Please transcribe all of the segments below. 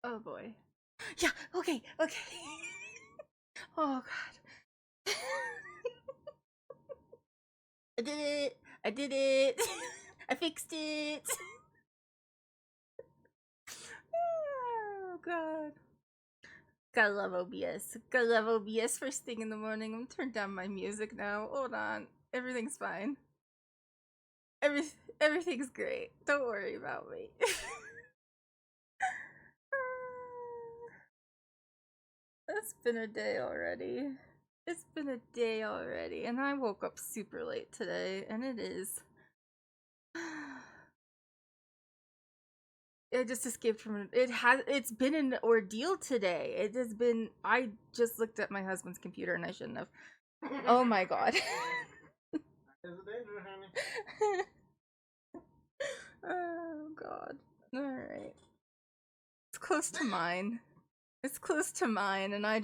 Oh boy. Yeah, okay, okay. Oh god. I did it. I did it. I fixed it. Oh god. Gotta love OBS. Gotta love OBS first thing in the morning. I'm turned down my music now. Hold on. Everything's fine. Every everything's great. Don't worry about me. It's been a day already. It's been a day already, and I woke up super late today, and it is. I just escaped from it. It's been an ordeal today. It has been. I just looked at my husband's computer, and I shouldn't have. Oh my god. There's a danger, honey. Oh god. Alright. It's close to mine. It's close to mine, and I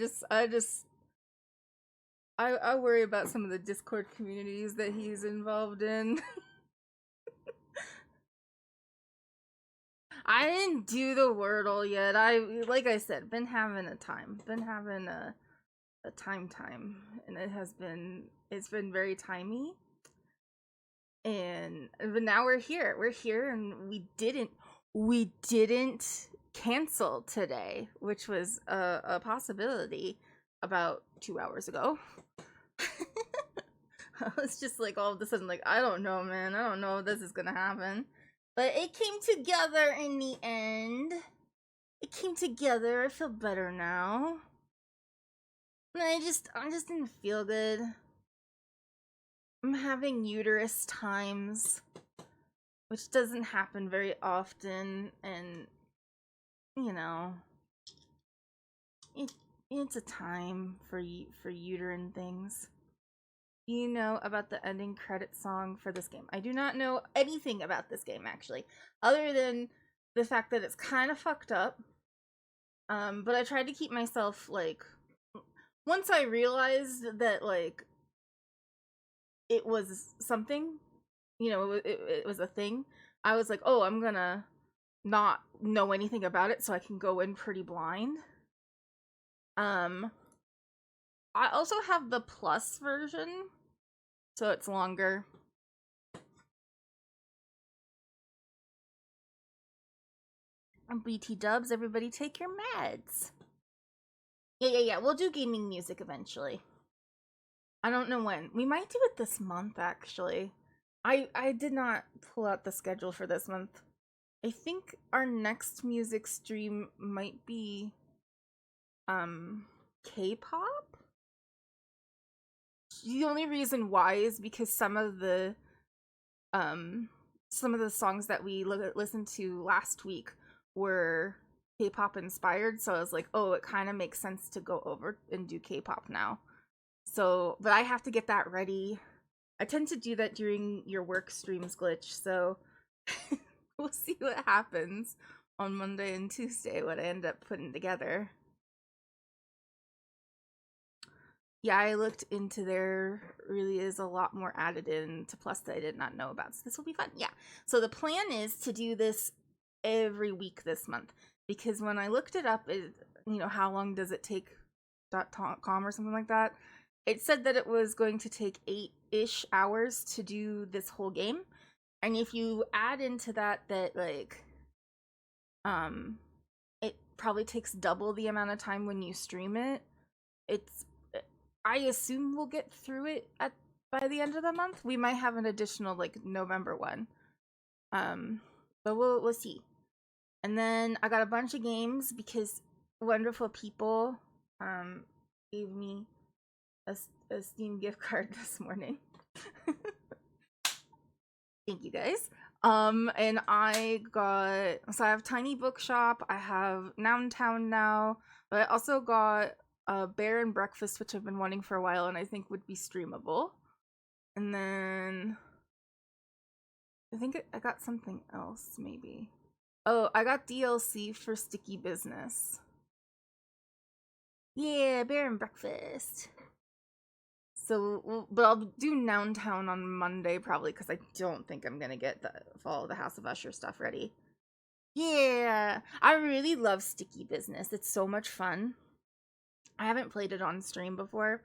worry about some of the Discord communities that he's involved in. I didn't do the Wordle yet. Like I said, been having a time. Been having a time, and it's been very timey. But now we're here. We're here, and we didn't cancel today, which was a possibility about 2 hours ago. I was just like all of a sudden like, I don't know, man. I don't know if this is gonna happen. But it came together in the end. It came together. I feel better now. And I just didn't feel good. I'm having uterus times, which doesn't happen very often, and you know, it it's a time for uterine things. You know about the ending credit song for this game? I do not know anything about this game actually, other than the fact that it's kind of fucked up. But I tried to keep myself like, once I realized that like it was something, it was a thing. I was like, oh, I'm gonna not know anything about it so I can go in pretty blind. Um, I also have the plus version, so it's longer. BT dubs, everybody take your meds. Yeah. We'll do gaming music eventually. I don't know when. We might do it this month, actually. I did not pull out the schedule for this month. I think our next music stream might be K-pop. The only reason why is because some of the songs that we listened to last week were K-pop inspired, so I was like, oh, it kind of makes sense to go over and do K-pop now. So, but I have to get that ready. I tend to do that during your work streams, Glitch, so we'll see what happens on Monday and Tuesday, what I end up putting together. Yeah, I looked into there really is a lot more added into Plus that I did not know about. So this will be fun. Yeah. So the plan is to do this every week this month, because when I looked it up, how long does it take .com or something like that? It said that it was going to take 8-ish hours to do this whole game. And if you add into that like it probably takes double the amount of time when you stream it. I assume we'll get through it by the end of the month. We might have an additional like November one. But we'll see. And then I got a bunch of games because wonderful people gave me a Steam gift card this morning. Thank you guys. And I have Tiny Bookshop, I have Noun Town now, but I also got Bear and Breakfast, which I've been wanting for a while and I think would be streamable. And then I think I got something else, maybe. Oh, I got DLC for Sticky Business. Yeah, Bear and Breakfast. So, but I'll do Noun Town on Monday probably, because I don't think I'm gonna get all the House of Usher stuff ready. Yeah, I really love Sticky Business. It's so much fun. I haven't played it on stream before,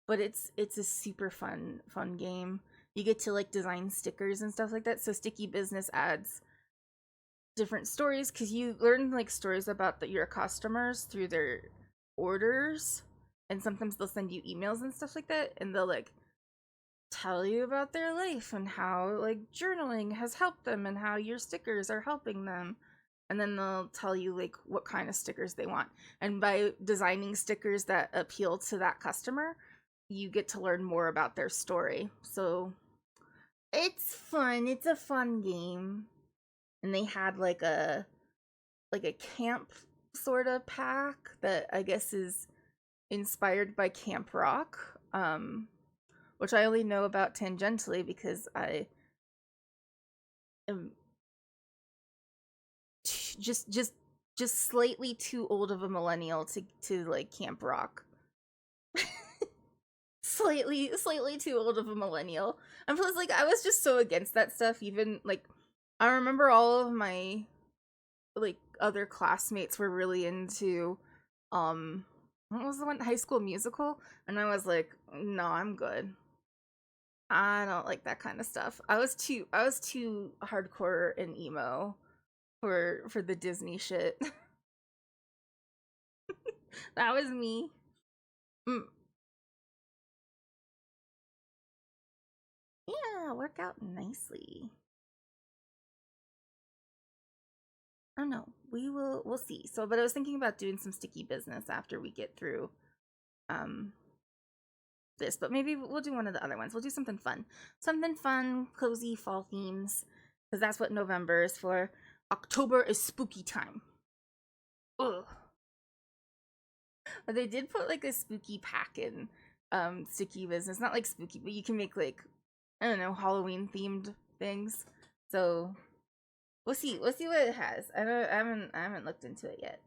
but it's a super fun game. You get to like design stickers and stuff like that. So Sticky Business adds different stories because you learn like stories about your customers through their orders, and sometimes they'll send you emails and stuff like that, and they'll like tell you about their life and how like journaling has helped them and how your stickers are helping them. And then they'll tell you like what kind of stickers they want. And by designing stickers that appeal to that customer, you get to learn more about their story. So it's fun. It's a fun game. And they had like a camp sort of pack that I guess is inspired by Camp Rock. Which I only know about tangentially because I am just slightly too old of a millennial to like Camp Rock. slightly too old of a millennial. And plus, like, I was just so against that stuff. Even like, I remember all of my like other classmates were really into what was the one, High School Musical, and I was like, no, I'm good. I don't like that kind of stuff. I was too hardcore and emo for the Disney shit. That was me. Mm, yeah, work out nicely. I don't know. We'll see. So, but I was thinking about doing some Sticky Business after we get through um this, but maybe we'll do one of the other ones. We'll do something fun. Something fun, cozy fall themes, because that's what November is for. October is spooky time. Ugh. But they did put like a spooky pack in Sticky Business. Not like spooky, but you can make like, I don't know, Halloween themed things. So we'll see. We'll see what it has. I haven't looked into it yet.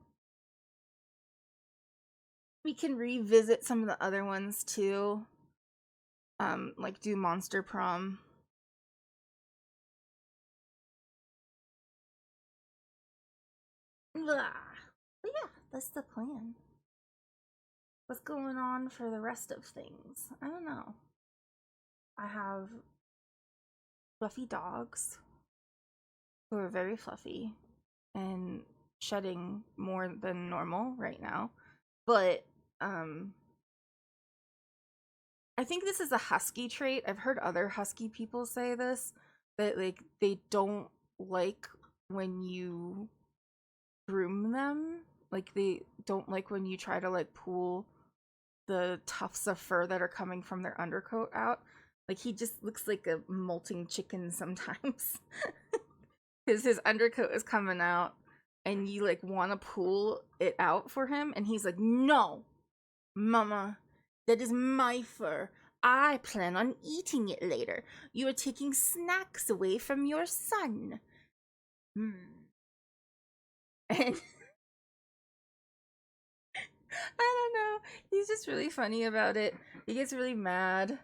We can revisit some of the other ones too. Like do Monster Prom. Blah. But yeah, that's the plan. What's going on for the rest of things? I don't know. I have fluffy dogs who are very fluffy and shedding more than normal right now. But I think this is a husky trait. I've heard other husky people say this, that like they don't like when you groom them. Like they don't like when you try to like pull the tufts of fur that are coming from their undercoat out. Like he just looks like a molting chicken sometimes. Because his undercoat is coming out and you like want to pull it out for him, and he's like, no, mama, that is my fur. I plan on eating it later. You are taking snacks away from your son. Hmm. And I don't know. He's just really funny about it. He gets really mad.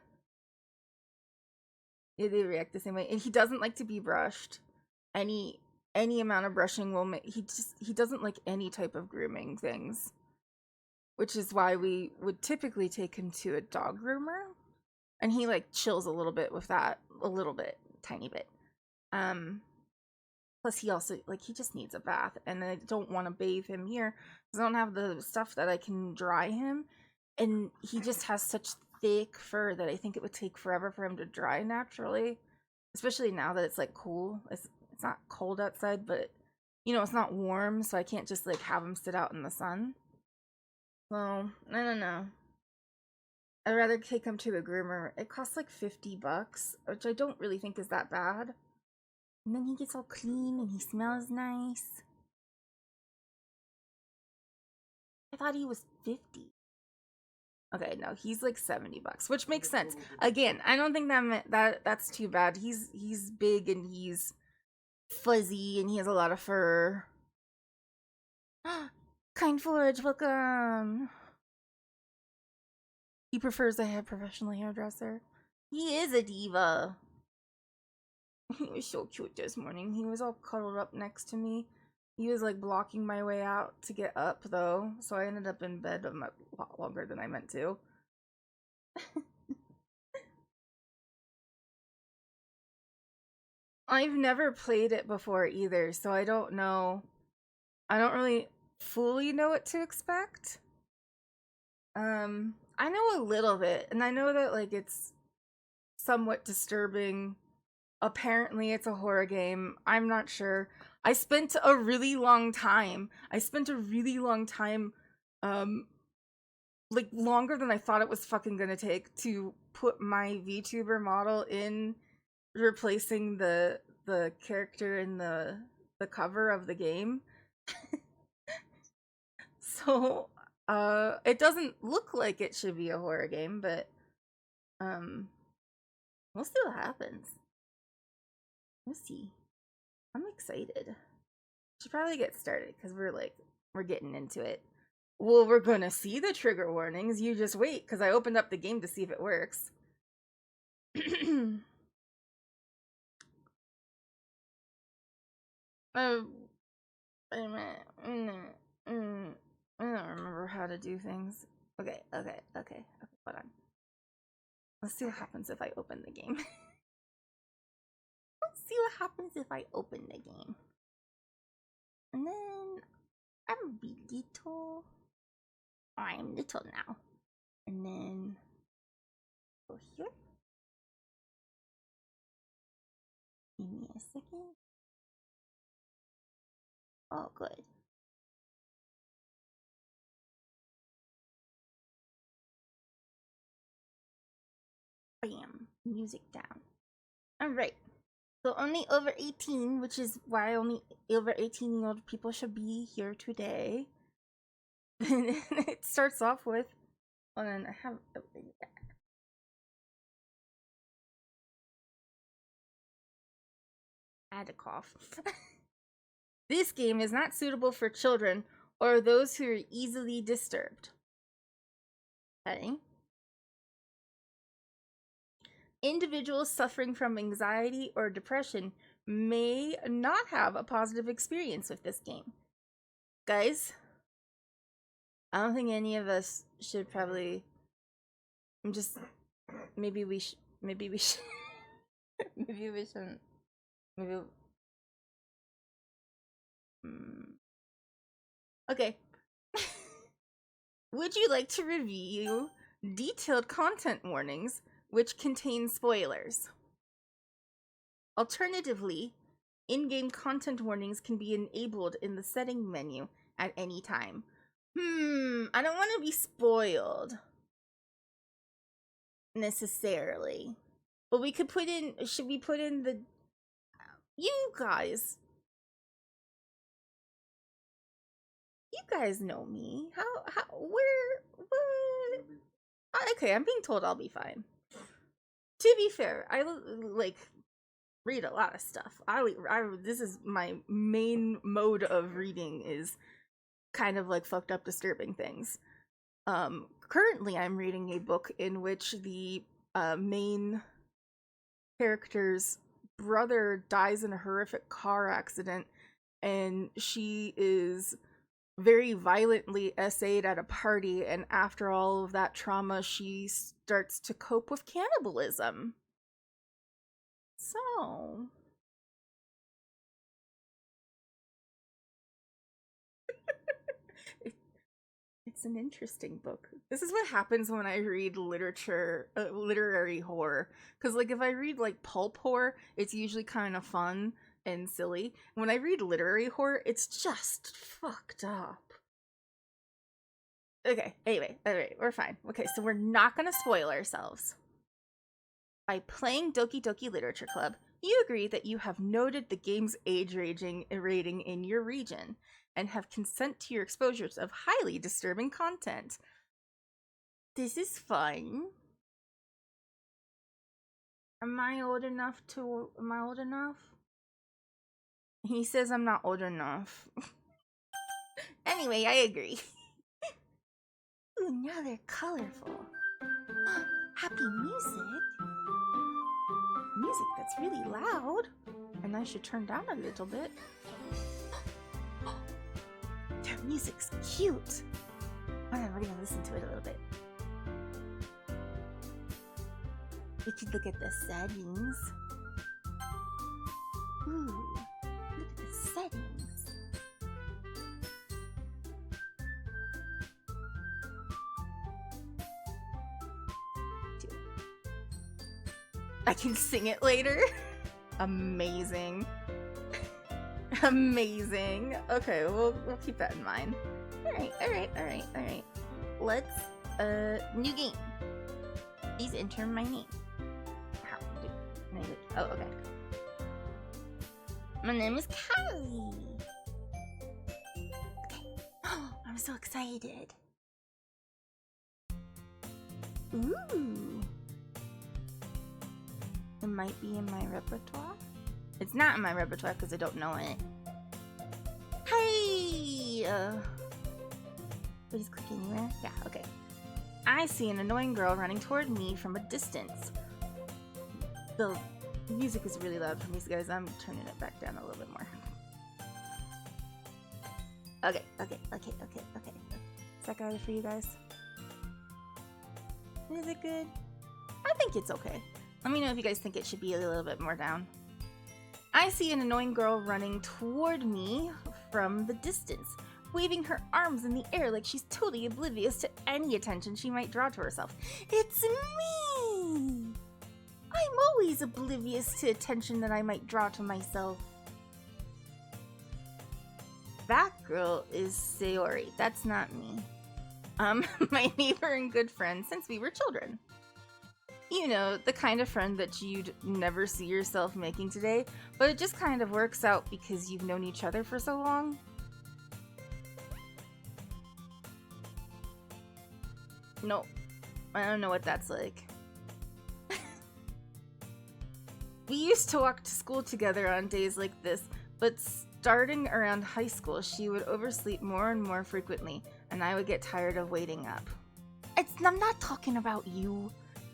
Yeah, they react the same way. And he doesn't like to be brushed. Any amount of brushing will make he doesn't like any type of grooming things. Which is why we would typically take him to a dog groomer. And he like chills a little bit with that. A little bit. Tiny bit. Plus he also like he just needs a bath, and I don't want to bathe him here because I don't have the stuff that I can dry him, and he just has such thick fur that I think it would take forever for him to dry naturally, especially now that it's like cool. It's not cold outside, but you know, it's not warm, so I can't just like have him sit out in the sun. So I don't know. I'd rather take him to a groomer. It costs like $50, which I don't really think is that bad. And then he gets all clean and he smells nice. I thought he was 50. Okay, no, he's like $70, which makes sense. Again, I don't think that's too bad. He's big and he's fuzzy and he has a lot of fur. Kind Forge, welcome. He prefers a professional hairdresser. He is a diva. He was so cute this morning. He was all cuddled up next to me. He was like blocking my way out to get up though, so I ended up in bed a lot longer than I meant to. I've never played it before either, so I don't know. I don't really fully know what to expect. I know a little bit, and I know that like it's somewhat disturbing. Apparently it's a horror game. I'm not sure. I spent a really long time. Um like longer than I thought it was fucking gonna take to put my VTuber model in, replacing the character in the cover of the game. So it doesn't look like it should be a horror game, but um we'll see what happens. We'll see. I'm excited. Should probably get started because we're getting into it. Well, we're gonna see the trigger warnings. You just wait, because I opened up the game to see if it works. Oh, wait a minute. I don't remember how to do things. Okay, hold on. Let's see what happens if I open the game. Let's see what happens if I open the game. And then I'm little. I'm little now. And then go here. Give me a second. Oh, good. Bam. Music down. Alright. So only over 18, which is why only over 18-year-old people should be here today. And it starts off with... Hold on, I have... I had a cough. This game is not suitable for children or those who are easily disturbed. Okay. Individuals suffering from anxiety or depression may not have a positive experience with this game. Guys, I don't think any of us should probably... I'm just... Maybe we should... Maybe we shouldn't... Maybe... Okay. Would you like to review detailed content warnings which contain spoilers? Alternatively, in-game content warnings can be enabled in the setting menu at any time. I don't want to be spoiled necessarily. But we could put in... Should we put in the... You guys know me. Where, what? Okay, I'm being told I'll be fine. To be fair, I like read a lot of stuff. This is my main mode of reading, is kind of like fucked up, disturbing things. Currently I'm reading a book in which the main character's brother dies in a horrific car accident, and she is very violently essayed at a party, and after all of that trauma, she starts to cope with cannibalism. So... It's an interesting book. This is what happens when I read literary horror. Because, like, if I read, like, pulp horror, it's usually kind of fun and silly. When I read literary horror, it's just fucked up. Okay, anyway, alright, we're fine. Okay, so we're not gonna spoil ourselves. By playing Dokidoki Literature Club, you agree that you have noted the game's age rating in your region and have consent to your exposures of highly disturbing content. This is fun. Am I old enough? He says I'm not old enough. Anyway, I agree. Ooh, now they're colorful. Happy music. Music that's really loud. And I should turn down a little bit. music's cute. Alright, we're gonna listen to it a little bit. We could look at the settings. Ooh, look at the settings. I can sing it later. Amazing. Amazing. Okay, we'll keep that in mind. Alright. Let's, new game. Please enter my name. How do I, oh, okay. My name is Callie. Okay. Oh, I'm so excited. Ooh. It might be in my repertoire. It's not in my repertoire because I don't know it. Hey! Please click anywhere. Yeah, okay. I see an annoying girl running toward me from a distance. The music is really loud for me, guys. I'm turning it back down a little bit more. Okay. Is that good for you guys? Is it good? I think it's okay. Let me know if you guys think it should be a little bit more down. I see an annoying girl running toward me from the distance, waving her arms in the air like she's totally oblivious to any attention she might draw to herself. It's me! I'm always oblivious to attention that I might draw to myself. That girl is Sayori. That's not me. My neighbor and good friend since we were children. You know, the kind of friend that you'd never see yourself making today, but it just kind of works out because you've known each other for so long. No, I don't know what that's like. We used to walk to school together on days like this, but starting around high school, she would oversleep more and more frequently, and I would get tired of waiting up. I'm not talking about you.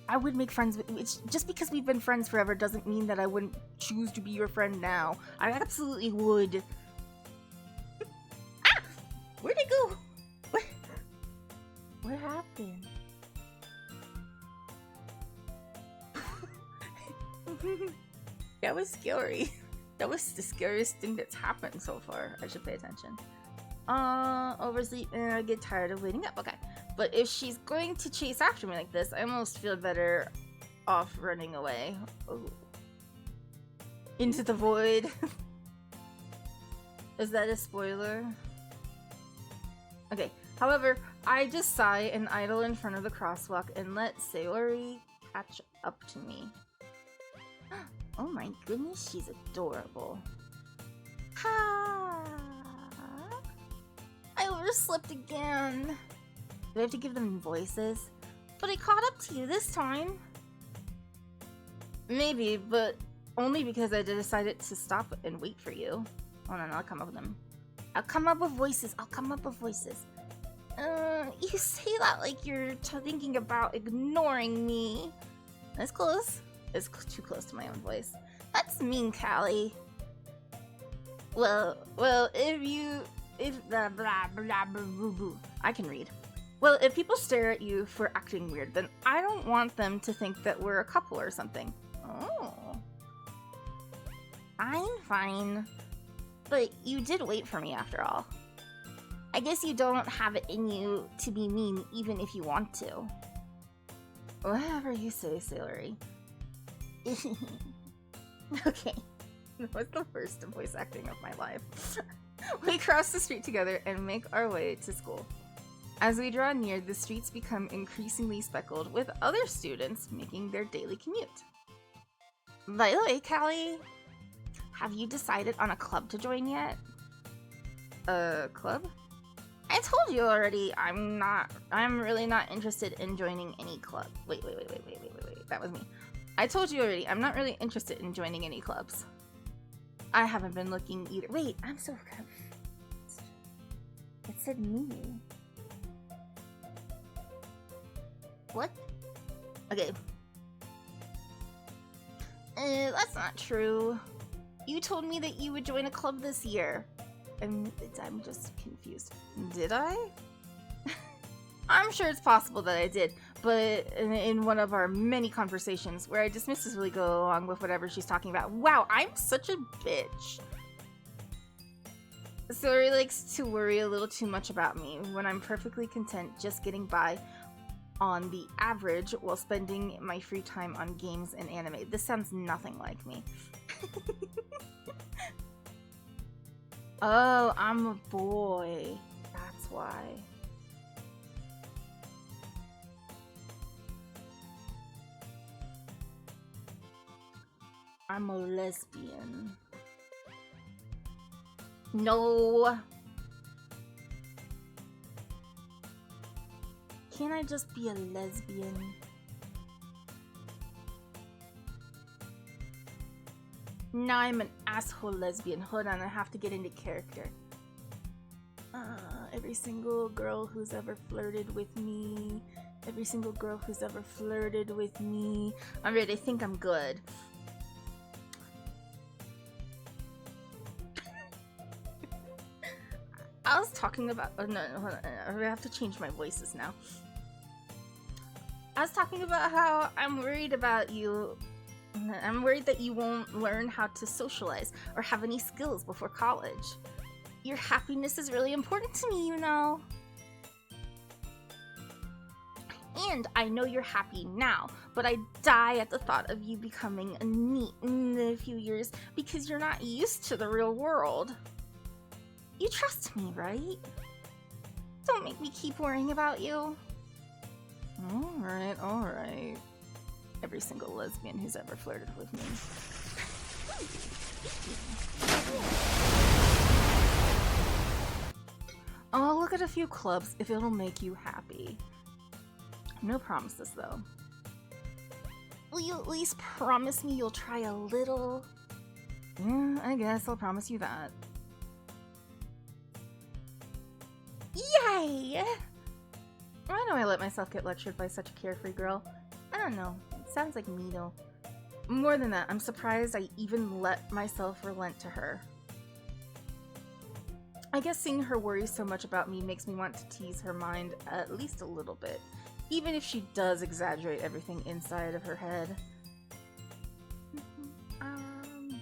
I would make friends with you. It's just because we've been friends forever doesn't mean that I wouldn't choose to be your friend now. I absolutely would. Ah! Where'd it go? What happened? That was scary. That was the scariest thing that's happened so far. I should pay attention. Oversleep and I get tired of waiting up. Okay. But if she's going to chase after me like this, I almost feel better off running away. Ooh. Into the void. Is that a spoiler? Okay. However, I just sigh and idle in front of the crosswalk and let Sayori catch up to me. Oh my goodness, she's adorable. Ha! I overslept again. Do I have to give them voices? But I caught up to you this time. Maybe, but only because I decided to stop and wait for you. Hold on, I'll come up with them. I'll come up with voices. You say that like you're thinking about ignoring me. That's close. It's too close to my own voice. That's mean, Callie. Well, if blah blah blah blah blah. I can read. Well, if people stare at you for acting weird, then I don't want them to think that we're a couple or something. Oh. Fine. But you did wait for me after all. I guess you don't have it in you to be mean even if you want to. Whatever you say, Sayori. Okay. That was the worst voice acting of my life. We cross the street together and make our way to school. As we draw near, the streets become increasingly speckled with other students making their daily commute. By the way, Callie, have you decided on a club to join yet? A club? I told you already, I'm really not interested in joining any club. Wait, that was me. I told you already, I'm not really interested in joining any clubs. I haven't been looking either. Wait, I'm so confused. It said me. What? Okay. That's not true. You told me that you would join a club this year. I'm just confused. Did I? I'm sure it's possible that I did, but in one of our many conversations where I dismissively go along with whatever she's talking about. Wow, I'm such a bitch. Sori likes to worry a little too much about me when I'm perfectly content just getting by on the average while spending my free time on games and anime. This sounds nothing like me. Oh, I'm a boy. That's why. I'm a lesbian. No. Can't I just be a lesbian? Now I'm an asshole lesbian. Hold on, I have to get into character. Every single girl who's ever flirted with me. Every single girl who's ever flirted with me. Alright, I think I'm good. I was talking about... Oh, no, hold on. I have to change my voices now. I was talking about how I'm worried about you. I'm worried that you won't learn how to socialize or have any skills before college. Your happiness is really important to me, you know. And I know you're happy now, but I die at the thought of you becoming a NEET in a few years because you're not used to the real world. You trust me, right? Don't make me keep worrying about you. Alright, alright. Every single lesbian who's ever flirted with me. I'll look at a few clubs if it'll make you happy. No promises, though. Will you at least promise me you'll try a little? Yeah, I guess I'll promise you that. Yay! Why do I let myself get lectured by such a carefree girl? I don't know. It sounds like me, though. More than that, I'm surprised I even let myself relent to her. I guess seeing her worry so much about me makes me want to tease her mind at least a little bit, even if she does exaggerate everything inside of her head.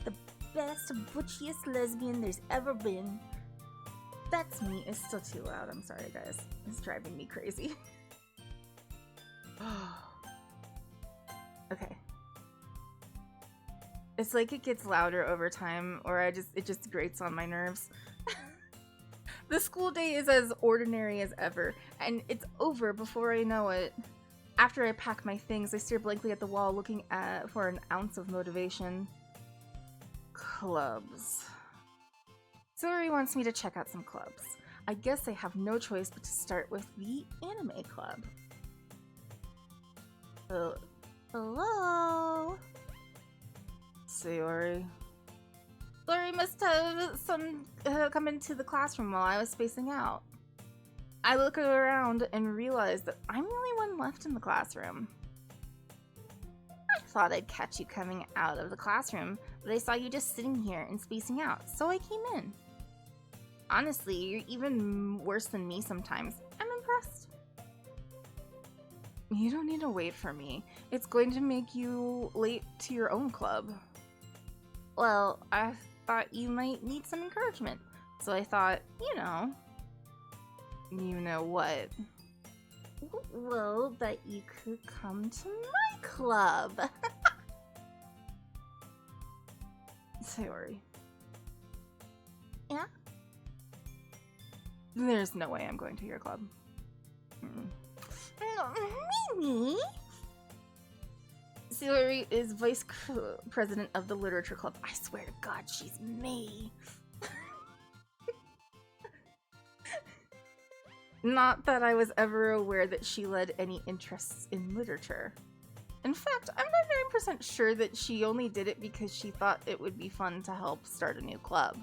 The best, butchiest lesbian there's ever been. That's me. It's still too loud. I'm sorry, guys. It's driving me crazy. Okay. It's like it gets louder over time, or it just grates on my nerves. The school day is as ordinary as ever, and it's over before I know it. After I pack my things, I stare blankly at the wall, looking for an ounce of motivation. Clubs. Sori wants me to check out some clubs. I guess I have no choice but to start with the anime club. Hello? Sayori. Sori must have come into the classroom while I was spacing out. I look around and realize that I'm the only one left in the classroom. I thought I'd catch you coming out of the classroom, but I saw you just sitting here and spacing out, so I came in. Honestly, you're even worse than me sometimes. I'm impressed. You don't need to wait for me. It's going to make you late to your own club. Well, I thought you might need some encouragement, so I thought, you know. You know what? Well, that you could come to my club. Sayori. Yeah? There's no way I'm going to your club. Mimi? Sayori is vice president of the literature club. I swear to God, she's me. Not that I was ever aware that she led any interests in literature. In fact, I'm 99% sure that she only did it because she thought it would be fun to help start a new club.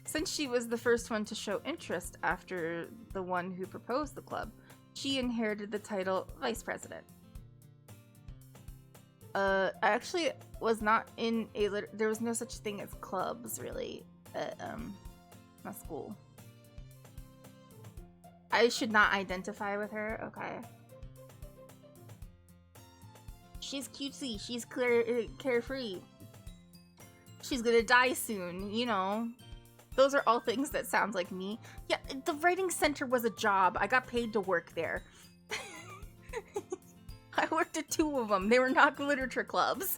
Since she was the first one to show interest after the one who proposed the club, she inherited the title Vice President. I actually was not in a there was no such thing as clubs really at my school. I should not identify with her. Okay. She's cutesy. She's carefree. She's gonna die soon, you know. Those are all things that sound like me. Yeah, the writing center was a job. I got paid to work there. I worked at 2 of them. They were not literature clubs.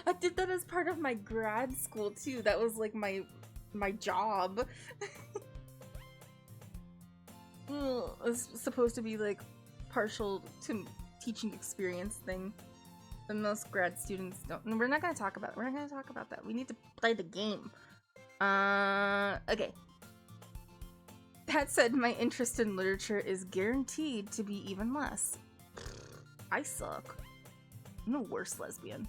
I did that as part of my grad school too. That was like my job. It's supposed to be like partial to teaching experience thing. And most grad students don't. We're not gonna talk about it. We're not gonna talk about that. We need to play the game. Okay. That said, my interest in literature is guaranteed to be even less. I suck. I'm the worst lesbian.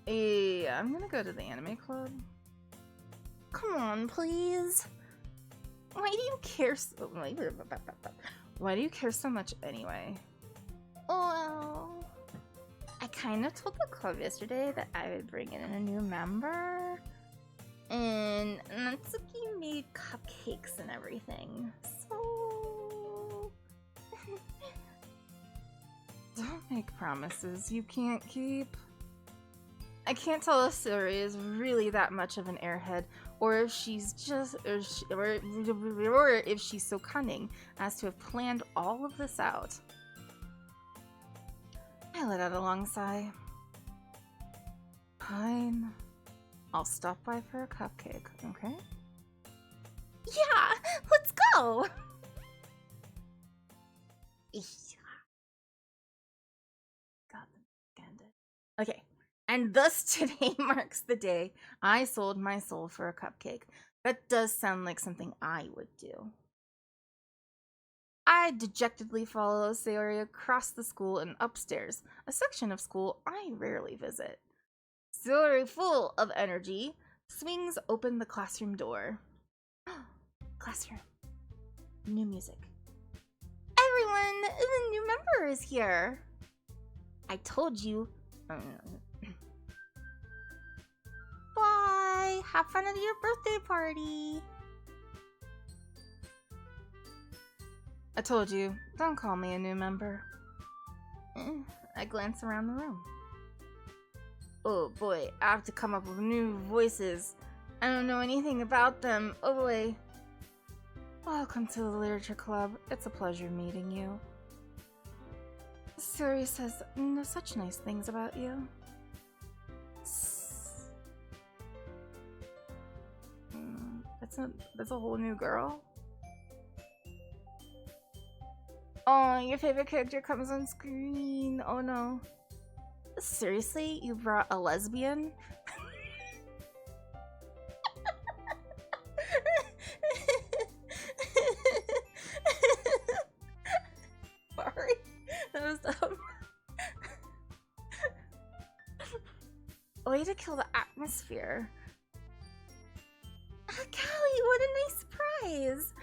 Yeah, I'm gonna go to the anime club. Come on, please. Why do you care so Why do you care so much anyway? Well, I kind of told the club yesterday that I would bring in a new member. And Natsuki made cupcakes and everything. So... Don't make promises you can't keep. I can't tell if Suri is really that much of an airhead, or if she's just, or if she's so cunning as to have planned all of this out. I let out a long sigh. Fine. I'll stop by for a cupcake, okay? Yeah, let's go! God, okay. And thus today marks the day I sold my soul for a cupcake. That does sound like something I would do. I dejectedly follow Sayori across the school and upstairs, a section of school I rarely visit. Sayori, full of energy, swings open the classroom door. Classroom. New music. Everyone, the new member is here. I told you. Bye. Have fun at your birthday party. I told you, don't call me a new member. I glance around the room. Oh boy, I have to come up with new voices. I don't know anything about them. Oh boy. Welcome to the Literature Club. It's a pleasure meeting you. Suri says such nice things about you. That's a whole new girl. Oh, your favorite character comes on screen. Oh no. Seriously? You brought a lesbian? Sorry. That was dumb. Way to kill the atmosphere. Callie, what a nice surprise.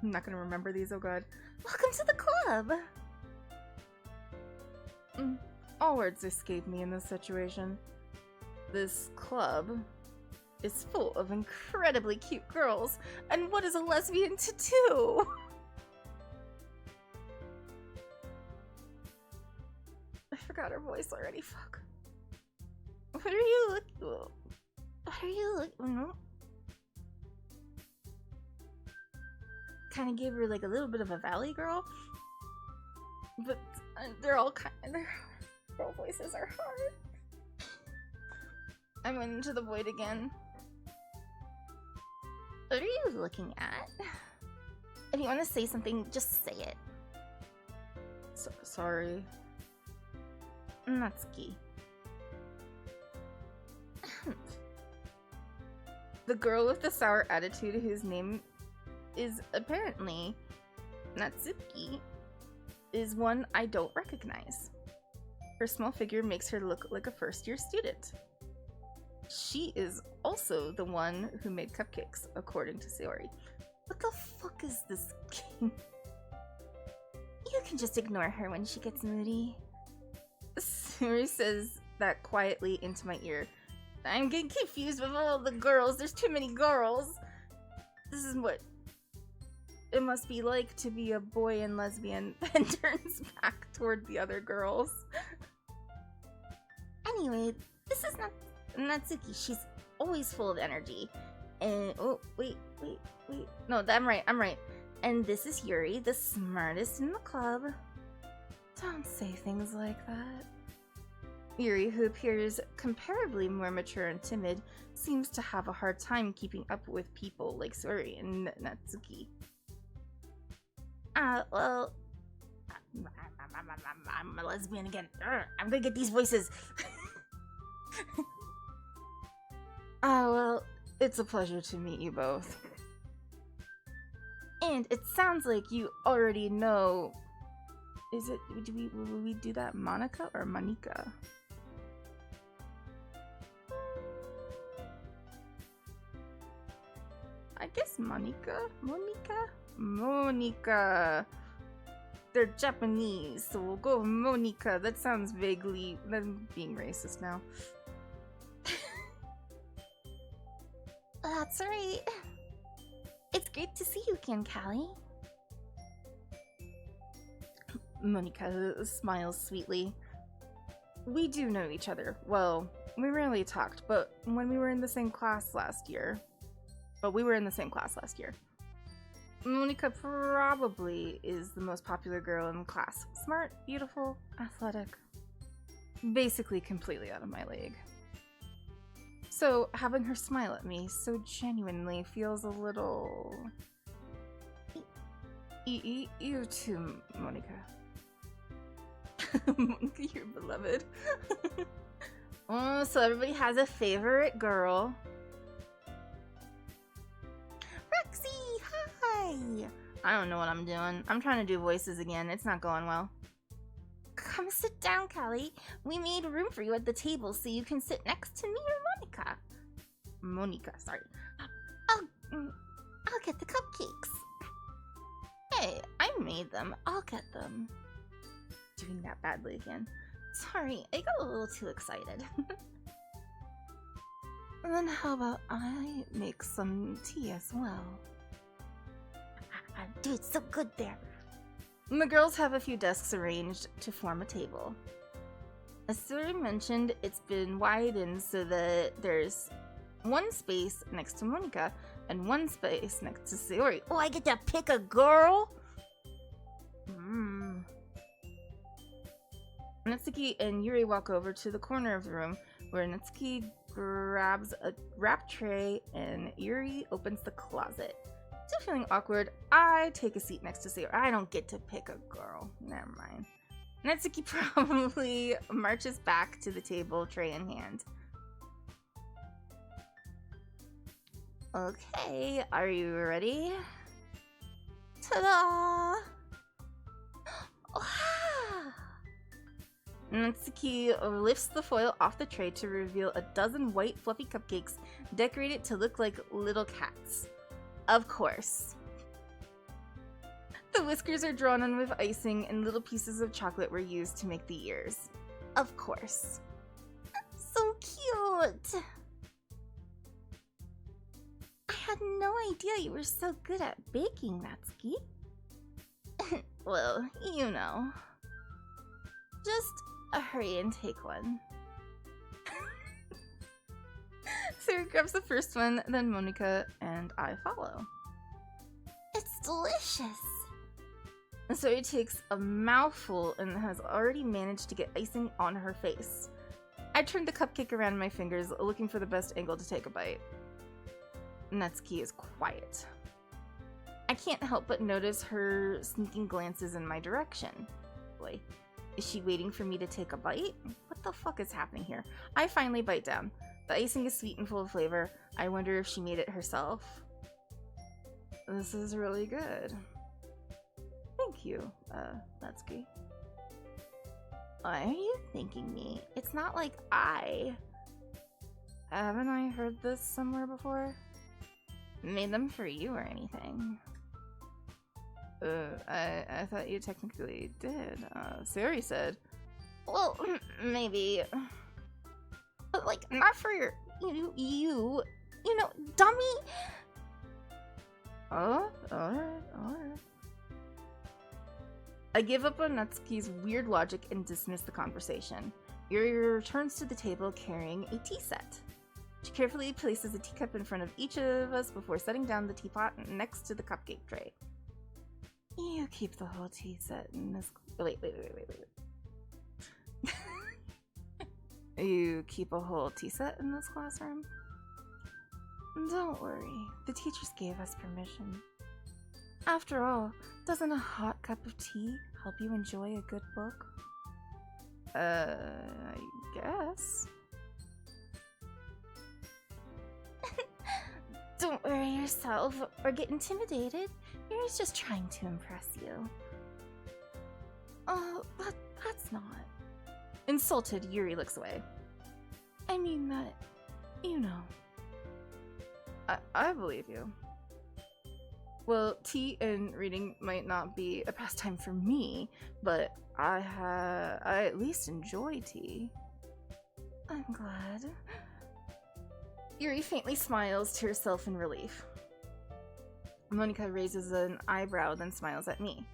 I'm not gonna remember these, oh god. Welcome to the club! All words escape me in this situation. This club is full of incredibly cute girls, and what is a lesbian to do? I forgot her voice already, fuck. What are you looking? What are you looking? Kind of gave her like a little bit of a valley girl, but they're all kind of, their girl voices are hard. I went into the void again. What are you looking at? If you want to say something, just say it. Sorry. Natsuki. The girl with the sour attitude whose name is apparently Natsuki is one I don't recognize. Her small figure makes her look like a first-year student. She is also the one who made cupcakes, according to Sayori. What the fuck is this game? can just ignore her when she gets moody. Suri says that quietly into my ear. I'm getting confused with all the girls. There's too many girls. This is what it must be like to be a boy and lesbian, then turns back toward the other girls. Anyway, this is not Natsuki. She's always full of energy. And oh, wait. No, I'm right. And this is Yuri, the smartest in the club. Don't say things like that. Yuri, who appears comparably more mature and timid, seems to have a hard time keeping up with people like Suri and Natsuki. Well, I'm a lesbian again. I'm gonna get these voices. Well, it's a pleasure to meet you both. And it sounds like you already know. Will we do that Monica or Monica? I guess Monica? Monica. They're Japanese, so we'll go with Monica. That sounds vaguely... I'm being racist now. That's right. It's great to see you again, Callie. Monica smiles sweetly. We do know each other. Well, we rarely talked, but when we were in the same class last year... Monica probably is the most popular girl in the class. Smart, beautiful, athletic. Basically completely out of my league. So having her smile at me so genuinely feels a little... You too, Monica. Monica, you're beloved. Oh, so everybody has a favorite girl. Roxy, hi! I don't know what I'm doing. I'm trying to do voices again. It's not going well. Come sit down, Callie. We made room for you at the table so you can sit next to me or Monica. Monica, sorry. I'll get the cupcakes. Hey, I made them. I'll get them. Doing that badly again. Sorry, I got a little too excited. And then how about I make some tea as well? Dude, so good there. And the girls have a few desks arranged to form a table. As Suri mentioned, it's been widened so that there's one space next to Monica and one space next to Sayori. Oh, I get to pick a girl? Natsuki and Yuri walk over to the corner of the room where Natsuki grabs a wrap tray and Yuri opens the closet. Still feeling awkward, I take a seat next to Sayori. I don't get to pick a girl. Never mind. Natsuki probably marches back to the table, tray in hand. Okay, are you ready? Ta-da! Natsuki lifts the foil off the tray to reveal a dozen white fluffy cupcakes decorated to look like little cats. Of course. The whiskers are drawn on with icing and little pieces of chocolate were used to make the ears. Of course. So cute! I had no idea you were so good at baking, Natsuki. Well, you know. Just hurry and take one. Sarah grabs the first one, then Monica and I follow. It's delicious! Sarah takes a mouthful and has already managed to get icing on her face. I turn the cupcake around in my fingers, looking for the best angle to take a bite. Natsuki is quiet. I can't help but notice her sneaking glances in my direction. Boy, is she waiting for me to take a bite? What the fuck is happening here? I finally bite down. The icing is sweet and full of flavor. I wonder if she made it herself. This is really good. Thank you, Natsuki. Why are you thanking me? It's not like haven't I heard this somewhere before? Made them for you or anything. I thought you technically did. Sari said. Well, maybe. But, like, not for your, you know, dummy. Oh, alright. I give up on Natsuki's weird logic and dismiss the conversation. Yuri returns to the table carrying a tea set. She carefully places a teacup in front of each of us before setting down the teapot next to the cupcake tray. You keep the whole tea set in this... Wait. You keep a whole tea set in this classroom? Don't worry, the teachers gave us permission. After all, doesn't a hot cup of tea help you enjoy a good book? I guess. Don't worry yourself or get intimidated. Yuri's just trying to impress you. Oh, but that's not. Insulted, Yuri looks away. I mean that, you know. I believe you. Well, tea and reading might not be a pastime for me, but I at least enjoy tea. I'm glad. Yuri faintly smiles to herself in relief. Monika raises an eyebrow, then smiles at me.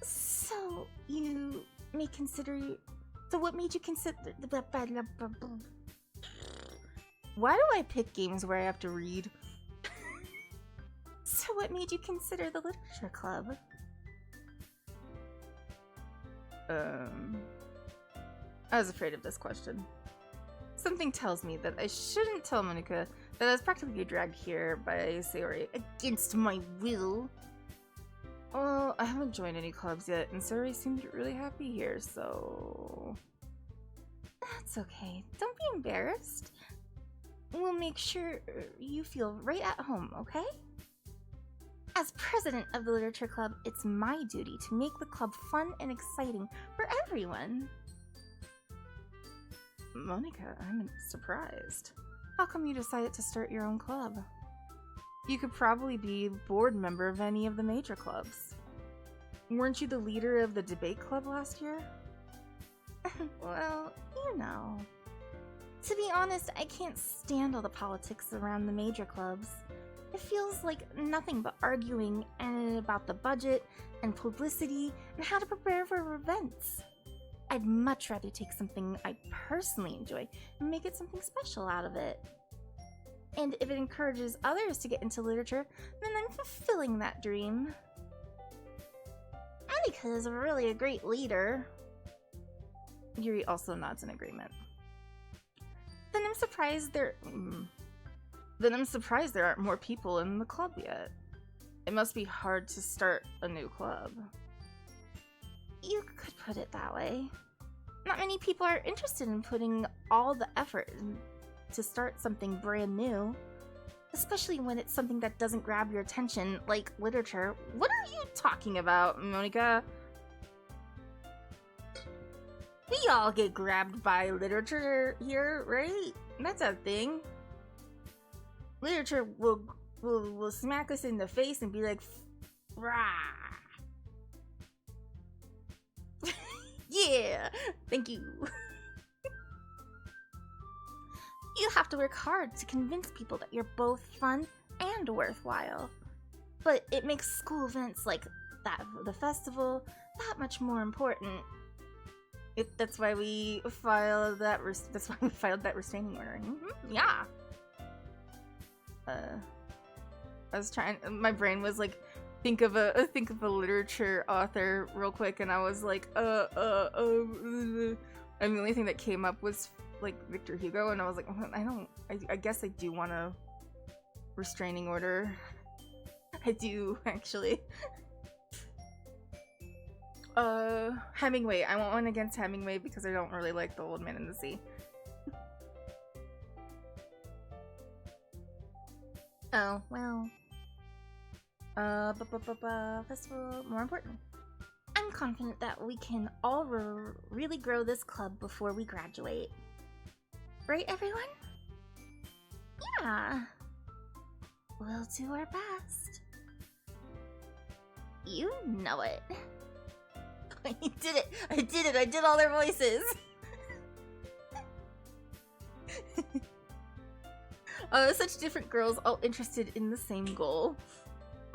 So, you may consider... So what made you consider... Why do I pick games where I have to read? So what made you consider the literature club? I was afraid of this question. Something tells me that I shouldn't tell Monika that I was practically dragged here by Sayori against my will. Well, I haven't joined any clubs yet, and Sayori seemed really happy here, so... That's okay. Don't be embarrassed. We'll make sure you feel right at home, okay? As president of the Literature Club, it's my duty to make the club fun and exciting for everyone. Monika, I'm surprised. How come you decided to start your own club? You could probably be board member of any of the major clubs. Weren't you the leader of the debate club last year? Well, you know. To be honest, I can't stand all the politics around the major clubs. It feels like nothing but arguing and about the budget and publicity and how to prepare for events. I'd much rather take something I personally enjoy and make it something special out of it. And if it encourages others to get into literature, then I'm fulfilling that dream. Monika is really a great leader. Yuri also nods in agreement. Then I'm surprised there aren't more people in the club yet. It must be hard to start a new club. You could put it that way. Not many people are interested in putting all the effort to start something brand new. Especially when it's something that doesn't grab your attention, like literature. What are you talking about, Monika? We all get grabbed by literature here, right? That's a thing. Literature will smack us in the face and be like, rah. Yeah, thank you. You have to work hard to convince people that you're both fun and worthwhile. But it makes school events like that, the festival, that much more important. That's why we filed that. That's why we filed that restraining order. Yeah. I was trying. My brain was like, think of a literature author real quick, and I was like, and the only thing that came up was like Victor Hugo, and I was like, I guess I do want a restraining order. I do actually. Hemingway. I want one against Hemingway because I don't really like The Old Man and the Sea. Oh, well. Festival, more important. I'm confident that we can all really grow this club before we graduate. Right, everyone? Yeah. We'll do our best. You know it. I did it! I did it! I did all their voices! Such different girls, all interested in the same goal.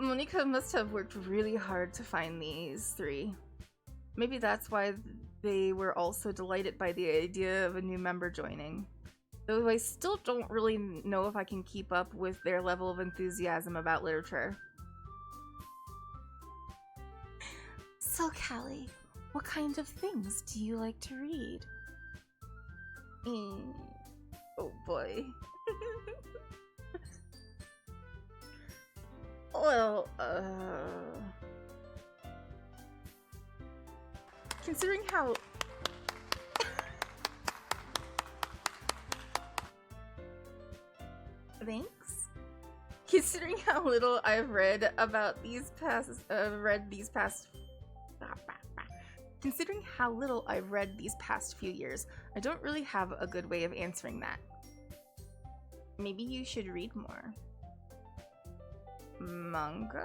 Monika must have worked really hard to find these three. Maybe that's why they were also delighted by the idea of a new member joining. Though I still don't really know if I can keep up with their level of enthusiasm about literature. So, Callie, what kind of things do you like to read? Oh boy. Well, considering how... Thanks? Considering how little I've read about these past, Considering how little I've read these past few years, I don't really have a good way of answering that. Maybe you should read more. Manga?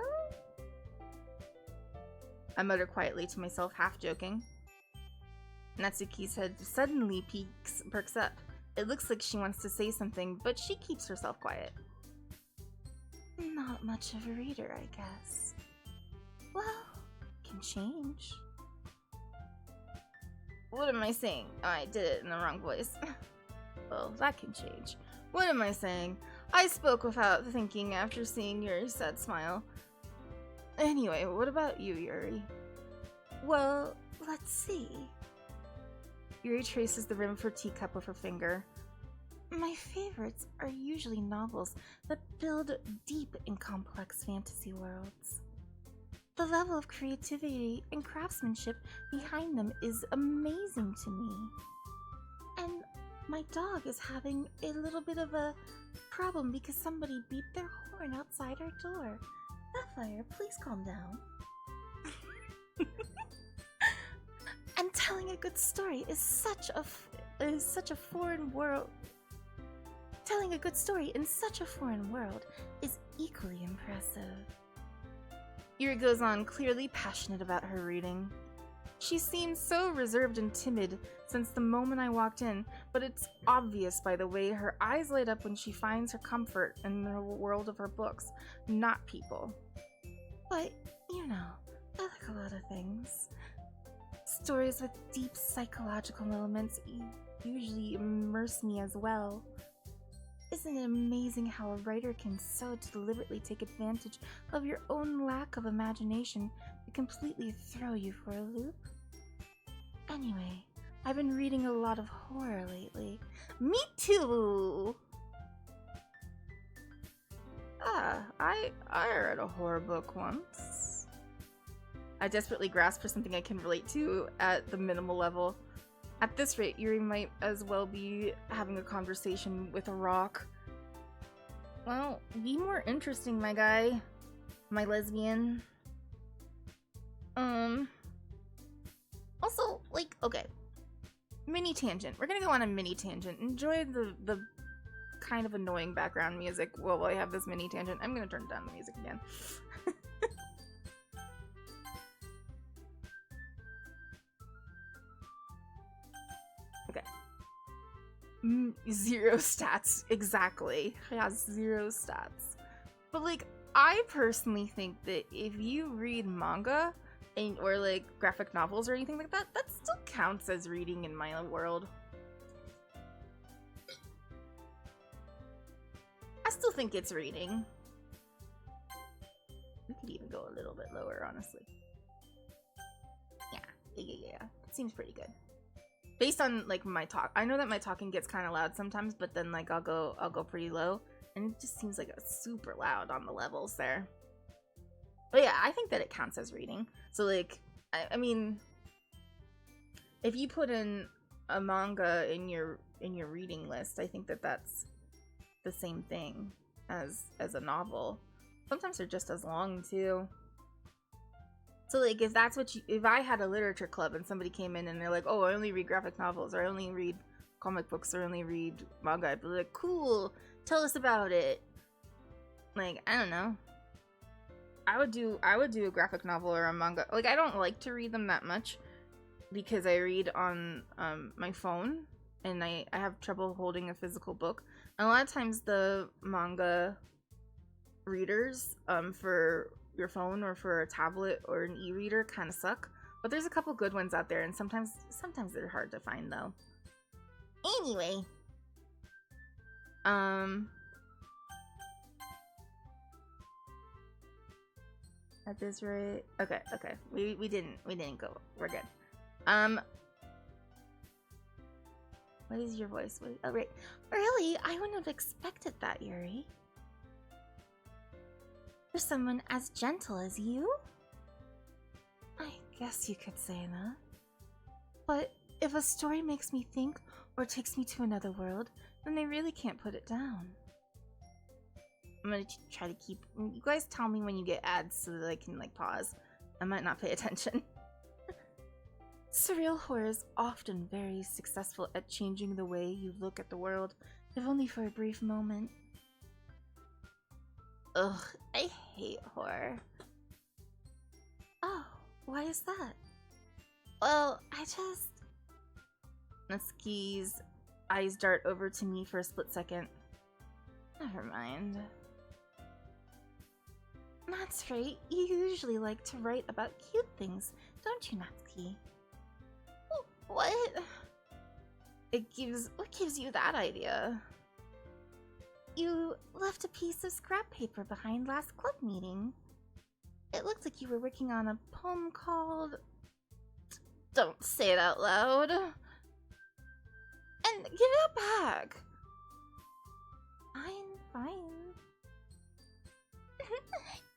I mutter quietly to myself, half joking. Natsuki's head suddenly perks up. It looks like she wants to say something, but she keeps herself quiet. Not much of a reader, I guess. Well, can change. What am I saying? Oh, I did it in the wrong voice. Well, that can change. What am I saying? I spoke without thinking after seeing Yuri's sad smile. Anyway, what about you, Yuri? Well, let's see. Yuri traces the rim of her teacup with her finger. My favorites are usually novels that build deep and complex fantasy worlds. The level of creativity and craftsmanship behind them is amazing to me. And my dog is having a little bit of a problem because somebody beeped their horn outside our door. Sapphire, please calm down. And telling a good story is such a foreign world. Telling a good story in such a foreign world is equally impressive. Yuri goes on, clearly passionate about her reading. She seems so reserved and timid since the moment I walked in, but it's obvious by the way her eyes light up when she finds her comfort in the world of her books, not people. But, you know, I like a lot of things. Stories with deep psychological elements usually immerse me as well. Isn't it amazing how a writer can so deliberately take advantage of your own lack of imagination to completely throw you for a loop? Anyway, I've been reading a lot of horror lately. Me too! I read a horror book once. I desperately grasp for something I can relate to at the minimal level. At this rate, Yuri might as well be having a conversation with a rock. Well, be more interesting, my guy. My lesbian. Also, like, okay. Mini tangent. We're gonna go on a mini tangent. Enjoy the kind of annoying background music while I have this mini tangent. I'm gonna turn down the music again. Okay. 0 stats, exactly. He has 0 stats. But like, I personally think that if you read manga or like graphic novels or anything like that, that still counts as reading in my world. I still think it's reading. We could even go a little bit lower, honestly. Yeah. It seems pretty good. Based on like my talk, I know that my talking gets kind of loud sometimes, but then like I'll go pretty low, and it just seems like a super loud on the levels there. But yeah, I think that it counts as reading. So like, I mean, if you put in a manga in your reading list, I think that that's the same thing as a novel. Sometimes they're just as long too. So like, if that's what if I had a literature club and somebody came in and they're like, oh, I only read graphic novels, or I only read comic books, or I only read manga, I'd be like, cool, tell us about it. Like, I don't know. I would do a graphic novel or a manga. Like, I don't like to read them that much because I read on my phone and I have trouble holding a physical book. And a lot of times the manga readers for your phone or for a tablet or an e-reader kind of suck. But there's a couple good ones out there, and sometimes they're hard to find though. Anyway, at this rate, okay, we didn't go. We're good. What is your voice? Oh, right. Really? I wouldn't have expected that, Yuri. For someone as gentle as you? I guess you could say that. But if a story makes me think or takes me to another world, then they really can't put it down. I'm gonna try to keep... You guys tell me when you get ads so that I can, like, pause. I might not pay attention. Surreal horror is often very successful at changing the way you look at the world, if only for a brief moment. Ugh, I hate horror. Oh, why is that? Well, Natsuki's eyes dart over to me for a split second. Never mind. That's right, you usually like to write about cute things, don't you, Natsuki? What? What gives you that idea? You left a piece of scrap paper behind last club meeting. It looked like you were working on a poem called... Don't say it out loud. And give it back. Fine.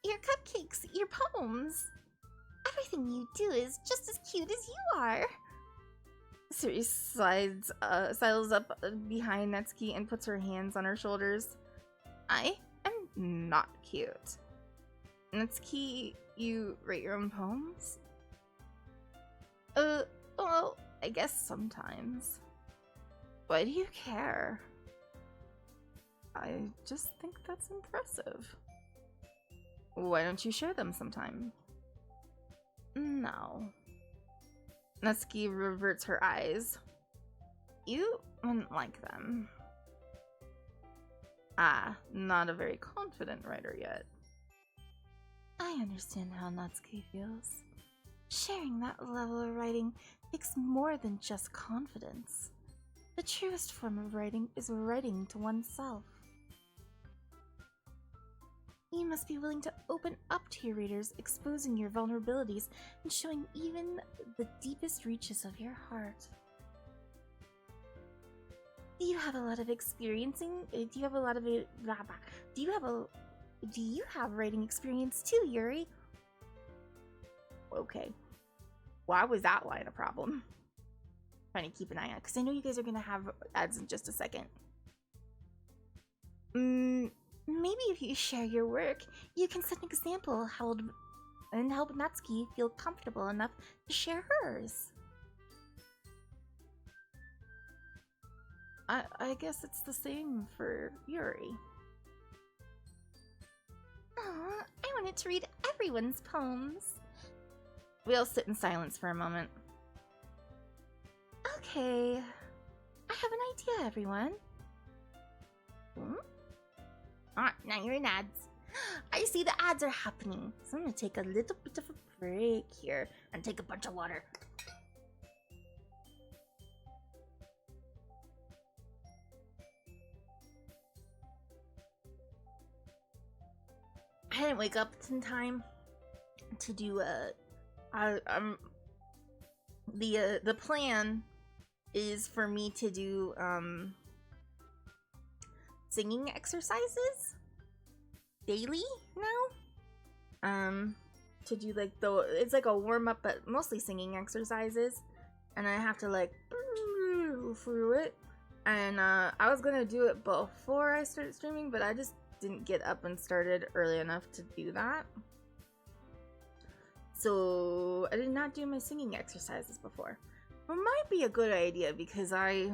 Your cupcakes, your poems. Everything you do is just as cute as you are. Suri sidles up behind Natsuki and puts her hands on her shoulders. I am not cute. Natsuki, you write your own poems? Well, I guess sometimes. Why do you care? I just think that's impressive. Why don't you share them sometime? No. Natsuki reverts her eyes. You wouldn't like them. Ah, not a very confident writer yet. I understand how Natsuki feels. Sharing that level of writing takes more than just confidence. The truest form of writing is writing to oneself. You must be willing to open up to your readers, exposing your vulnerabilities and showing even the deepest reaches of your heart. Do you have a lot of do you have writing experience too, Yuri? Okay. Why was that line a problem? Trying to keep an eye out, because I know you guys are gonna have ads in just a second. Maybe if you share your work, you can set an example and help Natsuki feel comfortable enough to share hers. I guess it's the same for Yuri. Aw, I wanted to read everyone's poems. We all sit in silence for a moment. Okay, I have an idea, everyone. Ah, now you're in ads. I see the ads are happening, so I'm gonna take a little bit of a break here and take a bunch of water. I didn't wake up in time to do the plan is for me to do singing exercises daily now. To do like it's like a warm-up but mostly singing exercises, and I have to like through it. And I was gonna do it before I started streaming, but I just didn't get up and started early enough to do that. So I did not do my singing exercises before. It might be a good idea because I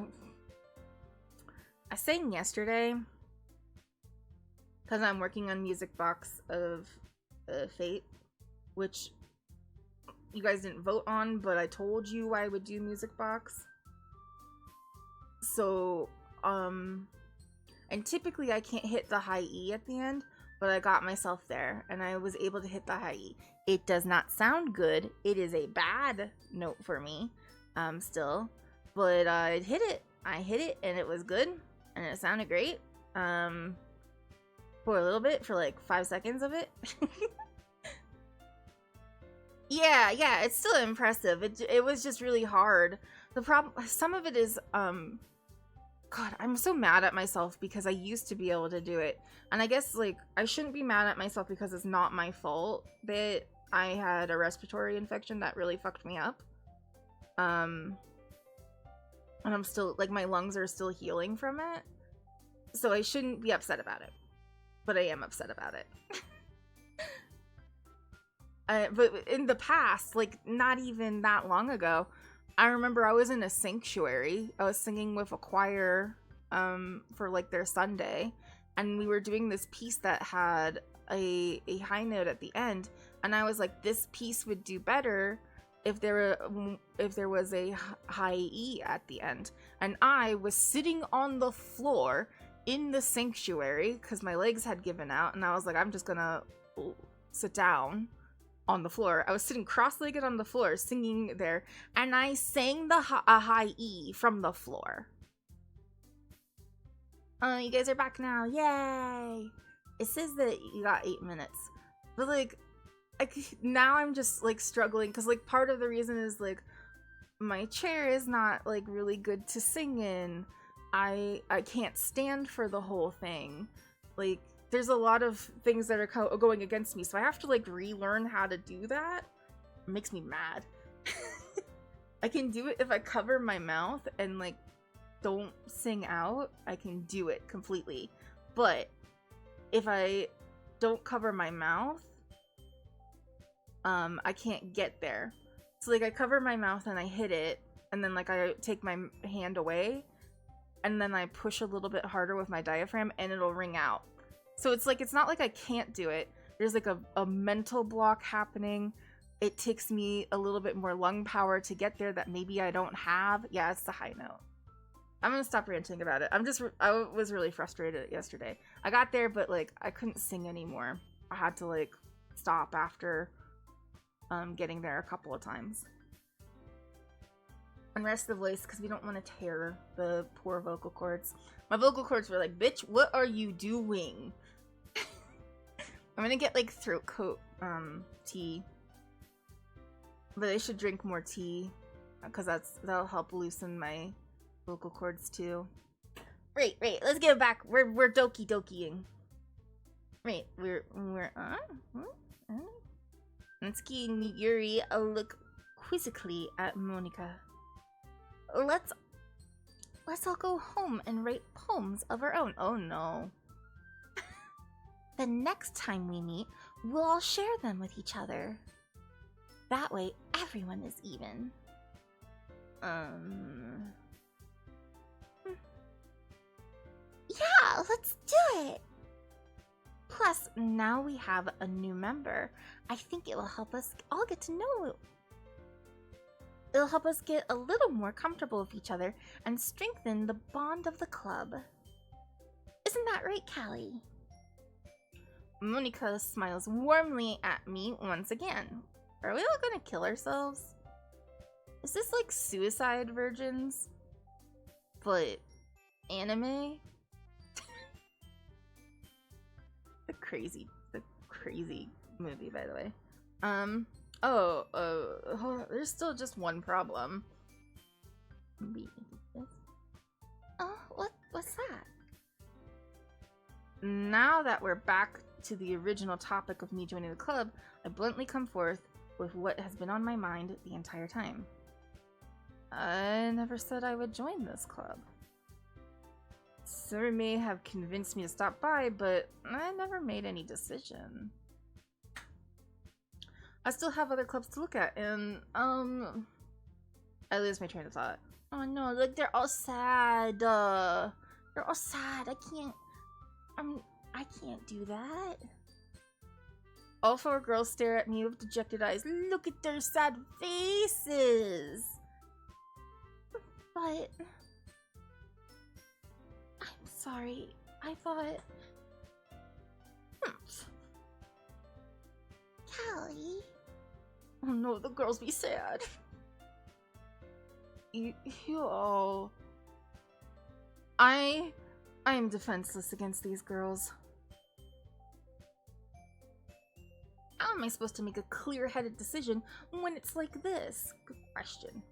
sang yesterday because I'm working on Music Box of Fate, which you guys didn't vote on, but I told you I would do Music Box. So, and typically I can't hit the high E at the end, but I got myself there, and I was able to hit the high E. It does not sound good. It is a bad note for me, still, but I hit it. I hit it, and it was good, and it sounded great, for a little bit, for like 5 seconds of it. Yeah, it's still impressive. It was just really hard. The problem, some of it is, God, I'm so mad at myself because I used to be able to do it. And I guess, like, I shouldn't be mad at myself because it's not my fault that I had a respiratory infection that really fucked me up. And I'm still, like, my lungs are still healing from it. So I shouldn't be upset about it. But I am upset about it. But in the past, like, not even that long ago, I remember I was in a sanctuary. I was singing with a choir for, like, their Sunday. And we were doing this piece that had a high note at the end. And I was like, this piece would do better if there was a high E at the end. And I was sitting on the floor in the sanctuary because my legs had given out. And I was like, I'm just gonna sit down on the floor. I was sitting cross-legged on the floor singing there, and I sang a high E from the floor. You guys are back now. Yay! It says that you got 8 minutes. But, like, now I'm just, like, struggling, because, like, part of the reason is, like, my chair is not, like, really good to sing in. I can't stand for the whole thing. Like, there's a lot of things that are going against me, so I have to, like, relearn how to do that. It makes me mad. I can do it if I cover my mouth and, like, don't sing out. I can do it completely. But if I don't cover my mouth, I can't get there. So, like, I cover my mouth and I hit it, and then, like, I take my hand away, and then I push a little bit harder with my diaphragm, and it'll ring out. So it's like, it's not like I can't do it. There's like a mental block happening. It takes me a little bit more lung power to get there that maybe I don't have. Yeah, it's the high note. I'm gonna stop ranting about it. I was really frustrated yesterday. I got there, but like, I couldn't sing anymore. I had to like stop after getting there a couple of times. And rest the voice because we don't want to tear the poor vocal cords. My vocal cords were like, bitch, what are you doing? I'm gonna get like throat coat tea. But I should drink more tea because that'll help loosen my vocal cords too. Right, let's get back. We're doki-dokiing. Right, we're Natsuki and Yuri look quizzically at Monika. Let's all go home and write poems of our own. Oh no. The next time we meet, we'll all share them with each other. That way, everyone is even. Yeah, let's do it! Plus, now we have a new member. I think it will help us all get to know. It'll help us get a little more comfortable with each other and strengthen the bond of the club. Isn't that right, Callie? Monika smiles warmly at me once again. Are we all gonna kill ourselves? Is this like Suicide Virgins? But anime? The crazy movie, by the way. There's still just one problem. Oh, what's that? Now that we're back to the original topic of me joining the club, I bluntly come forth with what has been on my mind the entire time. I never said I would join this club. Sir may have convinced me to stop by, but I never made any decision. I still have other clubs to look at, and, I lose my train of thought. Oh no, like, they're all sad. They're all sad. I can't do that. All four girls stare at me with dejected eyes. Look at their sad faces. But I'm sorry. I thought... Callie. Oh no, the girls be sad. You all... I am defenseless against these girls. How am I supposed to make a clear-headed decision when it's like this? Good question.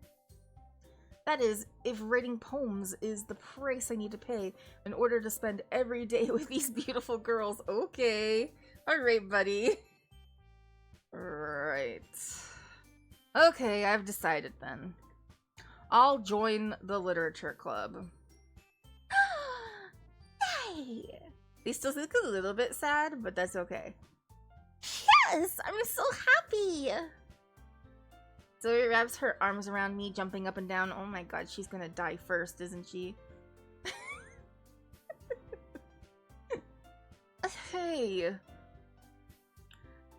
That is, if writing poems is the price I need to pay in order to spend every day with these beautiful girls. Okay. Alright, buddy. Right. Okay, I've decided then. I'll join the literature club. Hey! They still look a little bit sad, but that's okay. Yes! I'm so happy! Zoe wraps her arms around me, jumping up and down. Oh my god, she's gonna die first, isn't she? Hey!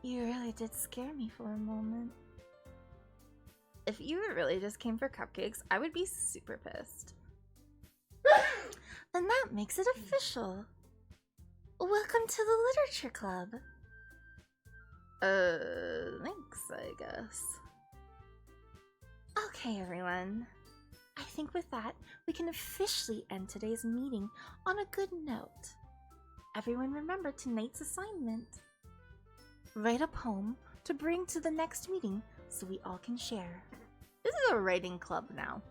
You really did scare me for a moment. If you really just came for cupcakes, I would be super pissed. Then that makes it official. Welcome to the Literature Club. Thanks, I guess. Okay, everyone. I think with that, we can officially end today's meeting on a good note. Everyone remember tonight's assignment. Write a poem to bring to the next meeting so we all can share. This is a writing club now.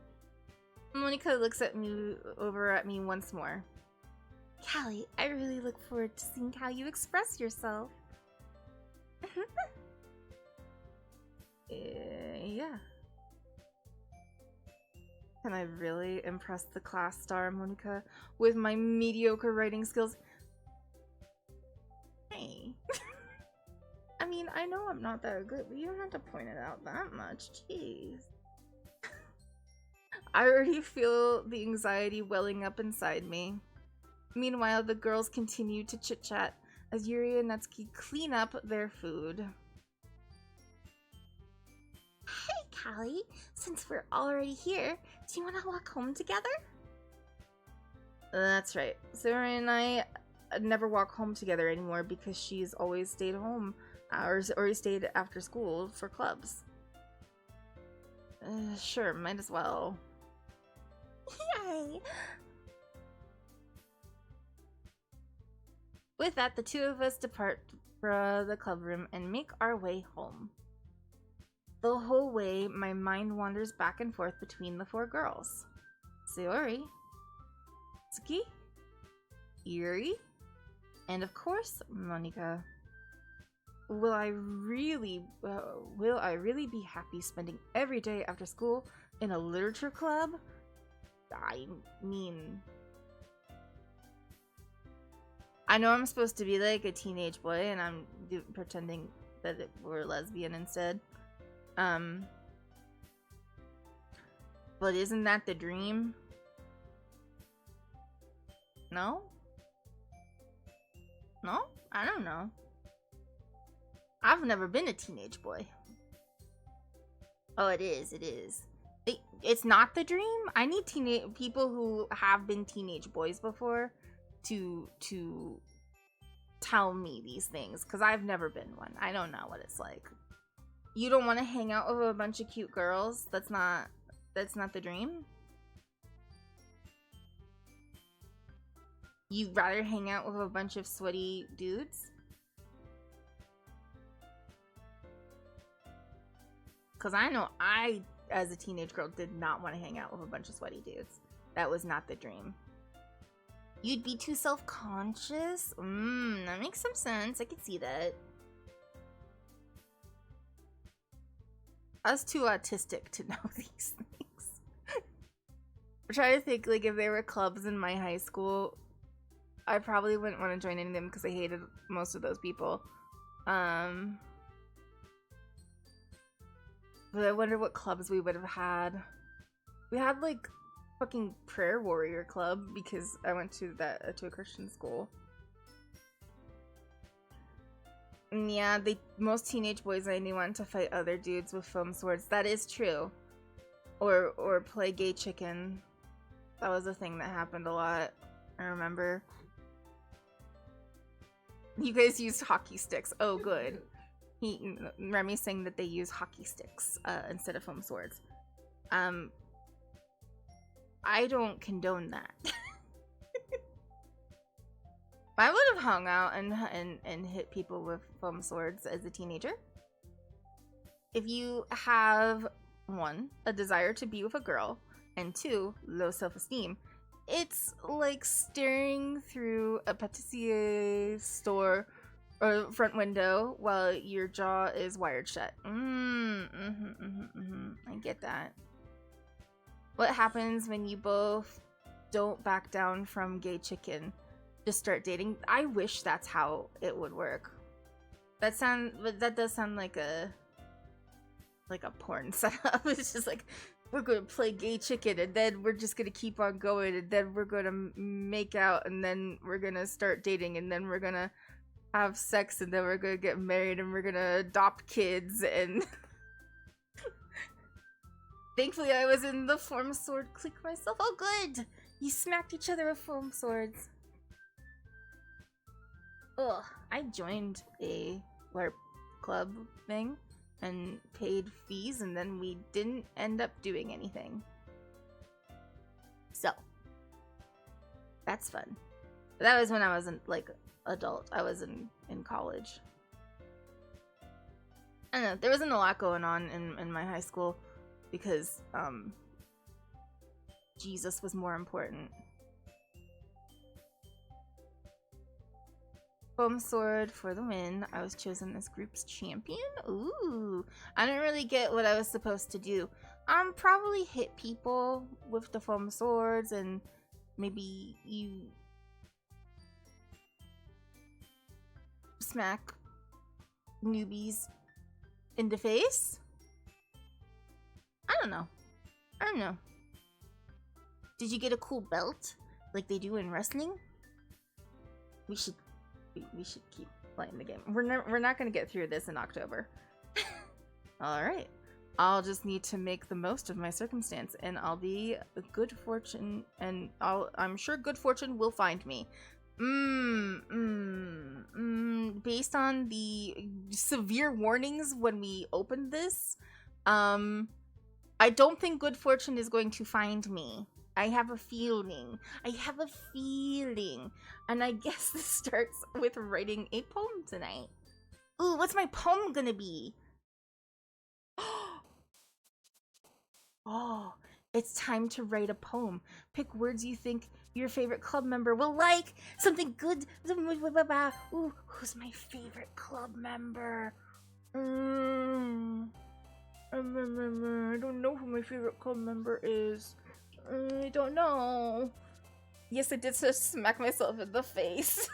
Monica looks at me over at me once more. Callie, I really look forward to seeing how you express yourself. Yeah. Can I really impress the class star, Monica, with my mediocre writing skills? Hey. I mean, I know I'm not that good, but you don't have to point it out that much. Jeez. I already feel the anxiety welling up inside me. Meanwhile, the girls continue to chit-chat as Yuri and Natsuki clean up their food. Hey, Callie, since we're already here, do you want to walk home together? That's right. Sarah and I never walk home together anymore because she's always stayed home or stayed after school for clubs. Sure, might as well. Yay! With that, the two of us depart from the club room and make our way home. The whole way, my mind wanders back and forth between the four girls. Sayori, Tsuki, Yuri, and of course, Monika. Will I really be happy spending every day after school in a literature club? I mean, I know I'm supposed to be like a teenage boy and I'm pretending that we're lesbian instead. But isn't that the dream? No? No? I don't know. I've never been a teenage boy. Oh, it is. It's not the dream. I need people who have been teenage boys before to tell me these things, because I've never been one. I don't know what it's like. You don't want to hang out with a bunch of cute girls? That's not the dream? You'd rather hang out with a bunch of sweaty dudes? Because I know I, as a teenage girl, did not want to hang out with a bunch of sweaty dudes. That was not the dream. You'd be too self-conscious? That makes some sense. I could see that. I was too autistic to know these things. I'm trying to think, like, if there were clubs in my high school, I probably wouldn't want to join any of them because I hated most of those people. But I wonder what clubs we would have had. We had, like, fucking prayer warrior club because I went to a Christian school. Yeah, most teenage boys I knew wanted to fight other dudes with foam swords. That is true. Or play gay chicken. That was a thing that happened a lot. I remember. You guys used hockey sticks. Oh, good. Remy's saying that they use hockey sticks instead of foam swords. I don't condone that. I would have hung out and hit people with foam swords as a teenager. If you have, 1, a desire to be with a girl, and 2, low self-esteem, it's like staring through a pâtissier store or front window while your jaw is wired shut. I get that. What happens when you both don't back down from gay chicken? Just start dating. I wish that's how it would work. That does sound like a porn setup. It's just like, we're gonna play gay chicken and then we're just gonna keep on going and then we're gonna make out and then we're gonna start dating and then we're gonna have sex and then we're gonna get married and we're gonna adopt kids and thankfully I was in the foam sword clique myself. Oh good! You smacked each other with foam swords. Ugh, I joined a LARP club thing and paid fees and then we didn't end up doing anything. So, that's fun. But that was when I wasn't like adult. I was in college. I don't know, there wasn't a lot going on in my high school because Jesus was more important. Foam sword for the win. I was chosen as group's champion. Ooh, I didn't really get what I was supposed to do. Probably hit people with the foam swords and maybe you smack newbies in the face. I don't know. Did you get a cool belt like they do in wrestling? We should keep playing the game. We're not gonna get through this in October. Alright. I'll just need to make the most of my circumstance and I'll be good fortune and I'm sure good fortune will find me. Based on the severe warnings when we opened this, I don't think good fortune is going to find me. I have a feeling. And I guess this starts with writing a poem tonight. Ooh, what's my poem gonna be? Oh, it's time to write a poem. Pick words you think your favorite club member will like. Something good. Ooh, who's my favorite club member? I don't know who my favorite club member is. I don't know. Yes, I did just smack myself in the face.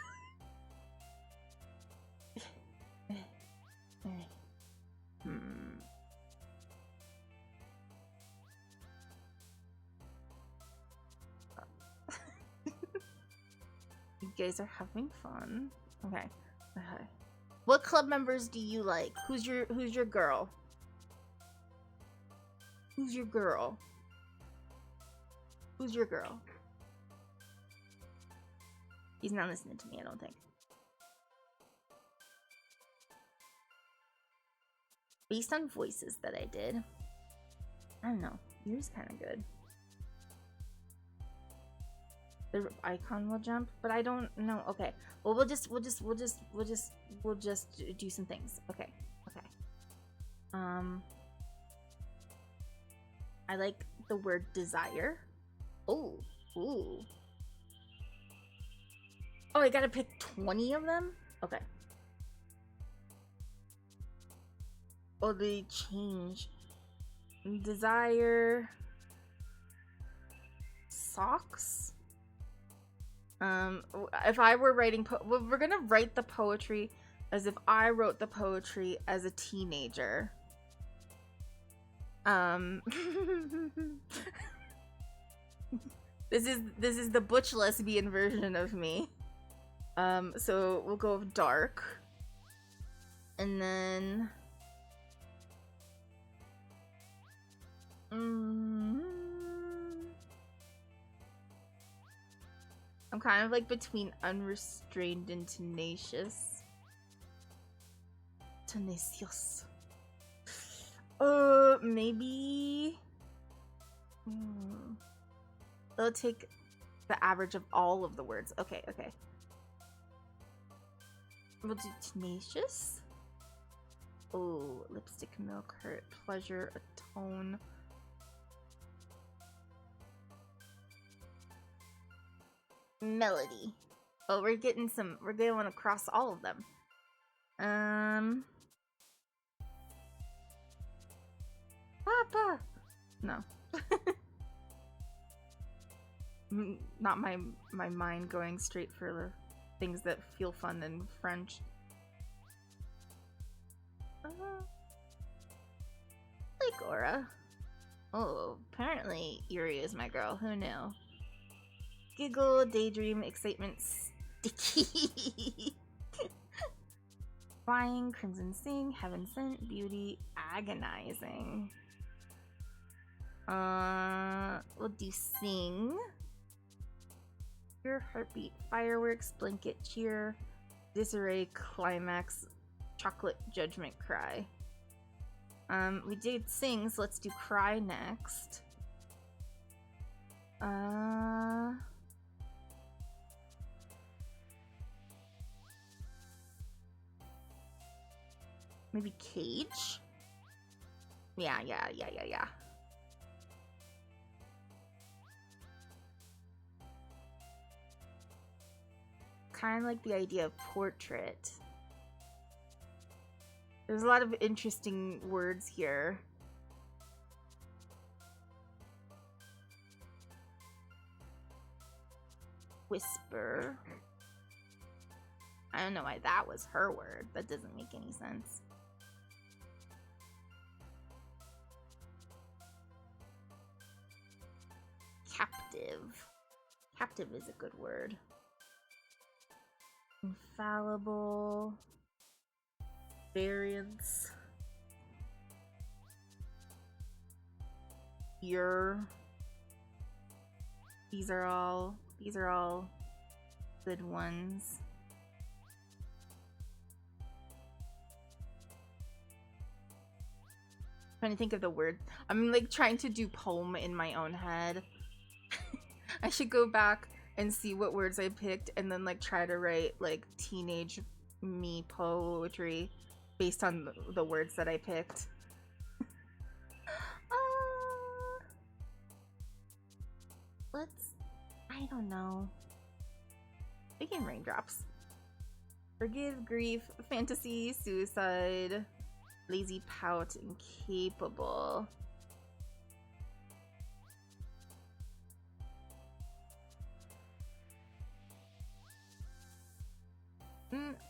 You guys are having fun. Okay. What club members do you like? Who's your girl? Who's your girl? Who's your girl? He's not listening to me, I don't think. Based on voices that I did, I don't know. Yours kind of good. The icon will jump, but I don't know. Okay. Well, we'll just do some things. Okay. I like the word desire. Oh, ooh. Oh, I gotta pick 20 of them? Okay. Oh, they change. Desire. Socks? If I were writing well, we're gonna write the poetry as if I wrote the poetry as a teenager. This is the butch lesbian version of me. So we'll go with dark. And then I'm kind of like between unrestrained and tenacious. Tenacious. Maybe. They'll take the average of all of the words. Okay, okay. We'll do tenacious. Oh, lipstick, milk, hurt, pleasure, atone. Melody. Oh, we're going across all of them. Papa. No. Not my mind going straight for the things that feel fun in French. Like Aura. Oh, apparently Yuri is my girl. Who knew? Giggle, daydream, excitement, sticky. Flying, crimson sing, heaven sent, beauty, agonizing. We'll do sing. Your heartbeat, fireworks, blanket, cheer, disarray, climax, chocolate, judgment, cry. We did sing, so let's do cry next. Maybe cage? Yeah. Kind of like the idea of portrait. There's a lot of interesting words here. Whisper. I don't know why that was her word. That doesn't make any sense. Captive. Captive is a good word. Infallible. Variance. Your. These are all good ones. Trying to think of the word. I'm like trying to do poem in my own head. I should go back and see what words I picked and then like try to write like teenage me poetry based on the words that I picked. I don't know. Begin raindrops. Forgive, grief, fantasy, suicide, lazy pout, incapable.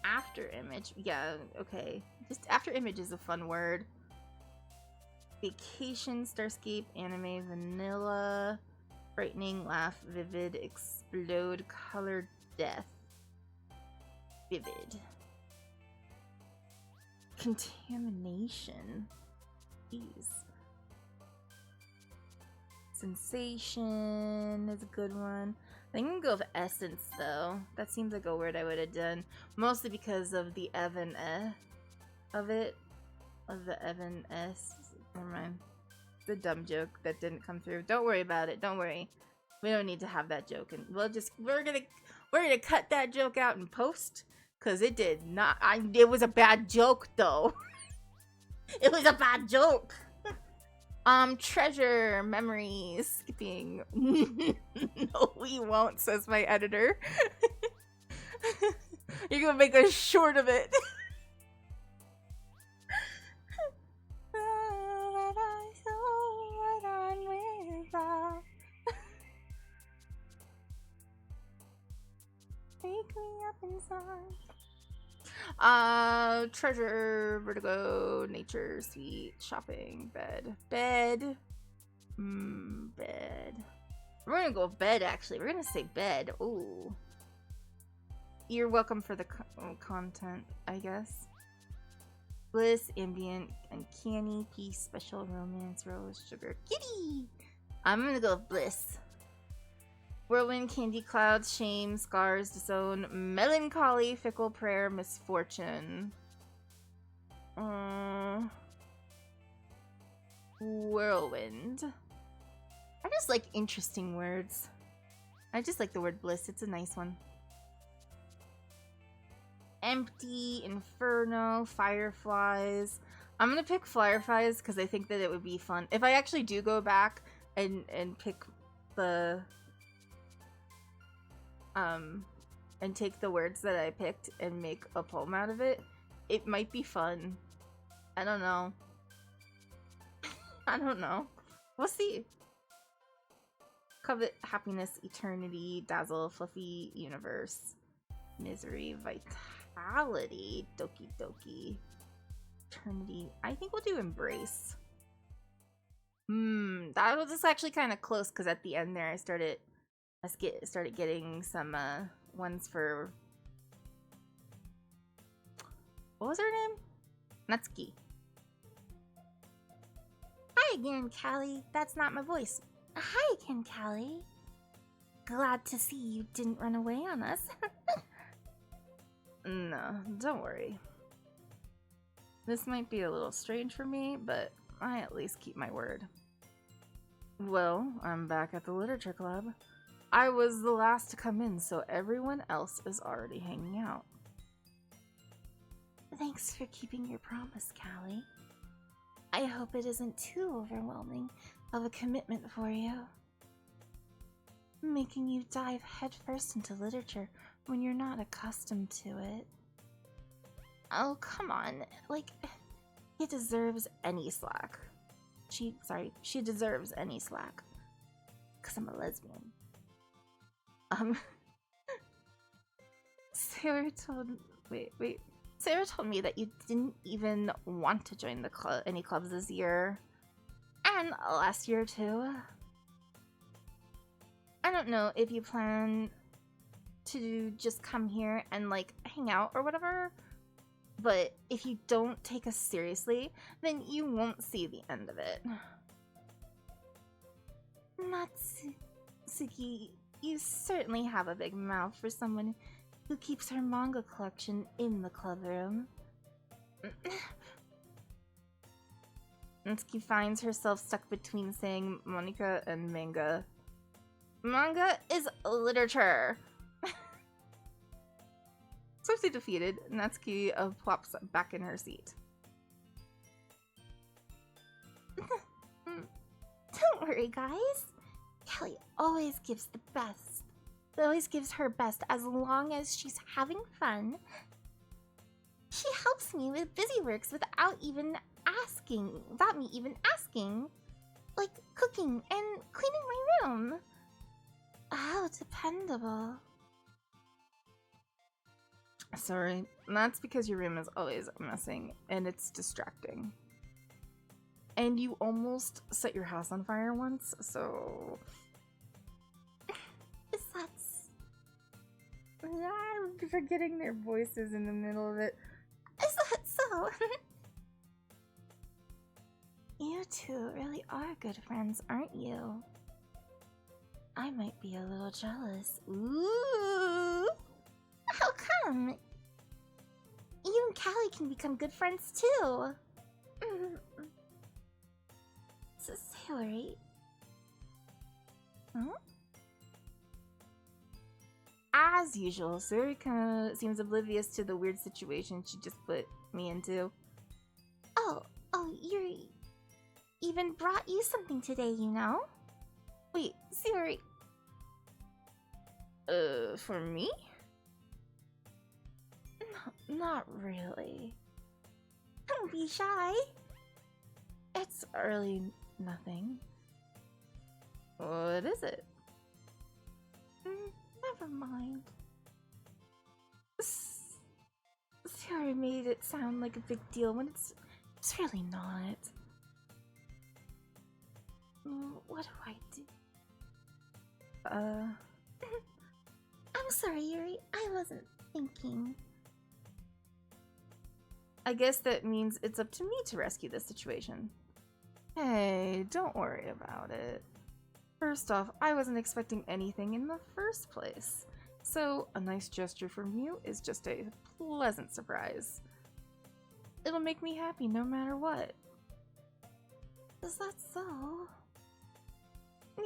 After image. Yeah, okay. Just after image is a fun word. Vacation, starscape, anime, vanilla, frightening, laugh, vivid, explode, color, death. Vivid. Contamination. Jeez. Sensation is a good one. I think I'm gonna go with essence though. That seems like a word I would have done. Mostly because of the Evan of it. Of the Evan S. Never mind. It's a dumb joke that didn't come through. Don't worry about it. Don't worry. We don't need to have that joke, and we're gonna cut that joke out in post, cause it did not. It was a bad joke though. It was a bad joke. Treasure, memories, skipping. No, we won't, says my editor. You're gonna make a short of it. Wake me up inside. Treasure, vertigo, nature, sweet, shopping, bed. Bed. Bed. We're gonna go bed, actually. We're gonna say bed. Ooh. You're welcome for the content, I guess. Bliss, ambient, uncanny, peace, special, romance, rose, sugar, kitty. I'm gonna go with bliss. Whirlwind, candy clouds, shame, scars, disown, melancholy, fickle prayer, misfortune. Whirlwind. I just like interesting words. I just like the word bliss. It's a nice one. Empty, inferno, fireflies. I'm gonna pick fireflies because I think that it would be fun. If I actually do go back and pick the and take the words that I picked and make a poem out of it, it might be fun. I don't know. I don't know. We'll see. Covet, happiness, eternity, dazzle, fluffy, universe, misery, vitality, dokidoki, eternity. I think we'll do embrace. That was actually kind of close because at the end there I started getting some ones for, what was her name? Natsuki. Hi again, Callie. That's not my voice. Hi again, Callie. Glad to see you didn't run away on us. No, don't worry. This might be a little strange for me, but I at least keep my word. Well, I'm back at the Literature Club. I was the last to come in, so everyone else is already hanging out. Thanks for keeping your promise, Callie. I hope it isn't too overwhelming of a commitment for you. Making you dive headfirst into literature when you're not accustomed to it. Oh, come on. Like, he deserves any slack. She deserves any slack. 'Cause I'm a lesbian. Sarah told me that you didn't even want to join the any clubs this year. And last year too. I don't know if you plan to just come here and like hang out or whatever, but if you don't take us seriously, then you won't see the end of it. Natsuki, you certainly have a big mouth for someone who keeps her manga collection in the club room. Natsuki finds herself stuck between saying Monica and manga. Manga is literature. Swiftly defeated, Natsuki plops back in her seat. Don't worry, guys. Kelly always gives the best. Always gives her best as long as she's having fun. She helps me with busy works without me even asking. Like cooking and cleaning my room. How dependable. Sorry, that's because your room is always messing and it's distracting. And you almost set your house on fire once, so... Is that... I'm forgetting their voices in the middle of it. Is that so? You two really are good friends, aren't you? I might be a little jealous. Ooh! How come? You and Callie can become good friends too. So, Sayori. Huh? As usual, Sayori kinda seems oblivious to the weird situation she just put me into. Oh, Yuri even brought you something today, you know? Wait, Sayori... for me? No, not really. Don't be shy. It's early nothing. What is it? Never mind. Sarah made it sound like a big deal when it's really not. What do I do? I'm sorry, Yuri. I wasn't thinking. I guess that means it's up to me to rescue this situation. Hey, don't worry about it. First off, I wasn't expecting anything in the first place. So, a nice gesture from you is just a pleasant surprise. It'll make me happy no matter what. Is that so?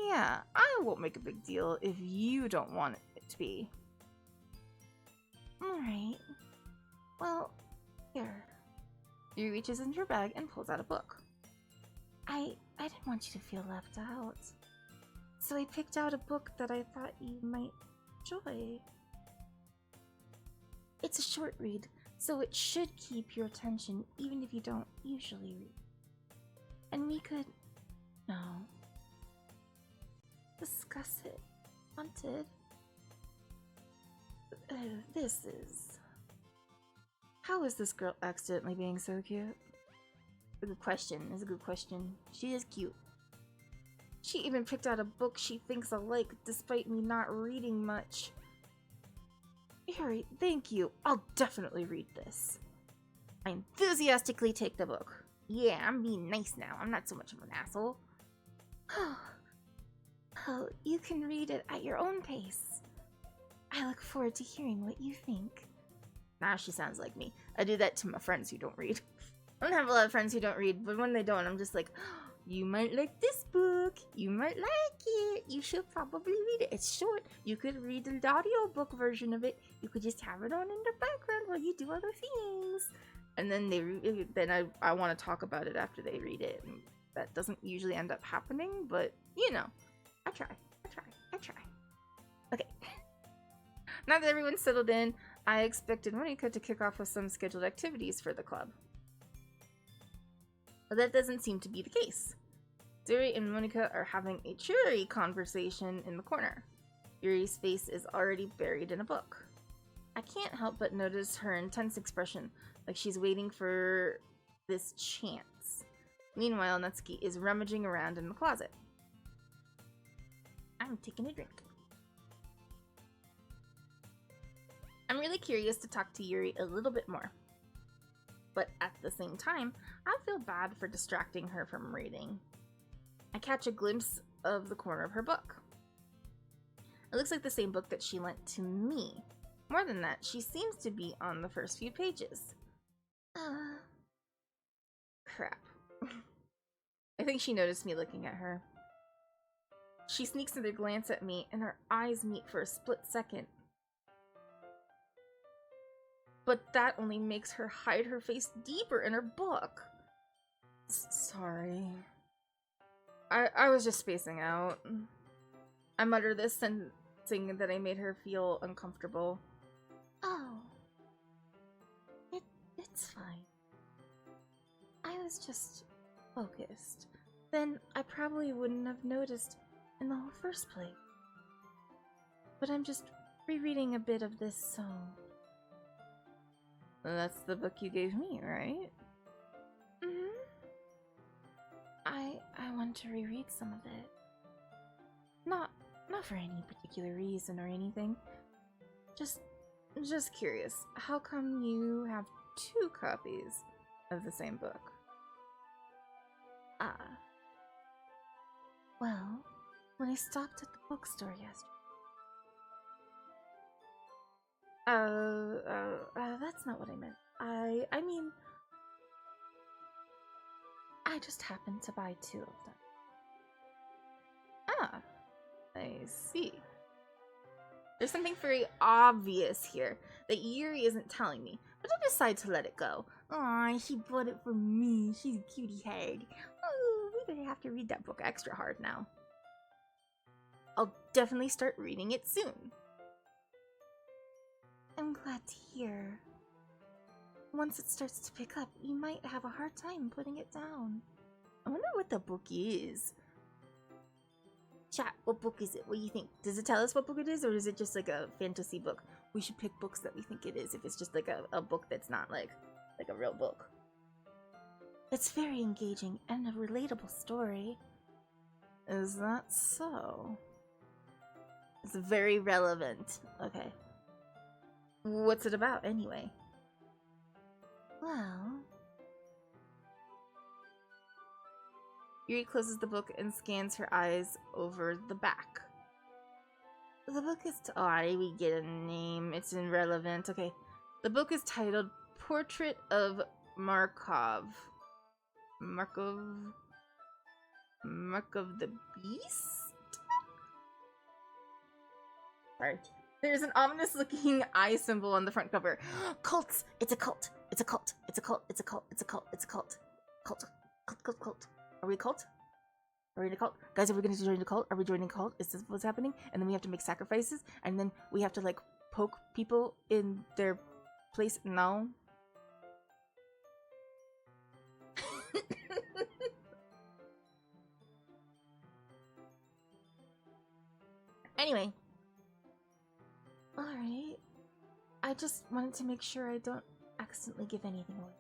Yeah, I won't make a big deal if you don't want it to be. Alright. Well, here. He reaches into her bag and pulls out a book. I didn't want you to feel left out. So I picked out a book that I thought you might enjoy. It's a short read, so it should keep your attention even if you don't usually read. And we could, discuss it. Wanted. This is... How is this girl accidentally being so cute? A good question. It's a good question. She is cute. She even picked out a book she thinks I'll like, despite me not reading much. Harry, thank you. I'll definitely read this. I enthusiastically take the book. Yeah, I'm being nice now. I'm not so much of an asshole. Oh, you can read it at your own pace. I look forward to hearing what you think. Now she sounds like me. I do that to my friends who don't read. I don't have a lot of friends who don't read, but when they don't, I'm just like, you might like this book. You might like it. You should probably read it. It's short. You could read the audiobook version of it. You could just have it on in the background while you do other things. And then I want to talk about it after they read it. And that doesn't usually end up happening, but you know, I try. Okay. Now that everyone's settled in, I expected Monika to kick off with some scheduled activities for the club. But that doesn't seem to be the case. Yuri and Monika are having a cheery conversation in the corner. Yuri's face is already buried in a book. I can't help but notice her intense expression, like she's waiting for this chance. Meanwhile, Natsuki is rummaging around in the closet. I'm taking a drink. I'm really curious to talk to Yuri a little bit more. But at the same time, I feel bad for distracting her from reading. I catch a glimpse of the corner of her book. It looks like the same book that she lent to me. More than that, she seems to be on the first few pages. Crap. I think she noticed me looking at her. She sneaks another glance at me, and our eyes meet for a split second. But that only makes her hide her face deeper in her book. Sorry. I was just spacing out. I mutter this, sensing that I made her feel uncomfortable. Oh. It's fine. I was just focused. Then I probably wouldn't have noticed in the whole first place. But I'm just rereading a bit of this song. That's the book you gave me, right? Mm-hmm. I want to reread some of it. Not for any particular reason or anything. Just curious. How come you have 2 copies of the same book? Well, when I stopped at the bookstore yesterday. That's not what I meant. I mean, I just happened to buy 2 of them. Ah, I see. There's something very obvious here that Yuri isn't telling me, but I decide to let it go. Aw, she bought it for me. She's a cutie head. Oh, we're gonna have to read that book extra hard now. I'll definitely start reading it soon. I'm glad to hear. Once it starts to pick up, you might have a hard time putting it down. I wonder what the book is. Chat, what book is it? What do you think? Does it tell us what book it is, or is it just like a fantasy book? We should pick books that we think it is if it's just like a book that's not like a real book. It's very engaging and a relatable story. Is that so? It's very relevant. Okay. What's it about, anyway? Well, Yuri closes the book and scans her eyes over the back. The book is... we get a name. It's irrelevant. Okay. The book is titled Portrait of Markov. Markov the Beast? Sorry. There's an ominous looking eye symbol on the front cover. Cults! It's a cult! It's a cult! It's a cult! It's a cult! It's a cult! It's a cult! Cult! Cult! Cult! Are we a cult? Are we in a cult? Guys, are we going to join the cult? Are we joining a cult? Is this what's happening? And then we have to make sacrifices? And then we have to, like, poke people in their place? No. Anyway. alright. I just wanted to make sure I don't accidentally give anything away.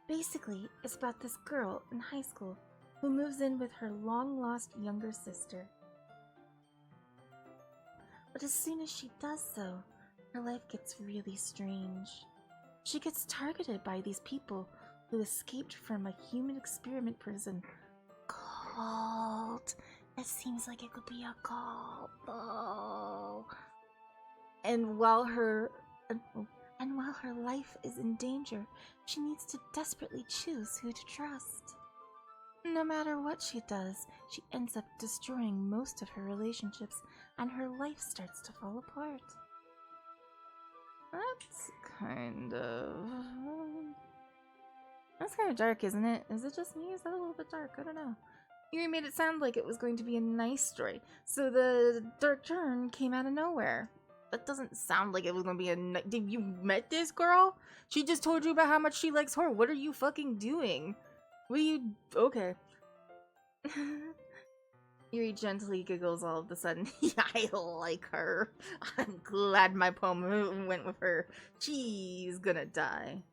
Basically, it's about this girl in high school who moves in with her long-lost younger sister. But as soon as she does so, her life gets really strange. She gets targeted by these people who escaped from a human experiment prison. Cult. It seems like it could be a cult, though. And while her life is in danger, she needs to desperately choose who to trust. No matter what she does, she ends up destroying most of her relationships, and her life starts to fall apart. That's kind of dark, isn't it? Is it just me? Is that a little bit dark? I don't know. You made it sound like it was going to be a nice story, so the dark turn came out of nowhere. That doesn't sound like it was gonna be a Did you met this girl? She just told you about how much she likes horror. What are you fucking doing? What are you... Okay. Yuri gently giggles all of a sudden. Yeah, I like her. I'm glad my poem went with her. She's gonna die.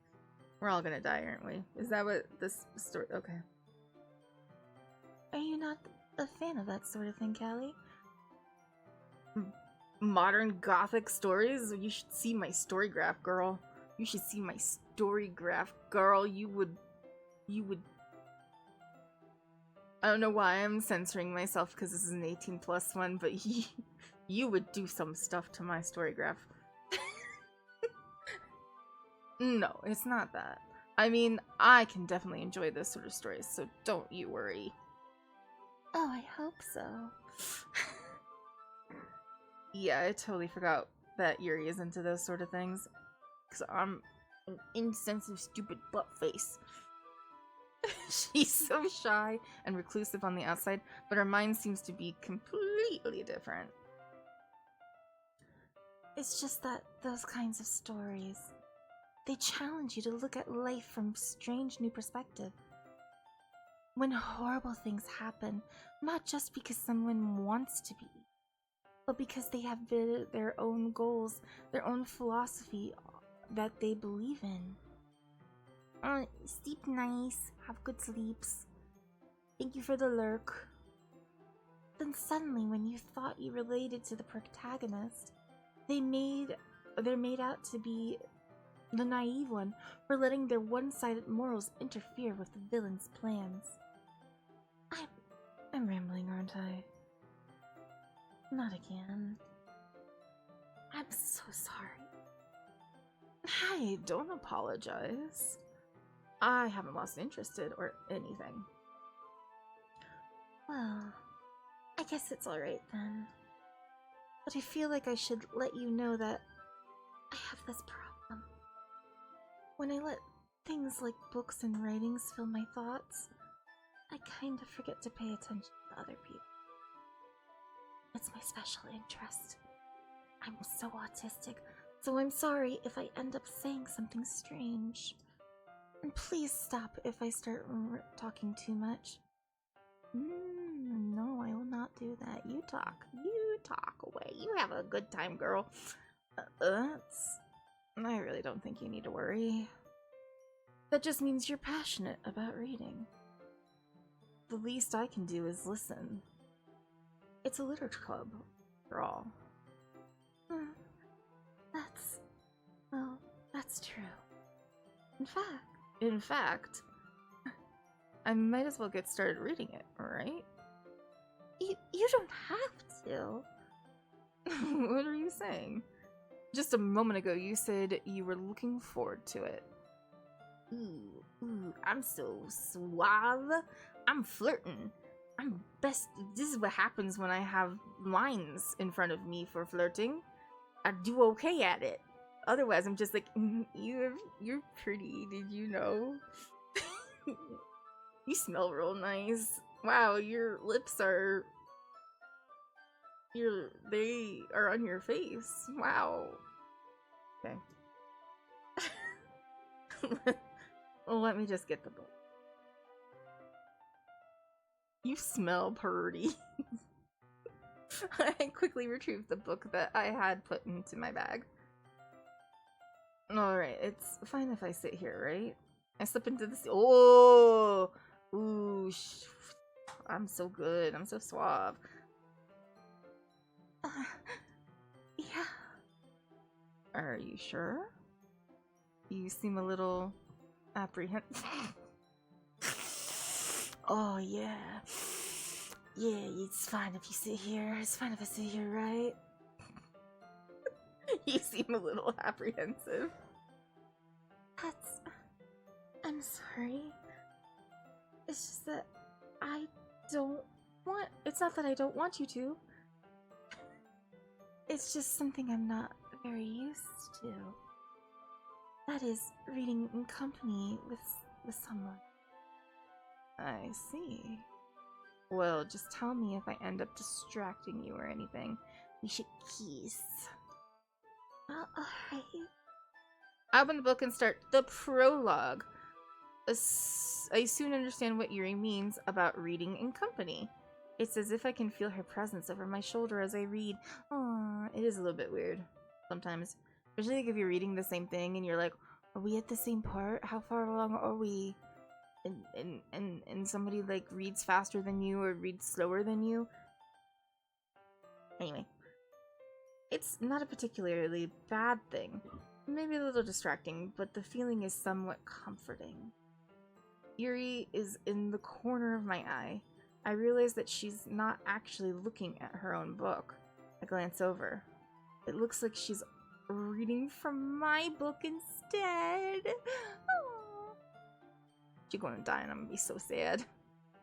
We're all gonna die, aren't we? Is that what this story... Okay. Are you not a fan of that sort of thing, Callie? Modern gothic stories? You should see my story graph, girl. You should see my story graph, girl. You would... I don't know why I'm censoring myself because this is an 18+ one, but you would do some stuff to my story graph. No, it's not that. I mean, I can definitely enjoy this sort of stories, so don't you worry. Oh, I hope so. Yeah, I totally forgot that Yuri is into those sort of things. Because I'm an insensitive, stupid butt face. She's so shy and reclusive on the outside, but her mind seems to be completely different. It's just that those kinds of stories, they challenge you to look at life from a strange new perspective. When horrible things happen, not just because someone wants to be, but because they have their own goals, their own philosophy that they believe in. Sleep nice, have good sleeps. Thank you for the lurk. Then suddenly, when you thought you related to the protagonist, they're made out to be the naive one for letting their one-sided morals interfere with the villain's plans. I'm rambling, aren't I? Not again. I'm so sorry. Hey, don't apologize. I haven't lost interest or anything. Well, I guess it's alright then. But I feel like I should let you know that I have this problem. When I let things like books and writings fill my thoughts, I kind of forget to pay attention to other people. It's my special interest. I'm so autistic, so I'm sorry if I end up saying something strange. And please stop if I start talking too much. No, I will not do that. You talk away. You have a good time, girl. I really don't think you need to worry. That just means you're passionate about reading. The least I can do is listen. It's a literature club, for all. That's true. In fact, I might as well get started reading it, right? You don't have to. What are you saying? Just a moment ago, you said you were looking forward to it. Ooh, I'm so suave. I'm flirting. I'm best. This is what happens when I have lines in front of me for flirting. I do okay at it. Otherwise, I'm just like, you're pretty. Did you know? You smell real nice. Wow, your lips are. They are on your face. Wow. Okay. Let me just get the book. You smell pretty. I quickly retrieved the book that I had put into my bag. Alright, it's fine if I sit here, right? I slip into the... Oh! Ooh, I'm so good. I'm so suave. Yeah. Are you sure? You seem a little apprehensive. Oh, yeah. Yeah, it's fine if you sit here. It's fine if I sit here, right? You seem a little apprehensive. I'm sorry. It's just that I don't want... It's not that I don't want you to. It's just something I'm not very used to. That is, reading in company with someone. I see. Well, just tell me if I end up distracting you or anything. We should kiss. Alright. I open the book and start the prologue. I soon understand what Yuri means about reading in company. It's as if I can feel her presence over my shoulder as I read. Aww, it is a little bit weird sometimes. Especially like if you're reading the same thing and you're like, are we at the same part? How far along are we? And somebody like reads faster than you or reads slower than you. Anyway. It's not a particularly bad thing. Maybe a little distracting, but the feeling is somewhat comforting. Yuri is in the corner of my eye. I realize that she's not actually looking at her own book. I glance over. It looks like she's reading from my book instead. Aww. She's gonna die and I'm gonna be so sad.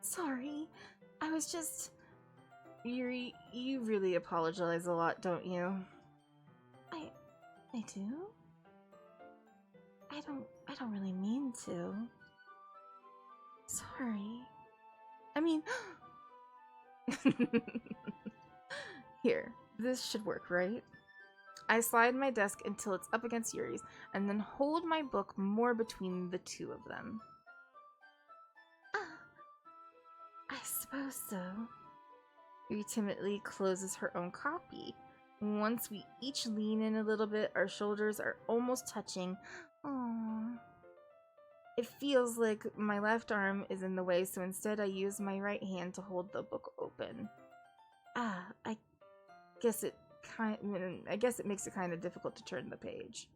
Sorry. I was just... Yuri, you really apologize a lot, don't you? I do? I don't really mean to. Sorry. I mean... Here, this should work, right? I slide my desk until it's up against Yuri's, and then hold my book more between the two of them. I suppose so. Yuri timidly closes her own copy. Once we each lean in a little bit, our shoulders are almost touching. Aww. It feels like my left arm is in the way, so instead I use my right hand to hold the book open. I guess it makes it kind of difficult to turn the page.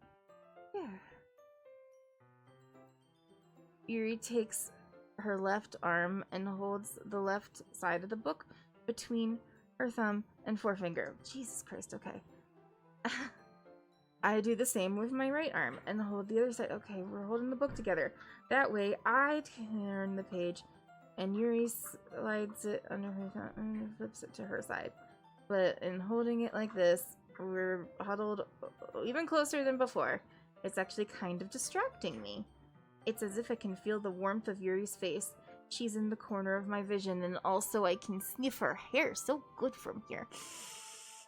Yeah. Yuri takes her left arm and holds the left side of the book between her thumb and forefinger. Jesus Christ, okay. I do the same with my right arm and hold the other side. Okay, we're holding the book together. That way, I turn the page and Yuri slides it under her thumb and flips it to her side. But in holding it like this, we're huddled even closer than before. It's actually kind of distracting me. It's as if I can feel the warmth of Yuri's face. She's in the corner of my vision, and also I can sniff her hair so good from here.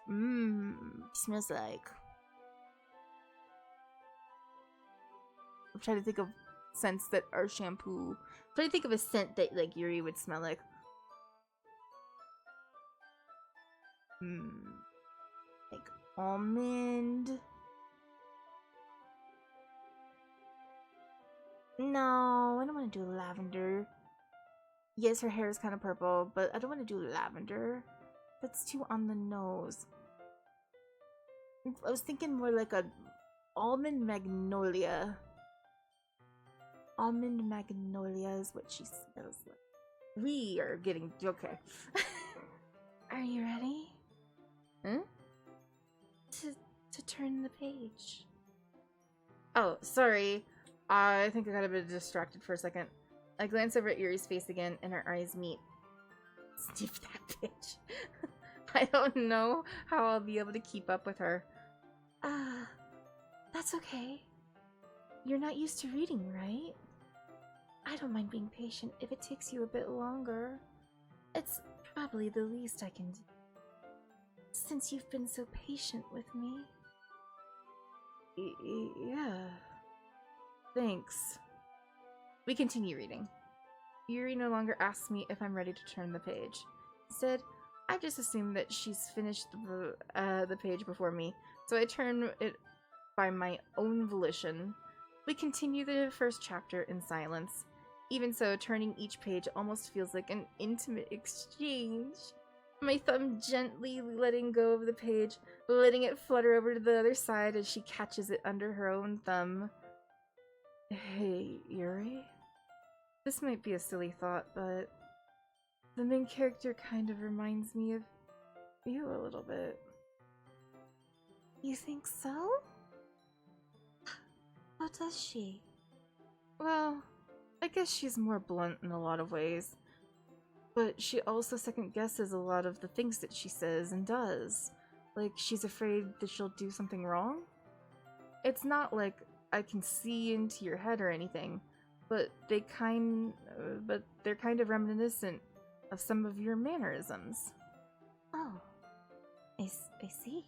Smells like... I'm trying to think of scents that are shampoo. I'm trying to think of a scent that like Yuri would smell like. Like almond. No, I don't want to do lavender. Yes, her hair is kind of purple, but I don't want to do lavender. That's too on the nose. I was thinking more like a almond magnolia. almond magnolia is what she smells like. We are getting okay. Are you ready? Hmm? To turn the page. Oh, sorry. I think I got a bit distracted for a second. I glance over at Yuri's face again, and our eyes meet. Sniff that bitch. I don't know how I'll be able to keep up with her. That's okay. You're not used to reading, right? I don't mind being patient if it takes you a bit longer. It's probably the least I can do, since you've been so patient with me. Yeah. Thanks. We continue reading. Yuri no longer asks me if I'm ready to turn the page. Instead, I just assume that she's finished the page before me, so I turn it by my own volition. We continue the first chapter in silence. Even so, turning each page almost feels like an intimate exchange. My thumb gently letting go of the page, letting it flutter over to the other side as she catches it under her own thumb. Hey, Yuri? This might be a silly thought, but the main character kind of reminds me of you a little bit. You think so? How does she? Well, I guess she's more blunt in a lot of ways. But she also second guesses a lot of the things that she says and does. Like, she's afraid that she'll do something wrong. It's not like I can see into your head or anything, but they're kind of reminiscent of some of your mannerisms. Oh, I see.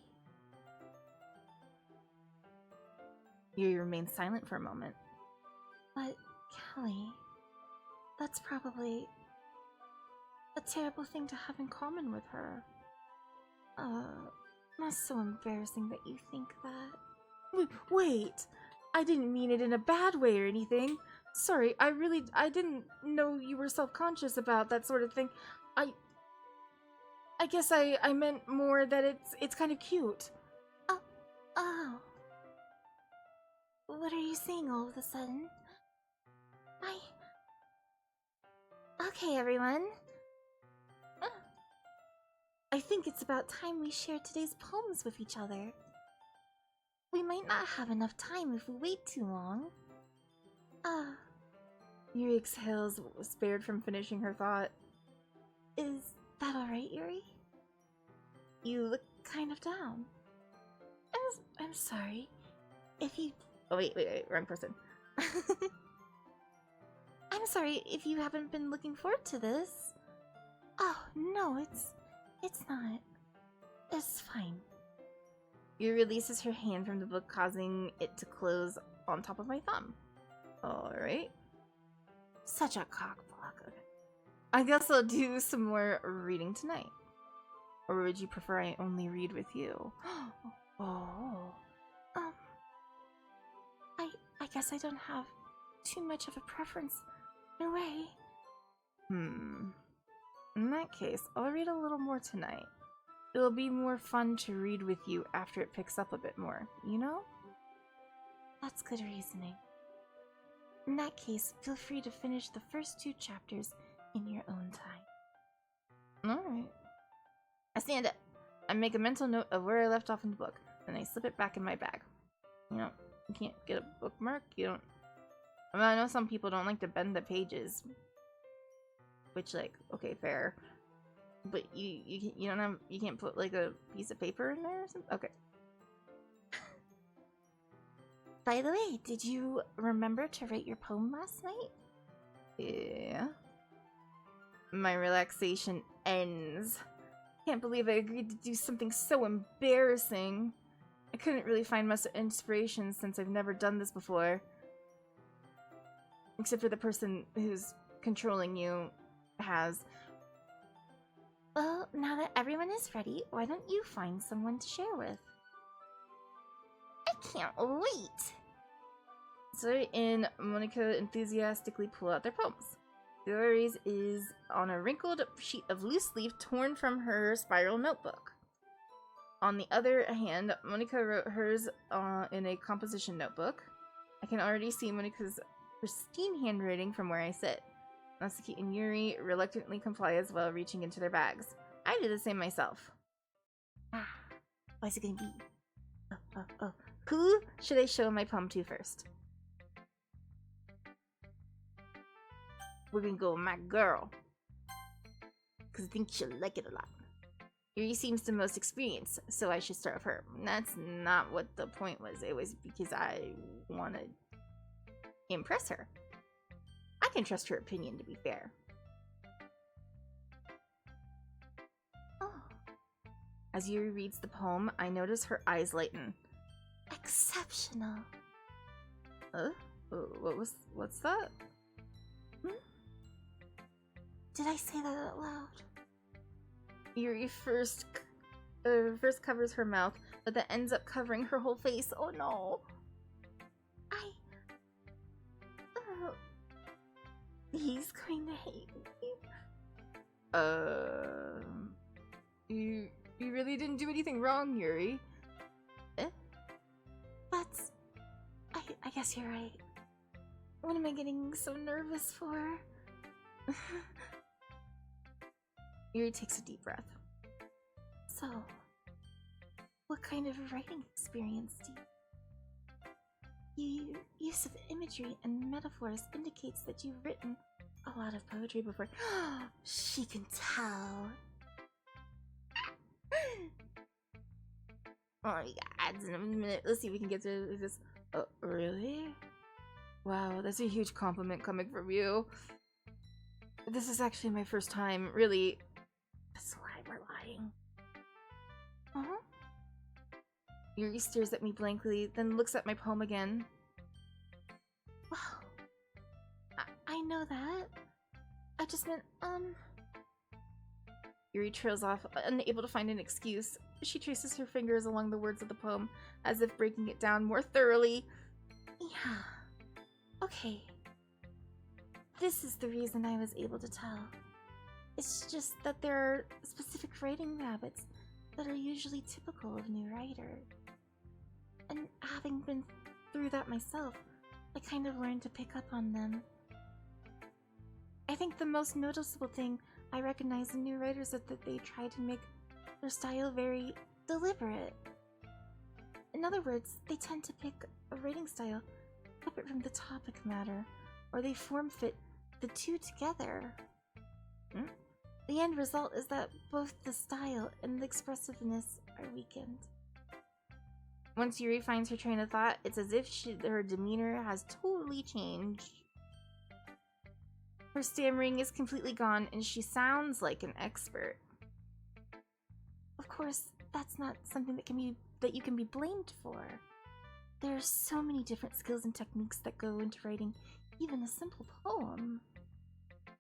You remain silent for a moment. But, Kelly, that's probably a terrible thing to have in common with her. That's so embarrassing that you think that. Wait! I didn't mean it in a bad way or anything. Sorry, I didn't know you were self-conscious about that sort of thing. I guess I meant more that it's kind of cute. Oh. What are you saying all of a sudden? Okay, everyone. I think it's about time we share today's poems with each other. We might not have enough time if we wait too long. Yuri exhales, spared from finishing her thought. Is that alright, Yuri? You look kind of down. I'm sorry. If you... Oh, wait, wrong person. I'm sorry if you haven't been looking forward to this. Oh, no, it's not. It's fine. Yuri releases her hand from the book, causing it to close on top of my thumb. Alright. Such a cockblock. Okay. I guess I'll do some more reading tonight. Or would you prefer I only read with you? Oh. I guess I don't have too much of a preference. In a way. In that case, I'll read a little more tonight. It'll be more fun to read with you after it picks up a bit more, you know? That's good reasoning. In that case, feel free to finish the first 2 chapters in your own time. Alright. I stand up. I make a mental note of where I left off in the book, then I slip it back in my bag. You know, you can't get a bookmark, you don't... I mean, I know some people don't like to bend the pages. Which, like, okay, fair. But you don't have... You can't put, like, a piece of paper in there or something? Okay. By the way, did you remember to write your poem last night? Yeah. My relaxation ends. Can't believe I agreed to do something so embarrassing. I couldn't really find much inspiration since I've never done this before. Except for the person who's controlling you has. Well, now that everyone is ready, why don't you find someone to share with? I can't wait! Zoe and Monica enthusiastically pull out their poems. Yuri's is on a wrinkled sheet of loose leaf torn from her spiral notebook. On the other hand, Monica wrote hers in a composition notebook. I can already see Monica's pristine handwriting from where I sit. Natsuki and Yuri reluctantly comply as well, reaching into their bags. I do the same myself. What's it gonna be? Oh. Who should I show my poem to first? We're gonna go with my girl, because I think she'll like it a lot. Yuri seems the most experienced, so I should start with her. That's not what the point was. It was because I want to impress her. I can trust her opinion, to be fair. Oh. As Yuri reads the poem, I notice her eyes lighten. Exceptional. What's that? Did I say that out loud? Yuri first covers her mouth, but that ends up covering her whole face. Oh no! He's going to hate me. You really didn't do anything wrong, Yuri. That's... I guess you're right. What am I getting so nervous for? Yuri takes a deep breath. So, what kind of writing experience do you... Your use of imagery and metaphors indicates that you've written a lot of poetry before. She can tell. Oh my god, in a minute. Let's see if we can get through this. Oh, really? Wow, that's a huge compliment coming from you. This is actually my first time, really. That's why we're lying. Yuri stares at me blankly, then looks at my poem again. Wow. I know that. I just meant, Yuri trails off, unable to find an excuse. She traces her fingers along the words of the poem, as if breaking it down more thoroughly. Yeah. Okay. This is the reason I was able to tell. It's just that there are specific writing habits that are usually typical of new writers. And having been through that myself, I kind of learned to pick up on them. I think the most noticeable thing I recognize in new writers is that they try to make their style very deliberate. In other words, they tend to pick a writing style separate from the topic matter, or they form fit the two together. The end result is that both the style and the expressiveness are weakened. Once Yuri finds her train of thought, it's as if her demeanor has totally changed. Her stammering is completely gone, and she sounds like an expert. Of course, that's not something that you can be blamed for. There are so many different skills and techniques that go into writing even a simple poem.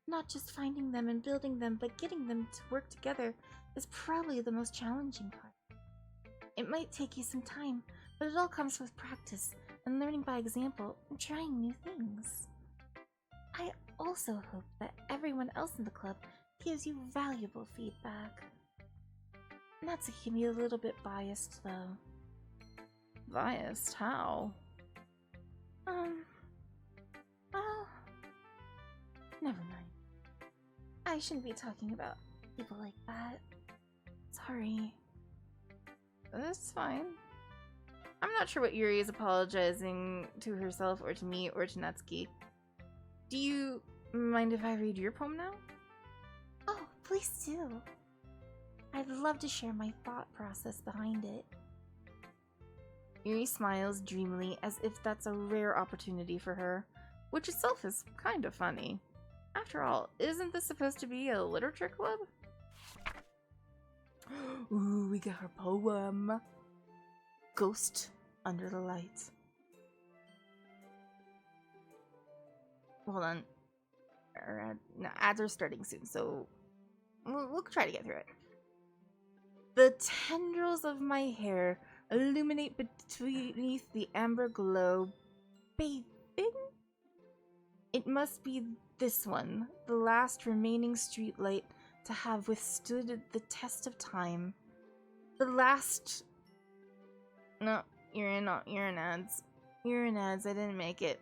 Not just finding them and building them, but getting them to work together is probably the most challenging part. It might take you some time, but it all comes with practice and learning by example and trying new things. I also hope that everyone else in the club gives you valuable feedback. Natsuki can be a little bit biased, though. Biased? How? Well, never mind. I shouldn't be talking about people like that. Sorry. That's fine. I'm not sure what Yuri is apologizing to herself or to me or to Natsuki. Do you mind if I read your poem now? Oh, please do. I'd love to share my thought process behind it. Yuri smiles dreamily as if that's a rare opportunity for her, which itself is kind of funny. After all, isn't this supposed to be a literature club? Ooh, we got her poem. Ghost Under the Lights. Hold on. No, ads are starting soon, so we'll try to get through it. The tendrils of my hair illuminate beneath the amber glow, bathing? It must be this one, the last remaining streetlight to have withstood the test of time. The last... No, you're in ads. You're in ads, I didn't make it.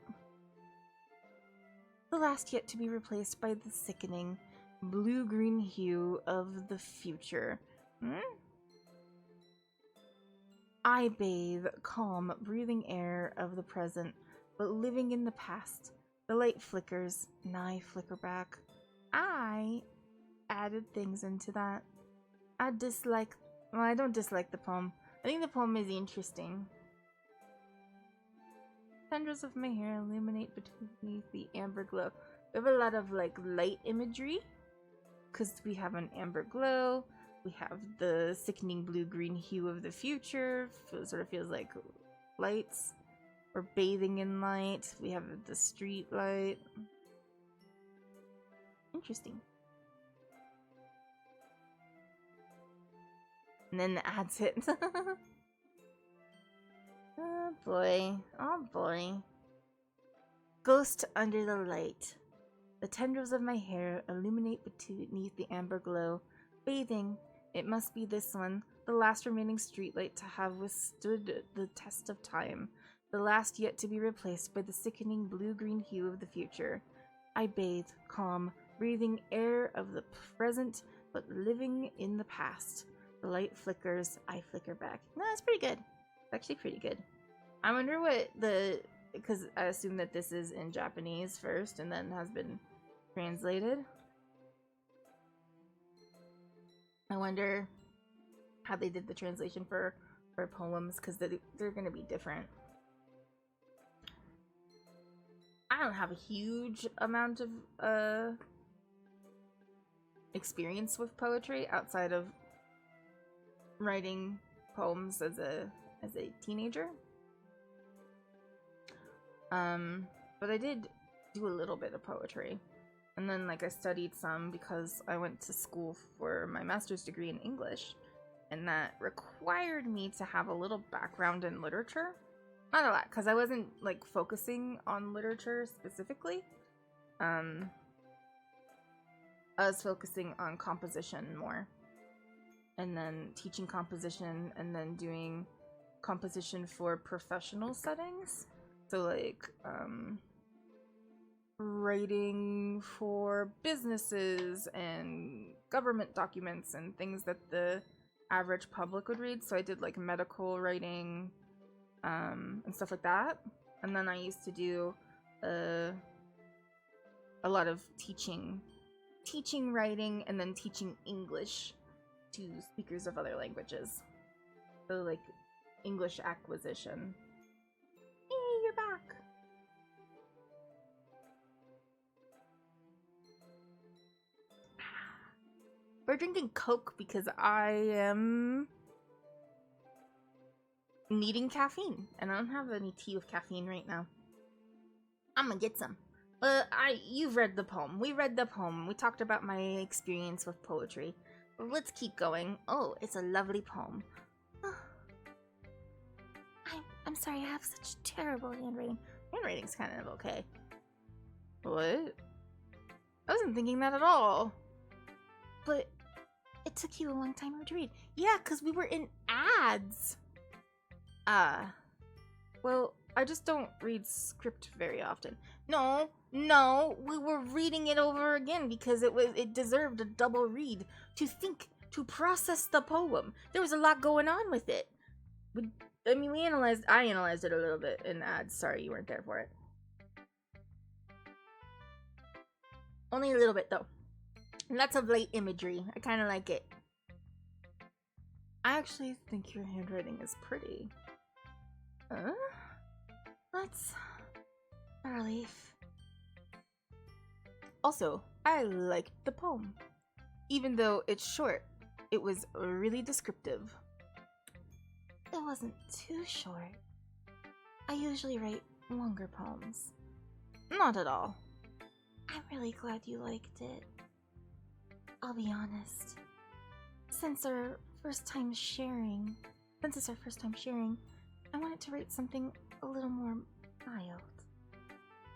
the last yet to be replaced by the sickening blue-green hue of the future. I bathe calm, breathing air of the present, but living in the past. The light flickers, and I flicker back. I added things into that. I don't dislike the poem. I think the poem is interesting. Tendrils of my hair illuminate beneath the amber glow. We have a lot of like light imagery, because we have an amber glow. We have the sickening blue-green hue of the future. It sort of feels like lights. We're bathing in light. We have the street light. Interesting. And then the ads hit. Oh boy. Oh boy. Ghost under the light. The tendrils of my hair illuminate beneath the amber glow. Bathing. It must be this one, the last remaining streetlight to have withstood the test of time, the last yet to be replaced by the sickening blue-green hue of the future. I bathe, calm, breathing air of the present, but living in the past. The light flickers, I flicker back. No, that's pretty good. It's actually pretty good. I wonder what because I assume that this is in Japanese first and then has been translated. I wonder how they did the translation for poems, because they're going to be different. I don't have a huge amount of experience with poetry outside of writing poems as a teenager. But I did do a little bit of poetry. And then, like, I studied some because I went to school for my master's degree in English, and that required me to have a little background in literature. Not a lot, because I wasn't, like, focusing on literature specifically. I was focusing on composition more. And then teaching composition, and then doing composition for professional settings. So, like, writing for businesses and government documents and things that the average public would read. So I did like medical writing and stuff like that. And then I used to do a lot of teaching writing, and then teaching English to speakers of other languages. So like English acquisition. Hey, you're back. We're drinking Coke because I am needing caffeine, and I don't have any tea with caffeine right now. I'm gonna get some. You've read the poem. We read the poem. We talked about my experience with poetry. Let's keep going. Oh, it's a lovely poem. I'm sorry, I have such terrible handwriting. Handwriting's kind of okay. What? I wasn't thinking that at all. But it took you a long time to read. Yeah, because we were in ads. Well, I just don't read script very often. No, we were reading it over again because it deserved a double read. To think, to process the poem. There was a lot going on with it. I analyzed it a little bit in ads. Sorry you weren't there for it. Only a little bit though. Lots of light imagery. I kind of like it. I actually think your handwriting is pretty. That's a relief. Also, I liked the poem. Even though it's short, it was really descriptive. It wasn't too short. I usually write longer poems. Not at all. I'm really glad you liked it. I'll be honest. Since it's our first time sharing, I wanted to write something a little more mild.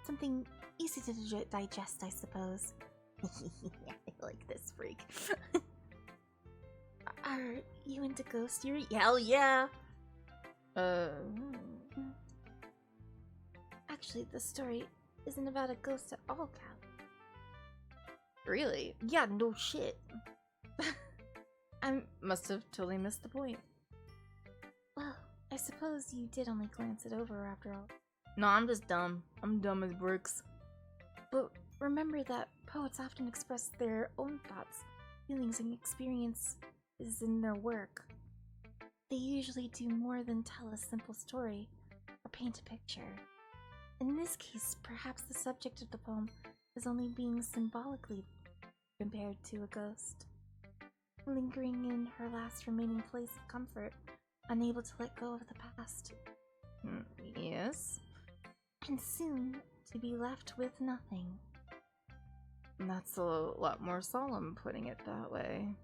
Something easy to digest, I suppose. I like this freak. Are you into ghost theory? Hell yeah! Actually, the story isn't about a ghost at all, Callie. Really? Yeah, no shit. I must have totally missed the point. Well, I suppose you did only glance it over after all. No, I'm just dumb. I'm dumb as bricks. But remember that poets often express their own thoughts, feelings, and experiences in their work. They usually do more than tell a simple story or paint a picture. In this case, perhaps the subject of the poem is only being symbolically compared to a ghost, lingering in her last remaining place of comfort, unable to let go of the past. Yes? And soon to be left with nothing. That's a lot more solemn putting it that way.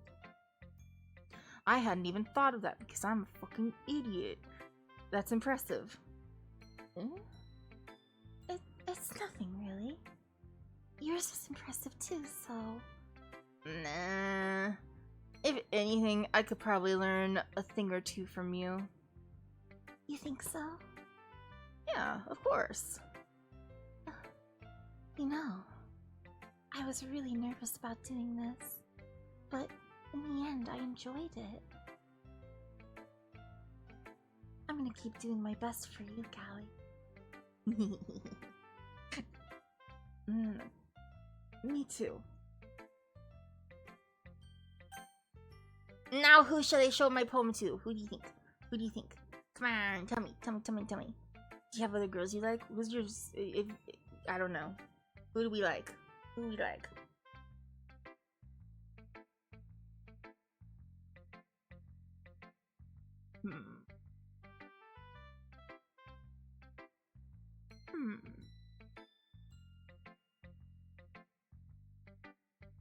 I hadn't even thought of that because I'm a fucking idiot. That's impressive. It's nothing, really. Yours is impressive too, so... Nah. If anything, I could probably learn a thing or two from you. You think so? Yeah, of course. You know, I was really nervous about doing this, but in the end, I enjoyed it. I'm gonna keep doing my best for you, Callie. Me too. Now who should I show my poem to? Who do you think? Who do you think? Come on, tell me. Do you have other girls you like? Who's yours? I don't know. Who do we like?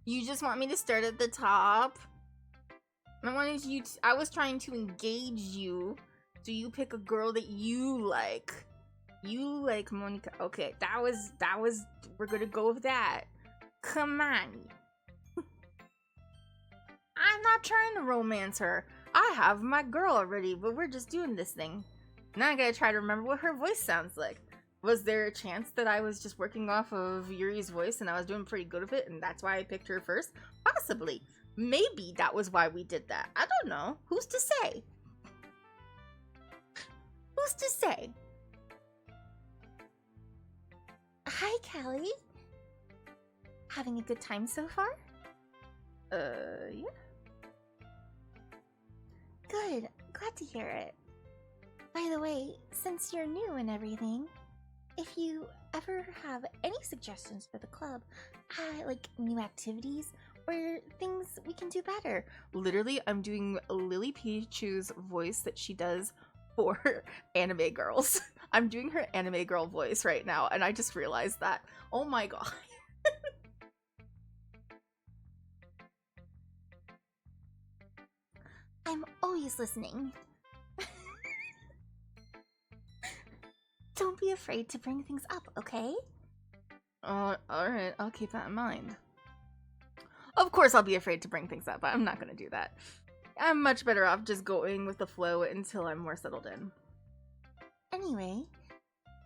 You just want me to start at the top? I was trying to engage you, so you pick a girl that you like. You like Monica. Okay, that was, we're gonna go with that. Come on. I'm not trying to romance her. I have my girl already, but we're just doing this thing. Now I gotta try to remember what her voice sounds like. Was there a chance that I was just working off of Yuri's voice and I was doing pretty good of it and that's why I picked her first? Possibly. Maybe that was why we did that. I don't know. Who's to say? Who's to say? Hi, Callie. Having a good time so far? Yeah. Good. Glad to hear it. By the way, since you're new and everything, if you ever have any suggestions for the club, like new activities or things we can do better. Literally, I'm doing Lily Pichu's voice that she does for anime girls. I'm doing her anime girl voice right now, and I just realized that. Oh my god. I'm always listening. Don't be afraid to bring things up, okay? Alright, I'll keep that in mind. Of course I'll be afraid to bring things up, but I'm not gonna do that. I'm much better off just going with the flow until I'm more settled in. Anyway,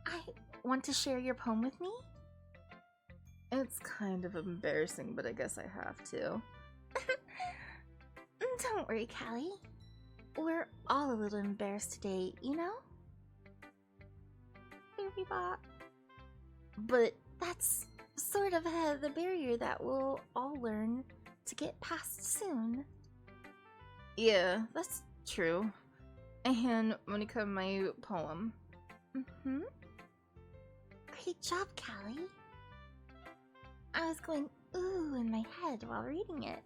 I want to share your poem with me? It's kind of embarrassing, but I guess I have to. Don't worry, Callie. We're all a little embarrassed today, you know? But that's sort of the barrier that we'll all learn to get past soon. Yeah, that's true. And Monica, my poem. Great job, Callie. I was going ooh in my head while reading it.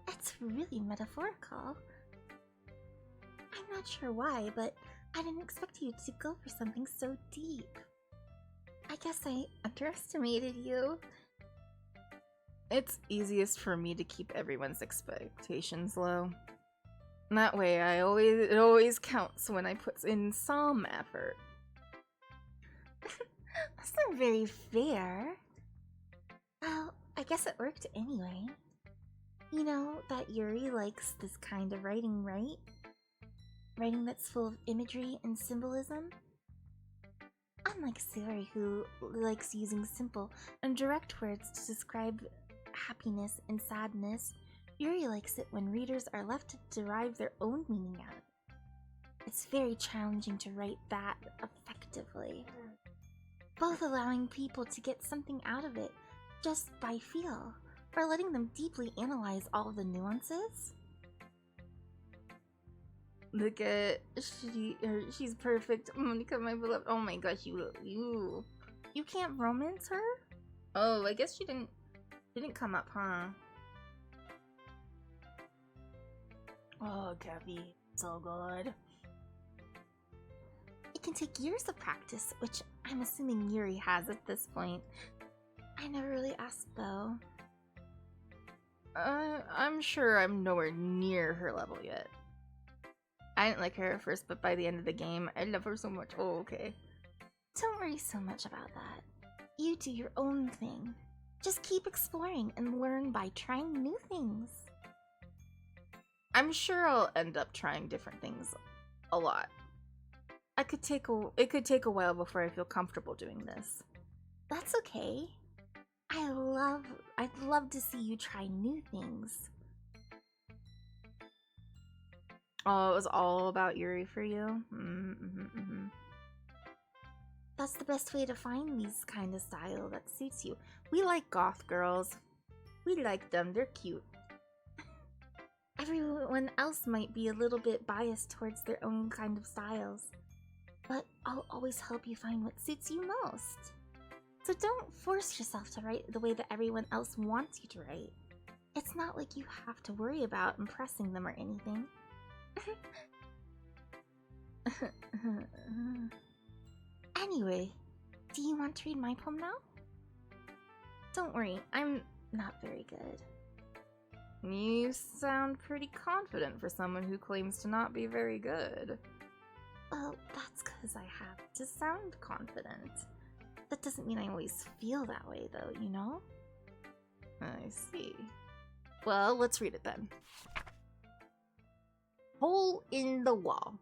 It's really metaphorical. I'm not sure why, but I didn't expect you to go for something so deep. I guess I underestimated you. It's easiest for me to keep everyone's expectations low. That way, it always counts when I put in some effort. That's not very fair. Well, I guess it worked anyway. You know that Yuri likes this kind of writing, right? Writing that's full of imagery and symbolism? Unlike Sayori, who likes using simple and direct words to describe happiness and sadness, Yuri likes it when readers are left to derive their own meaning out of it. It's very challenging to write that effectively, both allowing people to get something out of it just by feel, or letting them deeply analyze all the nuances. Look at she's perfect. Monica, my beloved. Oh my gosh, you can't romance her? Oh, I guess she didn't come up, huh? Oh, Gabby, so good. It can take years of practice, which I'm assuming Yuri has at this point. I never really asked though. I'm sure I'm nowhere near her level yet. I didn't like her at first, but by the end of the game, I love her so much. Oh, okay. Don't worry so much about that. You do your own thing. Just keep exploring and learn by trying new things. I'm sure I'll end up trying different things a lot. It could take a while before I feel comfortable doing this. That's okay. I'd love to see you try new things. Oh, it was all about Yuri for you? That's the best way to find these kind of style that suits you. We like goth girls. We like them, they're cute. Everyone else might be a little bit biased towards their own kind of styles, but I'll always help you find what suits you most. So don't force yourself to write the way that everyone else wants you to write. It's not like you have to worry about impressing them or anything. Anyway, do you want to read my poem now? Don't worry, I'm not very good. You sound pretty confident for someone who claims to not be very good. Well, that's because I have to sound confident. That doesn't mean I always feel that way, though, you know? I see. Well, let's read it then. Hole in the wall.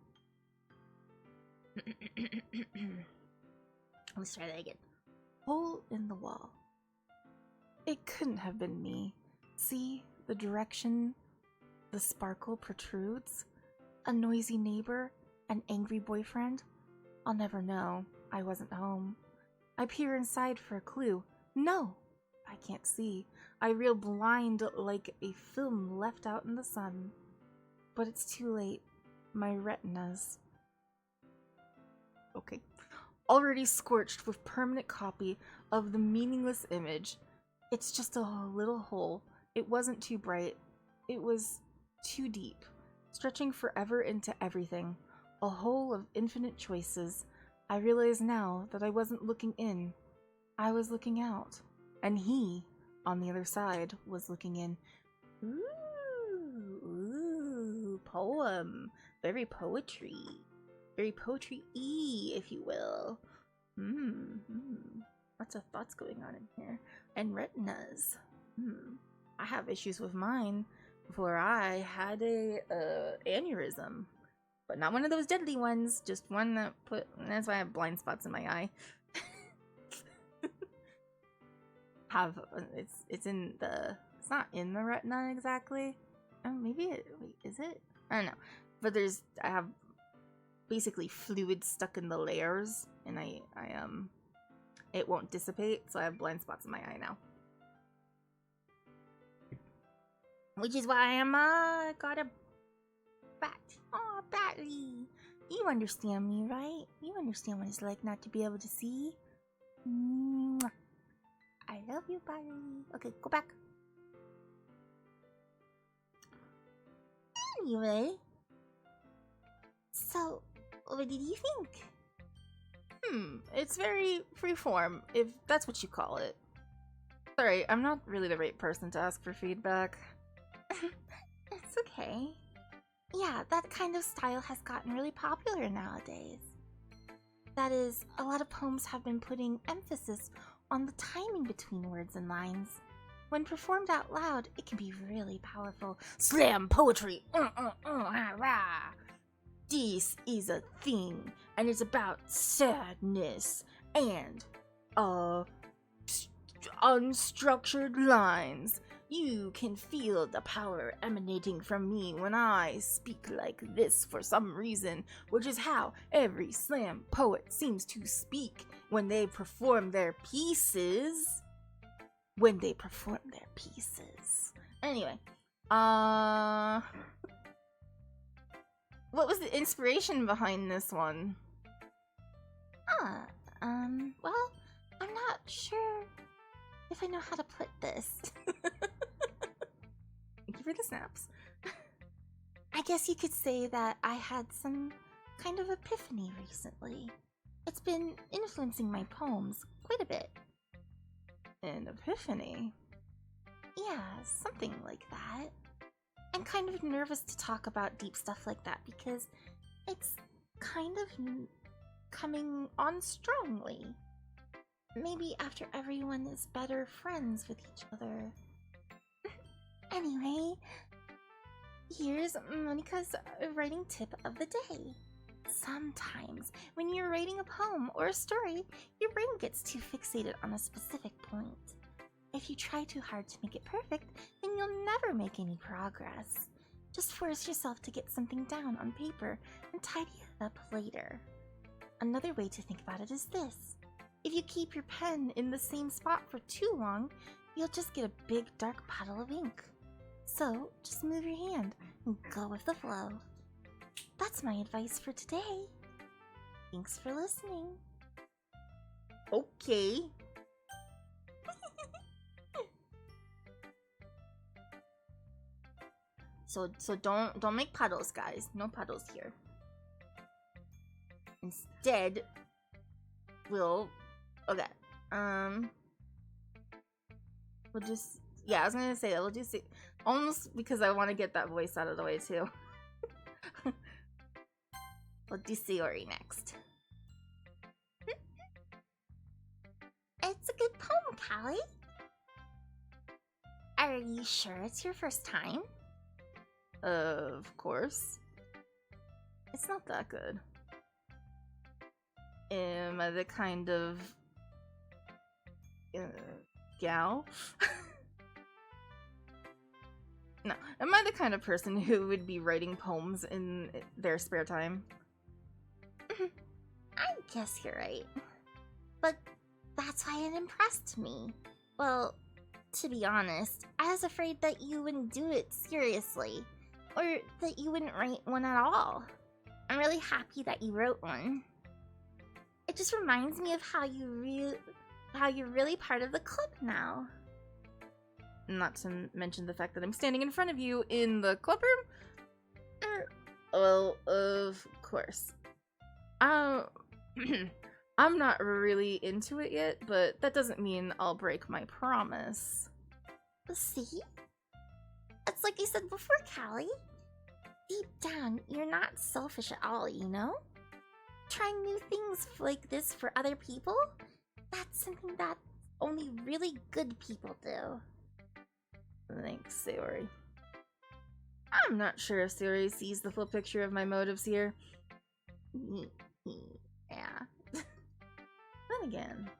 Let's try that again. Hole in the wall. It couldn't have been me. See the direction the sparkle protrudes? A noisy neighbor? An angry boyfriend? I'll never know. I wasn't home. I peer inside for a clue. No! I can't see. I reel blind like a film left out in the sun. But it's too late. My retinas. Okay. Already scorched with permanent copy of the meaningless image. It's just a little hole. It wasn't too bright. It was too deep, stretching forever into everything. A hole of infinite choices. I realize now that I wasn't looking in. I was looking out. And he, on the other side, was looking in. Ooh, poem. Very poetry. Very poetry-y, if you will. Lots of thoughts going on in here. And retinas. I have issues with mine before I had a aneurysm. But not one of those deadly ones, just one that that's why I have blind spots in my eye. It's not in the retina exactly. Oh, maybe wait, is it? I don't know. But I have basically fluid stuck in the layers, and it won't dissipate, so I have blind spots in my eye now. Which is why I got a bat. Oh, Batty. You understand me, right? You understand what it's like not to be able to see? Mwah. I love you, Batty. Okay, go back. Anyway. So, what did you think? It's very freeform, if that's what you call it. Sorry, I'm not really the right person to ask for feedback. It's okay. Yeah, that kind of style has gotten really popular nowadays. That is, a lot of poems have been putting emphasis on the timing between words and lines. When performed out loud, it can be really powerful. Slam poetry! This is a thing, and it's about sadness and unstructured lines. You can feel the power emanating from me when I speak like this for some reason, which is how every slam poet seems to speak when they perform their pieces. Anyway, what was the inspiration behind this one? Well, I'm not sure if I know how to put this. Thank you for the snaps. I guess you could say that I had some kind of epiphany recently. It's been influencing my poems quite a bit. An epiphany? Yeah, something like that. I'm kind of nervous to talk about deep stuff like that because it's kind of coming on strongly. Maybe after everyone is better friends with each other. Anyway, here's Monica's writing tip of the day. Sometimes, when you're writing a poem or a story, your brain gets too fixated on a specific point. If you try too hard to make it perfect, then you'll never make any progress. Just force yourself to get something down on paper and tidy it up later. Another way to think about it is this. If you keep your pen in the same spot for too long, you'll just get a big dark puddle of ink. So, just move your hand and go with the flow. That's my advice for today. Thanks for listening. Okay. So don't make puddles, guys. No puddles here. Instead, we'll just, yeah, I was gonna say that we'll just almost because I want to get that voice out of the way too. We'll do Sayori next. It's a good poem, Callie. Are you sure it's your first time? Of course. It's not that good. Am I the kind of gal? No. Am I the kind of person who would be writing poems in their spare time? I guess you're right. But that's why it impressed me. Well, to be honest, I was afraid that you wouldn't do it seriously. Or that you wouldn't write one at all. I'm really happy that you wrote one. It just reminds me of how you're really part of the club now. Not to mention the fact that I'm standing in front of you in the club room. Well, of course. I'm not really into it yet, but that doesn't mean I'll break my promise. See? It's like you said before, Callie. Deep down, you're not selfish at all, you know? Trying new things like this for other people? That's something that only really good people do. Thanks, Sayori. I'm not sure if Sayori sees the full picture of my motives here. Yeah. Then again,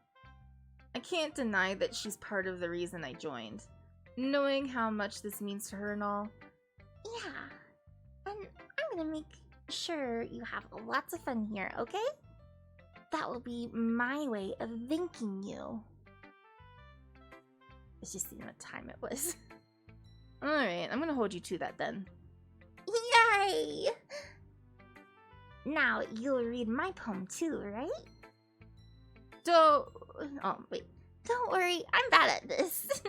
I can't deny that she's part of the reason I joined. Knowing how much this means to her and all. Yeah. And I'm gonna make sure you have lots of fun here, okay? That will be my way of thanking you. It's just seeing what time it was. Alright, I'm gonna hold you to that then. Yay! Now you'll read my poem too, right? Don't worry, I'm bad at this.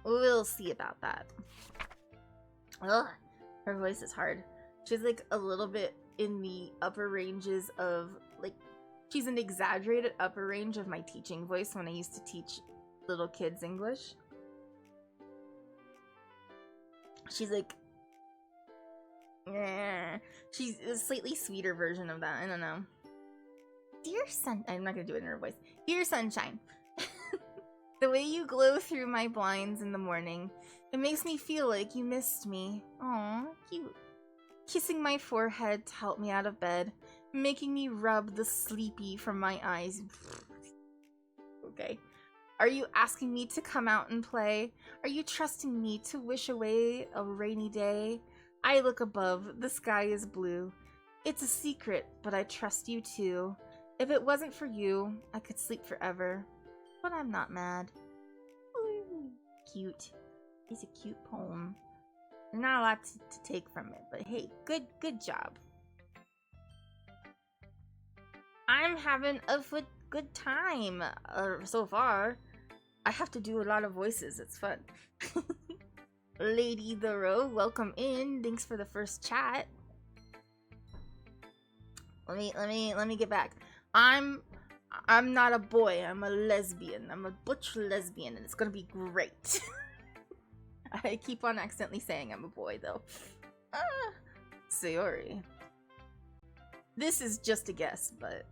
We'll see about that. Ugh, her voice is hard. She's like a little bit in the upper ranges of, like, she's an exaggerated upper range of my teaching voice when I used to teach little kids English. She's like, she's a slightly sweeter version of that. I don't know. Dear Sun, I'm not gonna do it in her voice. Dear Sunshine, the way you glow through my blinds in the morning, it makes me feel like you missed me. Aw, cute. Kissing my forehead to help me out of bed, making me rub the sleepy from my eyes. Okay. Are you asking me to come out and play? Are you trusting me to wish away a rainy day? I look above, the sky is blue. It's a secret, but I trust you too. If it wasn't for you, I could sleep forever. But I'm not mad. Ooh, cute. It's a cute poem. There's not a lot to take from it, but hey, good job. I'm having a good time so far. I have to do a lot of voices. It's fun. Lady Thorough, welcome in. Thanks for the first chat. Let me get back. I'm not a boy. I'm a lesbian. I'm a butch lesbian, and it's gonna be great. I keep on accidentally saying I'm a boy, though. Sayori. This is just a guess, but...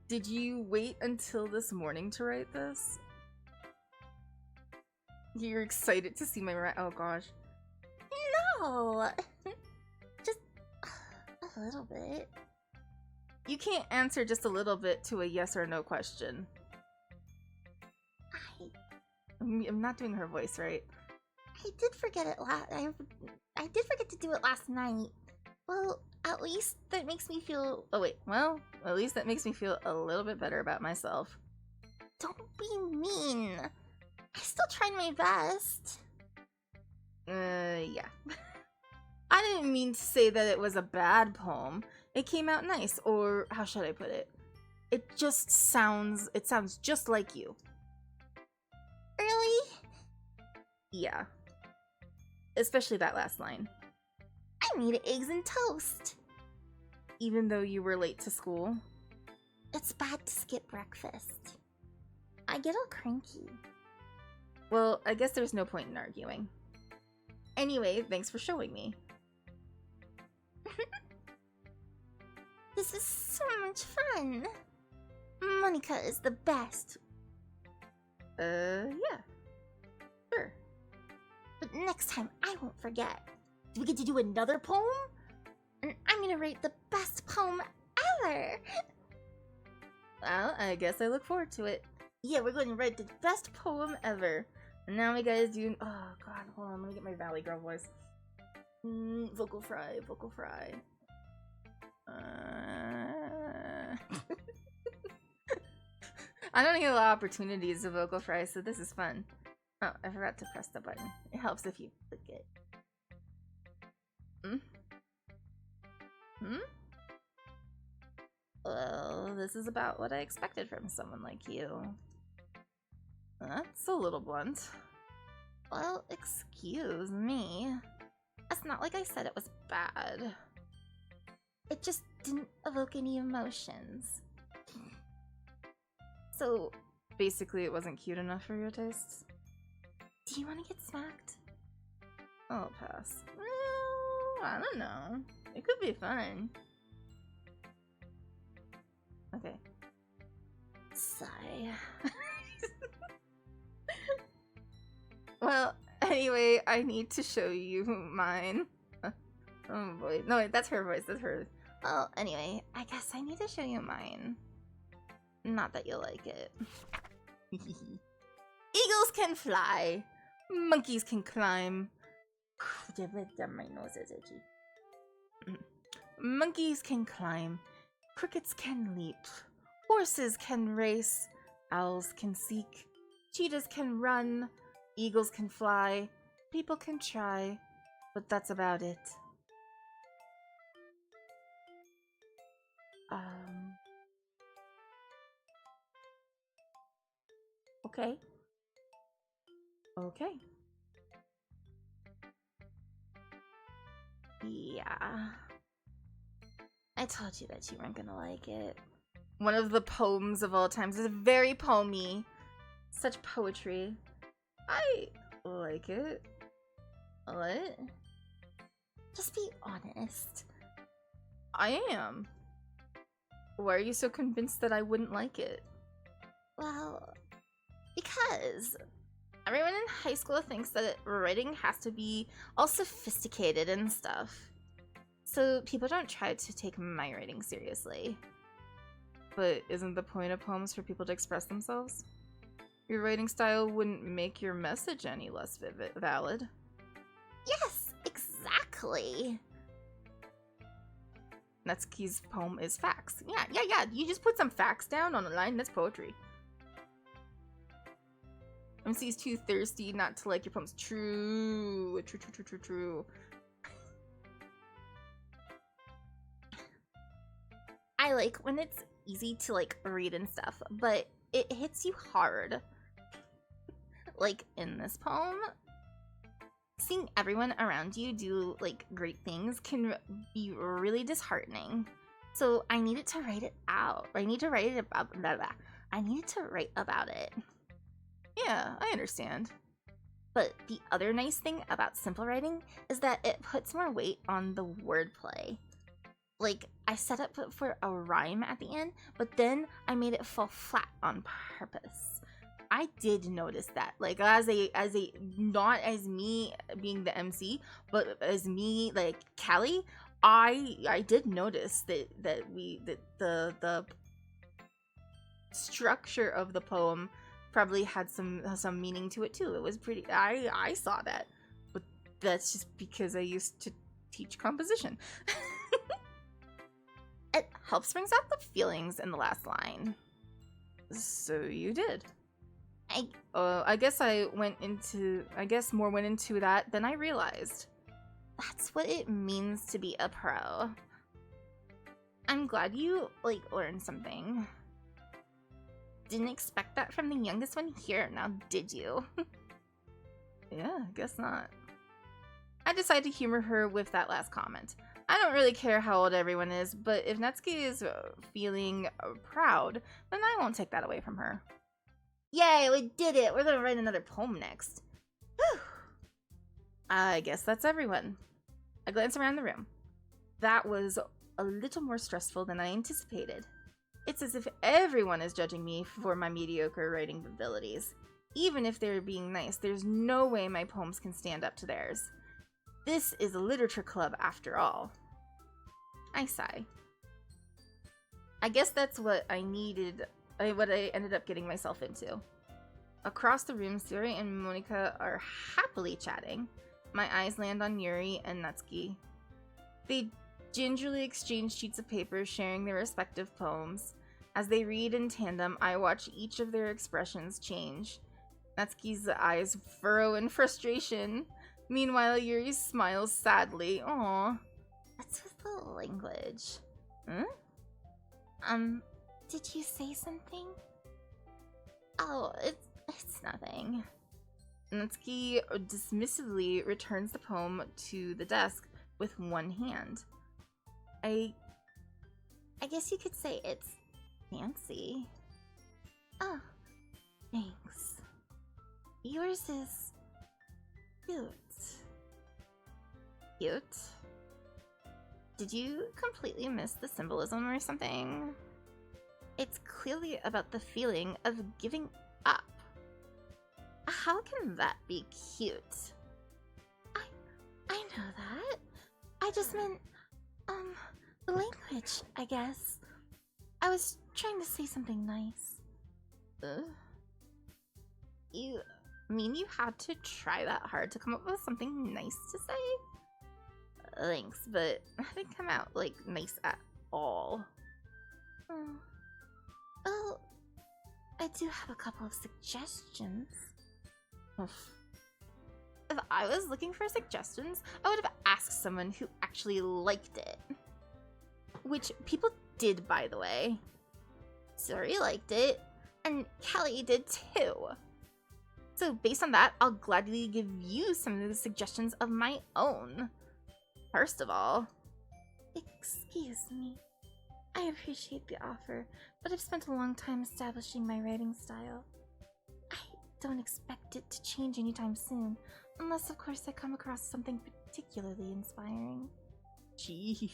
Did you wait until this morning to write this? You're excited to see my oh gosh. No! Just a little bit. You can't answer just a little bit to a yes or no question. I'm not doing her voice right. I did forget it I did forget to do it last night. Well, at least that makes me feel... Oh wait, well, at least that makes me feel a little bit better about myself. Don't be mean. I still tried my best. Yeah. I didn't mean to say that it was a bad poem. It came out nice, or how should I put it? It sounds just like you. Really? Yeah. Especially that last line. I made eggs and toast. Even though you were late to school? It's bad to skip breakfast. I get all cranky. Well, I guess there's no point in arguing. Anyway, thanks for showing me. This is so much fun. Monica is the best. Yeah. Sure. But next time, I won't forget. Do we get to do another poem? And I'm gonna write the best poem ever! Well, I guess I look forward to it. Yeah, we're going to write the best poem ever. And now we gotta do... Oh, God, hold on. Let me get my Valley Girl voice. Vocal fry, vocal fry. I don't get a lot of opportunities to vocal fry, so this is fun. Oh, I forgot to press the button. It helps if you click it. Well, this is about what I expected from someone like you. That's a little blunt. Well, excuse me. It's not like I said it was bad. It just didn't evoke any emotions. So, basically it wasn't cute enough for your tastes? Do you want to get smacked? I'll pass. Well, I don't know. It could be fun. Okay. Sigh. Well, anyway, I need to show you mine. Oh boy. No, wait, that's her voice. That's hers. Well, anyway, I guess I need to show you mine. Not that you'll like it. Eagles can fly. Monkeys can climb. My nose is itchy. Monkeys can climb. Crickets can leap. Horses can race. Owls can seek. Cheetahs can run. Eagles can fly. People can try. But that's about it. Okay. Okay. Yeah. I told you that you weren't gonna like it. One of the poems of all times. It's very poemy. Such poetry. I like it. What? Just be honest. I am. Why are you so convinced that I wouldn't like it? Well, because everyone in high school thinks that writing has to be all sophisticated and stuff. so people don't try to take my writing seriously. But isn't the point of poems for people to express themselves? Your writing style wouldn't make your message any less valid. Yes, exactly. Natsuki's poem is facts. Yeah. You just put some facts down on a line, that's poetry. MC's too thirsty not to like your poems. True. I like when it's easy to like read and stuff, but it hits you hard. Like in this poem, seeing everyone around you do like great things can be really disheartening. So I needed to write it out. I need to write it about I needed to write about it. Yeah, I understand. But the other nice thing about simple writing is that it puts more weight on the wordplay. Like, I set up for a rhyme at the end, but then I made it fall flat on purpose. I did notice that, like, as a not as me being the MC, but as me, like, Callie, I did notice that the structure of the poem probably had some meaning to it too. It was pretty. I saw that, but that's just because I used to teach composition. It helps brings out the feelings in the last line. So you did. I guess more went into that than I realized. That's what it means to be a pro. I'm glad you, like, learned something. Didn't expect that from the youngest one here, now did you? Yeah, guess not. I decided to humor her with that last comment. I don't really care how old everyone is, but if Natsuki is feeling proud, then I won't take that away from her. Yay, we did it! We're gonna write another poem next. Whew. I guess that's everyone. I glance around the room. That was a little more stressful than I anticipated. It's as if everyone is judging me for my mediocre writing abilities. Even if they're being nice, there's no way my poems can stand up to theirs. This is a literature club after all. I sigh. I guess that's what I ended up getting myself into. Across the room, Suri and Monika are happily chatting. My eyes land on Yuri and Natsuki. They gingerly exchange sheets of paper, sharing their respective poems. As they read in tandem, I watch each of their expressions change. Natsuki's eyes furrow in frustration. Meanwhile, Yuri smiles sadly. Aww. What's with the language? Did you say something? Oh, it's nothing. Natsuki dismissively returns the poem to the desk with one hand. I guess you could say it's fancy. Oh, thanks. Yours is cute. Cute? Did you completely miss the symbolism or something? It's clearly about the feeling of giving up. How can that be cute? I know that. I just meant, the language, I guess. I was trying to say something nice. You mean you had to try that hard to come up with something nice to say? Thanks, but that didn't come out, like, nice at all. Well, I do have a couple of suggestions. If I was looking for suggestions, I would have asked someone who actually liked it. Which people did, by the way. Suri liked it, and Callie did too. So based on that, I'll gladly give you some of the suggestions of my own. First of all... Excuse me. I appreciate the offer, but I've spent a long time establishing my writing style. I don't expect it to change anytime soon, unless of course I come across something particularly inspiring. Gee,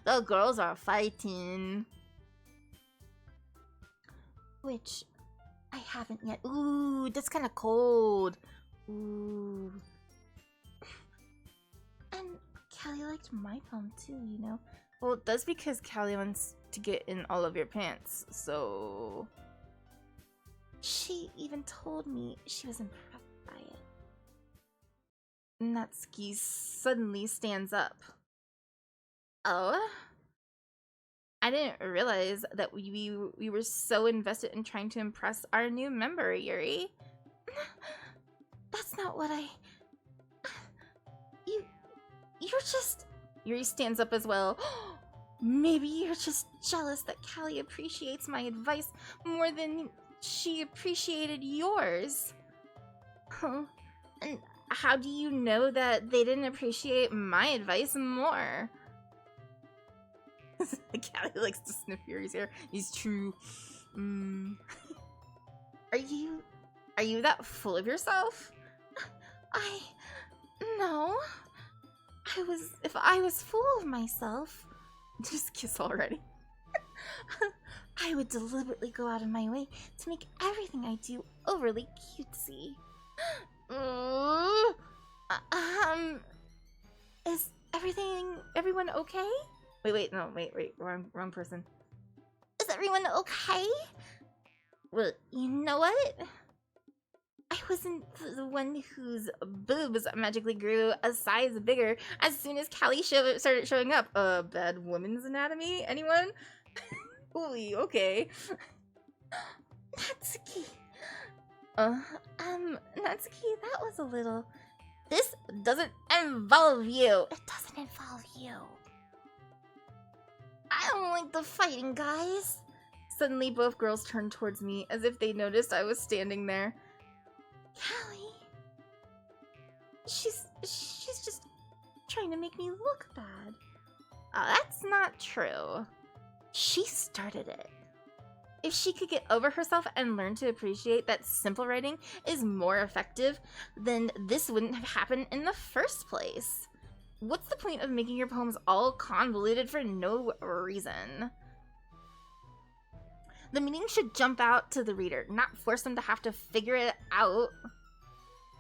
the girls are fighting. Which I haven't yet. Ooh, that's kind of cold. Ooh. And Callie liked my poem too, you know. Well, that's because Callie wants to get in all of your pants, so... She even told me she was impressed by it. Natsuki suddenly stands up. Oh? I didn't realize that we were so invested in trying to impress our new member, Yuri. That's not what I... You're just... Yuri stands up as well. Maybe you're just jealous that Callie appreciates my advice more than she appreciated yours. Huh? And how do you know that they didn't appreciate my advice more? Callie likes to sniff Yuri's hair. He's true. Are you that full of yourself? No. If I was full of myself, just kiss already. I would deliberately go out of my way to make everything I do overly cutesy. Is everyone okay? Wait, wrong person. Is everyone okay? Well, you know what? I wasn't The one whose boobs magically grew a size bigger as soon as Callie started showing up. Bad woman's anatomy? Anyone? Holy, okay. Natsuki. Natsuki, that was a little... This doesn't involve you. It doesn't involve you. I don't like the fighting, guys. Suddenly, both girls turned towards me as if they noticed I was standing there. Callie. She's just trying to make me look bad. That's not true. She started it. If she could get over herself and learn to appreciate that simple writing is more effective, then this wouldn't have happened in the first place. What's the point of making your poems all convoluted for no reason? The meaning should jump out to the reader, not force them to have to figure it out.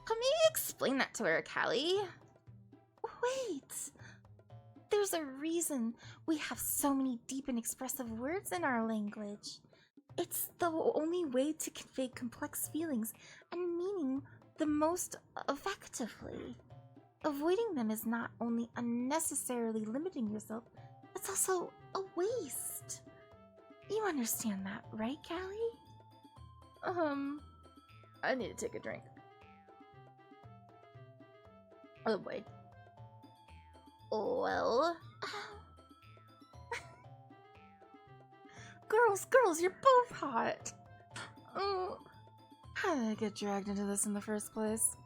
Help me explain that to her, Callie. Wait. There's a reason we have so many deep and expressive words in our language. It's the only way to convey complex feelings and meaning the most effectively. Avoiding them is not only unnecessarily limiting yourself, it's also a waste. You understand that, right, Callie? I need to take a drink. Oh boy. Well... Girls, you're both hot. How did I get dragged into this in the first place?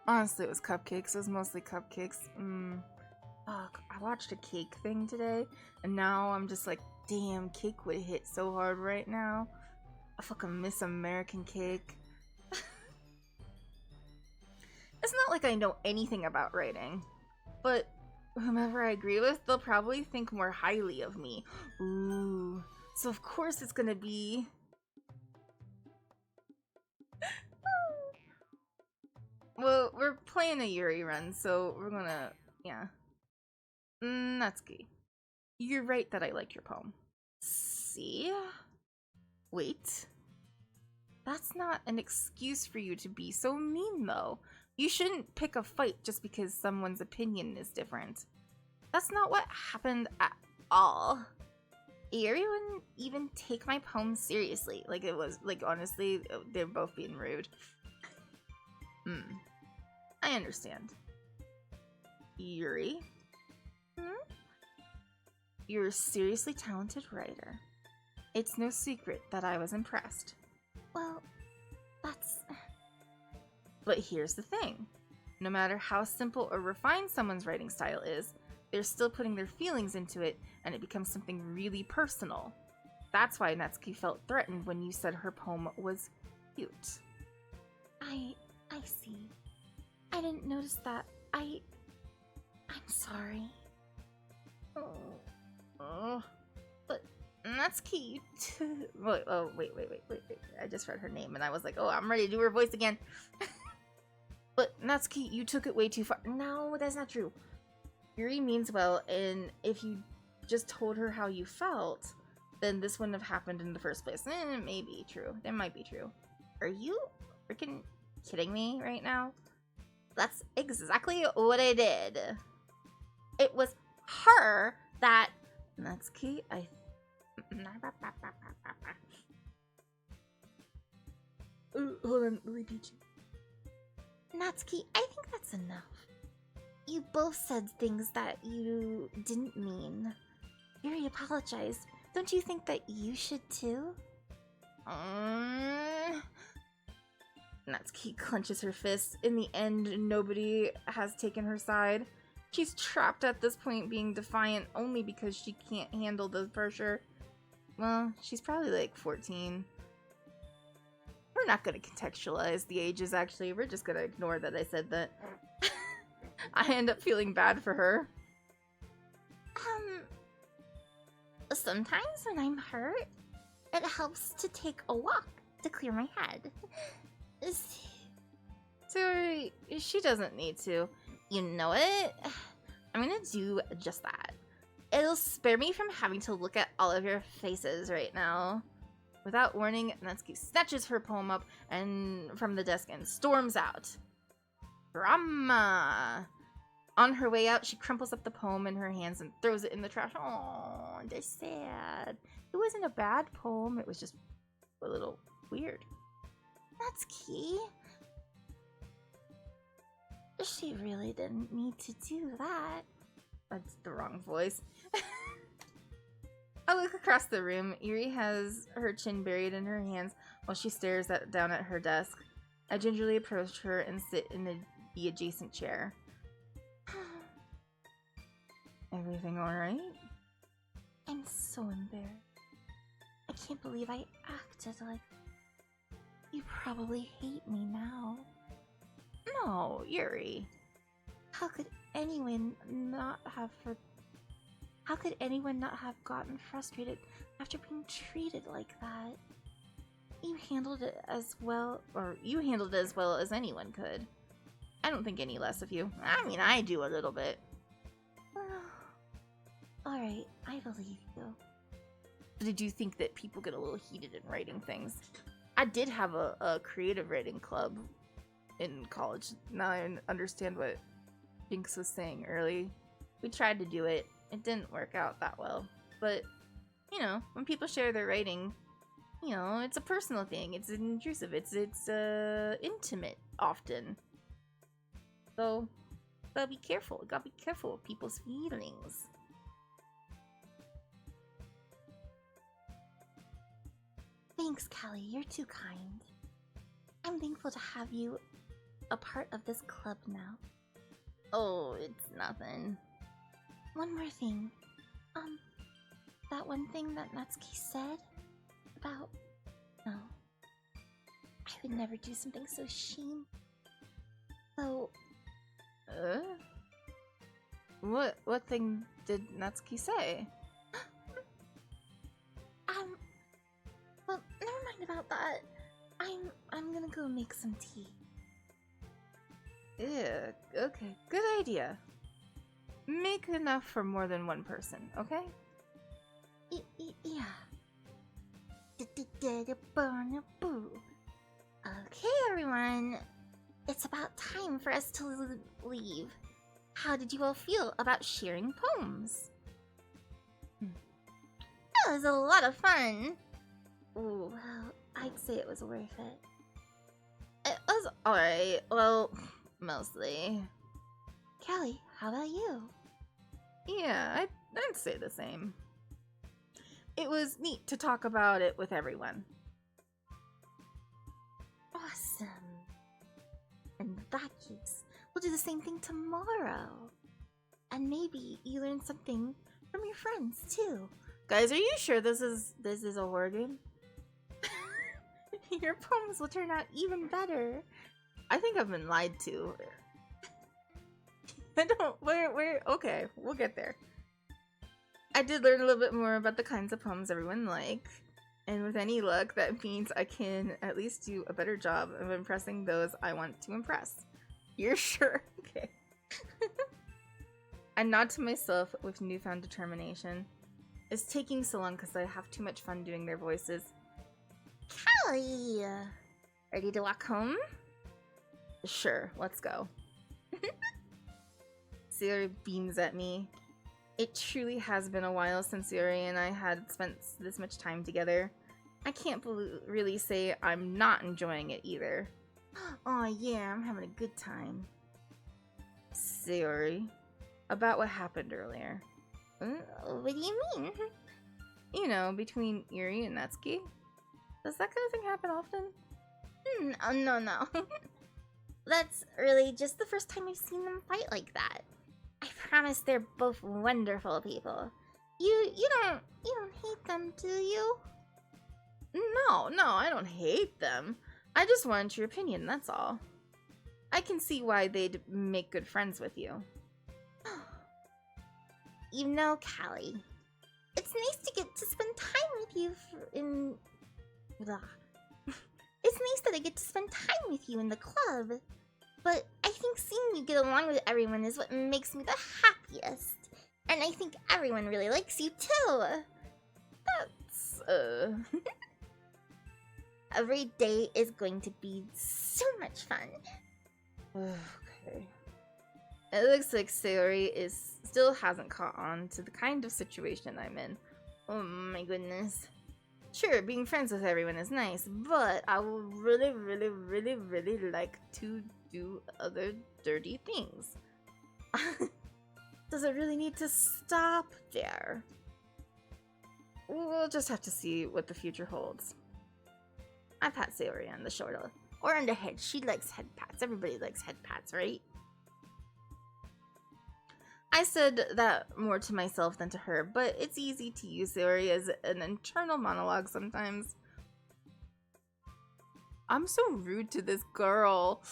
Honestly, it was cupcakes. It was mostly cupcakes. Fuck, I watched a cake thing today, and now I'm just like, damn, cake would hit so hard right now. I fucking miss American cake. It's not like I know anything about writing, but whomever I agree with, they'll probably think more highly of me. Ooh, so of course it's gonna be... Well, we're playing a Yuri run, so we're gonna... yeah. Natsuki, you're right that I like your poem. See? Wait. That's not an excuse for you to be so mean, though. You shouldn't pick a fight just because someone's opinion is different. That's not what happened at all. Yuri wouldn't even take my poem seriously. Like, it was, like, honestly, they're both being rude. I understand. Yuri? You're a seriously talented writer. It's no secret that I was impressed. Well, that's... But here's the thing. No matter how simple or refined someone's writing style is, they're still putting their feelings into it, and it becomes something really personal. That's why Natsuki felt threatened when you said her poem was cute. I see. I didn't notice that. I'm sorry. But Natsuki, wait. I just read her name and I was like, oh, I'm ready to do her voice again. But Natsuki, you took it way too far. No, that's not true. Yuri means well, and if you just told her how you felt, then this wouldn't have happened in the first place. It may be true. It might be true. Are you freaking kidding me right now? That's exactly what I did. It was her that... Natsuki, hold on, Lily Peachy. Natsuki, I think that's enough. You both said things that you didn't mean. Yuri apologized. Don't you think that you should too? Natsuki clenches her fists. In the end, nobody has taken her side. She's trapped at this point, being defiant only because she can't handle the pressure. Well, she's probably like 14. We're not gonna contextualize the ages, actually. We're just gonna ignore that I said that. I end up feeling bad for her. Sometimes when I'm hurt, it helps to take a walk to clear my head. So, she doesn't need to. You know it? I'm gonna do just that. It'll spare me from having to look at all of your faces right now. Without warning, Natsuki snatches her poem up and from the desk and storms out. Drama! On her way out, she crumples up the poem in her hands and throws it in the trash. Oh, that's sad. It wasn't a bad poem, it was just a little weird. Natsuki? She really didn't need to do that. That's the wrong voice. I look across the room. Yuri has her chin buried in her hands while she stares down at her desk. I gingerly approach her and sit in the adjacent chair. Everything alright? I'm so embarrassed. I can't believe I acted like... You probably hate me now. No, Yuri. How could anyone not have gotten frustrated after being treated like that? You handled it as well as anyone could. I don't think any less of you. I mean, I do a little bit. Alright, I believe you. Did you think that people get a little heated in writing things? I did have a creative writing club in college. Now I understand what Jinx was saying early. We tried to do it. It didn't work out that well. But, you know, when people share their writing, you know, it's a personal thing. It's intrusive. It's intimate often. So, gotta be careful. Gotta be careful of people's feelings. Thanks, Callie. You're too kind. I'm thankful to have you a part of this club now. Oh, it's nothing. One more thing. That one thing that Natsuki said about... No. I would never do something so So... What thing did Natsuki say? Well, never mind about that. I'm gonna go make some tea. Yeah, okay. Good idea. Make enough for more than one person, okay? Yeah. Okay, everyone. It's about time for us to leave. How did you all feel about sharing poems? It was a lot of fun. Ooh, well, I'd say it was worth it. It was alright. Well, mostly. Callie, how about you? Yeah, I'd say the same. It was neat to talk about it with everyone. Awesome. In that case, we'll do the same thing tomorrow. And maybe you learn something from your friends, too. Guys, are you sure this is a horror game? Your poems will turn out even better. I think I've been lied to. Okay, we'll get there. I did learn a little bit more about the kinds of poems everyone like. And with any luck, that means I can at least do a better job of impressing those I want to impress. You're sure? Okay. I nod to myself with newfound determination. It's taking so long because I have too much fun doing their voices. Callie! Ready to walk home? Sure, let's go. Sayori beams at me. It truly has been a while since Sayori and I had spent this much time together. I can't really say I'm not enjoying it either. Oh yeah, I'm having a good time. Sayori, about what happened earlier. What do you mean? You know, between Yuri and Natsuki. Does that kind of thing happen often? Oh, no. That's really just the first time I've seen them fight like that. I promise they're both wonderful people. You don't hate them, do you? No, I don't hate them. I just wanted your opinion, that's all. I can see why they'd make good friends with you. You know, Callie, it's nice to get to spend time with you It's nice that I get to spend time with you in the club. But I think seeing you get along with everyone is what makes me the happiest. And I think everyone really likes you too. That's, Every day is going to be so much fun. Okay. It looks like Sayori still hasn't caught on to the kind of situation I'm in. Oh my goodness. Sure, being friends with everyone is nice, but I would really like to do other dirty things. Does it really need to stop there? We'll just have to see what the future holds. I pat Sayori on the shoulder. Or on the head. She likes head pats. Everybody likes head pats, right? I said that more to myself than to her, but it's easy to use Sayori as an internal monologue sometimes. I'm so rude to this girl.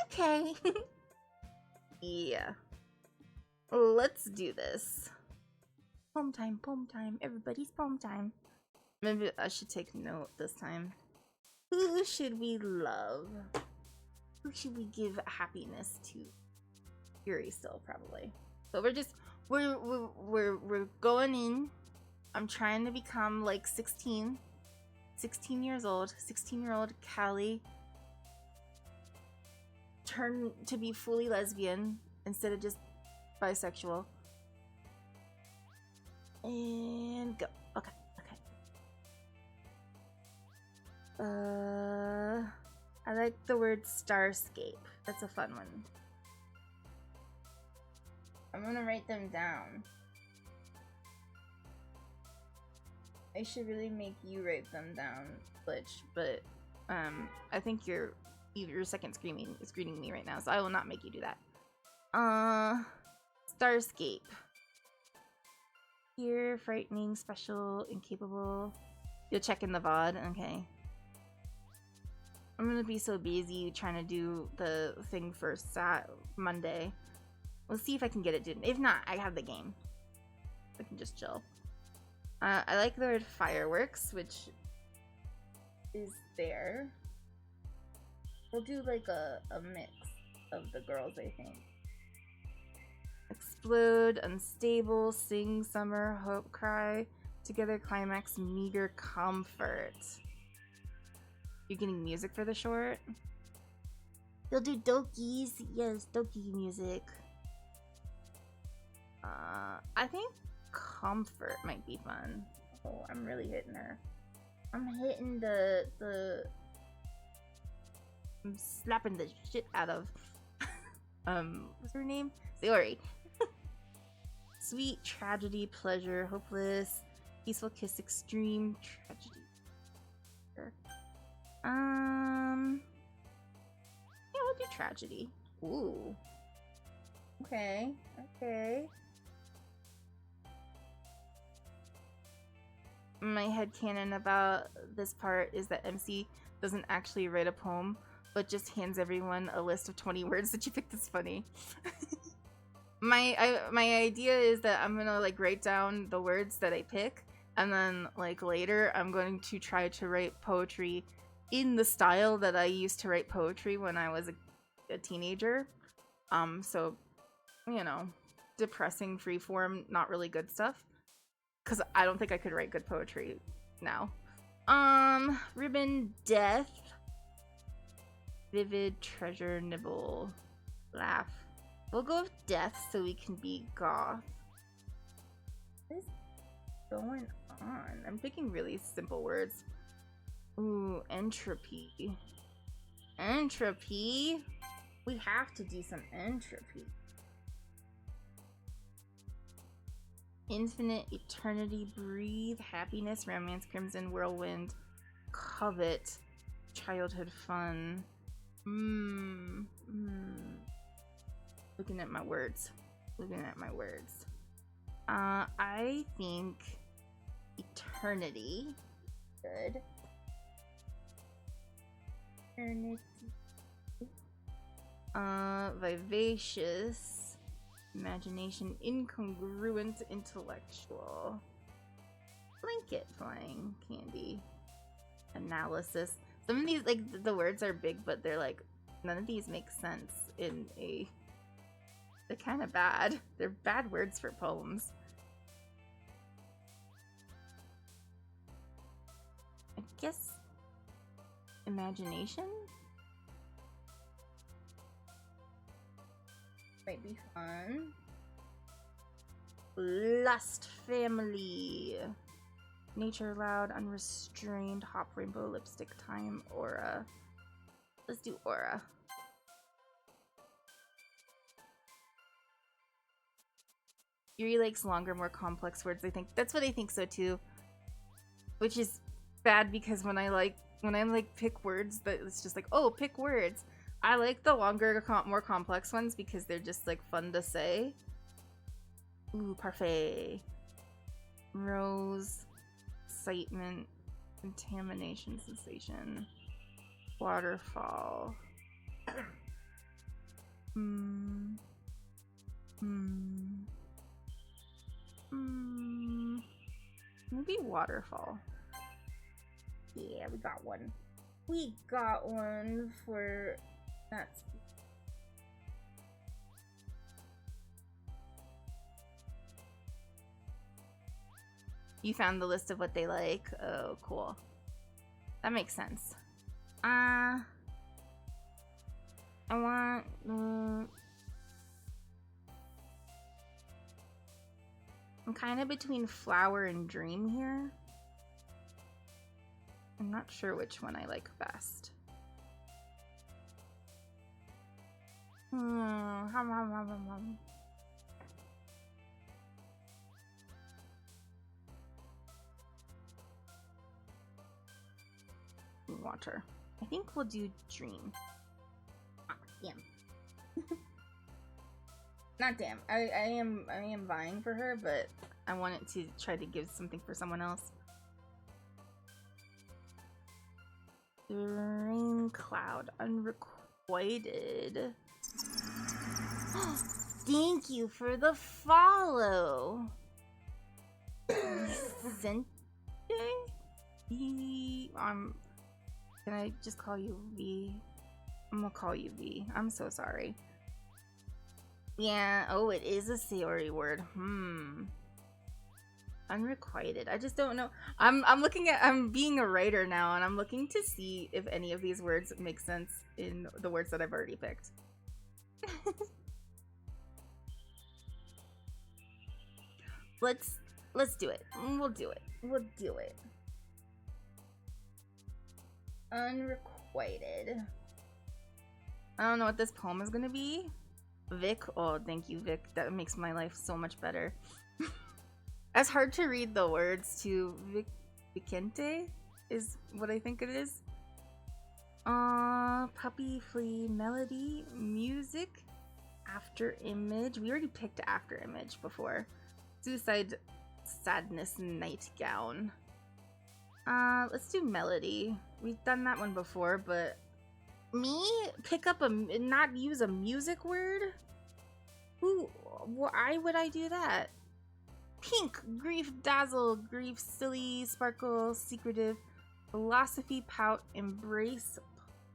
Okay. Yeah. Let's do this. Poem time, everybody's poem time. Maybe I should take note this time. Who should we love? Who should we give happiness to? Yuri still, probably. So we're going in. I'm trying to become like 16 years old. 16-year-old Callie. Turn to be fully lesbian instead of just bisexual. And go. Okay. I like the word starscape. That's a fun one. I'm gonna write them down. I should really make you write them down, Glitch, but I think your second screaming is greeting me right now, so I will not make you do that. Starscape. Here, frightening, special, incapable. You'll check in the VOD, okay. I'm gonna be so busy trying to do the thing for Monday. We'll see if I can get it done. If not, I have the game. I can just chill. I like the word fireworks, which is there. We'll do like a mix of the girls, I think. Explode, unstable, sing, summer, hope, cry, together, climax, meager, comfort. You're getting music for the short? You'll do Doki's? Yes, Doki music. I think comfort might be fun. Oh, I'm really hitting her. I'm hitting I'm slapping the shit out of what's her name? Sayori. Sweet, tragedy, pleasure, hopeless, peaceful kiss, extreme, tragedy. Sure. Yeah, we'll do tragedy. Ooh. Okay. My headcanon about this part is that MC doesn't actually write a poem, but just hands everyone a list of 20 words that you picked as funny. My idea is that I'm gonna like write down the words that I pick, and then like later I'm going to try to write poetry in the style that I used to write poetry when I was a teenager. So, you know, depressing freeform, not really good stuff. Because I don't think I could write good poetry now. Ribbon, death. Vivid, treasure, nibble, laugh. We'll go with death so we can be goth. What is going on? I'm picking really simple words. Ooh, entropy. Entropy? We have to do some entropy. Infinite, eternity, breathe, happiness, romance, crimson, whirlwind, covet, childhood fun. Looking at my words. I think eternity. Good. Eternity. Vivacious. Imagination. Incongruent. Intellectual. Blanket flying. Candy. Analysis. Some of these, like, the words are big, but they're like, none of these make sense in a... They're kind of bad. They're bad words for poems. I guess... Imagination? Might be fun. Lust family. Nature loud, unrestrained, hop, rainbow, lipstick, time, aura. Let's do aura. Yuri likes longer, more complex words, I think. That's what I think so too. Which is bad because when I pick words that it's just like, oh, pick words. I like the longer, more complex ones because they're just like fun to say. Ooh, parfait. Rose. Excitement. Contamination, sensation. Waterfall. Maybe waterfall. Yeah, we got one. We got one for that. You found the list of what they like? Oh, cool. That makes sense. I want... I'm kind of between flower and dream here. I'm not sure which one I like best. Water. I think we'll do dream. Ah, damn. Not damn. I am vying for her, but I wanted to try to give something for someone else. Rain cloud unrequited. Thank you for the follow. Can I just call you V? I'm gonna call you V. I'm so sorry. Yeah, oh, it is a Sayori word. Unrequited. I just don't know. I'm being a writer now, and I'm looking to see if any of these words make sense in the words that I've already picked. Let's do it. We'll do it. We'll do it. Unrequited. I don't know what this poem is gonna be. Vic. Oh, thank you, Vic. That makes my life so much better. It's hard to read the words to Vicente is what I think it is. Puppy, flea, melody, music, after image. We already picked after image before. Suicide, sadness, nightgown. Let's do melody. We've done that one before, but me pick up not use a music word? Why would I do that? Pink, grief, dazzle, grief, silly, sparkle, secretive, philosophy, pout, embrace,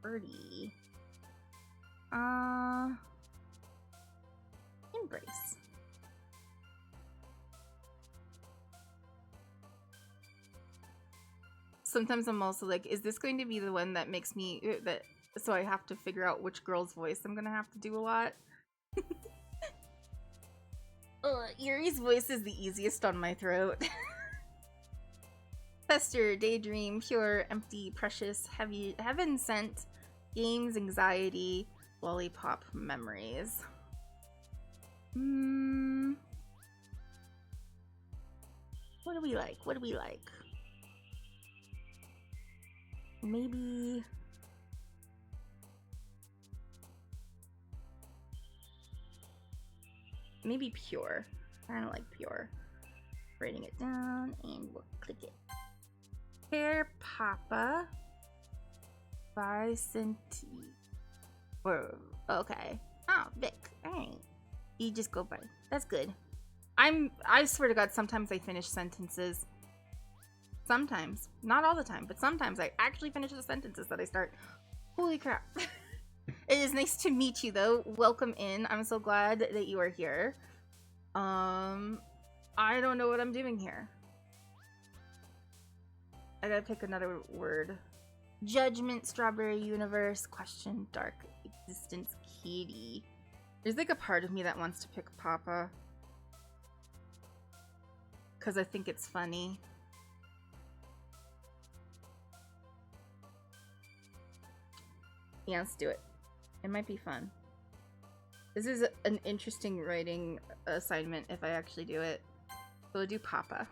party. Embrace. sometimes I'm also like, is this going to be the one that makes me that so I have to figure out which girl's voice I'm gonna have to do a lot? Yuri's voice is the easiest on my throat. Fester, daydream, pure, empty, precious, heavy, heaven sent, games, anxiety, lollipop, memories. What do we like? What do we like? Maybe pure. I don't like pure. Writing it down and we'll click it. Hair Papa Vicente. Or okay. Oh, Vic. Alright. You just go by. That's good. I swear to God, sometimes I finish sentences. Sometimes. Not all the time, but sometimes I actually finish the sentences that I start. Holy crap. It is nice to meet you though. Welcome in. I'm so glad that you are here. I don't know what I'm doing here. I gotta pick another word. Judgment, strawberry universe, question, dark existence, kitty. There's like a part of me that wants to pick Papa. Because I think it's funny. Yeah, let's do it. It might be fun. This is an interesting writing assignment if I actually do it. So we'll do Papa.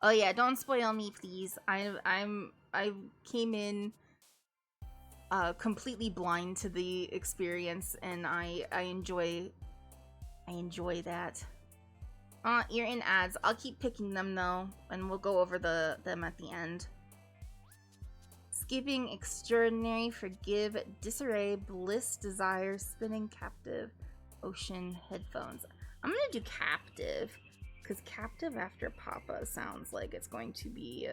Oh yeah, don't spoil me, please. I came in completely blind to the experience, and I enjoy that. You're in ads. I'll keep picking them though, and we'll go over them at the end. Skipping, extraordinary, forgive, disarray, bliss, desire, spinning, captive, ocean, headphones. I'm gonna do captive. Because captive after Papa sounds like it's going to be,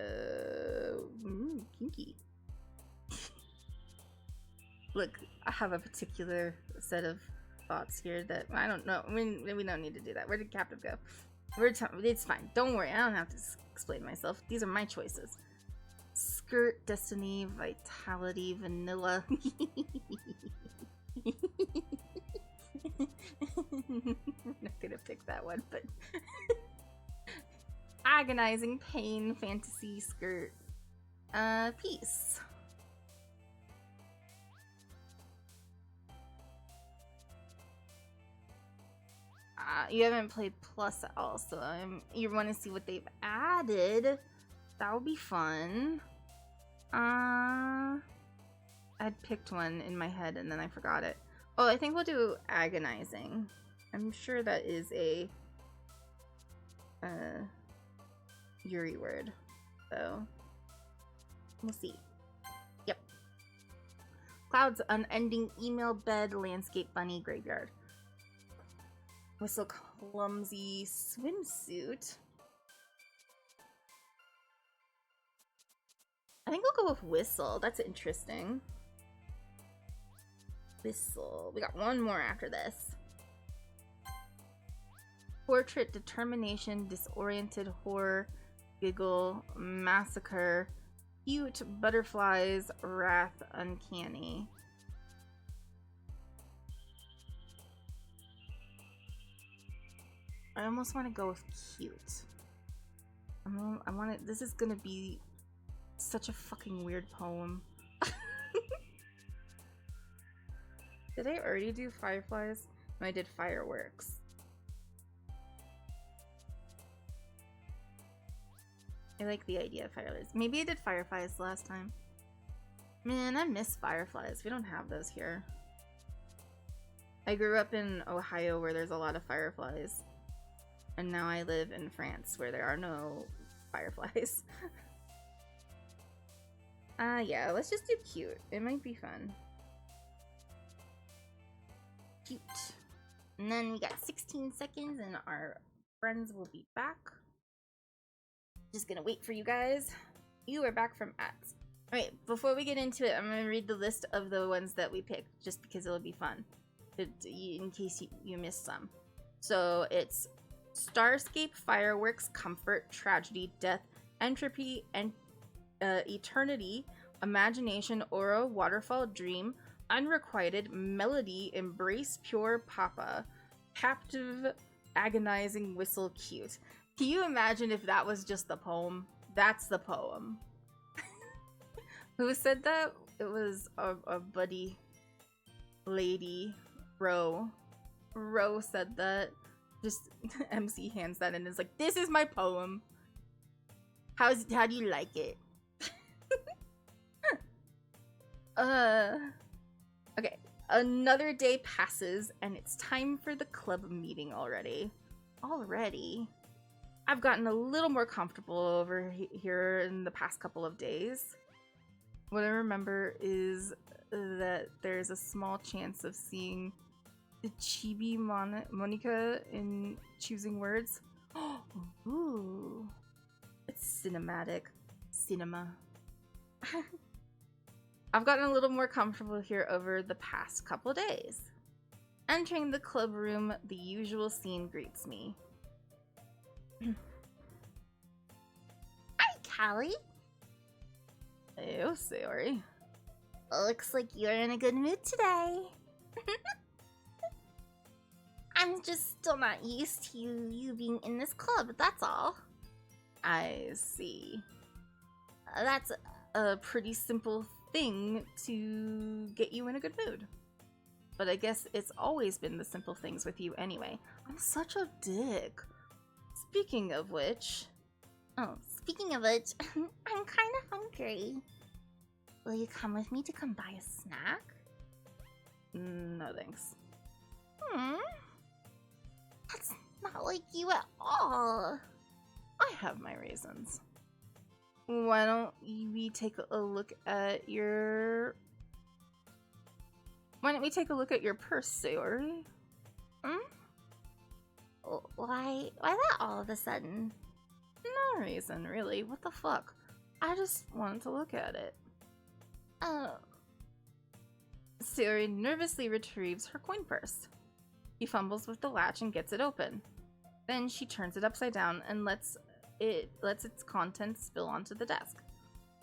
kinky. Look, I have a particular set of thoughts here that I don't know. I mean, we don't need to do that. Where did captive go? It's fine. Don't worry. I don't have to explain myself. These are my choices. Skirt, destiny, vitality, vanilla. I'm not gonna pick that one, but agonizing, pain, fantasy, skirt, peace. You haven't played Plus at all, so you want to see what they've added. That would be fun. I'd picked one in my head and then I forgot it. Oh, I think we'll do agonizing. I'm sure that is a Yuri word. So we'll see. Yep. Clouds, unending, email, bed, landscape, bunny, graveyard. Whistle, clumsy, swimsuit. I think we'll go with whistle. That's interesting. Whistle. We got one more after this. Portrait, determination, disoriented, horror, giggle, massacre, cute, butterflies, wrath, uncanny. I almost want to go with cute. I want it. This is gonna be such a fucking weird poem. Did I already do fireflies? No, I did fireworks. I like the idea of fireflies. Maybe I did fireflies last time. Man, I miss fireflies. We don't have those here. I grew up in Ohio where there's a lot of fireflies. And now I live in France where there are no fireflies. Yeah, let's just do cute. It might be fun. Cute. And then we got 16 seconds and our friends will be back. Just gonna wait for you guys. You are back from ads. Alright, before we get into it, I'm gonna read the list of the ones that we picked, just because it'll be fun. In case you missed some. So it's Starscape, fireworks, comfort, tragedy, death, entropy, and eternity, imagination, aura, waterfall, dream, unrequited, melody, embrace, pure papa, captive, agonizing, whistle, cute. Can you imagine if that was just the poem? That's the poem. Who said that? It was a buddy lady, Ro. Ro said that. Just MC hands that in and is like, this is my poem. How do you like it? Okay. Another day passes and it's time for the club meeting already. I've gotten a little more comfortable over here in the past couple of days. What I remember is that there's a small chance of seeing the Chibi Monica in Choosing Words. Ooh. It's cinematic. Cinema. I've gotten a little more comfortable here over the past couple days. Entering the club room, the usual scene greets me. Hi, Callie. Hey, Sayori. Looks like you're in a good mood today. I'm just still not used to you being in this club, that's all. I see. That's A pretty simple thing to get you in a good mood. But I guess it's always been the simple things with you anyway. I'm such a dick. Speaking of which... Oh, speaking of which, I'm kind of hungry. Will you come with me to come buy a snack? No thanks. That's not like you at all. I have my reasons. Why don't we take a look at your... Why don't we take a look at your purse, Sayori? Why that all of a sudden? No reason, really. What the fuck? I just wanted to look at it. Oh. Sayori nervously retrieves her coin purse. He fumbles with the latch and gets it open. Then she turns it upside down and lets its contents spill onto the desk.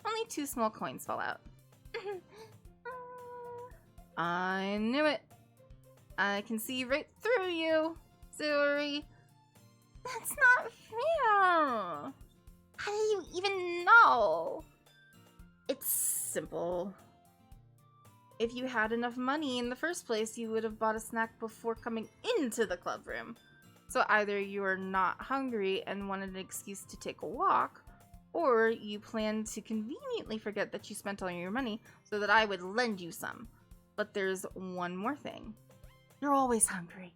Only 2 small coins fall out. I knew it. I can see right through you, Sayori. That's not fair. How do you even know? It's simple. If you had enough money in the first place, you would have bought a snack before coming into the club room. So either you are not hungry and wanted an excuse to take a walk, or you planned to conveniently forget that you spent all your money so that I would lend you some. But there's one more thing. You're always hungry.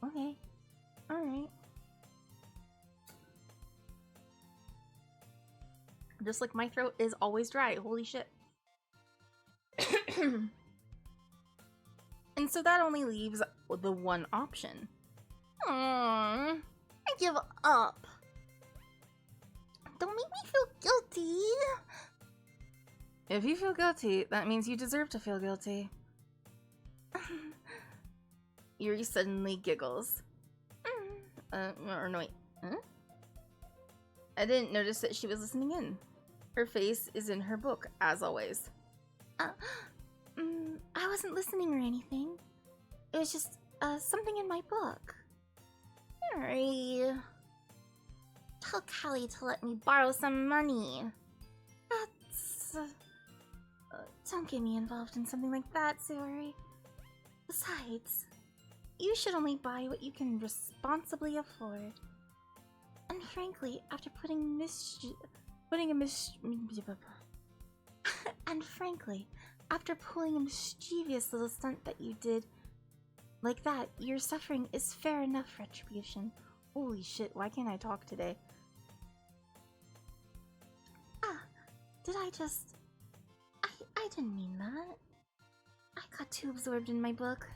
Okay. Alright. Just like my throat is always dry. Holy shit. And so that only leaves the one option. I give up. Don't make me feel guilty. If you feel guilty, that means you deserve to feel guilty. Yuri suddenly giggles. Or no, wait. Huh? I didn't notice that she was listening in. Her face is in her book, as always. I wasn't listening or anything. It was just, something in my book. Yuri. Tell Callie to let me borrow some money. That's... don't get me involved in something like that, Sayori. Besides, you should only buy what you can responsibly afford. And frankly, after after pulling a mischievous little stunt that you did like that, your suffering is fair enough retribution. Holy shit, why can't I talk today? Did I just... I didn't mean that. I got too absorbed in my book.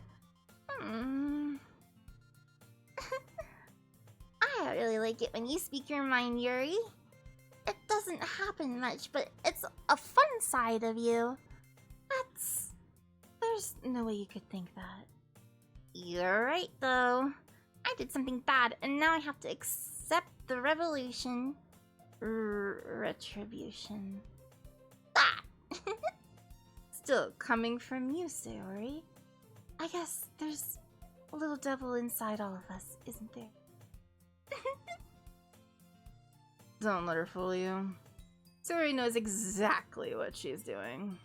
I really like it when you speak your mind, Yuri. It doesn't happen much, but it's a fun side of you. There's no way you could think that. You're right, though. I did something bad, and now I have to accept the revolution. Retribution. Ah! Still coming from you, Sayori. I guess there's a little devil inside all of us, isn't there? Don't let her fool you. Sayori knows exactly what she's doing.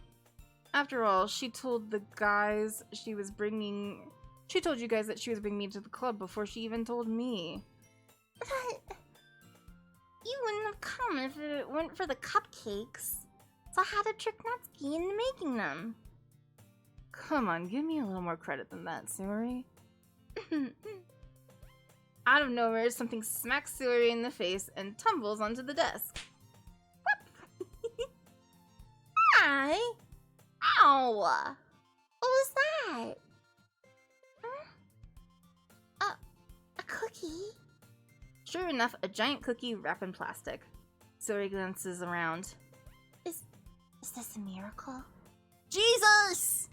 After all, she told you guys that she was bringing me to the club before she even told me. But you wouldn't have come if it weren't for the cupcakes. So I had to trick Natsuki into making them. Come on, give me a little more credit than that, Sayori. Out of nowhere, something smacks Sayori in the face and tumbles onto the desk. Hi! Ow! What was that? Huh? A cookie? Sure enough, a giant cookie wrapped in plastic. Sayori glances around. Is this a miracle? Jesus!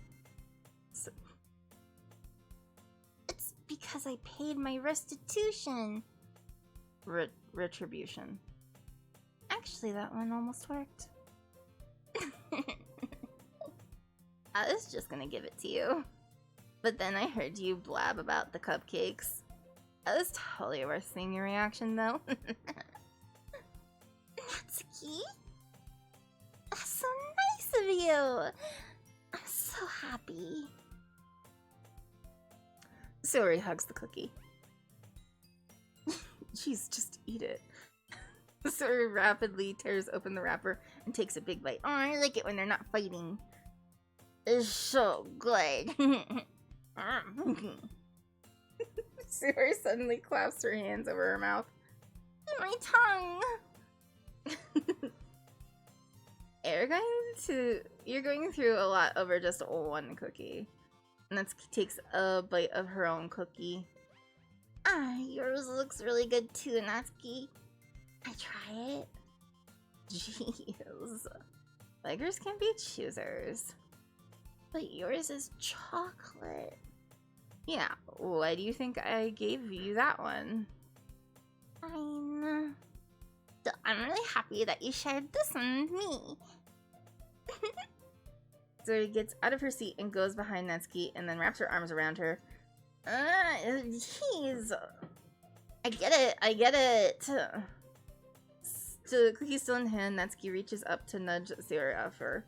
It's because I paid my restitution. Retribution. Actually, that one almost worked. I was just gonna give it to you. But then I heard you blab about the cupcakes. That was totally worth seeing your reaction, though. Natsuki? That's so nice of you! I'm so happy. Sayori hugs the cookie. Jeez, just eat it. Sayori rapidly tears open the wrapper and takes a big bite. Oh, I like it when they're not fighting. It's so good. Sayori suddenly clasps her hands over her mouth. My tongue! You're going through a lot over just one cookie. Natsuki takes a bite of her own cookie. Yours looks really good too, Natsuki. I try it. Jeez. Beggars can be choosers. But yours is chocolate. Yeah, why do you think I gave you that one? I'm really happy that you shared this one with me. Sayori gets out of her seat and goes behind Natsuki and then wraps her arms around her. Jeez. I get it. The cookie still in hand, Natsuki reaches up to nudge Sayori off her.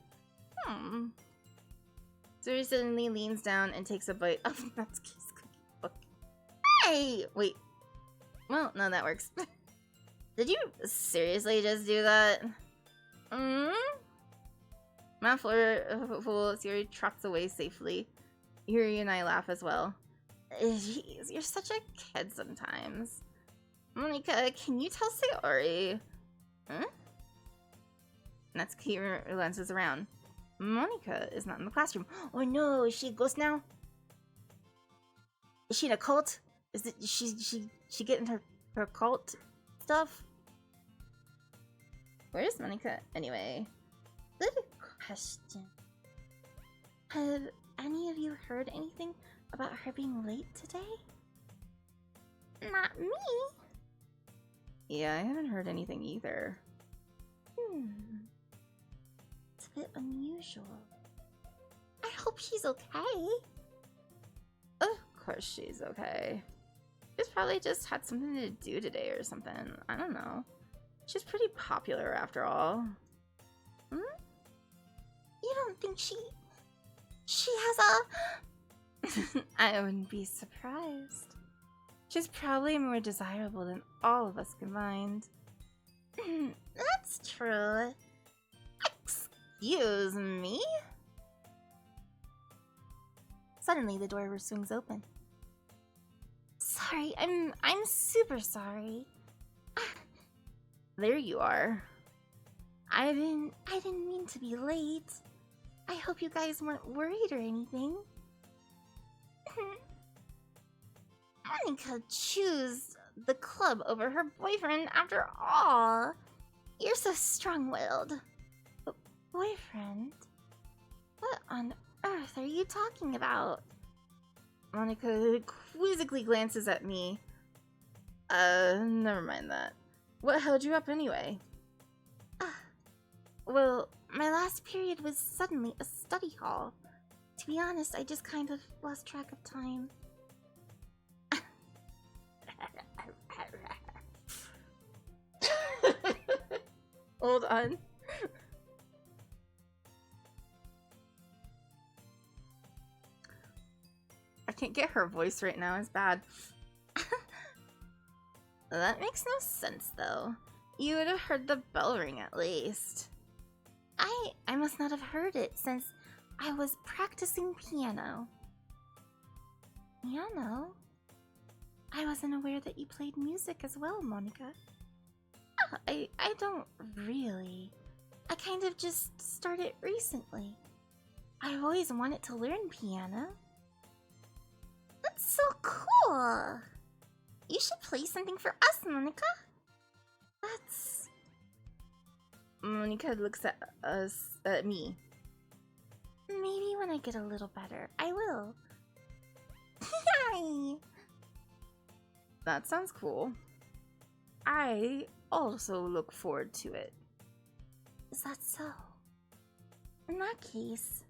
Sayori suddenly leans down and takes a bite of Natsuki's cookie book. Hey! Wait. Well, no, that works. Did you seriously just do that? Mouth full, Sayori trots away safely. Yuri and I laugh as well. Jeez, you're such a kid sometimes. Monika, can you tell Sayori? Huh? Natsuki glances around. Monika is not in the classroom. Oh no, is she a ghost now? Is she in a cult? Is it she getting her cult stuff? Where's Monika anyway? Good question. Have any of you heard anything about her being late today? Not me. Yeah, I haven't heard anything either. It's a bit unusual. I hope she's okay. Of course she's okay. She's probably just had something to do today or something. I don't know. She's pretty popular after all. You don't think she has a... I wouldn't be surprised. She's probably more desirable than all of us combined. That's true. Excuse me? Suddenly the door swings open. Sorry, I'm super sorry. There you are. I didn't mean to be late. I hope you guys weren't worried or anything. Monika chose the club over her boyfriend after all. You're so strong-willed. But boyfriend? What on earth are you talking about? Monika quizzically glances at me, Never mind that. What held you up anyway? Well, my last period was suddenly a study hall. To be honest, I just kind of lost track of time. Hold on. I can't get her voice right now, it's bad. That makes no sense, though. You would have heard the bell ring at least. I must not have heard it since I was practicing piano. Piano? I wasn't aware that you played music as well, Monica. I don't really. I kind of just started recently. I've always wanted to learn piano. That's so cool! You should play something for us, Monica. That's... Monica looks at me. Maybe when I get a little better, I will. Yay! That sounds cool. I also look forward to it. Is that so? In that case,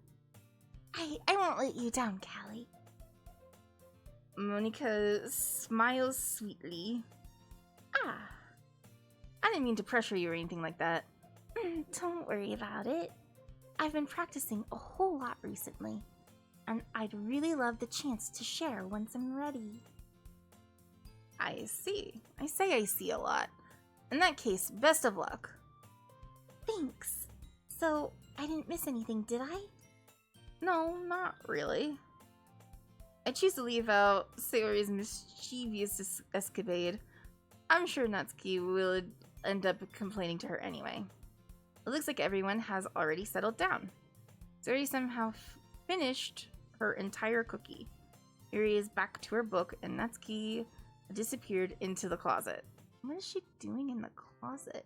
I won't let you down, Callie. Monica smiles sweetly. I didn't mean to pressure you or anything like that. Don't worry about it. I've been practicing a whole lot recently, and I'd really love the chance to share once I'm ready. I see. I see a lot. In that case, best of luck. Thanks. So, I didn't miss anything, did I? No, not really. I choose to leave out Sayori's mischievous escapade. I'm sure Natsuki will end up complaining to her anyway. It looks like everyone has already settled down. Sayori somehow finished her entire cookie. Yuri is back to her book, and Natsuki disappeared into the closet. What is she doing in the closet?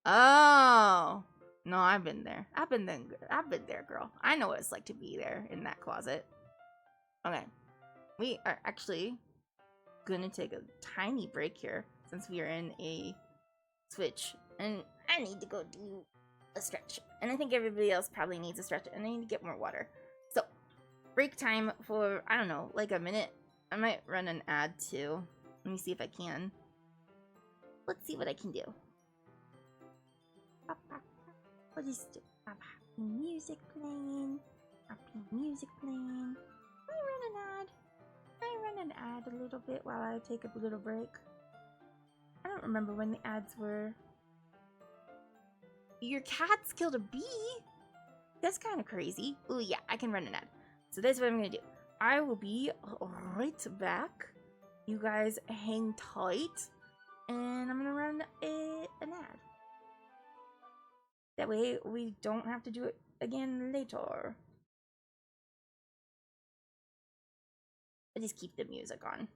Oh! No, I've been there. I've been there, girl. I know what it's like to be there in that closet. Okay. We are actually gonna take a tiny break here since we are in a switch. And I need to go do a stretch. And I think everybody else probably needs a stretch. And I need to get more water. So, break time for, I don't know, like a minute. I might run an ad too. Let me see if I can. Let's see what I can do. What is this? Happy music playing. Happy music playing. I run an ad a little bit while I take a little break. I don't remember when the ads were. Your cat's killed a bee? That's kind of crazy. Oh yeah, I can run an ad. So that's what I'm gonna do. I will be right back. You guys hang tight. And I'm gonna run an ad. That way we don't have to do it again later. I just keep the music on.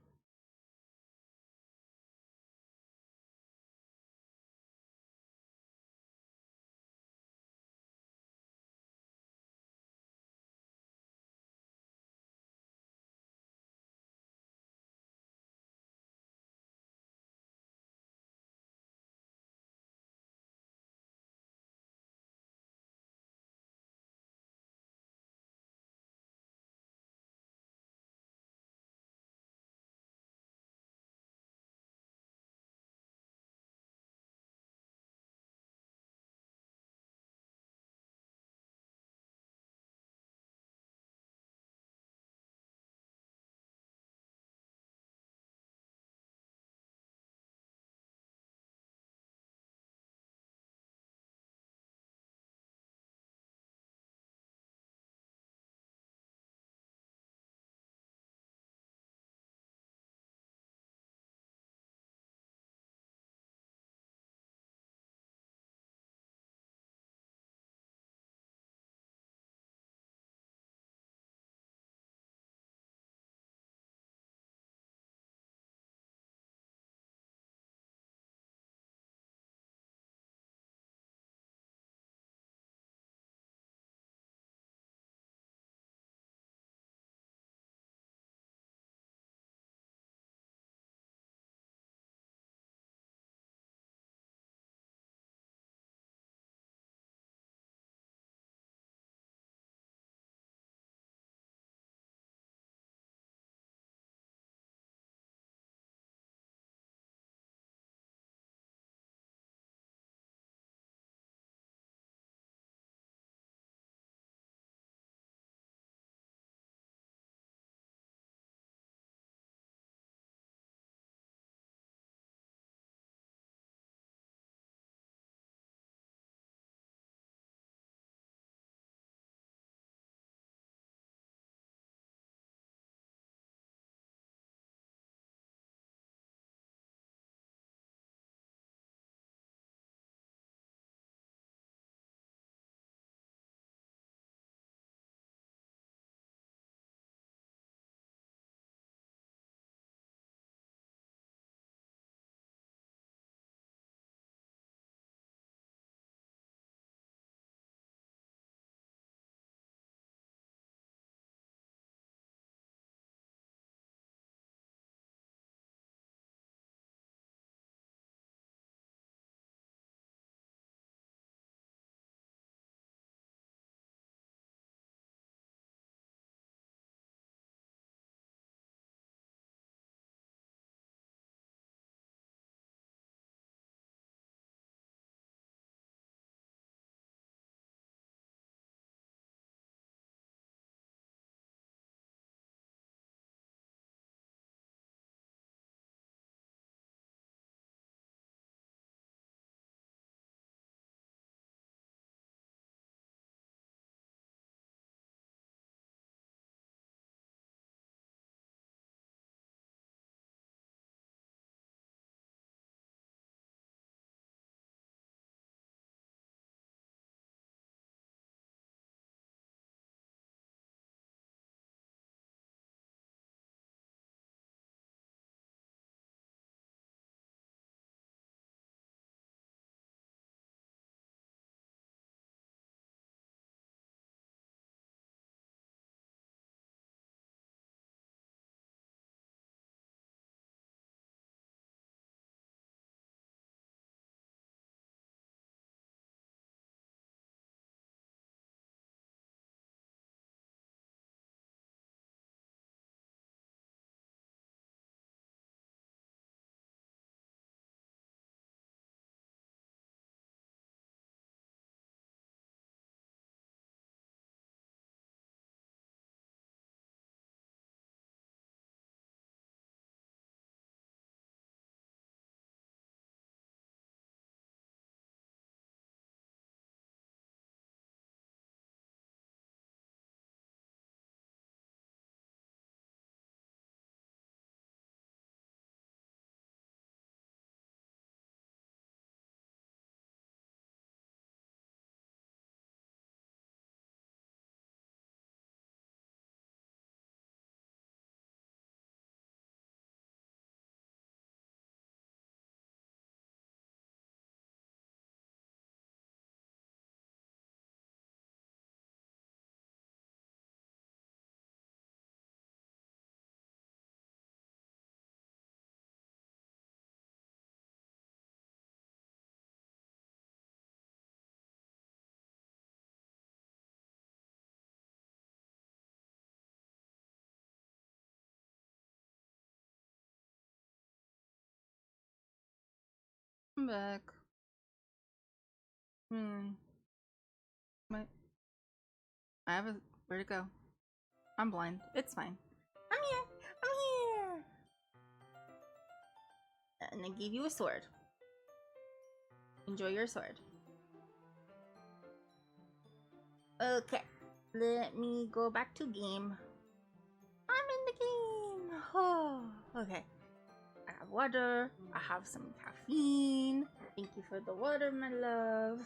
I'm back. Wait. I have a... Where'd it go? I'm blind. It's fine. I'm here! I'm here! And I gave you a sword. Enjoy your sword. Okay. Let me go back to game. I'm in the game! Oh, okay. I have water. I have some caffeine. Thank you for the water, my love.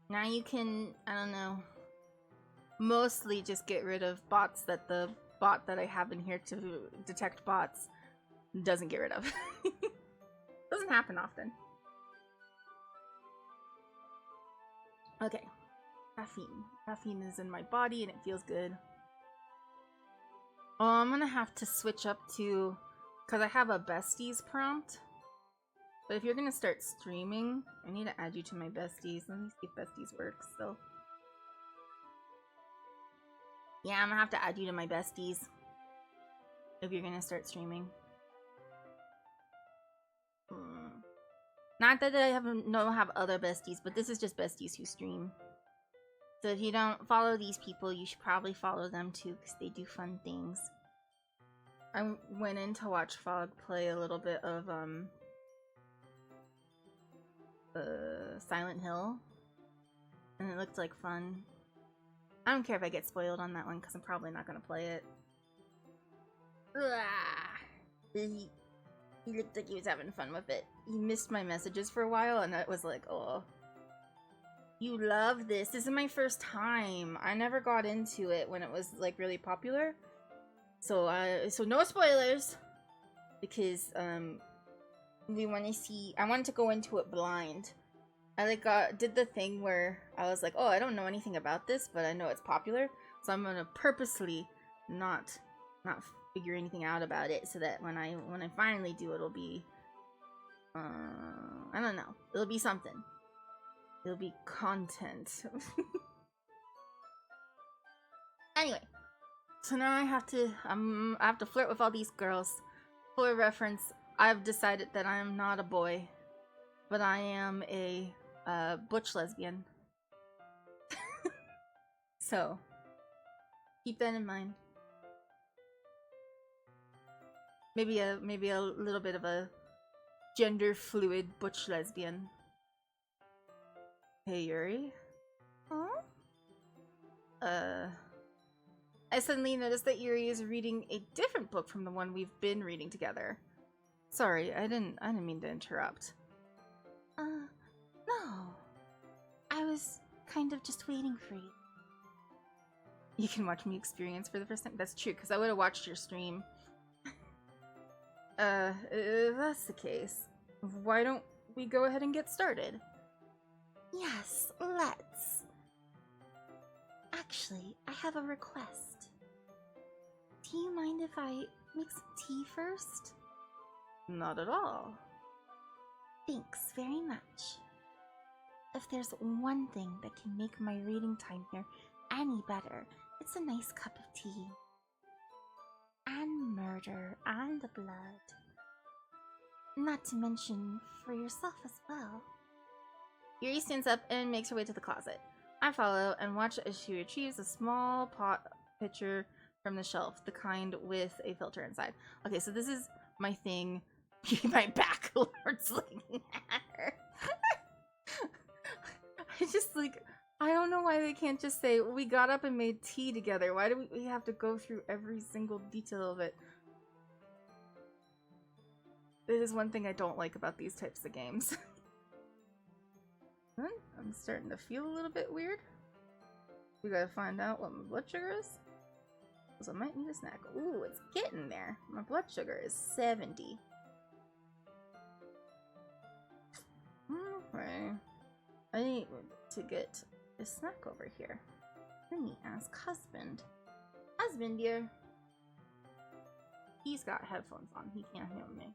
Now you can, I don't know, mostly just get rid of bots that the bot that I have in here to detect bots doesn't get rid of. Doesn't happen often. Okay. Caffeine. Caffeine is in my body and it feels good. Oh, I'm gonna have to switch up to... because I have a besties prompt. But if you're gonna start streaming, I need to add you to my besties. Let me see if besties works still. Yeah, I'm gonna have to add you to my besties. If you're gonna start streaming. Not that I don't have other besties, but this is just besties who stream. So if you don't follow these people, you should probably follow them too, because they do fun things. I went in to watch Fog play a little bit of Silent Hill, and it looked like fun. I don't care if I get spoiled on that one, because I'm probably not gonna play it. He looked like he was having fun with it. He missed my messages for a while, and it was like, oh. You love this. This is my first time. I never got into it when it was like really popular. So so no spoilers. Because we want to see, I wanted to go into it blind. I like did the thing where I was like, oh, I don't know anything about this, but I know it's popular. So I'm gonna purposely not figure anything out about it, so that when I finally do, it'll be I don't know. It'll be something. It'll be content. Anyway, so now I have to flirt with all these girls. For reference, I've decided that I am not a boy, but I am a butch lesbian. So keep that in mind. Maybe a little bit of a gender fluid butch lesbian. Hey Yuri. Huh? I suddenly noticed that Yuri is reading a different book from the one we've been reading together. Sorry, I didn't mean to interrupt. No. I was kind of just waiting for you. You can watch me experience for the first time? That's true, because I would have watched your stream. If that's the case, why don't we go ahead and get started? Yes, let's. Actually, I have a request. Do you mind if I make some tea first? Not at all. Thanks very much. If there's one thing that can make my reading time here any better, it's a nice cup of tea. And murder and the blood. Not to mention for yourself as well. Yuri stands up and makes her way to the closet. I follow and watch as she retrieves a small pot pitcher from the shelf, the kind with a filter inside. Okay, so this is my thing. My back lord's looking at her. I just like, I don't know why they can't just say, we got up and made tea together. Why do we have to go through every single detail of it? It is one thing I don't like about these types of games. I'm starting to feel a little bit weird. We gotta find out what my blood sugar is. So I might need a snack. Ooh, it's getting there. My blood sugar is 70. Okay. I need to get a snack over here. Let me ask husband. Husband, dear. He's got headphones on. He can't hear me.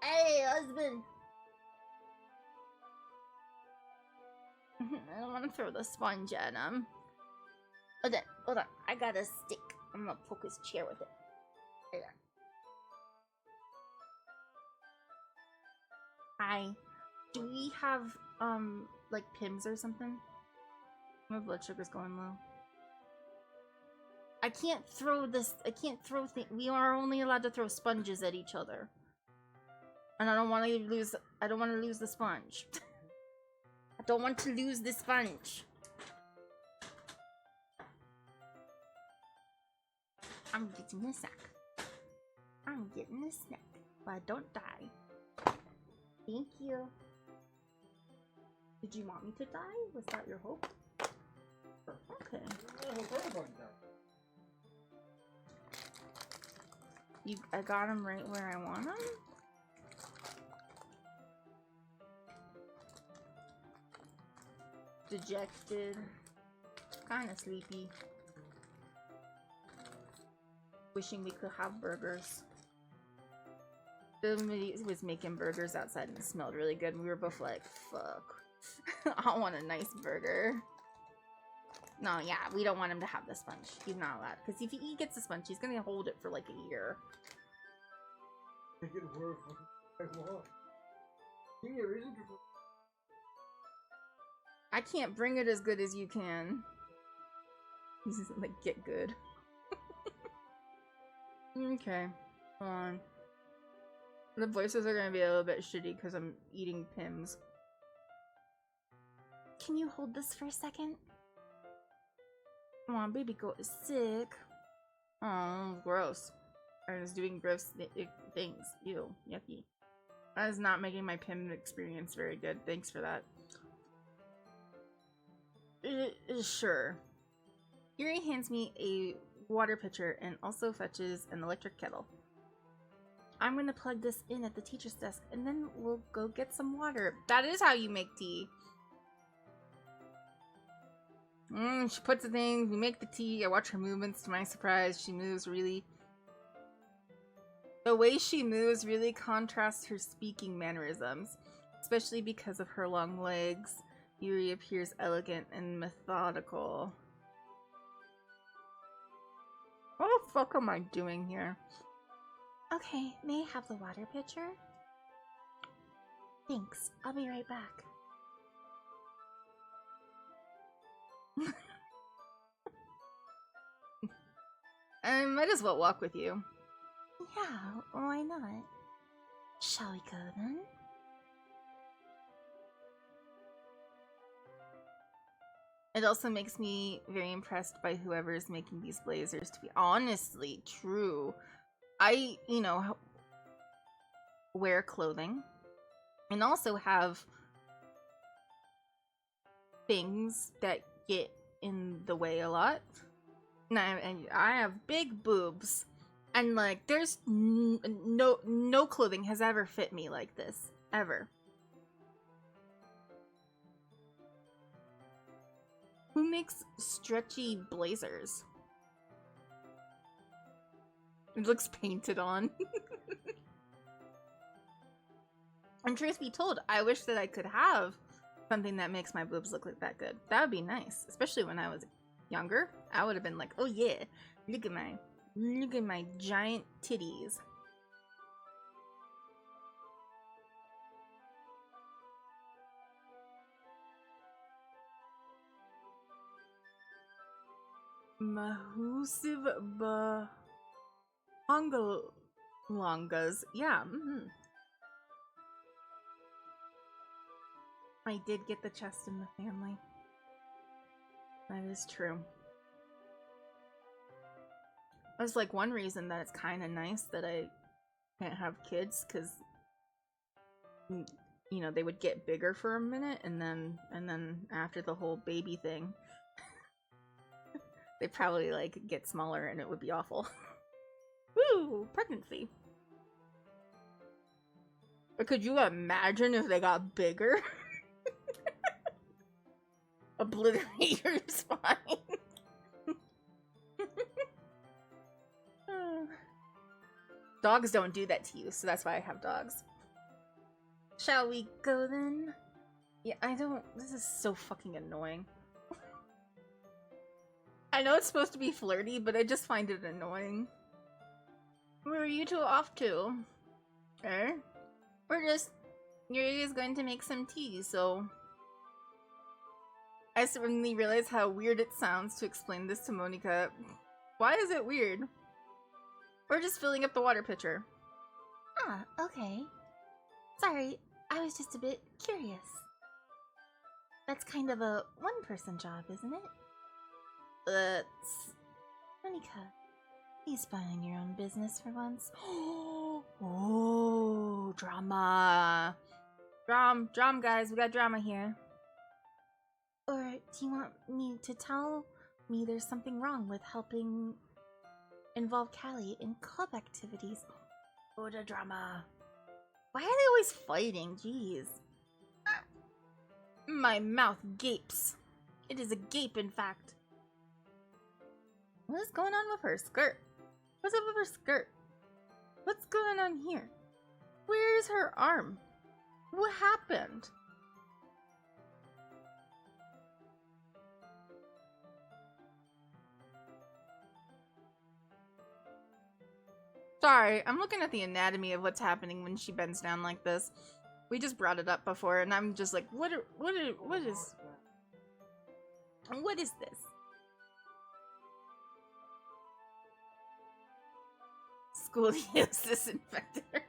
Hey, husband! I don't want to throw the sponge at him. Hold on. I got a stick. I'm gonna poke his chair with it. There. Hi. Do we have, like Pims or something? My blood sugar's going low. I can't throw this. I can't throw things. We are only allowed to throw sponges at each other. And I don't want to lose. I don't want to lose the sponge. I don't want to lose the sponge. I'm getting a snack. I'm getting a snack, but don't die. Thank you. Did you want me to die? Was that your hope? Okay. I got him right where I want him. Dejected. Kind of sleepy. Wishing we could have burgers. Somebody was making burgers outside and it smelled really good. And we were both like, fuck. I want a nice burger. No, yeah, we don't want him to have the sponge. He's not allowed. Because if he gets the sponge, he's gonna hold it for like a year. Make it work. Give me a reason to. I can't bring it as good as you can. He's just like, get good. Okay, hold on. The voices are gonna be a little bit shitty because I'm eating Pims. Can you hold this for a second? Come on, baby goat is sick. Oh, gross. I was doing gross things. Ew, yucky. That is not making my Pim experience very good. Thanks for that. Sure. Yuri hands me a water pitcher and also fetches an electric kettle. I'm gonna plug this in at the teacher's desk and then we'll go get some water. That is how you make tea. She puts the thing, we make the tea. I watch her movements. To my surprise, she moves really... The way she moves really contrasts her speaking mannerisms, especially because of her long legs. Yuri appears elegant and methodical. What the fuck am I doing here? Okay, may I have the water pitcher? Thanks, I'll be right back. I might as well walk with you. Yeah, why not? Shall we go then? It also makes me very impressed by whoever is making these blazers, to be honestly true. I, you know, wear clothing and also have things that get in the way a lot. And I have big boobs. And like, there's no clothing has ever fit me like this. Ever. Who makes stretchy blazers? It looks painted on. And truth be told, I wish that I could have something that makes my boobs look like that good. That would be nice. Especially when I was younger. I would have been like, oh yeah, look at my giant titties. Mahusiv Bahongalongas. Yeah, I did get the chest in the family. That is true. That's like one reason that it's kind of nice that I can't have kids, because you know, they would get bigger for a minute and then after the whole baby thing they probably like get smaller and it would be awful. Woo! Pregnancy. But could you imagine if they got bigger? Obliterate your spine. Dogs don't do that to you, so that's why I have dogs. Shall we go then? Yeah, I don't... This is so fucking annoying. I know it's supposed to be flirty, but I just find it annoying. Where are you two off to? Eh? Yuri is going to make some tea, so... I suddenly realize how weird it sounds to explain this to Monica. Why is it weird? We're just filling up the water pitcher. Ah, okay. Sorry, I was just a bit curious. That's kind of a one-person job, isn't it? Monica, you spoiling your own business for once. Oh, drama. Drama, guys. We got drama here. Or do you want me to tell me there's something wrong with helping involve Callie in club activities? Oh, the drama. Why are they always fighting? Jeez. My mouth gapes. It is a gape, in fact. What is going on with her skirt? What's up with her skirt? What's going on here? Where's her arm? What happened? Sorry, I'm looking at the anatomy of what's happening when she bends down like this. We just brought it up before, and I'm just like, what is this? Scoliosis disinfector.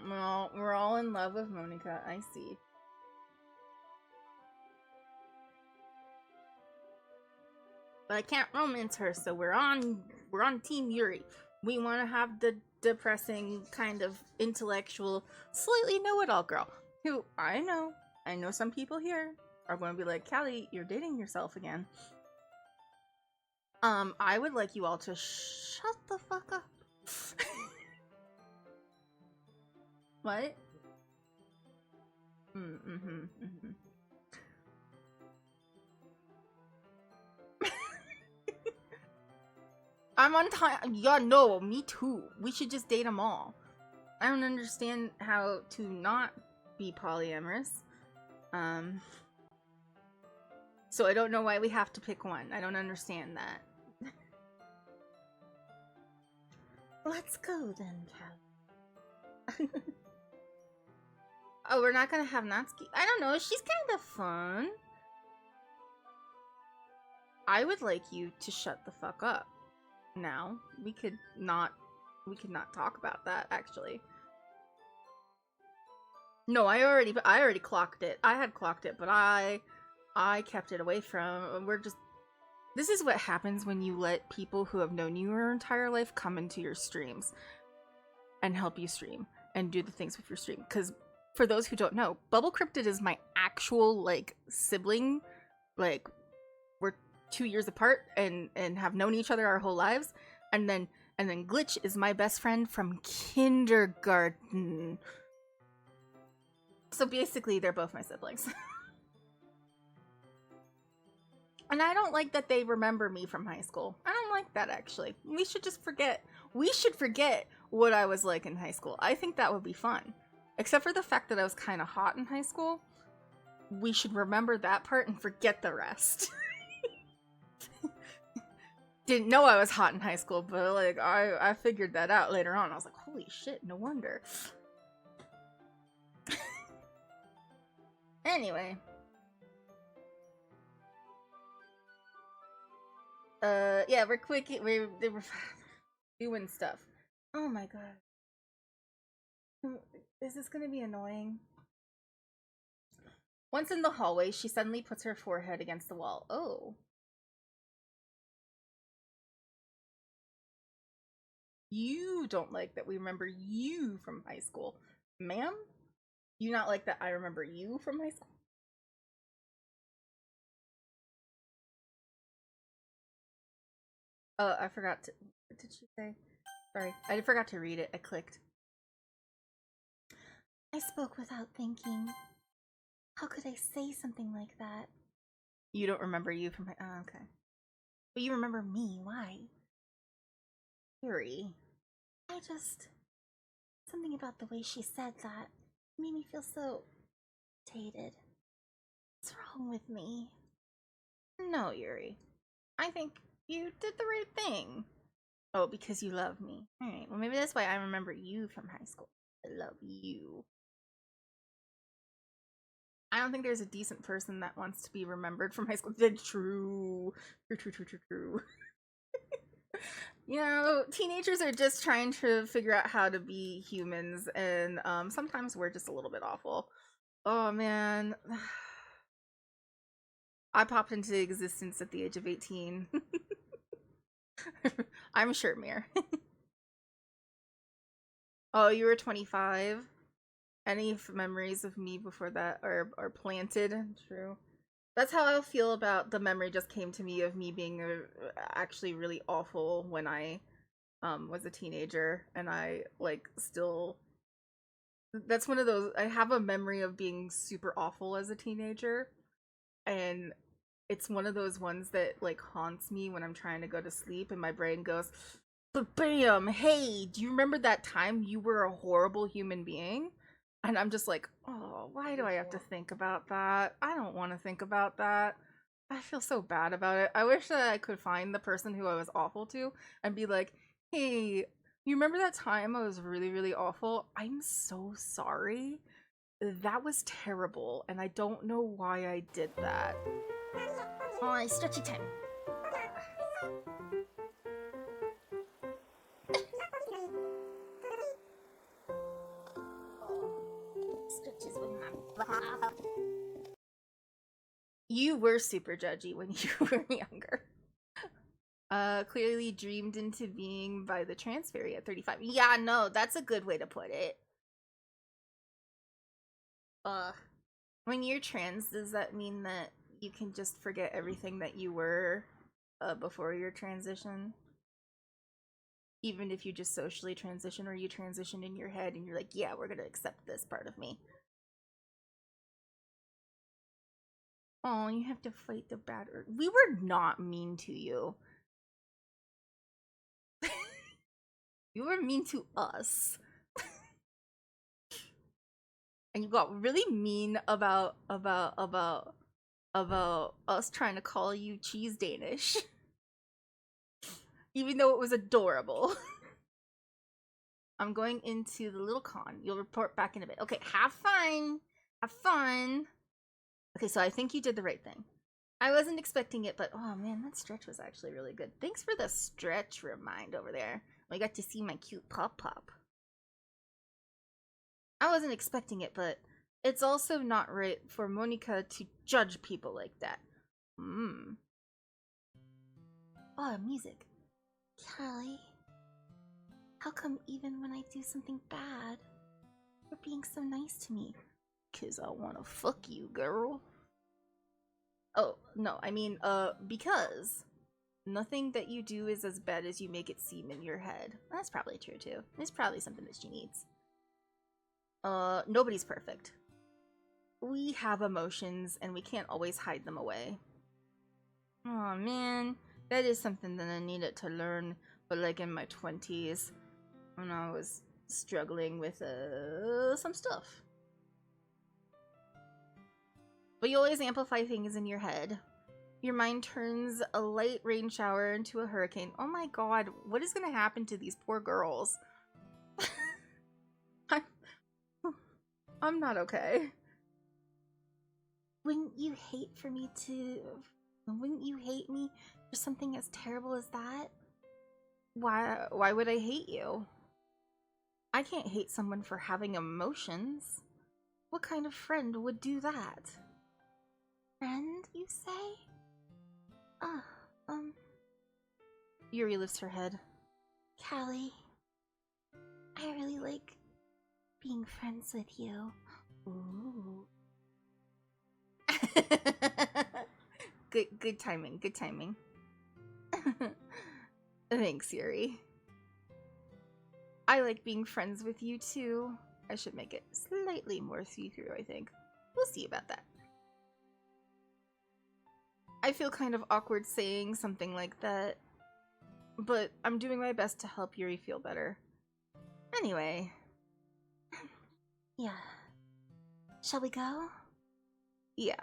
Well, we're all in love with Monica, I see. But I can't romance her, so we're on Team Yuri. We want to have the depressing kind of intellectual, slightly know-it-all girl who I know some people here are going to be like, Callie, you're dating yourself again. I would like you all to shut the fuck up. What? I'm on time. Yeah, no, me too. We should just date them all. I don't understand how to not be polyamorous. So I don't know why we have to pick one. I don't understand that. Let's go then, Callie. Oh, we're not gonna have Natsuki? I don't know, she's kind of fun. I would like you to shut the fuck up. Now, we could not talk about that, actually. No, I already clocked it. I had clocked it, but I kept it away from. This is what happens when you let people who have known you your entire life come into your streams and help you stream and do the things with your stream. Because for those who don't know, Bubble Cryptid is my actual like sibling. Like, we're 2 years apart and have known each other our whole lives. And then Glitch is my best friend from kindergarten. So basically, they're both my siblings. And I don't like that they remember me from high school. I don't like that, actually. We should just forget. We should forget what I was like in high school. I think that would be fun. Except for the fact that I was kind of hot in high school. We should remember that part and forget the rest. Didn't know I was hot in high school, but like I figured that out later on. I was like, holy shit, no wonder. Anyway. Yeah, we're doing stuff. Oh my god. Is this gonna be annoying? Once in the hallway, she suddenly puts her forehead against the wall. Oh. You don't like that we remember you from high school. Ma'am? You not like that I remember you from high school? Oh, I forgot to... What did she say? Sorry, I forgot to read it. I clicked. I spoke without thinking. How could I say something like that? You don't remember you from high... Oh, okay. But you remember me. Why? Yuri. I just Something about the way she said that made me feel so dated. What's wrong with me? No, Yuri. I think you did the right thing. Oh, because you love me. Alright, well, maybe that's why I remember you from high school. I love you. I don't think there's a decent person that wants to be remembered from high school. True. True. You know, teenagers are just trying to figure out how to be humans, and sometimes we're just a little bit awful. Oh man. I popped into existence at the age of 18. I'm sure, Mir. Oh, you were 25? Any memories of me before that are planted? True. That's how I feel about the memory just came to me of me being actually really awful when I was a teenager, and I like still that's one of those. I have a memory of being super awful as a teenager, and it's one of those ones that like haunts me when I'm trying to go to sleep, and my brain goes, but bam, hey, do you remember that time you were a horrible human being? And I'm just like, oh, why do I have to think about that? I don't want to think about that. I feel so bad about it. I wish that I could find the person who I was awful to and be like, hey, you remember that time I was really, really awful? I'm so sorry. That was terrible, and I don't know why I did that. Oh, it's stretchy time. Stretches with my You were super judgy when you were younger. Clearly dreamed into being by the trans fairy at 35. Yeah, no, that's a good way to put it. When you're trans, does that mean that you can just forget everything that you were before your transition? Even if you just socially transition, or you transition in your head and you're like, yeah, we're gonna accept this part of me. Oh, you have to fight the bad urge. We were not mean to you. You were mean to us. And you got really mean about us trying to call you cheese Danish. Even though it was adorable. I'm going into the little con. You'll report back in a bit. Okay, have fun. Have fun. Okay, so I think you did the right thing. I wasn't expecting it, but oh man, that stretch was actually really good. Thanks for the stretch remind over there. I got to see my cute pop. I wasn't expecting it, but it's also not right for Monica to judge people like that. Oh, music. Callie, how come even when I do something bad, you're being so nice to me? 'Cause I wanna fuck you, girl. Oh, no, I mean, because nothing that you do is as bad as you make it seem in your head. That's probably true, too. It's probably something that she needs. Nobody's perfect. We have emotions, and we can't always hide them away. Oh man, that is something that I needed to learn, but like in my 20s, when I was struggling with some stuff. But you always amplify things in your head. Your mind turns a light rain shower into a hurricane. Oh my god, what is gonna happen to these poor girls? I'm not okay. Wouldn't you hate me for something as terrible as that? Why would I hate you? I can't hate someone for having emotions. What kind of friend would do that? Friend, you say? Yuri lifts her head. Callie, I really like being friends with you. Ooh. Good timing. Thanks, Yuri. I like being friends with you too. I should make it slightly more see-through, I think. We'll see about that. I feel kind of awkward saying something like that, but I'm doing my best to help Yuri feel better. Anyway, Yeah. Shall we go? Yeah.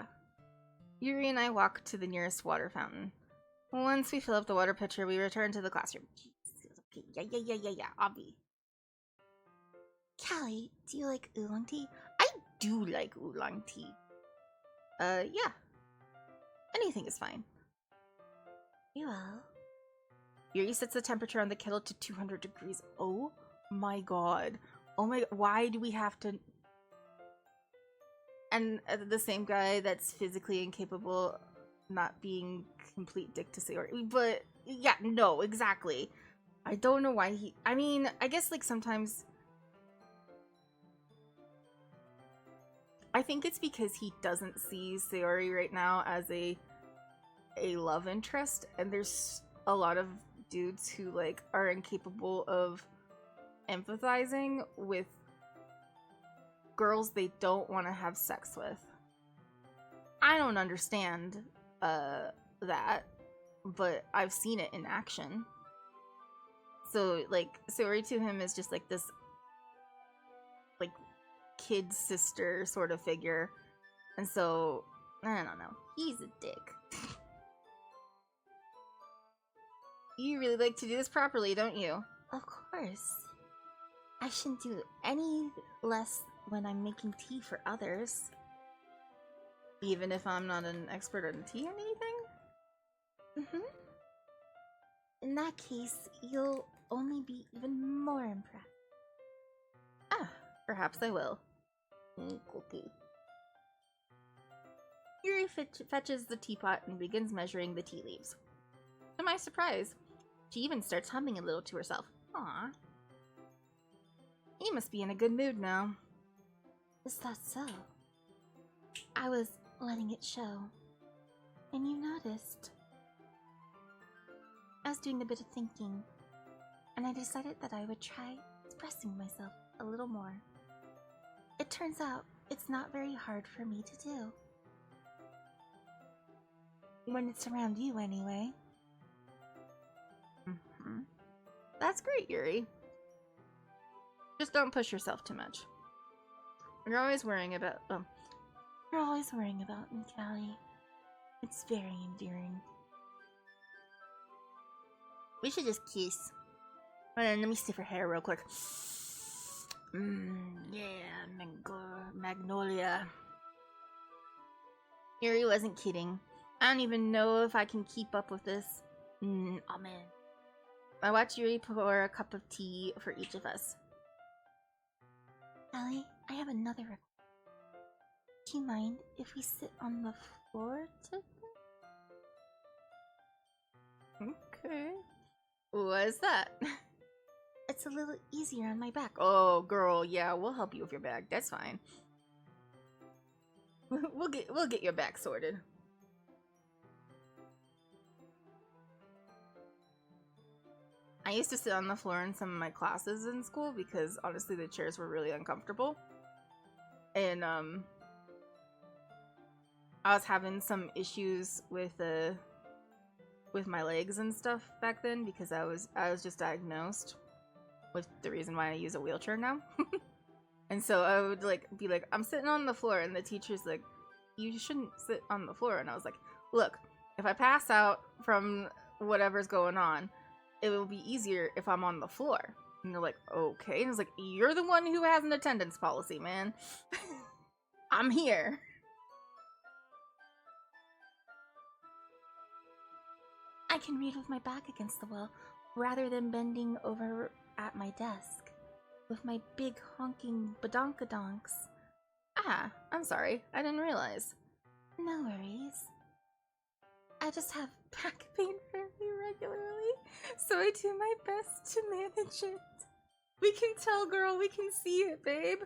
Yuri and I walk to the nearest water fountain. Once we fill up the water pitcher, we return to the classroom. Okay, yeah, Obvi. Callie, do you like oolong tea? I do like oolong tea. Yeah. Anything is fine. Very well. Yuri sets the temperature on the kettle to 200 degrees. Oh my god. Oh my, why do we have to... And the same guy that's physically incapable, not being complete dick to Sayori. But, yeah, no, exactly. I don't know why he... I mean, I guess, like, sometimes... I think it's because he doesn't see Sayori right now as a love interest, and there's a lot of dudes who, like, are incapable of empathizing with girls they don't want to have sex with. I don't understand that, but I've seen it in action. So, like, Sayori to him is just like this, like, kid sister sort of figure. And so, I don't know. He's a dick. You really like to do this properly, don't you? Of course. I shouldn't do any less when I'm making tea for others. Even if I'm not an expert on tea or anything? Mm-hmm. In that case, you'll only be even more impressed. Ah, perhaps I will. Okay. Yuri fetches the teapot and begins measuring the tea leaves. To my surprise, she even starts humming a little to herself. Aww. He must be in a good mood now. Is that so? I was letting it show. And you noticed. I was doing a bit of thinking, and I decided that I would try expressing myself a little more. It turns out it's not very hard for me to do. When it's around you, anyway. Mm-hmm. That's great, Yuri. Just don't push yourself too much. You're always worrying about... You're always worrying about me, Callie. It's very endearing. We should just kiss. Hold on, let me sniff her hair real quick. Yeah, Magnolia. Yuri wasn't kidding. I don't even know if I can keep up with this. Oh man. I watch Yuri pour a cup of tea for each of us. Callie, I have another request. Do you mind if we sit on the floor today? Okay. What is that? It's a little easier on my back. Oh, girl, yeah, we'll help you with your bag. That's fine. We'll get your back sorted. I used to sit on the floor in some of my classes in school because honestly the chairs were really uncomfortable. And I was having some issues with my legs and stuff back then because I was just diagnosed with the reason why I use a wheelchair now. And so I would like be like, I'm sitting on the floor, and the teacher's like, you shouldn't sit on the floor. And I was like, look, if I pass out from whatever's going on, it will be easier if I'm on the floor. And they're like, okay. And I was like, you're the one who has an attendance policy, man. I'm here. I can read with my back against the wall rather than bending over at my desk with my big honking badonkadonks. Ah, I'm sorry. I didn't realize. No worries. I just have back pain fairly regularly, so I do my best to manage it. We can tell, girl. We can see it, babe.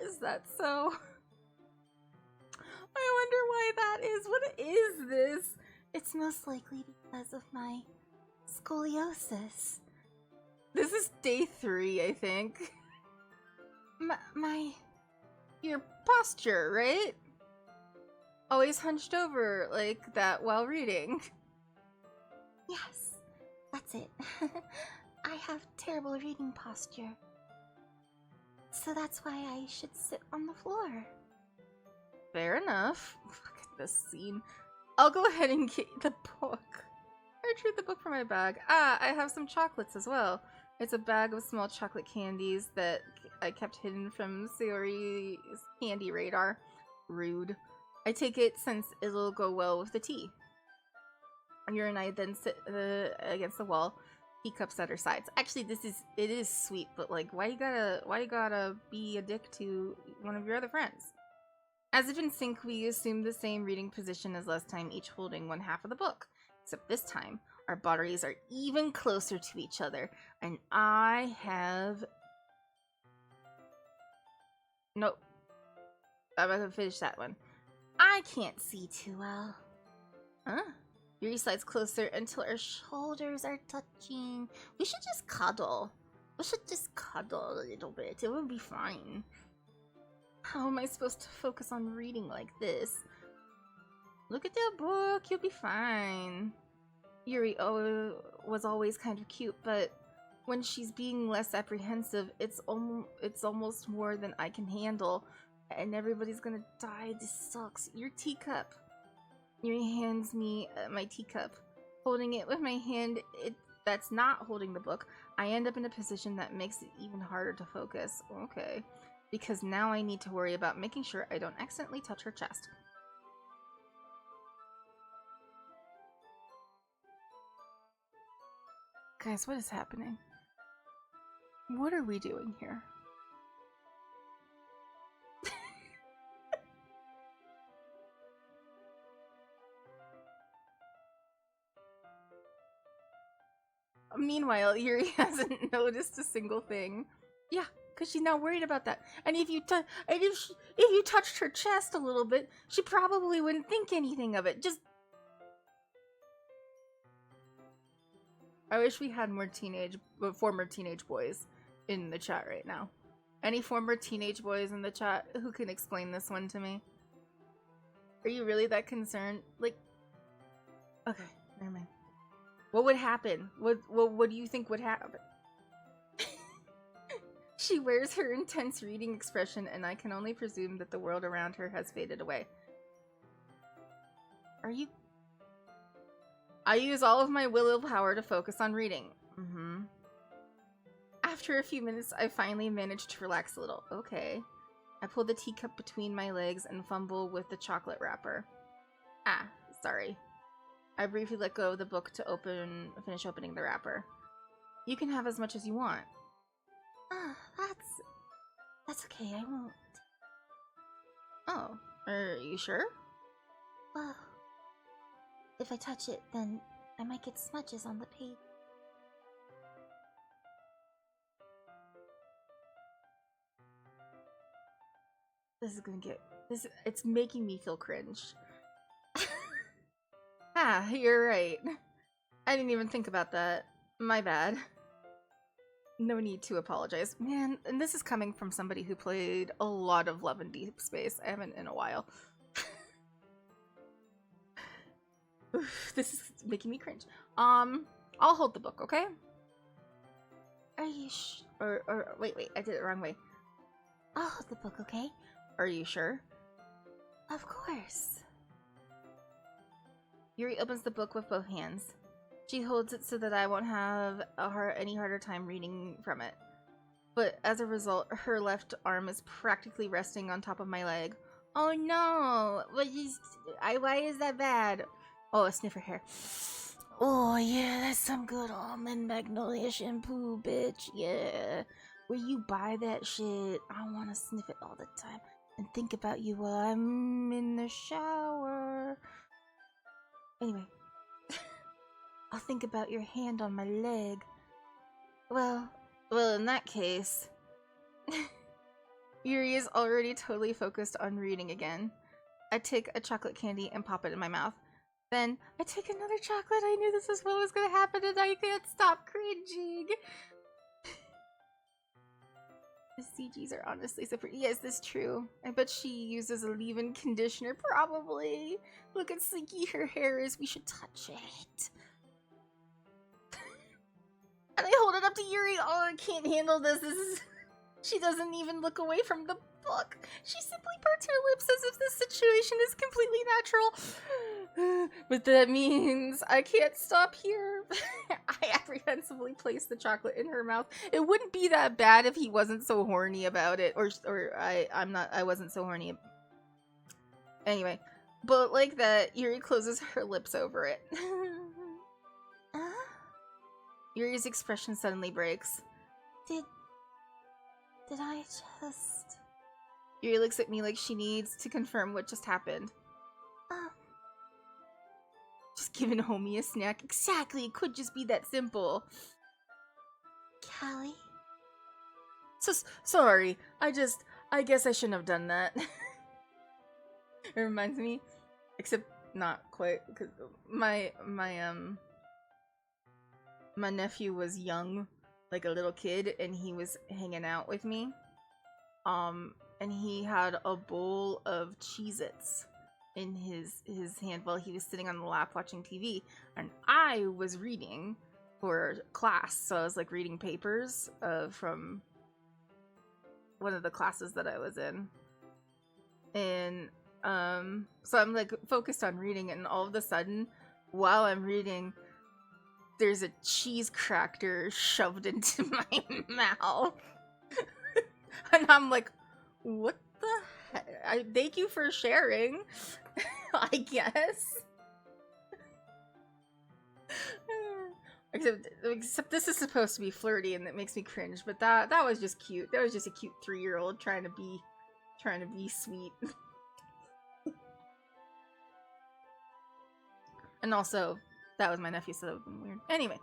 Is that so? I wonder why that is. What is this? It's most likely because of my scoliosis. This is day 3, I think. Your posture, right? Always hunched over like that while reading. Yes, that's it. I have terrible reading posture. So that's why I should sit on the floor. Fair enough. Look at this scene. I'll go ahead and get the book. I retrieved the book from my bag. Ah, I have some chocolates as well. It's a bag of small chocolate candies that I kept hidden from Sayori's candy radar. Rude. I take it since it'll go well with the tea. Yuri and I then sit against the wall, teacups at her sides. Actually, it is sweet, but like, why you gotta be a dick to one of your other friends? As if in sync, we assume the same reading position as last time, each holding one half of the book. Except this time, our bodies are even closer to each other, and I have... Nope. I'm not gonna finish that one. I can't see too well. Huh? Yuri slides closer until our shoulders are touching. We should just cuddle. We should just cuddle a little bit. It will be fine. How am I supposed to focus on reading like this? Look at the book. You'll be fine. Yuri was always kind of cute, but when she's being less apprehensive, it's almost more than I can handle. And everybody's gonna die. This sucks. Your teacup. Yuri hands me my teacup. Holding it with my hand, that's not holding the book. I end up in a position that makes it even harder to focus. Okay. Because now I need to worry about making sure I don't accidentally touch her chest. Guys, what is happening? What are we doing here? Meanwhile, Yuri hasn't noticed a single thing. Yeah, because she's not worried about that. And if you touched her chest a little bit, she probably wouldn't think anything of it. Just... I wish we had more former teenage boys in the chat right now. Any former teenage boys in the chat who can explain this one to me? Are you really that concerned? Like... Okay, never mind. What would happen? What do you think would happen? She wears her intense reading expression, and I can only presume that the world around her has faded away. Are you... I use all of my willpower to focus on reading. After a few minutes, I finally managed to relax a little. Okay. I pull the teacup between my legs and fumble with the chocolate wrapper. Ah, sorry. I briefly let go of the book to finish opening the wrapper. You can have as much as you want. That's okay, I won't. Oh, are you sure? Well, if I touch it, then I might get smudges on the page. It's making me feel cringe. Ah, you're right. I didn't even think about that. My bad. No need to apologize. Man, and this is coming from somebody who played a lot of Love and Deep Space. I haven't in a while. Oof, this is making me cringe. I'll hold the book, okay? Are you wait, I did it the wrong way. I'll hold the book, okay? Are you sure? Of course. Yuri opens the book with both hands. She holds it so that I won't have any harder time reading from it. But as a result, her left arm is practically resting on top of my leg. Oh no! Why is that bad? Oh, a sniffer hair. Oh yeah, that's some good almond magnolia shampoo, bitch. Yeah. Where you buy that shit? I want to sniff it all the time and think about you while I'm in the shower. Anyway. I'll think about your hand on my leg. Well, in that case... Yuri is already totally focused on reading again. I take a chocolate candy and pop it in my mouth. Then, I take another chocolate. I knew this was what was going to happen and I can't stop cringing. The CGs are honestly so pretty. Yes, this is true. I bet she uses a leave-in conditioner, probably. Look at sleeky her hair is. We should touch it. And I hold it up to Yuri, oh, I can't handle this. She doesn't even look away from the book. She simply parts her lips as if this situation is completely natural. But that means I can't stop here. I apprehensively place the chocolate in her mouth. It wouldn't be that bad if he wasn't so horny about it, or I wasn't so horny. Anyway, but like that, Yuri closes her lips over it. Yuri's expression suddenly breaks. Did I just... Yuri looks at me like she needs to confirm what just happened. Just giving homie a snack. Exactly, it could just be that simple. Callie? So sorry. I guess I shouldn't have done that. It reminds me, except not quite, because my nephew was young, like a little kid, and he was hanging out with me. And he had a bowl of Cheez-Its in his hand while he was sitting on the lap watching TV, and I was reading for class, so I was like reading papers from one of the classes that I was in, and so I'm like focused on reading, and all of a sudden, while I'm reading, there's a cheese cracker shoved into my mouth. And I'm like, what the heck? Thank you for sharing, I guess. Except this is supposed to be flirty and it makes me cringe, but that was just cute. That was just a cute 3-year-old trying to be sweet. And also, that was my nephew, so that would have been weird. Anyway,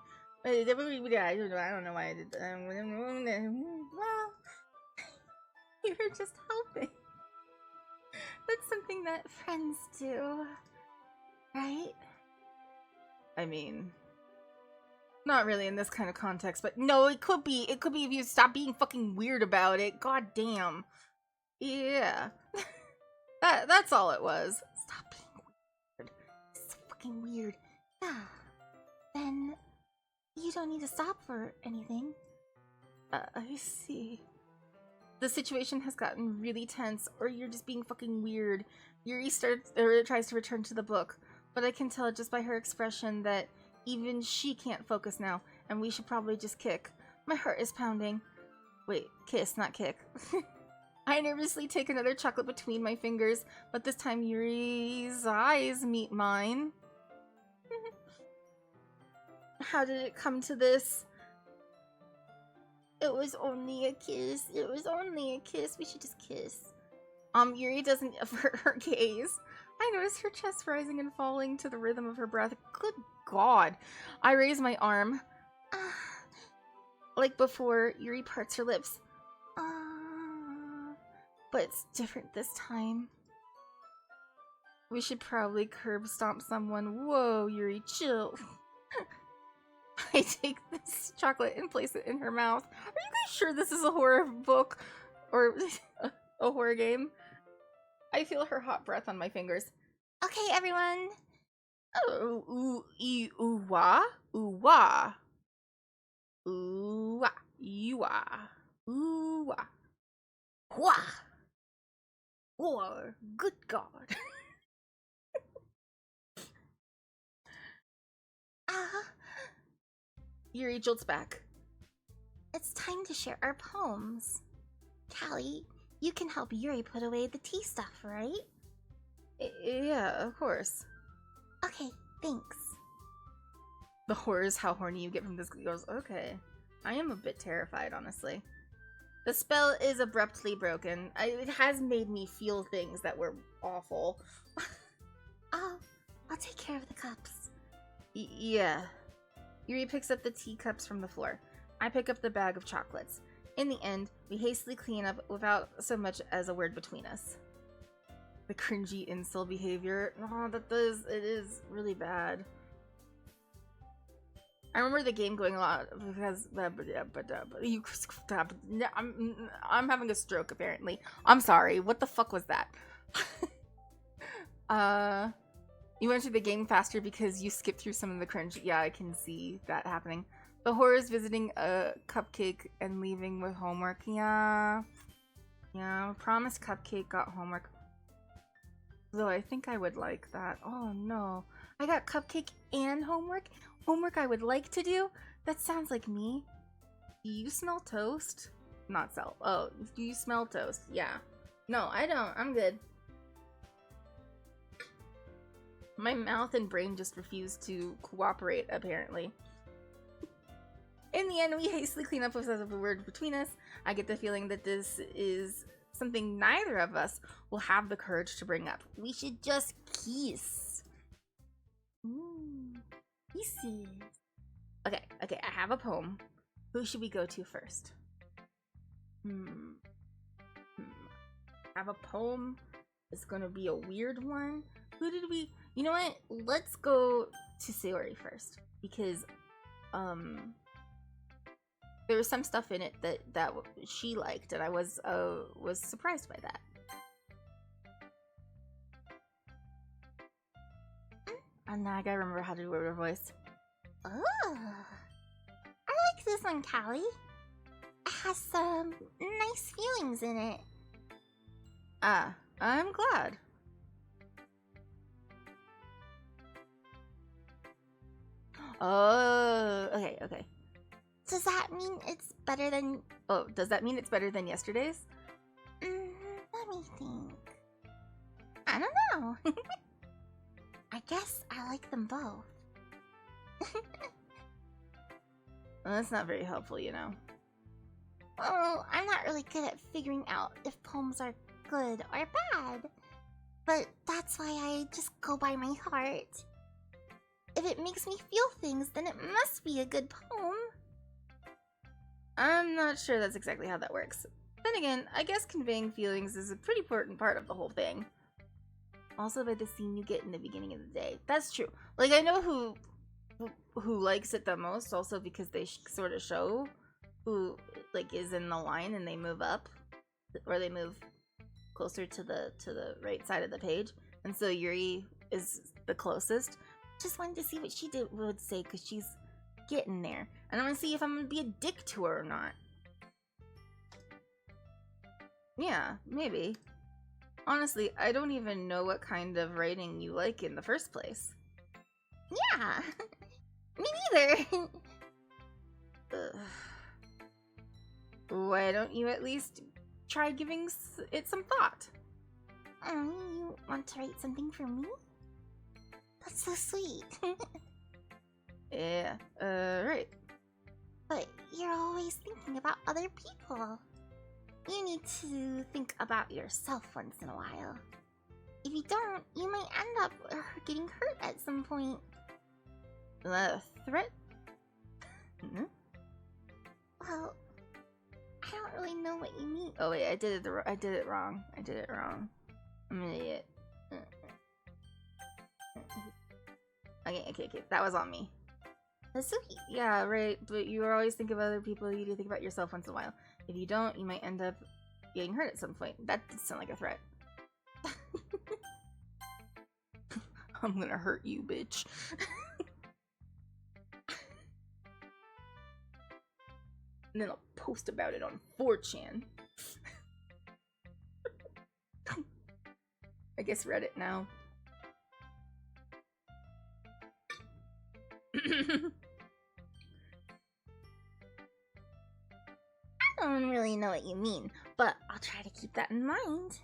I don't know why I did that. Well, you were just helping. That's something that friends do, right? I mean, not really in this kind of context, but no, it could be. It could be if you stop being fucking weird about it. God damn. Yeah. That's all it was. Stop being weird. It's so fucking weird. Yeah. Then you don't need to stop for anything. I see. The situation has gotten really tense, or you're just being fucking weird. Yuri tries to return to the book, but I can tell just by her expression that even she can't focus now, and we should probably just kick. My heart is pounding. Wait, kiss, not kick. I nervously take another chocolate between my fingers, but this time Yuri's eyes meet mine. How did it come to this? It was only a kiss. It was only a kiss. We should just kiss. Yuri doesn't avert her gaze. I notice her chest rising and falling to the rhythm of her breath. Good God. I raise my arm. Like before, Yuri parts her lips. But it's different this time. We should probably curb stomp someone. Whoa, Yuri, chill. I take this chocolate and place it in her mouth. Are you guys sure this is a horror book? Or a horror game? I feel her hot breath on my fingers. Okay, everyone. Oh, ooh, wah, ooh, wah. Ooh, wah, you wah. Ooh, wah. Wah. War. Good God. Yuri jolts back. It's time to share our poems. Callie, you can help Yuri put away the tea stuff, right? Yeah, of course. Okay, thanks. The horror is how horny you get from this goes, okay. I am a bit terrified, honestly. The spell is abruptly broken. It has made me feel things that were awful. I'll take care of the cups. Yeah. Yuri picks up the teacups from the floor. I pick up the bag of chocolates. In the end, we hastily clean up without so much as a word between us. The cringy incel behavior. Oh, it is really bad. I remember the game going a lot because I'm having a stroke apparently. I'm sorry. What the fuck was that? You went through the game faster because you skipped through some of the cringe. Yeah, I can see that happening. The horrors visiting a cupcake and leaving with homework. Yeah. Yeah, promised cupcake got homework. Though I think I would like that. Oh no. I got cupcake and homework? Homework I would like to do? That sounds like me. Do you smell toast? Not sell. Oh, do you smell toast? Yeah. No, I don't. I'm good. My mouth and brain just refuse to cooperate, apparently. In the end, we hastily clean up a word between us. I get the feeling that this is something neither of us will have the courage to bring up. We should just kiss. Kisses. Okay, I have a poem. Who should we go to first? I have a poem. It's gonna be a weird one. Who did we... You know what? Let's go to Sayori first. Because, there was some stuff in it that she liked, and I was surprised by that. And now I gotta remember how to do her voice. Oh, I like this one, Callie. It has some nice feelings in it. Ah, I'm glad. Oh, okay. Does that mean it's better than... Oh, does that mean it's better than yesterday's? Let me think. I don't know. I guess I like them both. Well, that's not very helpful, you know. Well, I'm not really good at figuring out if poems are good or bad. But that's why I just go by my heart. If it makes me feel things, then it must be a good poem. I'm not sure that's exactly how that works. Then again, I guess conveying feelings is a pretty important part of the whole thing. Also by the scene you get in the beginning of the day. That's true. Like, I know who likes it the most, also because they sort of show who, like, is in the line and they move up. Or they move closer to the right side of the page. And so Yuri is the closest. Just wanted to see what she would say, because she's getting there. And I want to see if I'm going to be a dick to her or not. Yeah, maybe. Honestly, I don't even know what kind of writing you like in the first place. Yeah, me neither. Why don't you at least try giving it some thought? You want to write something for me? That's so sweet. Yeah, right. But you're always thinking about other people. You need to think about yourself once in a while. If you don't, you might end up getting hurt at some point. A threat? Mm-hmm. Well, I don't really know what you mean. Oh wait, I did it wrong. I'm an idiot. Okay. That was on me. That's sweet. Yeah, right. But you always think of other people. You do think about yourself once in a while. If you don't, you might end up getting hurt at some point. That did sound like a threat. I'm gonna hurt you, bitch. And then I'll post about it on 4chan. I guess Reddit now. I don't really know what you mean, but I'll try to keep that in mind.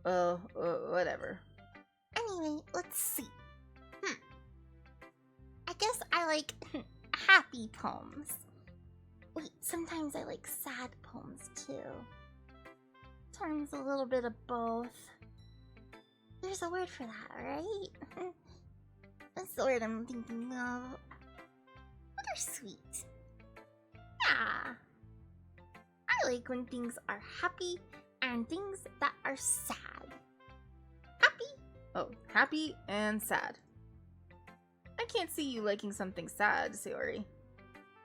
Oh, whatever. Anyway, let's see. I guess I like happy poems. Wait, sometimes I like sad poems too. Sometimes a little bit of both. There's a word for that, right? That's the word I'm thinking of. Bittersweet. Yeah. I like when things are happy and things that are sad. Happy? Oh, happy and sad. I can't see you liking something sad, Sayori.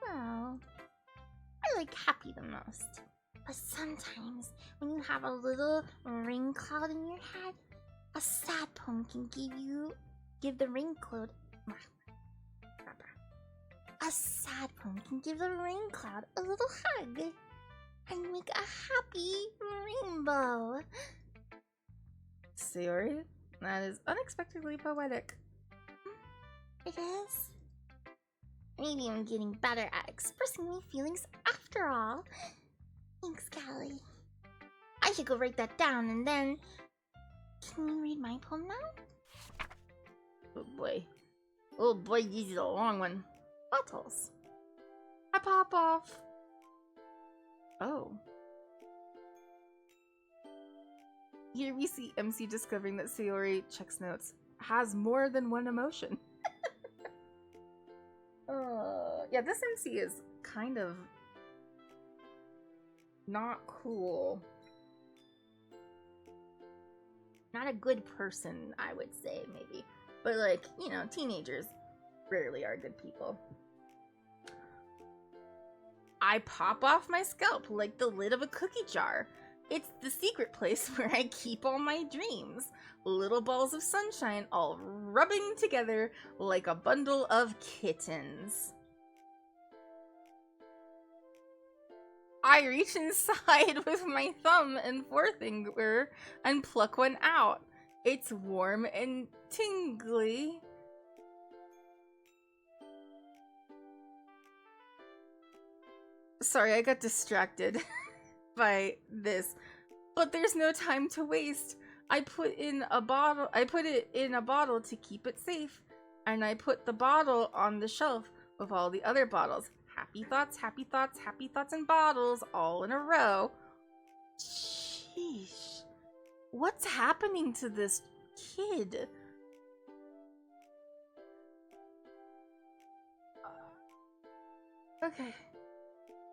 Oh. I like happy the most. But sometimes, when you have a little rain cloud in your head, a sad poem can give the rain cloud A sad poem can give the rain cloud a little hug and make a happy rainbow. Sayori, that is unexpectedly poetic. It is. Maybe I'm getting better at expressing my feelings after all. Thanks, Callie. I should go write that down and then... Can you read my poem now? Oh boy. Oh boy, this is a long one. Bottles. I pop off. Oh. Here we see MC discovering that Sayori checks notes has more than one emotion. Yeah, this MC is kind of not cool. Not a good person, I would say, maybe. But like, you know, teenagers rarely are good people. I pop off my scalp like the lid of a cookie jar. It's the secret place where I keep all my dreams. Little balls of sunshine all rubbing together like a bundle of kittens. I reach inside with my thumb and forefinger and pluck one out. It's warm and tingly. Sorry, I got distracted by this. But there's no time to waste. I put it in a bottle to keep it safe. And I put the bottle on the shelf with all the other bottles. Happy thoughts, happy thoughts, happy thoughts in bottles, all in a row. Sheesh. What's happening to this kid? Okay.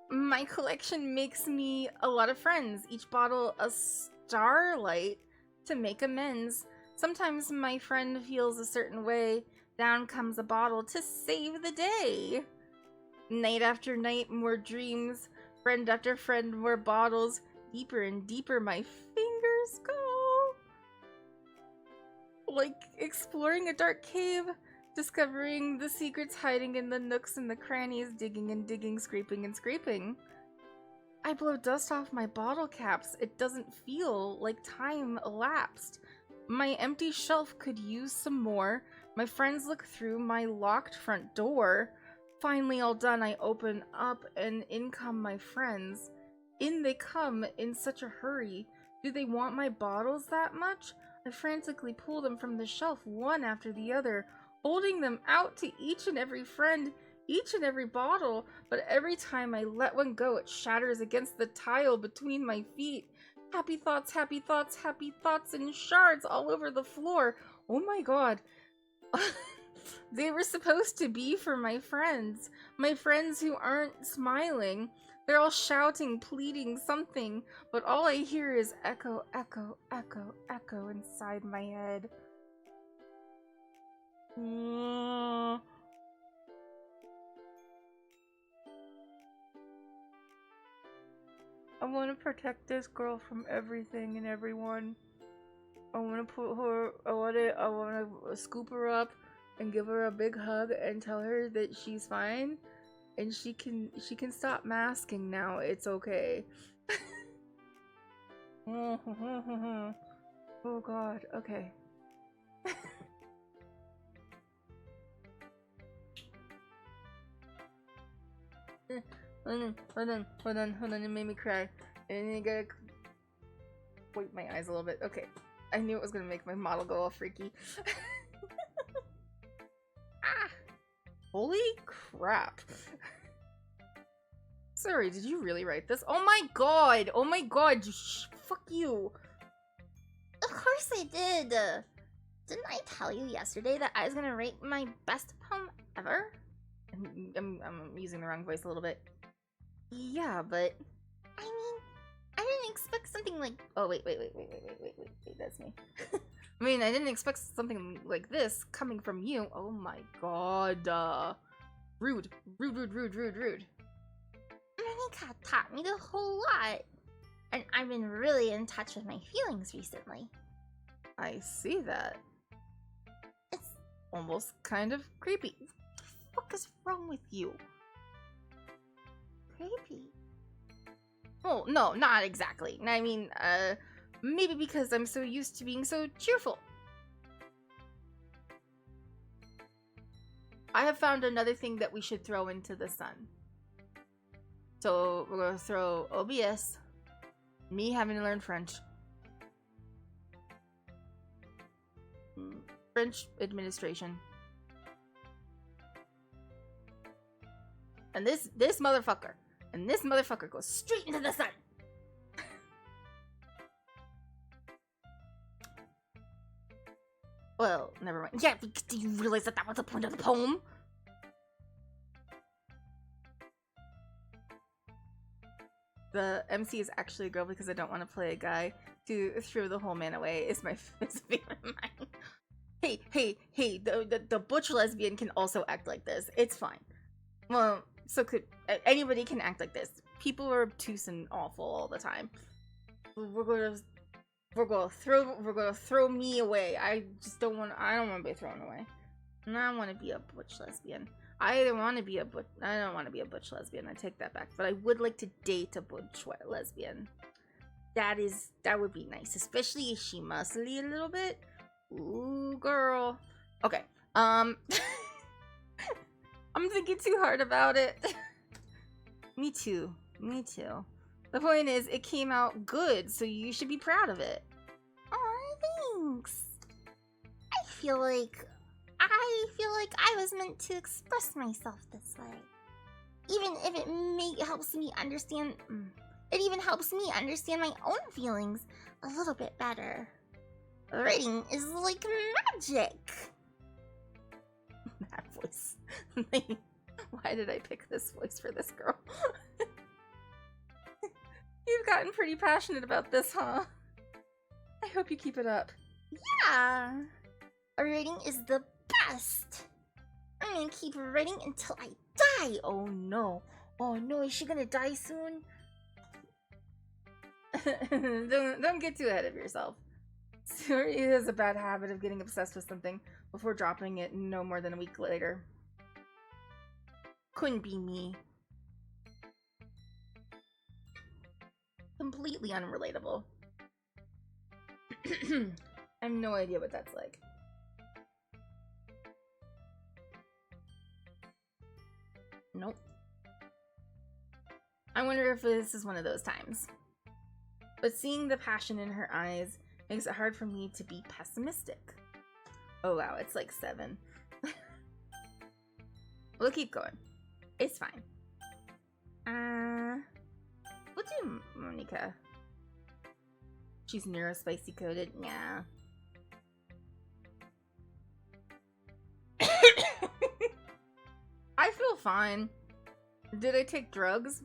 My collection makes me a lot of friends. Each bottle a starlight to make amends. Sometimes my friend feels a certain way. Down comes a bottle to save the day. Night after night, more dreams. Friend after friend, more bottles. Deeper and deeper my fingers go. Like exploring a dark cave. Discovering the secrets hiding in the nooks and the crannies, digging and digging, scraping and scraping. I blow dust off my bottle caps. It doesn't feel like time elapsed. My empty shelf could use some more. My friends look through my locked front door. Finally all done, I open up and in come my friends. In they come in such a hurry. Do they want my bottles that much? I frantically pull them from the shelf one after the other, holding them out to each and every friend, each and every bottle, but every time I let one go, it shatters against the tile between my feet. Happy thoughts, happy thoughts, happy thoughts, and shards all over the floor. Oh my god. They were supposed to be for my friends who aren't smiling. They're all shouting, pleading something, but all I hear is echo, echo, echo, echo inside my head. I want to protect this girl from everything and everyone. I want to scoop her up and give her a big hug and tell her that she's fine and she can stop masking now. It's okay. Oh god, okay. Hold on, it made me cry. And I gotta wipe my eyes a little bit. Okay. I knew it was gonna make my model go all freaky. Ah! Holy crap. Sorry, did you really write this? Oh my god! Oh my god! Fuck you! Of course I did! Didn't I tell you yesterday that I was gonna rate my best poem ever? I'm using the wrong voice a little bit. Yeah, but... I mean, I didn't expect something like... Oh, wait, that's me. I mean, I didn't expect something like this coming from you. Oh my god. Rude. Monica taught me the whole lot. And I've been really in touch with my feelings recently. I see that. It's almost kind of creepy. fuck is wrong with you? Creepy. Well, no, not exactly. I mean, maybe because I'm so used to being so cheerful. I have found another thing that we should throw into the sun. So we're gonna throw OBS, me having to learn French, French administration, and this motherfucker. And this motherfucker goes straight into the sun. Well, never mind. Yeah, do you realize that was the point of the poem? The MC is actually a girl because I don't want to play a guy to throw the whole man away is my favorite line. Hey, the butch lesbian can also act like this. It's fine. Well, so could anybody can act like this. People are obtuse and awful all the time. We're gonna throw me away. I don't want to be thrown away. And I want to be a butch lesbian. I don't want to be a butch lesbian. I take that back. But I would like to date a butch lesbian. That would be nice, especially if she muscly a little bit. Ooh, girl. Okay. I'm thinking too hard about it. Me too. The point is, it came out good, so you should be proud of it. Aw, thanks. I feel like I was meant to express myself this way. Even if it helps me understand... It even helps me understand my own feelings a little bit better. Writing is like magic. That voice. Why did I pick this voice for this girl? You've gotten pretty passionate about this, huh? I hope you keep it up. Yeah. Writing is the best. I'm gonna keep writing until I die. Oh no, is she gonna die soon? don't get too ahead of yourself. Suri has a bad habit of getting obsessed with something before dropping it no more than a week later. Couldn't be me. Completely unrelatable. I have no idea what that's like. Nope. I wonder if this is one of those times. But seeing the passion in her eyes makes it hard for me to be pessimistic. Oh wow, it's like 7. We'll keep going. It's fine. We'll do Monica. She's neurospicy coded. Yeah. I feel fine. Did I take drugs?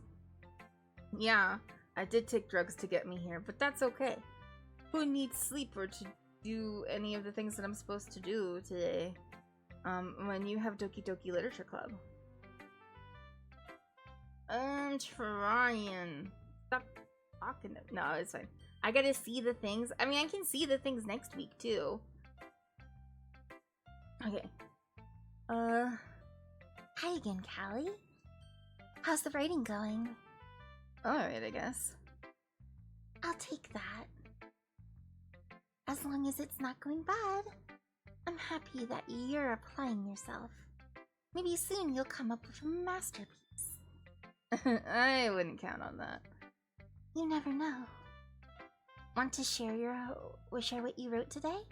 Yeah, I did take drugs to get me here, but that's okay. Who needs sleep or to do any of the things that I'm supposed to do today? When you have Dokidoki Literature Club. I'm trying. Stop talking. No, it's fine. I gotta see the things. I mean, I can see the things next week, too. Okay. Hi again, Callie. How's the writing going? Alright, I guess. I'll take that. As long as it's not going bad. I'm happy that you're applying yourself. Maybe soon you'll come up with a masterpiece. I wouldn't count on that. You never know. Want to share what you wrote today?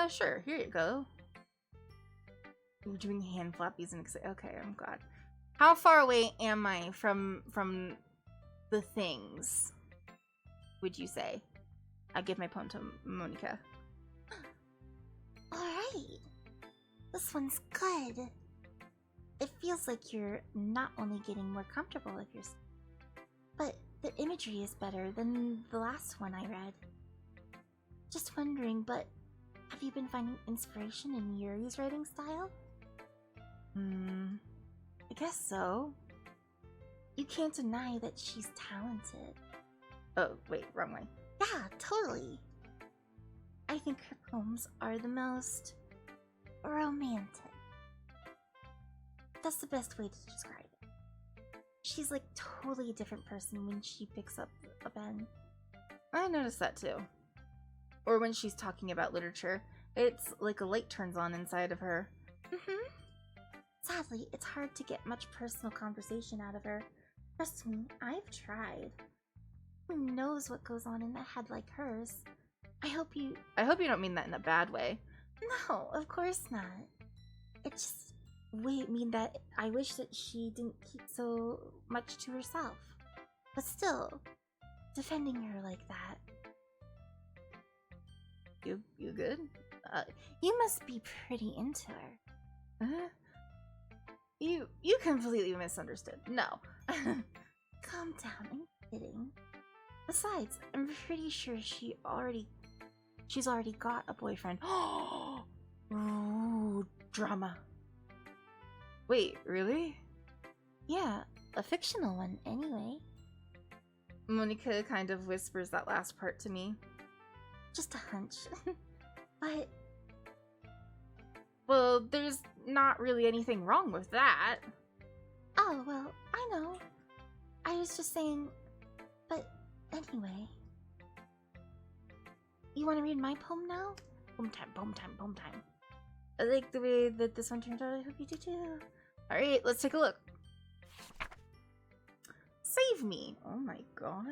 Sure. Here you go. You're doing hand flappies and okay, I'm glad. How far away am I from the things? Would you say? I give my poem to Monica. Alright. This one's good. It feels like you're not only getting more comfortable with yourself, but the imagery is better than the last one I read. Just wondering, but have you been finding inspiration in Yuri's writing style? I guess so. You can't deny that she's talented. Oh, wait, wrong way. Yeah, totally. I think her poems are the most romantic. That's the best way to describe it. She's like totally a different person when she picks up a pen. I noticed that too. Or when she's talking about literature, it's like a light turns on inside of her. Mm-hmm. Sadly, it's hard to get much personal conversation out of her. Trust me, I've tried. Who knows what goes on in a head like hers? I hope you don't mean that in a bad way. No, of course not. It just mean that I wish that she didn't keep so much to herself. But still, defending her like that. You good? You must be pretty into her. You completely misunderstood. No. Calm down, I'm kidding. Besides, I'm pretty sure she's already got a boyfriend. Ooh, drama. Wait, really? Yeah, a fictional one anyway. Monica kind of whispers that last part to me. Just a hunch. But well, there's not really anything wrong with that. oh, well, I know. I was just saying, but anyway. You want to read my poem now? Poem time, poem time, poem time. I like the way that this one turned out. I hope you do too. Alright, let's take a look. Save me! Oh my god.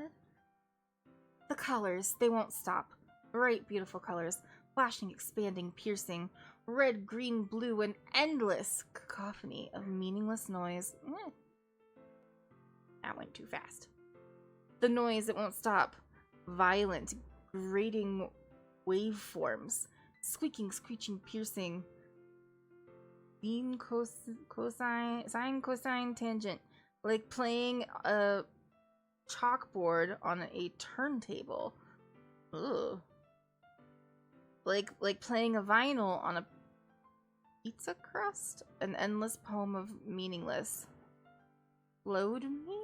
The colors, they won't stop. Bright, beautiful colors. Flashing, expanding, piercing. Red, green, blue, an endless cacophony of meaningless noise. That went too fast. The noise, it won't stop. Violent, grating waveforms. Squeaking, screeching, piercing. Beam, cosine, sine, cosine, tangent. Like playing a chalkboard on a turntable. Ugh. Like playing a vinyl on a pizza crust? An endless poem of meaningless. Load me?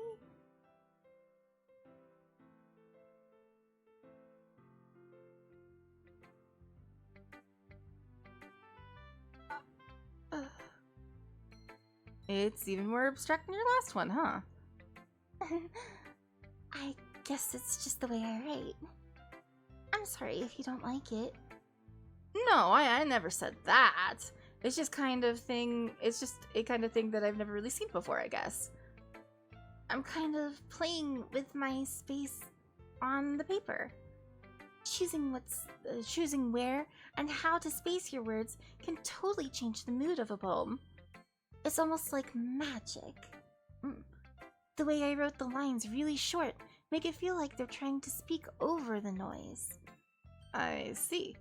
It's even more abstract than your last one, huh? I guess it's just the way I write. I'm sorry if you don't like it. No, I never said that. It's just kind of thing. It's just a kind of thing that I've never really seen before, I guess. I'm kind of playing with my space on the paper. Choosing where and how to space your words can totally change the mood of a poem. It's almost like magic. The way I wrote the lines really short make it feel like they're trying to speak over the noise. I see.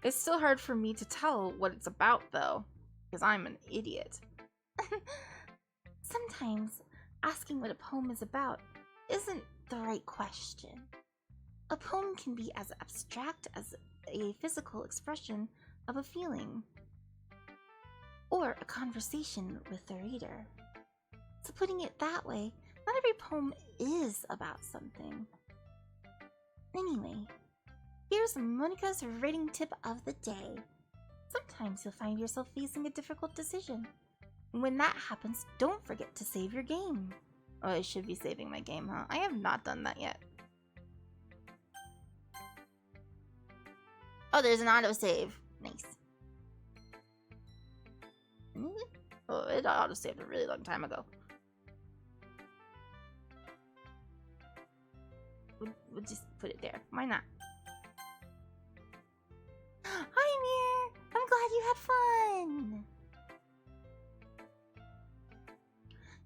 It's still hard for me to tell what it's about, though, because I'm an idiot. Sometimes asking what a poem is about isn't the right question. A poem can be as abstract as a physical expression of a feeling, or a conversation with the reader. So putting it that way, not every poem is about something. Anyway, here's Monica's writing tip of the day. Sometimes you'll find yourself facing a difficult decision. When that happens, don't forget to save your game. Oh, I should be saving my game, huh? I have not done that yet. Oh, there's an autosave. Nice. Oh, it auto-saved a really long time ago. We'll just put it there. Why not? Hi, Mir! I'm glad you had fun!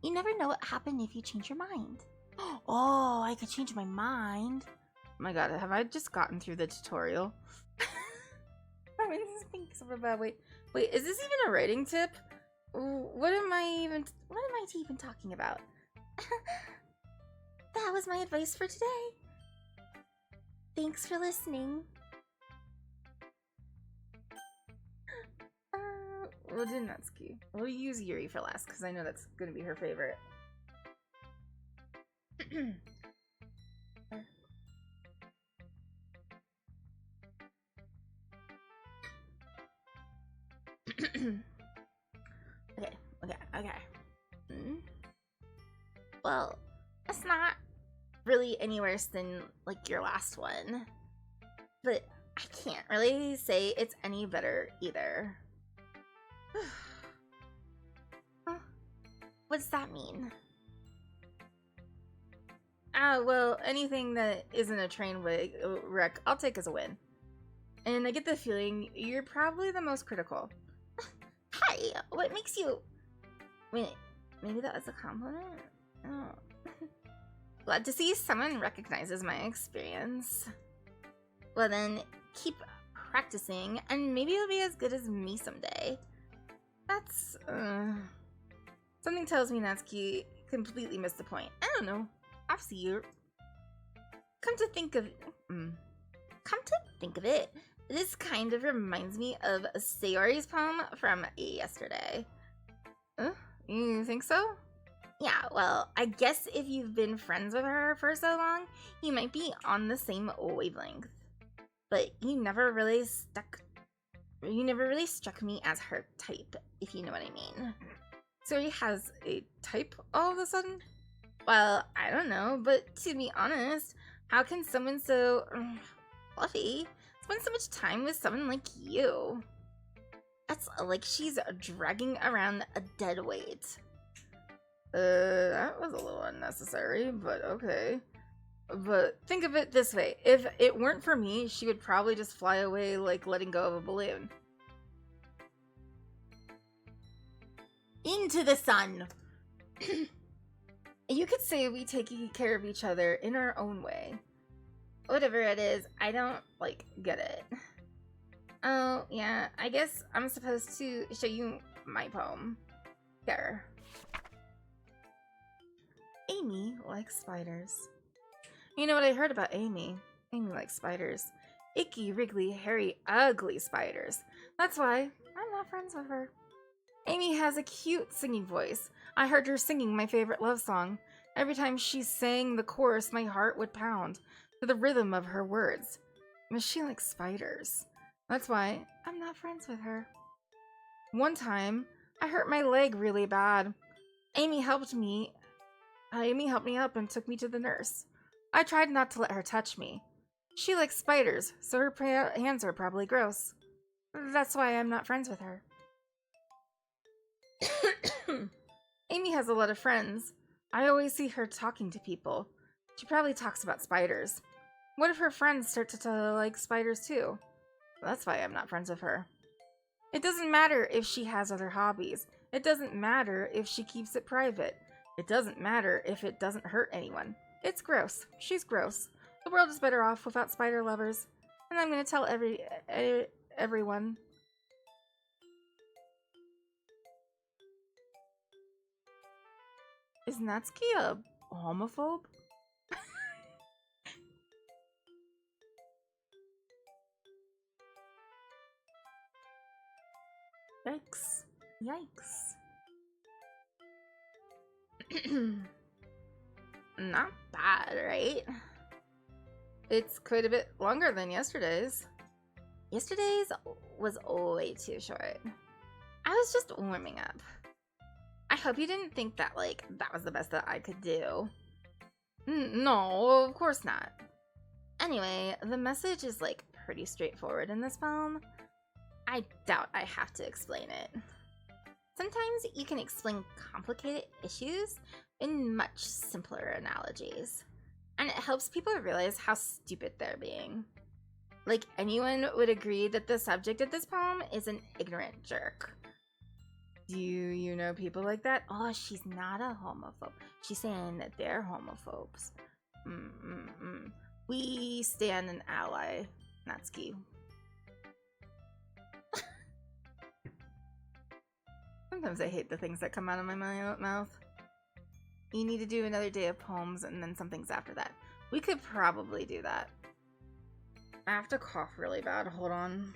You never know what happened if you change your mind. Oh, I could change my mind. Oh my god, have I just gotten through the tutorial? I mean, this is so bad. Wait, is this even a writing tip? What am I even talking about? That was my advice for today. Thanks for listening. We'll do Natsuki. We'll use Yuri for last, because I know that's going to be her favorite. Okay. well, it's not really any worse than, like, your last one. But I can't really say it's any better either. Huh? What does that mean? Well, anything that isn't a train wreck, I'll take as a win. And I get the feeling you're probably the most critical. Hi, what makes you... Wait, maybe that was a compliment? Oh. Glad to see someone recognizes my experience. Well then, keep practicing, and maybe you'll be as good as me someday. That's, something tells me Natsuki completely missed the point. I don't know. I'll see you. Come to think of it, this kind of reminds me of Sayori's poem from yesterday. You think so? Yeah, well, I guess if you've been friends with her for so long, you might be on the same wavelength. But you never really struck me as her type, if you know what I mean. Sayori has a type all of a sudden? Well, I don't know, but to be honest, how can someone so fluffy spend so much time with someone like you? That's like she's dragging around a dead weight. That was a little unnecessary, but okay. But think of it this way, if it weren't for me, she would probably just fly away like letting go of a balloon. Into the sun! You could say we take care of each other in our own way. Whatever it is, I don't, like, get it. Oh, yeah, I guess I'm supposed to show you my poem. Here. Amy likes spiders. You know what I heard about Amy? Amy likes spiders. Icky, wriggly, hairy, ugly spiders. That's why I'm not friends with her. Amy has a cute singing voice. I heard her singing my favorite love song. Every time she sang the chorus, my heart would pound to the rhythm of her words. But she likes spiders. That's why I'm not friends with her. One time, I hurt my leg really bad. Amy helped me up and took me to the nurse. I tried not to let her touch me. She likes spiders, so her hands are probably gross. That's why I'm not friends with her. Amy has a lot of friends. I always see her talking to people. She probably talks about spiders. What if her friends start to like spiders too? That's why I'm not friends with her. It doesn't matter if she has other hobbies. It doesn't matter if she keeps it private. It doesn't matter if it doesn't hurt anyone. It's gross. She's gross. The world is better off without spider lovers. And I'm gonna tell everyone. Is Natsuki a homophobe? Yikes. Yikes. Not bad, right? It's quite a bit longer than yesterday's. Yesterday's was way too short. I was just warming up. I hope you didn't think that, like, that was the best that I could do. No, of course not. Anyway, the message is, like, pretty straightforward in this poem. I doubt I have to explain it. Sometimes you can explain complicated issues in much simpler analogies, and it helps people realize how stupid they're being. Like, anyone would agree that the subject of this poem is an ignorant jerk. Do you know people like that? Oh, she's not a homophobe. She's saying that they're homophobes. We stand an ally, Natsuki. Sometimes I hate the things that come out of my mouth. You need to do another day of poems and then some things after that. We could probably do that. I have to cough really bad. Hold on.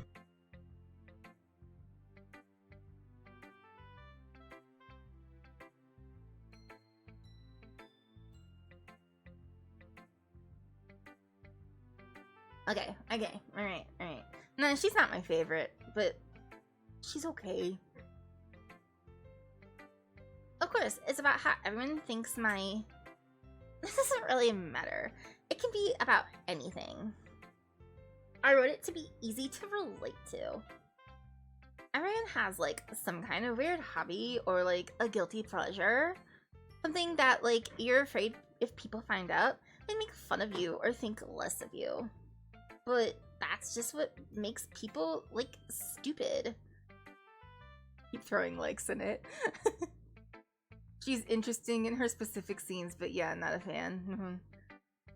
Okay, alright. No, she's not my favorite, but she's okay. Of course, it's about how everyone thinks my this doesn't really matter. It can be about anything. I wrote it to be easy to relate to. Everyone has, like, some kind of weird hobby or, like, a guilty pleasure. Something that, like, you're afraid if people find out, they make fun of you or think less of you. But that's just what makes people, like, stupid. Keep throwing likes in it. She's interesting in her specific scenes, but yeah, not a fan.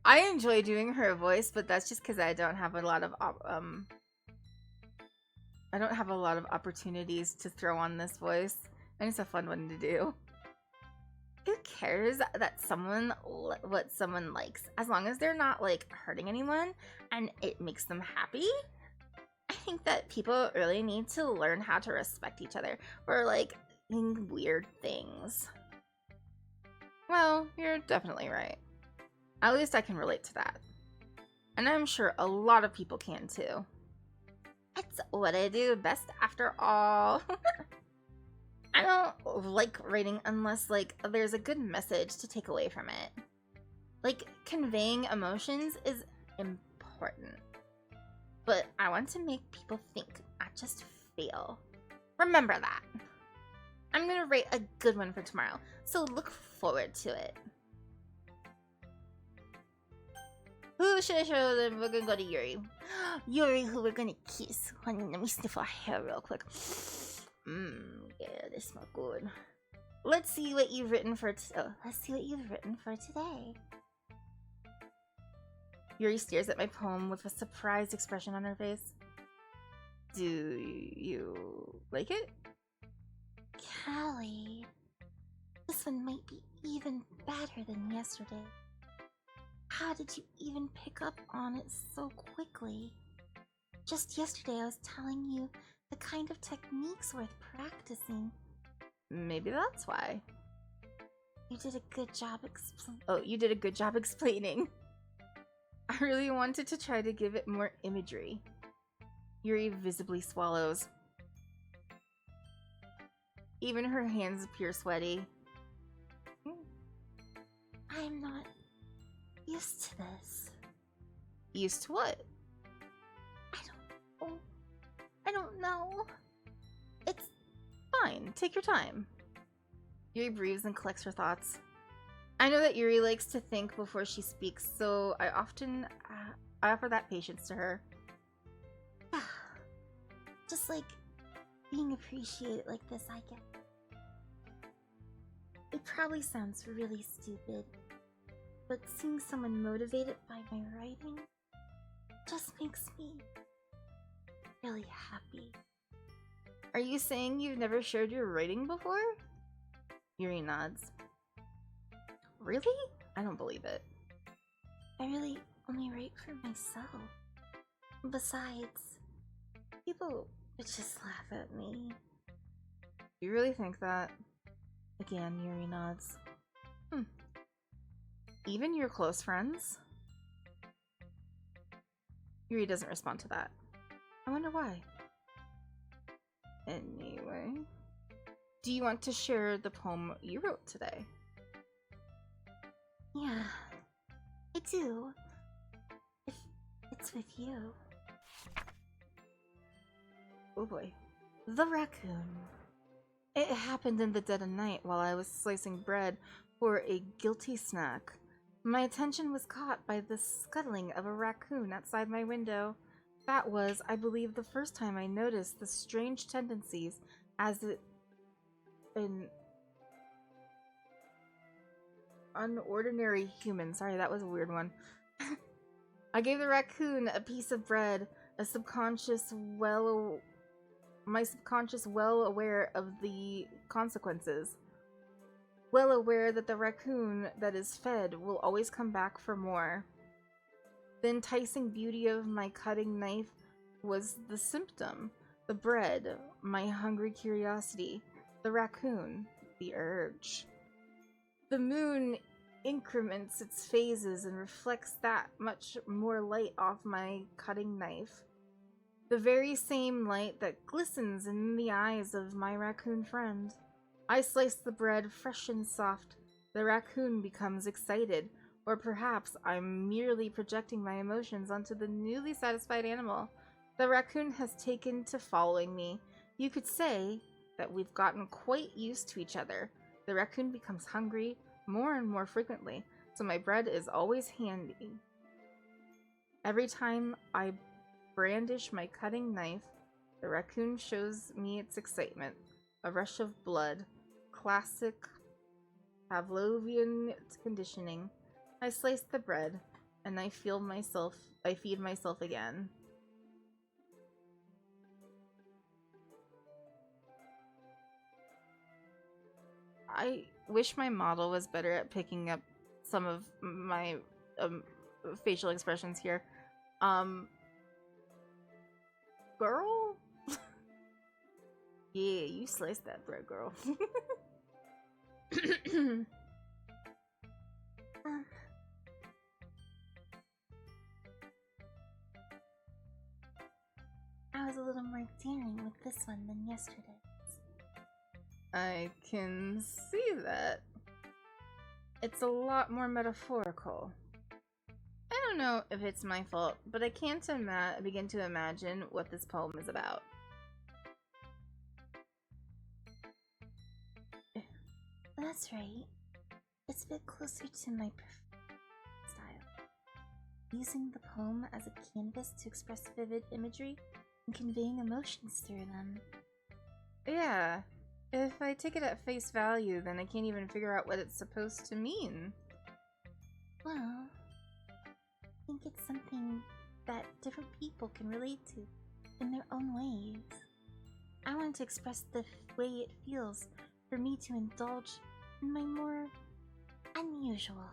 I enjoy doing her voice, but that's just because I don't have a lot of opportunities to throw on this voice, and it's a fun one to do. Who cares that what someone likes, as long as they're not, like, hurting anyone and it makes them happy? I think that people really need to learn how to respect each other for, like, weird things. Well, you're definitely right. At least I can relate to that. And I'm sure a lot of people can too. It's what I do best after all. I don't like writing unless, like, there's a good message to take away from it. Like, conveying emotions is important. But I want to make people think, not just feel. Remember that. I'm gonna write a good one for tomorrow, so look forward to it. Who should I show them? We're gonna go to Yuri. Yuri, who we're gonna kiss. Honey, let me sniff her hair real quick. Yeah, they smell good. Let's see what you've written for today. Yuri stares at my poem with a surprised expression on her face. Do you like it? Callie, this one might be even better than yesterday. How did you even pick up on it so quickly? Just yesterday I was telling you the kind of techniques worth practicing. Maybe that's why. You did a good job explaining. I really wanted to try to give it more imagery. Yuri visibly swallows. Even her hands appear sweaty. I'm not used to this. Used to what? I don't know. It's fine. Take your time. Yuri breathes and collects her thoughts. I know that Yuri likes to think before she speaks, so I offer that patience to her. Just like being appreciated like this, I guess. It probably sounds really stupid, but seeing someone motivated by my writing just makes me really happy. Are you saying you've never shared your writing before? Yuri nods. Really? I don't believe it. I really only write for myself. Besides, people would just laugh at me. You really think that? Again, Yuri nods. Even your close friends? Yuri doesn't respond to that. I wonder why. Anyway, do you want to share the poem you wrote today? Yeah, I do. If it's with you. Oh boy. The raccoon. It happened in the dead of night while I was slicing bread for a guilty snack. My attention was caught by the scuttling of a raccoon outside my window. That was, I believe, the first time I noticed the strange tendencies as an unordinary human. Sorry, that was a weird one. I gave the raccoon a piece of bread, my subconscious well aware of the consequences. Well aware that the raccoon that is fed will always come back for more. The enticing beauty of my cutting knife was the symptom. The bread, my hungry curiosity. The raccoon, the urge. The moon increments its phases and reflects that much more light off my cutting knife. The very same light that glistens in the eyes of my raccoon friend. I slice the bread fresh and soft. The raccoon becomes excited, Or perhaps I'm merely projecting my emotions onto the newly satisfied animal. The raccoon has taken to following me. You could say that we've gotten quite used to each other. The raccoon becomes hungry more and more frequently, so my bread is always handy. Every time I brandish my cutting knife, the raccoon shows me its excitement. A rush of blood. Classic Pavlovian conditioning. I slice the bread, and I feed myself again. I wish my model was better at picking up some of my facial expressions here. Girl? Yeah, you sliced that bread, girl. I was a little more daring with this one than yesterday. I can see that. It's a lot more metaphorical. I don't know if it's my fault, but I can't begin to imagine what this poem is about. That's right. It's a bit closer to my style. Using the poem as a canvas to express vivid imagery and conveying emotions through them. Yeah. If I take it at face value, then I can't even figure out what it's supposed to mean. Well, I think it's something that different people can relate to in their own ways. I want to express the way it feels for me to indulge in my more unusual.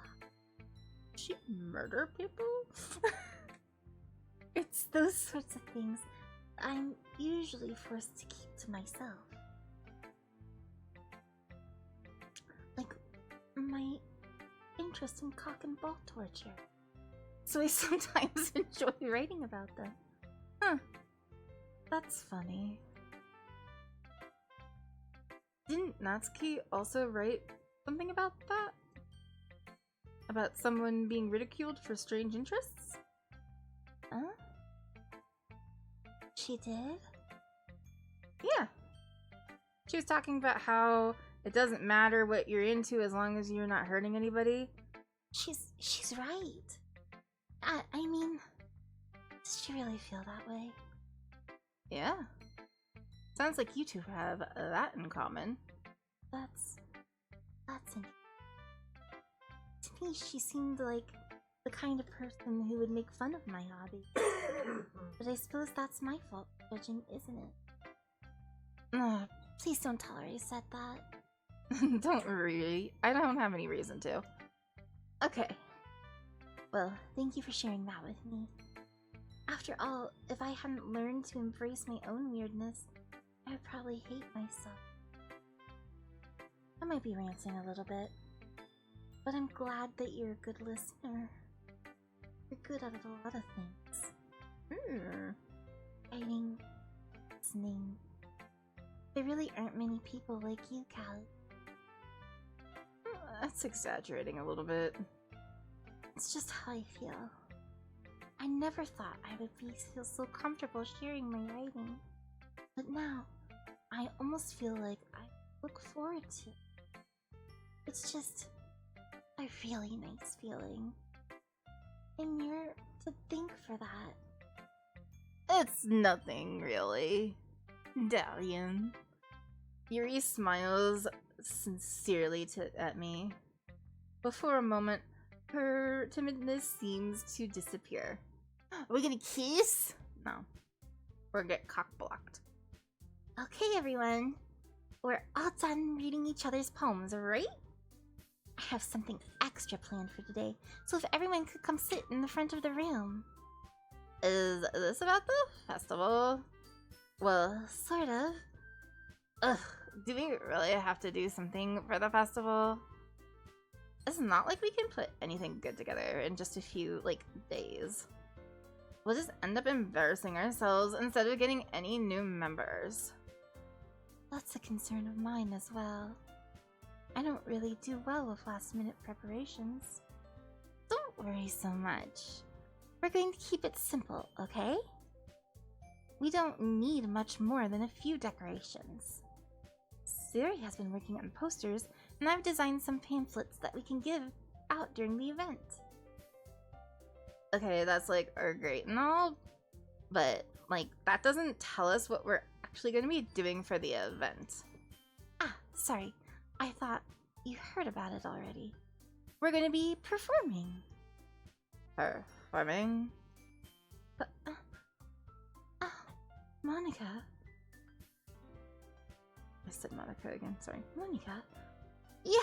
She murder people? It's those sorts of things I'm usually forced to keep to myself. Like my interest in cock and ball torture. So I sometimes enjoy writing about them. Huh. That's funny. Didn't Natsuki also write something about that? About someone being ridiculed for strange interests? Huh? She did? Yeah. She was talking about how it doesn't matter what you're into as long as you're not hurting anybody. She's right. I mean, does she really feel that way? Yeah. Sounds like you two have that in common. That's interesting. To me, she seemed like the kind of person who would make fun of my hobby. But I suppose that's my fault for judging, isn't it? Please don't tell her I said that. Don't worry. I don't have any reason to. Okay. Well, thank you for sharing that with me. After all, if I hadn't learned to embrace my own weirdness, I would probably hate myself. I might be ranting a little bit, but I'm glad that you're a good listener. You're good at a lot of things. Writing, listening. There really aren't many people like you, Callie. That's exaggerating a little bit. It's just how I feel. I never thought I would feel so comfortable sharing my writing. But now, I almost feel like I look forward to it. It's just a really nice feeling. And you're to thank for that. It's nothing, really. Dalian. Yuri smiles sincerely at me. Before a moment, her timidness seems to disappear. Are we gonna kiss? No. Or get cock-blocked. Okay, everyone. We're all done reading each other's poems, right? I have something extra planned for today, so if everyone could come sit in the front of the room. Is this about the festival? Well, sort of. Ugh, do we really have to do something for the festival? It's not like we can put anything good together in just a few, days. We'll just end up embarrassing ourselves instead of getting any new members. That's a concern of mine as well. I don't really do well with last-minute preparations. worry so much. We're going to keep it simple, okay? We don't need much more than a few decorations. Siri has been working on posters, and I've designed some pamphlets that we can give out during the event. Okay, that's like great and all, but like that doesn't tell us what we're actually going to be doing for the event. Ah, sorry. I thought you heard about it already. We're going to be performing. Performing? Monica. I said Monica again, sorry. Monica? Yeah,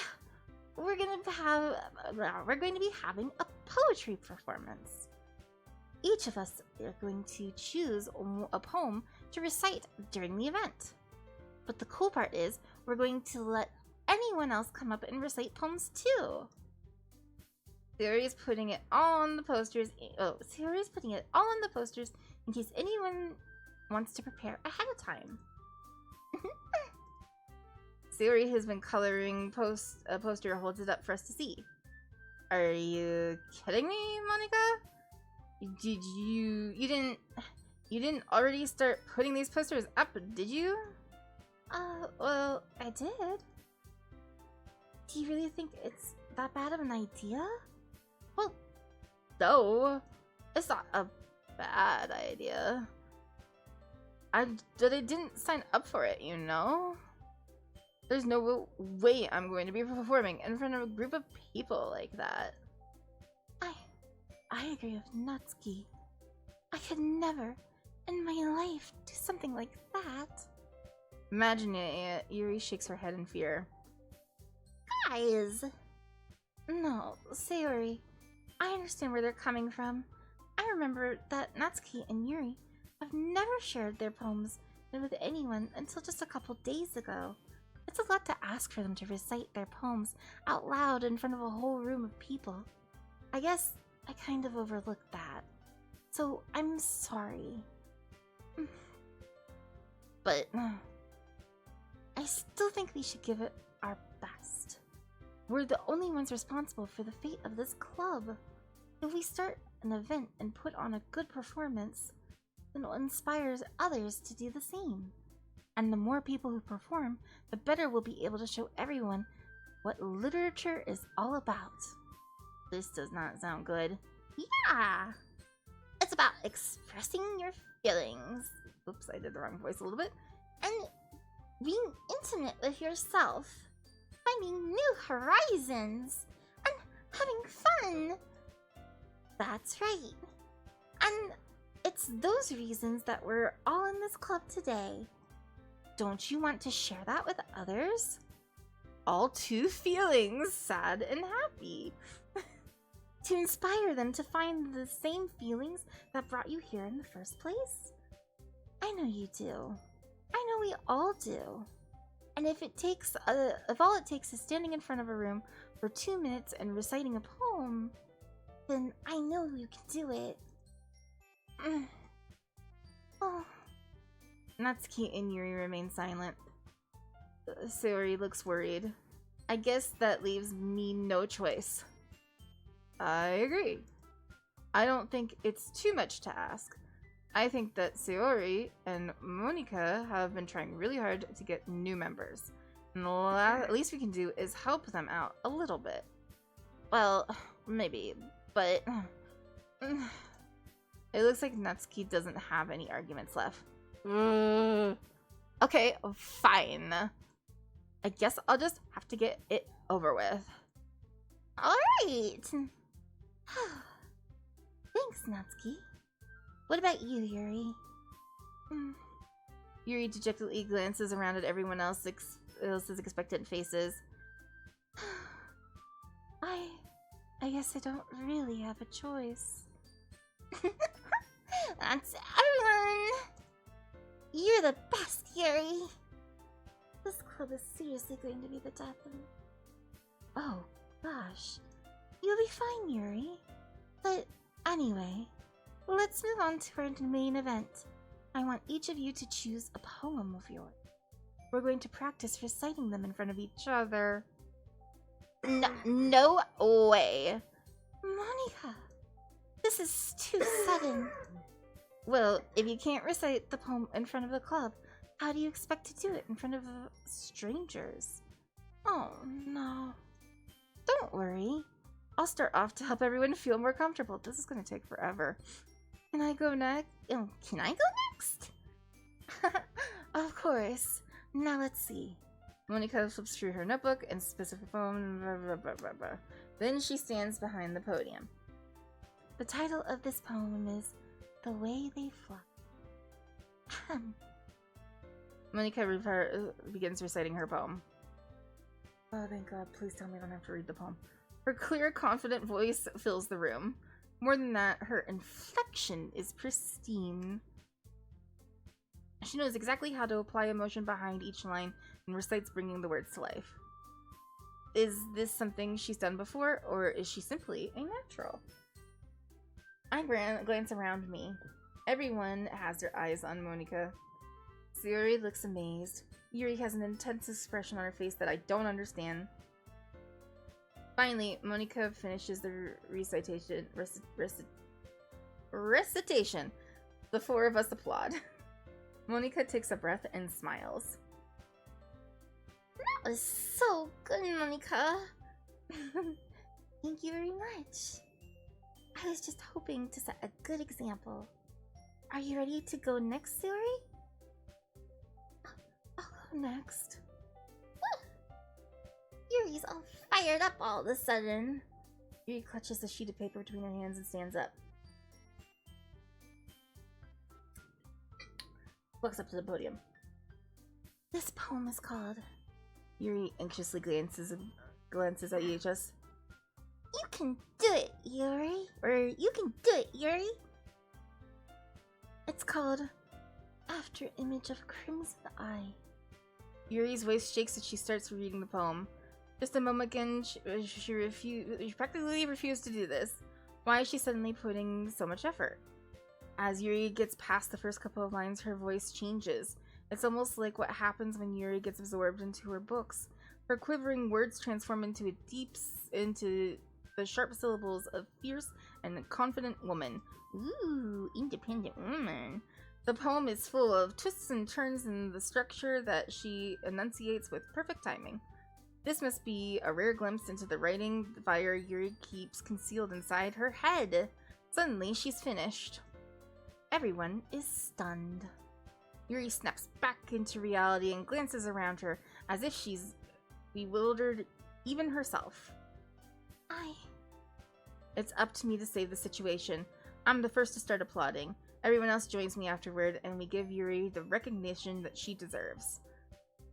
we're going to be having a poetry performance. Each of us are going to choose a poem to recite during the event. But the cool part is, we're going to let anyone else come up and recite poems too. Siri's putting it all on the posters. Siri's putting it all on the posters in case anyone wants to prepare ahead of time. Siri has been coloring a poster, holds it up for us to see. Are you kidding me, Monica? You didn't already start putting these posters up, did you? Well, I did. Do you really think it's that bad of an idea? Well, no. It's not a bad idea. I didn't sign up for it, you know? There's no way I'm going to be performing in front of a group of people like that. I agree with Natsuki. I could never in my life do something like that. Imagining it, Yuri shakes her head in fear. Guys! No, Sayori. I understand where they're coming from. I remember that Natsuki and Yuri have never shared their poems with anyone until just a couple days ago. It's a lot to ask for them to recite their poems out loud in front of a whole room of people. I guess I kind of overlooked that. So I'm sorry. But I still think we should give it our best. We're the only ones responsible for the fate of this club. If we start an event and put on a good performance, then it inspires others to do the same. And the more people who perform, the better we'll be able to show everyone what literature is all about. This does not sound good. Yeah! It's about expressing your feelings. Oops, I did the wrong voice a little bit. And being intimate with yourself. Finding new horizons. And having fun. That's right. And it's those reasons that we're all in this club today. Don't you want to share that with others? All two feelings, sad and happy. To inspire them to find the same feelings that brought you here in the first place? I know you do. I know we all do. And if all it takes is standing in front of a room for 2 minutes and reciting a poem, then I know you can do it. Oh. Natsuki and Yuri remain silent. Sayori looks worried. I guess that leaves me no choice. I agree. I don't think it's too much to ask. I think that Sayori and Monica have been trying really hard to get new members. And the least we can do is help them out a little bit. Well, maybe, but it looks like Natsuki doesn't have any arguments left. Okay, fine. I guess I'll just have to get it over with. Alright! Thanks, Natsuki. What about you, Yuri? Yuri dejectedly glances around at everyone else's expectant faces. I guess I don't really have a choice. That's everyone! You're the best, Yuri! This club is seriously going to be the death of me. Oh, gosh. You'll be fine, Yuri. But anyway, let's move on to our main event. I want each of you to choose a poem of yours. We're going to practice reciting them in front of each other. No way. Monica, This is too sudden. Well, if you can't recite the poem in front of the club, how do you expect to do it in front of strangers? Oh no. Don't worry. I'll start off to help everyone feel more comfortable. This is gonna take forever. Can I go next? Oh, can I go next? Of course. Now let's see. Monica flips through her notebook and specific poem. Then she stands behind the podium. The title of this poem is The Way They Fly. Monica begins reciting her poem. Oh, thank God. Please tell me I don't have to read the poem. Her clear, confident voice fills the room. More than that, her inflection is pristine. She knows exactly how to apply emotion behind each line and recites, bringing the words to life. Is this something she's done before, or is she simply a natural? I glance around me. Everyone has their eyes on Monica. Sayori looks amazed. Yuri has an intense expression on her face that I don't understand. Finally, Monica finishes the recitation. The four of us applaud. Monica takes a breath and smiles. That was so good, Monica. Thank you very much. I was just hoping to set a good example. Are you ready to go next, Sayori? I'll go next. Yuri's all fired up all of a sudden. Yuri clutches the sheet of paper between her hands and stands up. Walks up to the podium. This poem is called... Yuri anxiously glances at EHS. You can do it, Yuri. Or you can do it, Yuri. It's called After Image of Crimson Eye. Yuri's voice shakes as she starts reading the poem. Just a moment again, she practically refused to do this. Why is she suddenly putting so much effort? As Yuri gets past the first couple of lines, her voice changes. It's almost like what happens when Yuri gets absorbed into her books. Her quivering words transform into the sharp syllables of fierce and confident woman. Ooh, independent woman. The poem is full of twists and turns in the structure that she enunciates with perfect timing. This must be a rare glimpse into the writing fire Yuri keeps concealed inside her head. Suddenly, she's finished. Everyone is stunned. Yuri snaps back into reality and glances around her as if she's bewildered even herself. It's up to me to save the situation. I'm the first to start applauding. Everyone else joins me afterward, and we give Yuri the recognition that she deserves.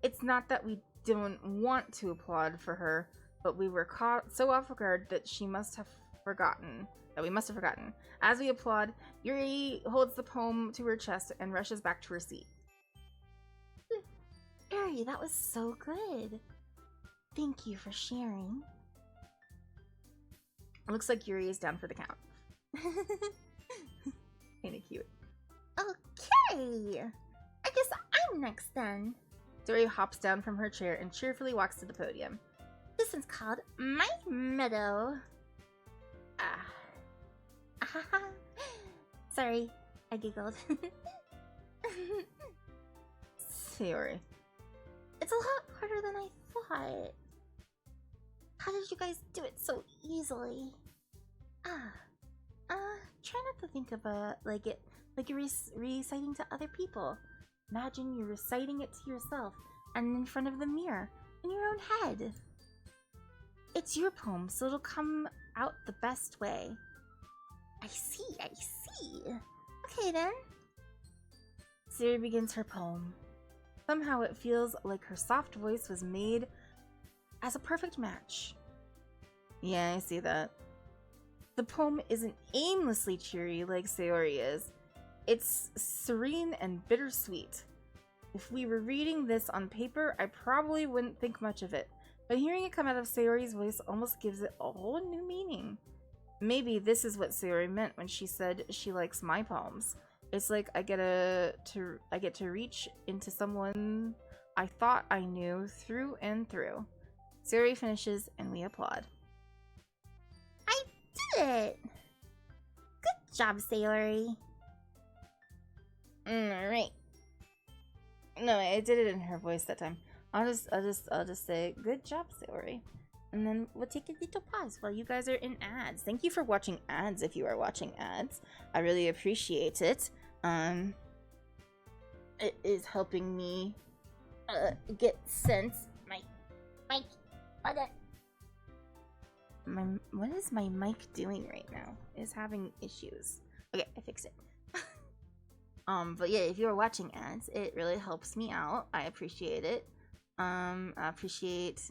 It's not that we don't want to applaud for her, but we were caught so off guard that we must have forgotten. As we applaud, Yuri holds the poem to her chest and rushes back to her seat. Yuri, that was so good. Thank you for sharing. It looks like Yuri is down for the count. Kinda cute. Okay! I guess I'm next then. Sayori hops down from her chair and cheerfully walks to the podium. This one's called My Meadow. Sorry, I giggled. Sayori. It's a lot harder than I thought. How did you guys do it so easily? Try not to think of like you're reciting to other people. Imagine you're reciting it to yourself and in front of the mirror in your own head. It's your poem, so it'll come out the best way. I see. Okay then. Sayori begins her poem. Somehow it feels like her soft voice was made as a perfect match. Yeah, I see that. The poem isn't aimlessly cheery like Sayori is. It's serene and bittersweet. If we were reading this on paper, I probably wouldn't think much of it, but hearing it come out of Sayori's voice almost gives it a whole new meaning. Maybe this is what Sayori meant when she said she likes my poems. It's like I get to reach into someone I thought I knew through and through. Sayori finishes and we applaud. I did it! Good job, Sayori. Alright. No, I did it in her voice that time. I'll just say, good job, Sayori. And then we'll take a little pause while you guys are in ads. Thank you for watching ads if you are watching ads. I really appreciate it. It is helping me get sense. What is my mic doing right now? It's having issues. Okay, I fixed it. But yeah, if you are watching ads, it really helps me out. I appreciate it. I appreciate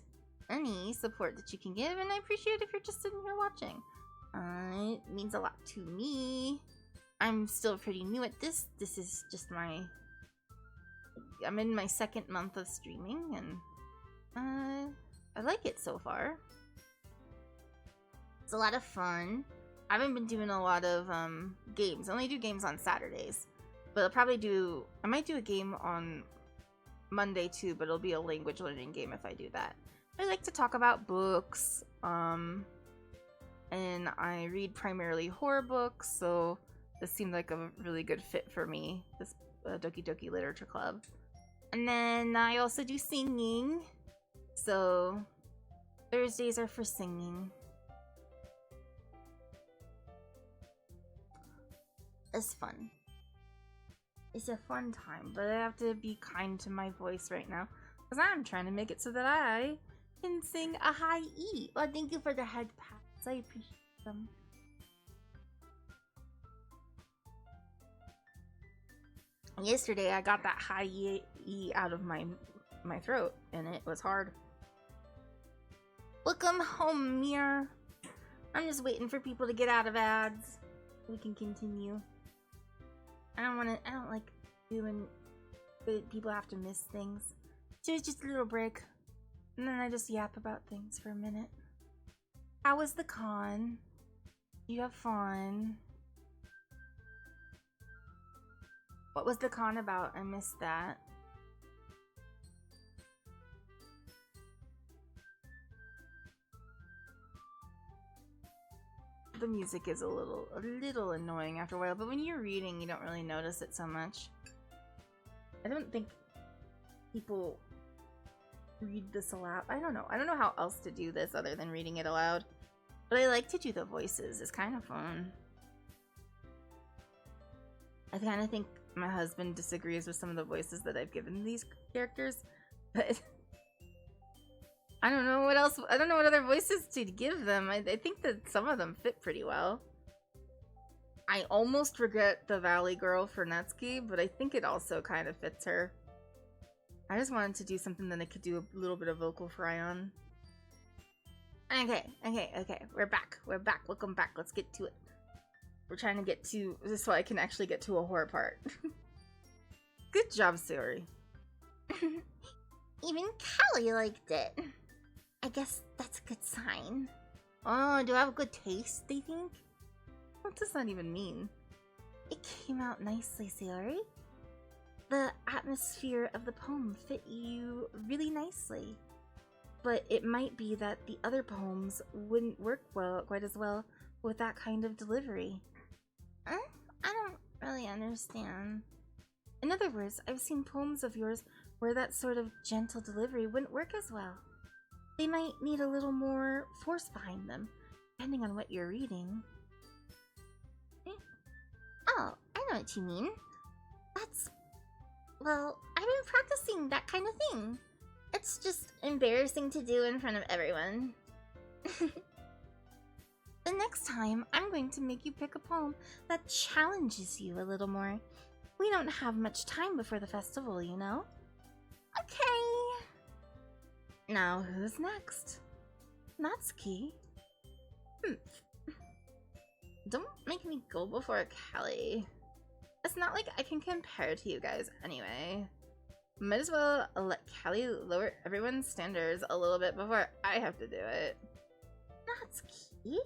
any support that you can give, and I appreciate if you're just sitting here watching. It means a lot to me. I'm still pretty new at this. This is just I'm in my second month of streaming, and I like it so far. It's a lot of fun. I haven't been doing a lot of games. I only do games on Saturdays. But I might do a game on Monday too, but it'll be a language learning game if I do that. I like to talk about books, and I read primarily horror books, so this seemed like a really good fit for me, this Dokidoki Literature Club. And then I also do singing, so Thursdays are for singing. It's fun. It's a fun time, but I have to be kind to my voice right now, because I'm trying to make it so that I can sing a high E. Well, thank you for the head pats. I appreciate them. Yesterday, I got that high E out of my throat, and it was hard. Welcome home, Mir. I'm just waiting for people to get out of ads. We can continue. I don't like doing people have to miss things. So it's just a little break. And then I just yap about things for a minute. How was the con? You have fun? What was the con about? I missed that. The music is a little annoying after a while, but when you're reading, you don't really notice it so much. I don't think people read this aloud. I don't know how else to do this other than reading it aloud. But I like to do the voices. It's kind of fun. I kind of think my husband disagrees with some of the voices that I've given these characters, but I don't know what else. I don't know what other voices to give them. I think that some of them fit pretty well. I almost regret the Valley Girl for Natsuki, but I think it also kind of fits her. I just wanted to do something that I could do a little bit of vocal fry on. Okay. We're back. Welcome back. Let's get to it. We're trying to get to this so I can actually get to a horror part. Good job, Sayori. Even Callie liked it. I guess that's a good sign. Oh, do I have good taste, they think? What does that even mean? It came out nicely, Sayori. The atmosphere of the poem fit you really nicely. But it might be that the other poems wouldn't work quite as well with that kind of delivery. I don't really understand. In other words, I've seen poems of yours where that sort of gentle delivery wouldn't work as well. They might need a little more force behind them, depending on what you're reading. Oh, I know what you mean. Well, I've been practicing that kind of thing. It's just embarrassing to do in front of everyone. The next time, I'm going to make you pick a poem that challenges you a little more. We don't have much time before the festival, you know? Okay. Now, who's next? Natsuki? Don't make me go before Callie. It's not like I can compare to you guys anyway. Might as well let Callie lower everyone's standards a little bit before I have to do it. Natsuki?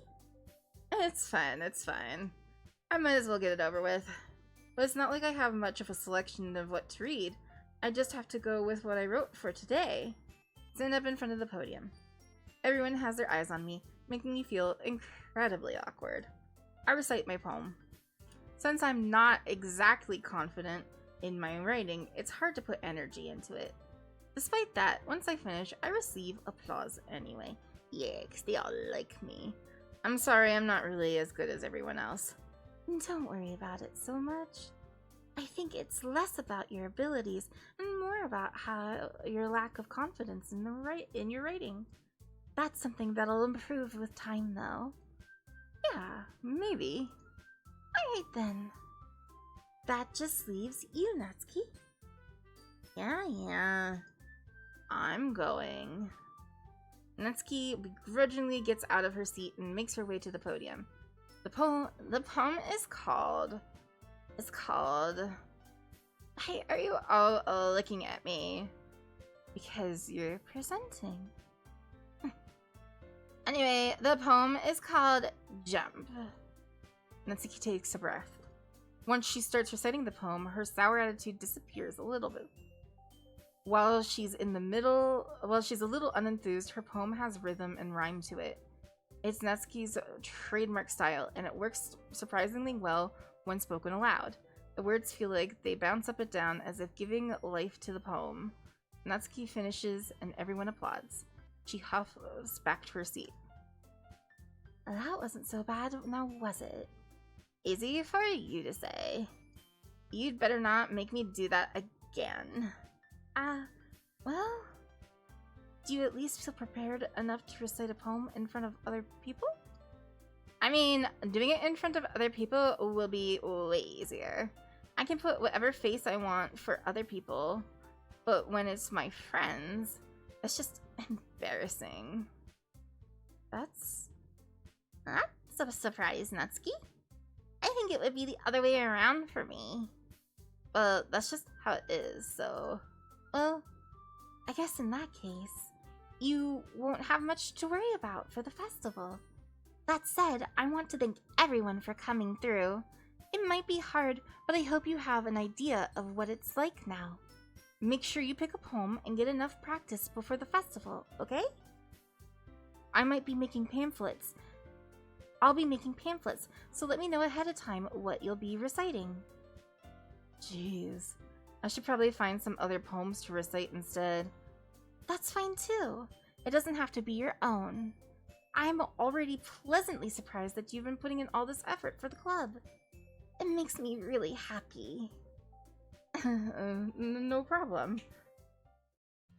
It's fine. I might as well get it over with. But it's not like I have much of a selection of what to read. I just have to go with what I wrote for today. Stand up in front of the podium. Everyone has their eyes on me, making me feel incredibly awkward. I recite my poem. Since I'm not exactly confident in my writing, it's hard to put energy into it. Despite that, once I finish, I receive applause anyway. Yeah, 'cause they all like me. I'm sorry I'm not really as good as everyone else. Don't worry about it so much. I think it's less about your abilities and more about how your lack of confidence in your writing. That's something that'll improve with time, though. Yeah, maybe. Alright then. That just leaves you, Natsuki. Yeah. I'm going. Natsuki begrudgingly gets out of her seat and makes her way to the podium. The poem is called... Hey, are you all looking at me? Because you're presenting. Anyway, the poem is called Jump. Natsuki takes a breath. Once she starts reciting the poem, her sour attitude disappears a little bit. While she's a little unenthused, her poem has rhythm and rhyme to it. It's Natsuki's trademark style, and it works surprisingly well when spoken aloud. The words feel like they bounce up and down as if giving life to the poem. Natsuki finishes, and everyone applauds. She huffs back to her seat. That wasn't so bad, now was it? Easy for you to say. You'd better not make me do that again. Well, do you at least feel prepared enough to recite a poem in front of other people? I mean, doing it in front of other people will be way easier. I can put whatever face I want for other people, but when it's my friends, that's just embarrassing. That's a surprise, Natsuki. I think it would be the other way around for me. Well, that's just how it is, so... Well, I guess in that case, you won't have much to worry about for the festival. That said, I want to thank everyone for coming through. It might be hard, but I hope you have an idea of what it's like now. Make sure you pick a poem and get enough practice before the festival, okay? I might be making pamphlets. I'll be making pamphlets, so let me know ahead of time what you'll be reciting. Jeez. I should probably find some other poems to recite instead. That's fine too. It doesn't have to be your own. I'm already pleasantly surprised that you've been putting in all this effort for the club. It makes me really happy. No problem.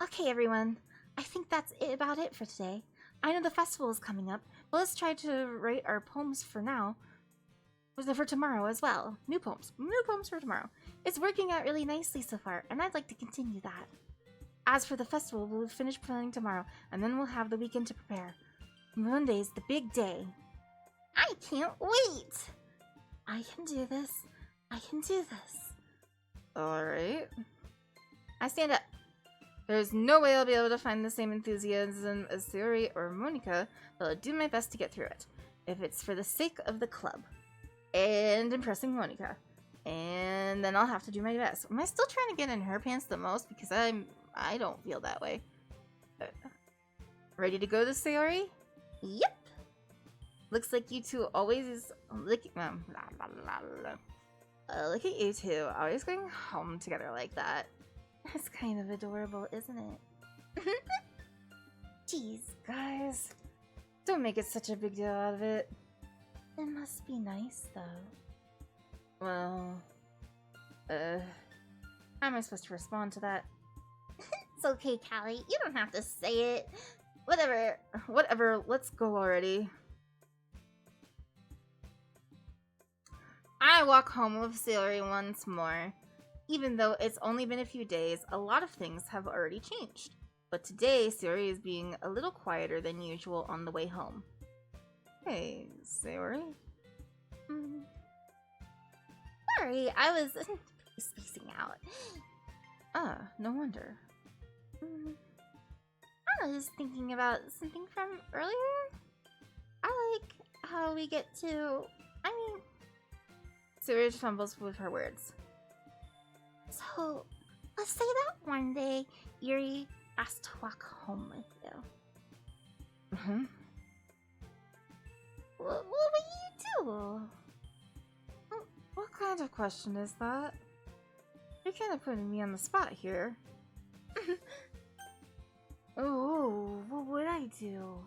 Okay, everyone. I think that's about it for today. I know the festival is coming up, but let's try to write our poems for now. For tomorrow as well. New poems for tomorrow. It's working out really nicely so far, and I'd like to continue that. As for the festival, we'll finish planning tomorrow, and then we'll have the weekend to prepare. Monday's the big day. I can't wait! I can do this. I can do this. Alright. I stand up. There's no way I'll be able to find the same enthusiasm as Sayori or Monika, but I'll do my best to get through it. If it's for the sake of the club. And impressing Monika. And then I'll have to do my best. Am I still trying to get in her pants the most? Because I don't feel that way. Ready to go to Sayori? Yep. Looks like you two always look at you two always going home together like that. That's kind of adorable, isn't it? Jeez, guys. Don't make it such a big deal out of it. It must be nice, though. Well, how am I supposed to respond to that? It's okay, Callie. You don't have to say it. Whatever, let's go already. I walk home with Sayori once more. Even though it's only been a few days, a lot of things have already changed. But today, Sayori is being a little quieter than usual on the way home. Hey, Sayori? Sorry, I was spacing out. Ah, no wonder. I was thinking about something from earlier. I like how we get to... Sayori fumbles with her words. So, let's say that one day Yuri asked to walk home with you. Mm-hmm. What would you do? What question is that? You're kind of putting me on the spot here. Oh, what would I do?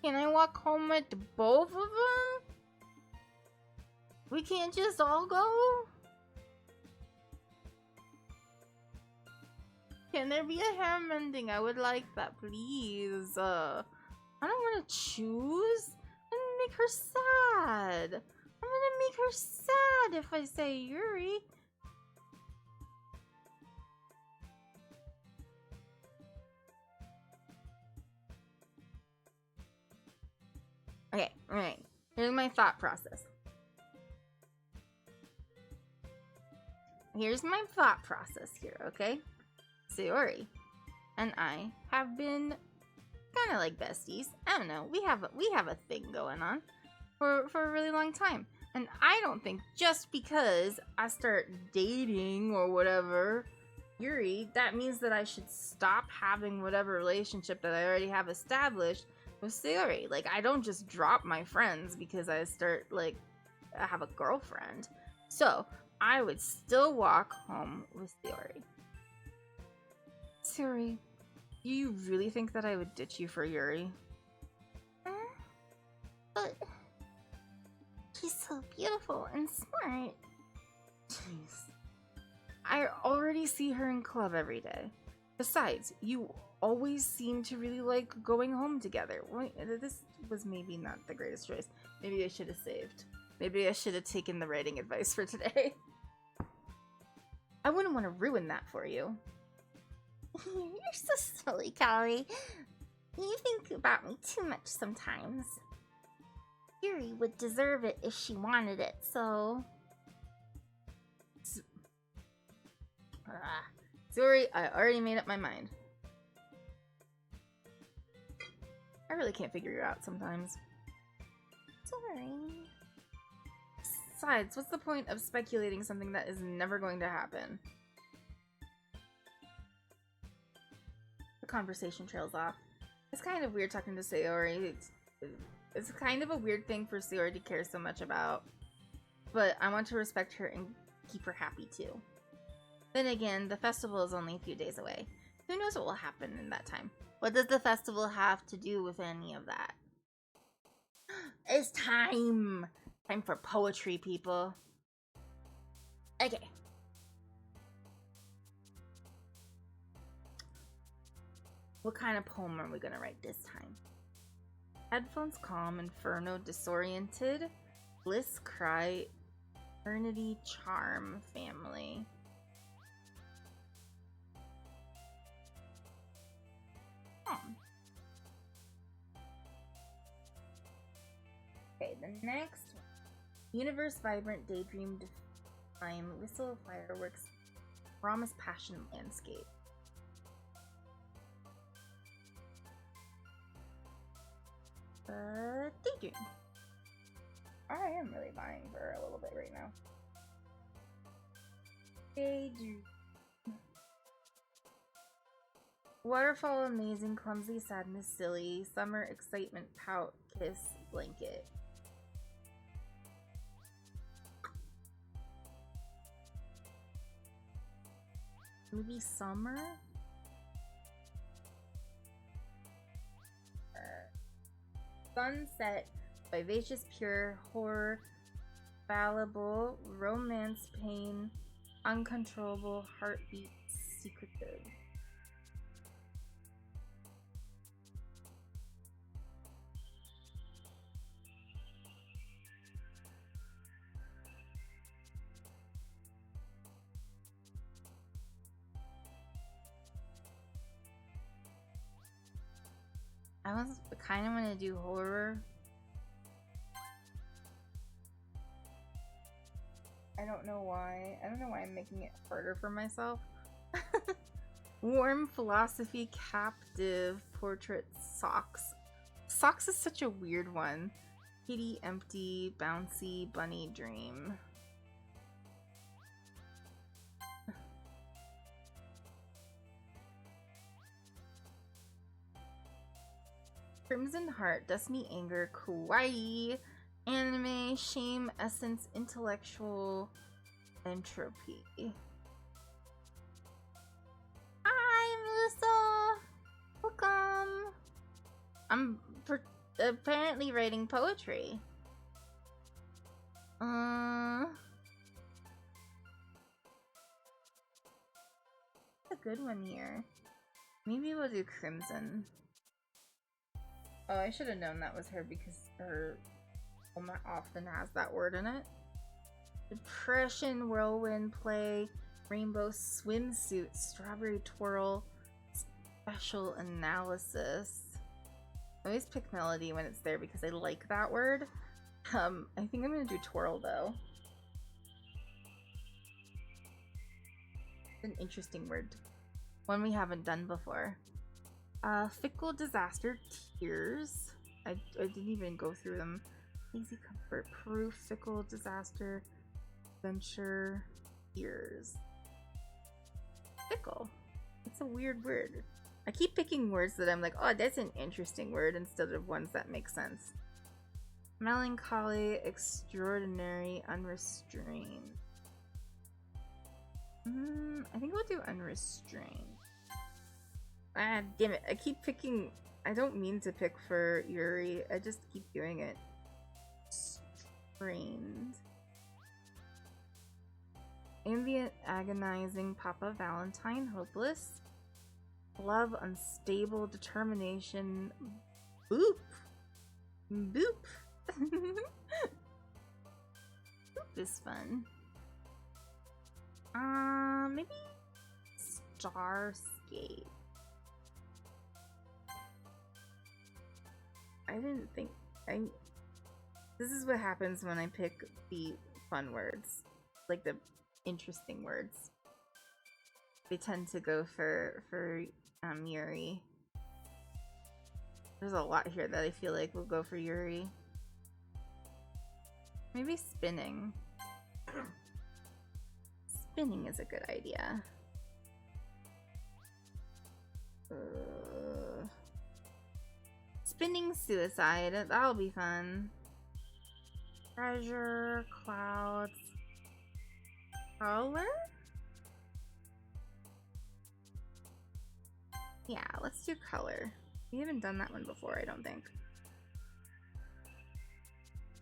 Can I walk home with both of them? We can't just all go? Can there be a hair mending? I would like that, please. I don't want to choose. I'm gonna make her sad. I'm gonna make her sad if I say Yuri. Okay, alright. Here's my thought process. Okay? Sayori and I have been kind of like besties. I don't know. We have a thing going on for a really long time. And I don't think just because I start dating or whatever Yuri, that means that I should stop having whatever relationship that I already have established with Sayori. Like, I don't just drop my friends because I start, like, I have a girlfriend. So, I would still walk home with Sayori. Sayori, do you really think that I would ditch you for Yuri? But she's so beautiful and smart. Jeez. I already see her in club every day. Besides, you always seem to really like going home together. Wait, this was maybe not the greatest choice. Maybe I should have saved. Maybe I should have taken the writing advice for today. I wouldn't want to ruin that for you. You're so silly, Callie. You think about me too much sometimes. Yuri would deserve it if she wanted it, so... Sorry, I already made up my mind. I really can't figure you out sometimes. Sorry. Besides, what's the point of speculating something that is never going to happen? The conversation trails off. It's kind of weird talking to Sayori. It's kind of a weird thing for Sayori to care so much about. But I want to respect her and keep her happy too. Then again, the festival is only a few days away. Who knows what will happen in that time? What does the festival have to do with any of that? It's time! Time for poetry, people. Okay. What kind of poem are we gonna write this time? Headphones calm, inferno disoriented, bliss cry, eternity charm, family. Okay, the next one. Universe vibrant, daydream, define, whistle of fireworks, promise passion landscape. Daydream. I am really vying for a little bit right now. Daydream. Waterfall, amazing, clumsy, sadness, silly, summer, excitement, pout, kiss, blanket. Maybe summer? Sunset, vivacious, pure, horror, fallible, romance, pain, uncontrollable, heartbeat, secretive. I was kind of want to do horror. I don't know why. I don't know why I'm making it harder for myself. Warm, philosophy, captive, portrait, socks. Socks is such a weird one. Kitty, empty, bouncy, bunny, dream. Crimson Heart, Destiny, Anger, Kawaii, Anime, Shame, Essence, Intellectual, Entropy. Hi, Melissa! Welcome! I'm apparently writing poetry. A good one here. Maybe we'll do Crimson. Oh, I should have known that was her because her poem often has that word in it. Depression, Whirlwind Play, Rainbow Swimsuit, Strawberry Twirl, Special Analysis. I always pick Melody when it's there because I like that word. I think I'm gonna do Twirl though. It's an interesting word. One we haven't done before. Fickle Disaster, Tears. I didn't even go through them. Easy Comfort, Proof, Fickle Disaster, Adventure, Tears. Fickle. It's a weird word. I keep picking words that I'm like, oh, that's an interesting word, instead of ones that make sense. Melancholy, Extraordinary, Unrestrained. I think we'll do Unrestrained. Ah, damn it. I keep picking... I don't mean to pick for Yuri. I just keep doing it. Strained. Ambient, Agonizing, Papa Valentine, Hopeless. Love, Unstable, Determination, Boop. Boop. Boop is fun. Maybe Starscape. I didn't think this is what happens when I pick the fun words, like the interesting words. They tend to go for Yuri. There's a lot here that I feel like will go for Yuri. Maybe Spinning. Spinning is a good idea. Spinning Suicide, that'll be fun. Treasure, Clouds, Color? Yeah, let's do Color. We haven't done that one before, I don't think.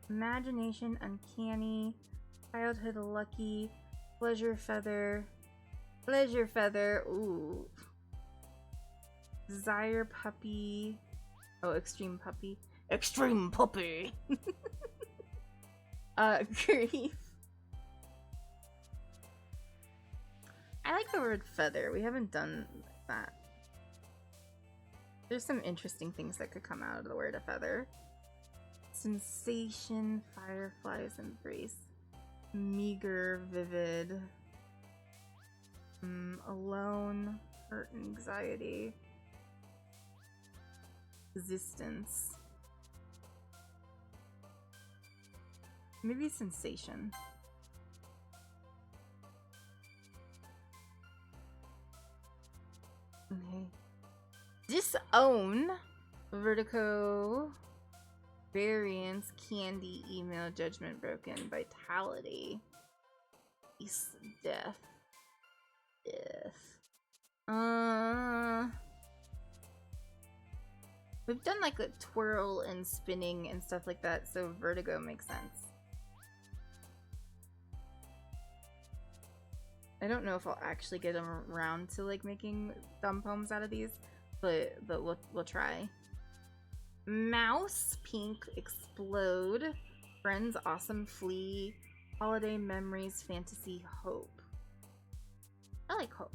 Imagination, Uncanny, Childhood Lucky, Pleasure Feather, ooh. Desire Puppy, oh, Extreme Puppy. Extreme Puppy! Grief. I like the word feather. We haven't done that. There's some interesting things that could come out of the word of feather. Sensation, Fireflies Embrace. Meager, Vivid. Alone, Hurt, Anxiety. Existence. Maybe Sensation. Okay. Disown, Vertigo, Variance, Candy, Email, Judgment Broken, Vitality, Peace, Death. We've done like a twirl and spinning and stuff like that, so Vertigo makes sense. I don't know if I'll actually get them around to like making dumb poems out of these, but we'll try. Mouse, Pink, Explode, Friends, Awesome, Flee, Holiday Memories, Fantasy, Hope. I like Hope.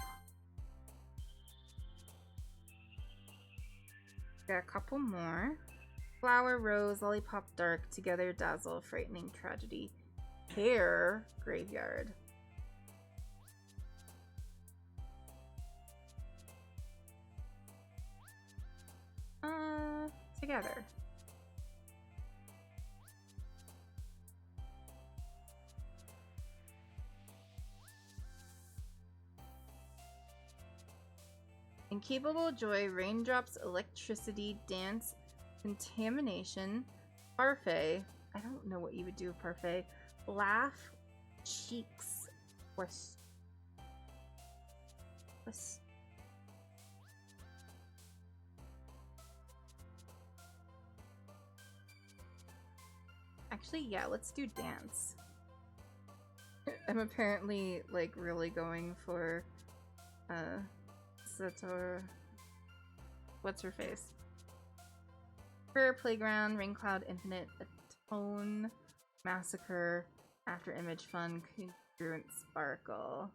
Got a couple more. Flower, Rose, Lollipop, Dark, Together, Dazzle, Frightening, Tragedy, Hair, Graveyard. Together. Incapable, Joy, Raindrops, Electricity, Dance, contamination, parfait. I don't know what you would do with parfait. Laugh, cheeks, or actually, yeah, let's do dance. I'm apparently like really going for Sator. What's her face? Her Playground, Ring Cloud, Infinite, Atone, Massacre, After Image, Fun, Congruent, Sparkle.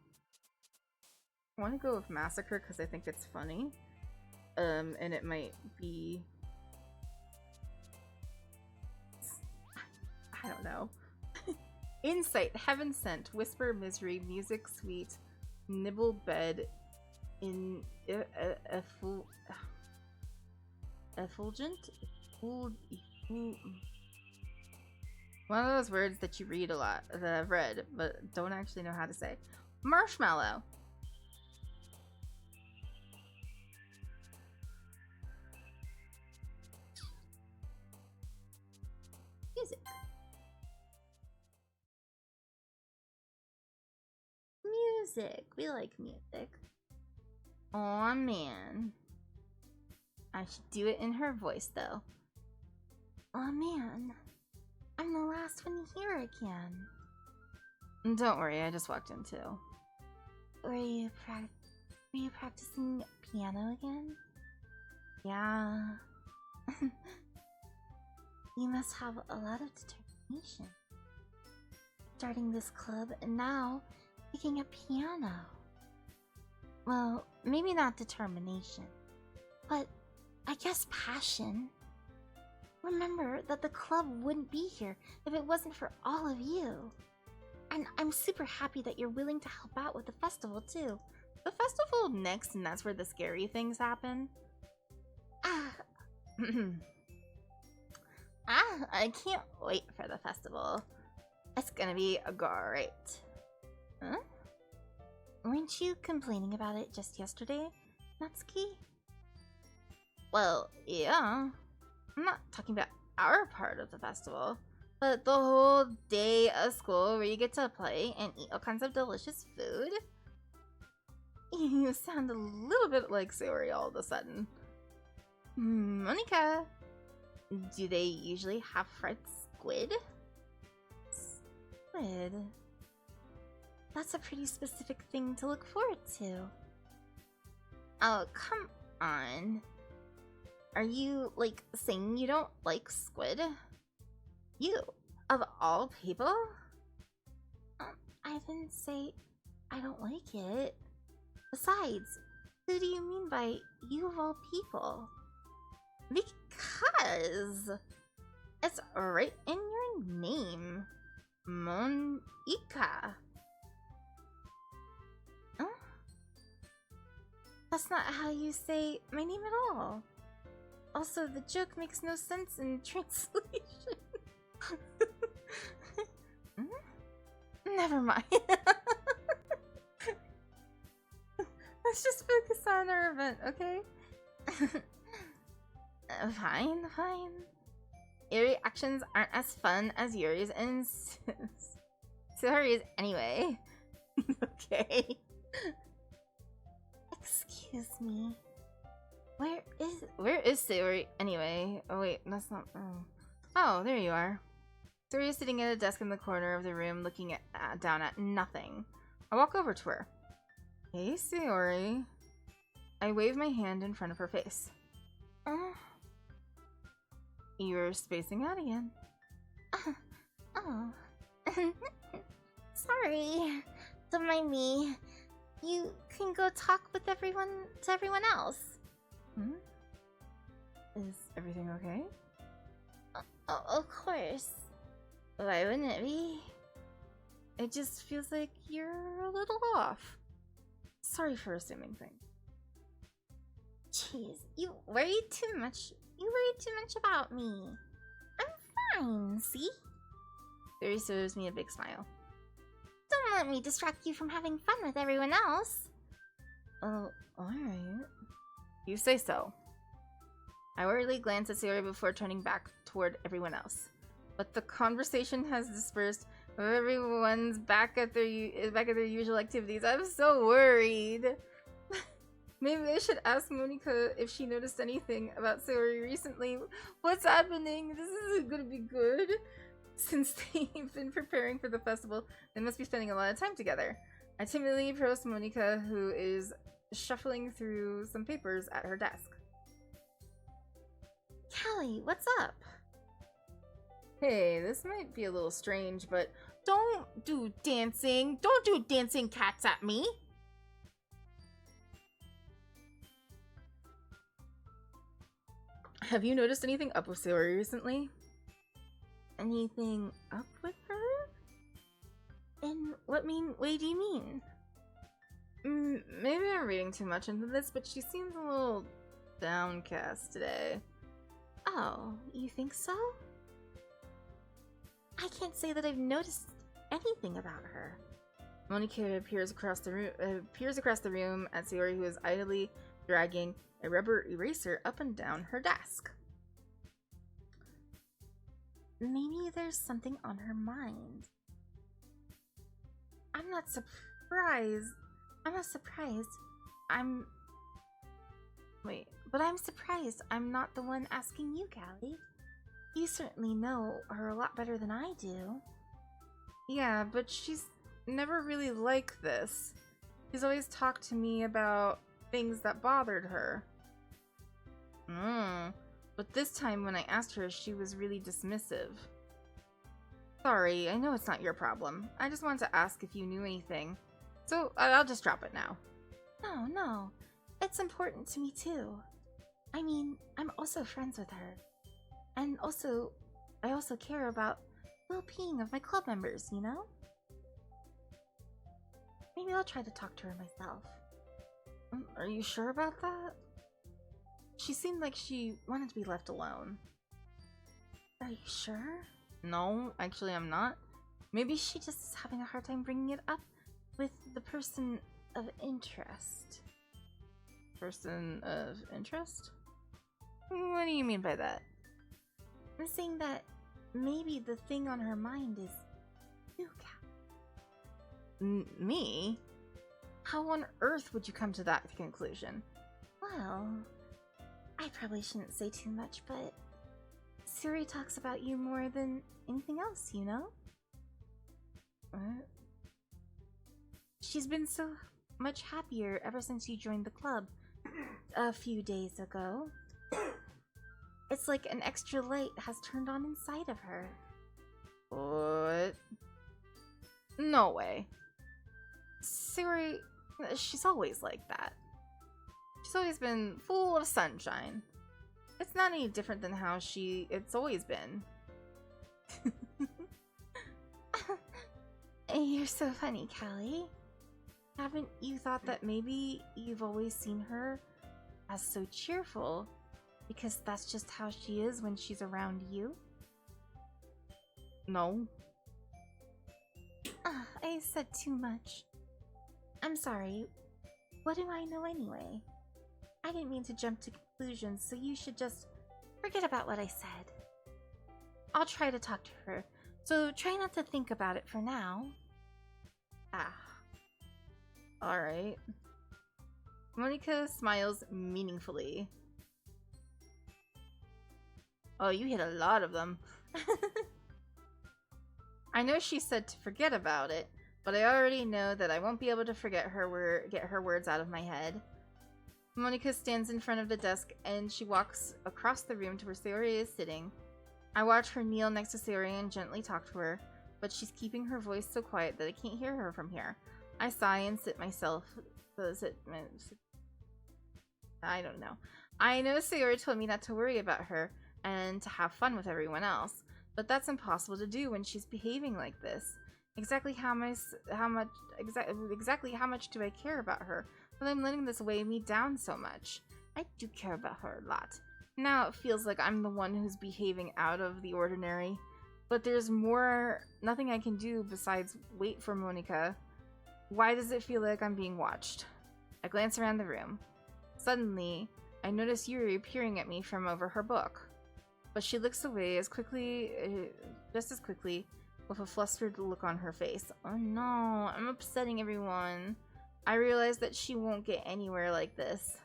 I want to go with Massacre because I think it's funny. And it might be... I don't know. Insight, Heaven Sent, Whisper, Misery, Music, Sweet, Nibble, Bed, Effulgent? One of those words that you read a lot, that I've read, but don't actually know how to say. Marshmallow. Music. Music. We like music. Aw, man. I should do it in her voice, though. Aw, man. I'm the last one here again. Don't worry, I just walked in, too. Were you practicing piano again? Yeah. You must have a lot of determination. Starting this club and now picking a piano. Well, maybe not determination, but I guess passion. Remember that the club wouldn't be here if it wasn't for all of you. And I'm super happy that you're willing to help out with the festival too. The festival next, and that's where the scary things happen. I can't wait for the festival. It's gonna be great. Huh? Weren't you complaining about it just yesterday, Natsuki? Well, yeah. I'm not talking about our part of the festival, but the whole day of school where you get to play and eat all kinds of delicious food. You sound a little bit like Sayori all of a sudden. Monica, do they usually have fried squid? Squid? That's a pretty specific thing to look forward to. Oh, come on. Are you, like, saying you don't like squid? You, of all people? I didn't say I don't like it. Besides, who do you mean by you of all people? Because it's right in your name. Monika. Huh? That's not how you say my name at all. Also, the joke makes no sense in translation. Never mind. Let's just focus on our event, okay? Fine. Your reactions aren't as fun as yours and Sayori's anyway. Okay. Excuse me. Where is Sayori anyway? Oh wait, that's not. Oh, there you are. Sayori is sitting at a desk in the corner of the room, looking down at nothing. I walk over to her. Hey, Sayori. I wave my hand in front of her face. You're spacing out again. Oh. Sorry. Don't mind me. You can go talk with everyone else. Is everything okay? Of course. Why wouldn't it be? It just feels like you're a little off. Sorry for assuming things. Jeez, you worry too much. You worry too much about me. I'm fine, see? Sayori serves me a big smile. Don't let me distract you from having fun with everyone else. Oh, alright. You say so. I worriedly glance at Sayori before turning back toward everyone else. But the conversation has dispersed. Everyone's back at their usual activities. I'm so worried. Maybe I should ask Monika if she noticed anything about Sayori recently. What's happening? This isn't gonna be good. Since they've been preparing for the festival, they must be spending a lot of time together. I timidly approach Monika, who is shuffling through some papers at her desk. Callie, what's up? Hey, this might be a little strange, but don't do dancing. Don't do dancing cats at me. Have you noticed anything up with Sayori recently? Anything up with her? In what way do you mean? Maybe I'm reading too much into this, but she seems a little downcast today. Oh, you think so? I can't say that I've noticed anything about her. Monika appears across the room at Sayori, who is idly dragging a rubber eraser up and down her desk. Maybe there's something on her mind. I'm not surprised. I'm surprised I'm not the one asking you, Callie. You certainly know her a lot better than I do. Yeah, but she's never really like this. She's always talked to me about things that bothered her. But this time when I asked her, she was really dismissive. Sorry, I know it's not your problem. I just wanted to ask if you knew anything. So I'll just drop it now. No. It's important to me too. I mean, I'm also friends with her. And I also care about the well-being of my club members, you know? Maybe I'll try to talk to her myself. Are you sure about that? She seemed like she wanted to be left alone. Are you sure? No, actually I'm not. Maybe she just is having a hard time bringing it up with the person of interest. Person of interest? What do you mean by that? I'm saying that maybe the thing on her mind is you, Cal. Me? How on earth would you come to that conclusion? Well, I probably shouldn't say too much, but Suri talks about you more than anything else, you know? What? She's been so much happier ever since you joined the club a few days ago. It's like an extra light has turned on inside of her. What? No way. Siri, she's always like that. She's always been full of sunshine. It's not any different than how it's always been. You're so funny, Callie. Haven't you thought that maybe you've always seen her as so cheerful because that's just how she is when she's around you? No. I said too much. I'm sorry. What do I know anyway? I didn't mean to jump to conclusions, so you should just forget about what I said. I'll try to talk to her, so try not to think about it for now. Alright. Monika smiles meaningfully. Oh, you hit a lot of them. I know she said to forget about it, but I already know that I won't be able to get her words out of my head. Monika stands in front of the desk and she walks across the room to where Sayori is sitting. I watch her kneel next to Sayori and gently talk to her, but she's keeping her voice so quiet that I can't hear her from here. I sigh and I don't know. I know Sayori told me not to worry about her and to have fun with everyone else, but that's impossible to do when she's behaving like this. Exactly how much do I care about her? But I'm letting this weigh me down so much. I do care about her a lot. Now it feels like I'm the one who's behaving out of the ordinary. But there's nothing I can do besides wait for Monika. Why does it feel like I'm being watched? I glance around the room. Suddenly, I notice Yuri peering at me from over her book. But she looks away just as quickly, with a flustered look on her face. Oh no, I'm upsetting everyone. I realize that she won't get anywhere like this.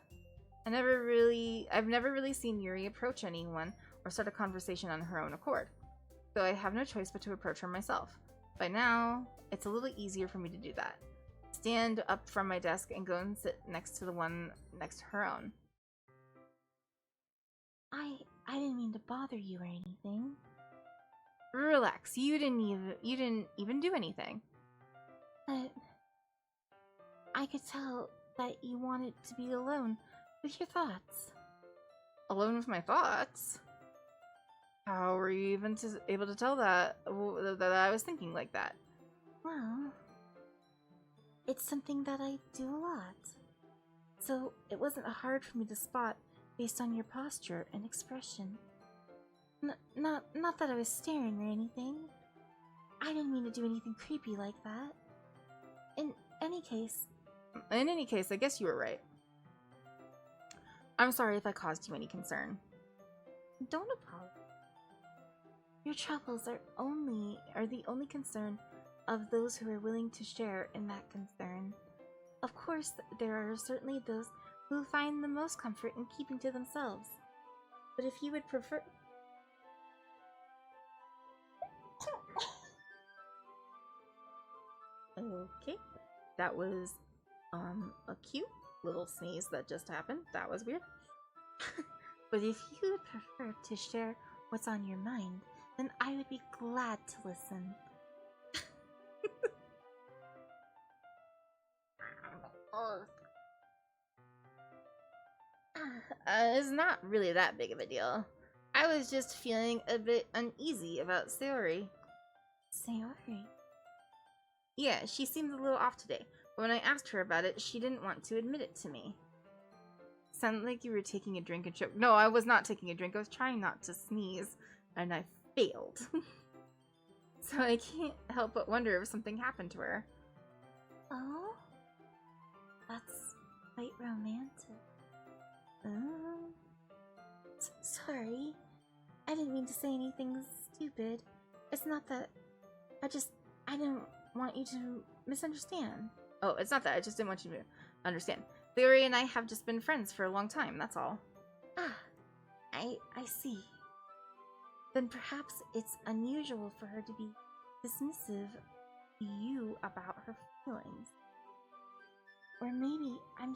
I've never really seen Yuri approach anyone or start a conversation on her own accord. So I have no choice but to approach her myself. By now, it's a little easier for me to do that. Stand up from my desk and go and sit next to the one next to her own. I didn't mean to bother you or anything. Relax, you didn't even do anything. But I could tell that you wanted to be alone with your thoughts. Alone with my thoughts? How were you even able to tell that I was thinking like that? Well, it's something that I do a lot. So it wasn't hard for me to spot based on your posture and expression. Not that I was staring or anything. I didn't mean to do anything creepy like that. In any case, I guess you were right. I'm sorry if I caused you any concern. don't apologize. Your troubles are the only concern of those who are willing to share in that concern. Of course, there are certainly those who find the most comfort in keeping to themselves. But if you would prefer... Okay, that was a cute little sneeze that just happened. That was weird. But if you would prefer to share what's on your mind, then I would be glad to listen. It's not really that big of a deal. I was just feeling a bit uneasy about Sayori. Sayori? Yeah, she seemed a little off today, but when I asked her about it, she didn't want to admit it to me. Sounded like you were taking a drink and choke. No, I was not taking a drink. I was trying not to sneeze, and I failed. So I can't help but wonder if something happened to her. Oh? That's quite romantic. Sorry. I didn't mean to say anything stupid. It's not that... I didn't want you to misunderstand. Oh, it's not that. I just didn't want you to understand. Sayori and I have just been friends for a long time, that's all. Ah, I see. Then perhaps it's unusual for her to be dismissive to you about her feelings. Or maybe I'm just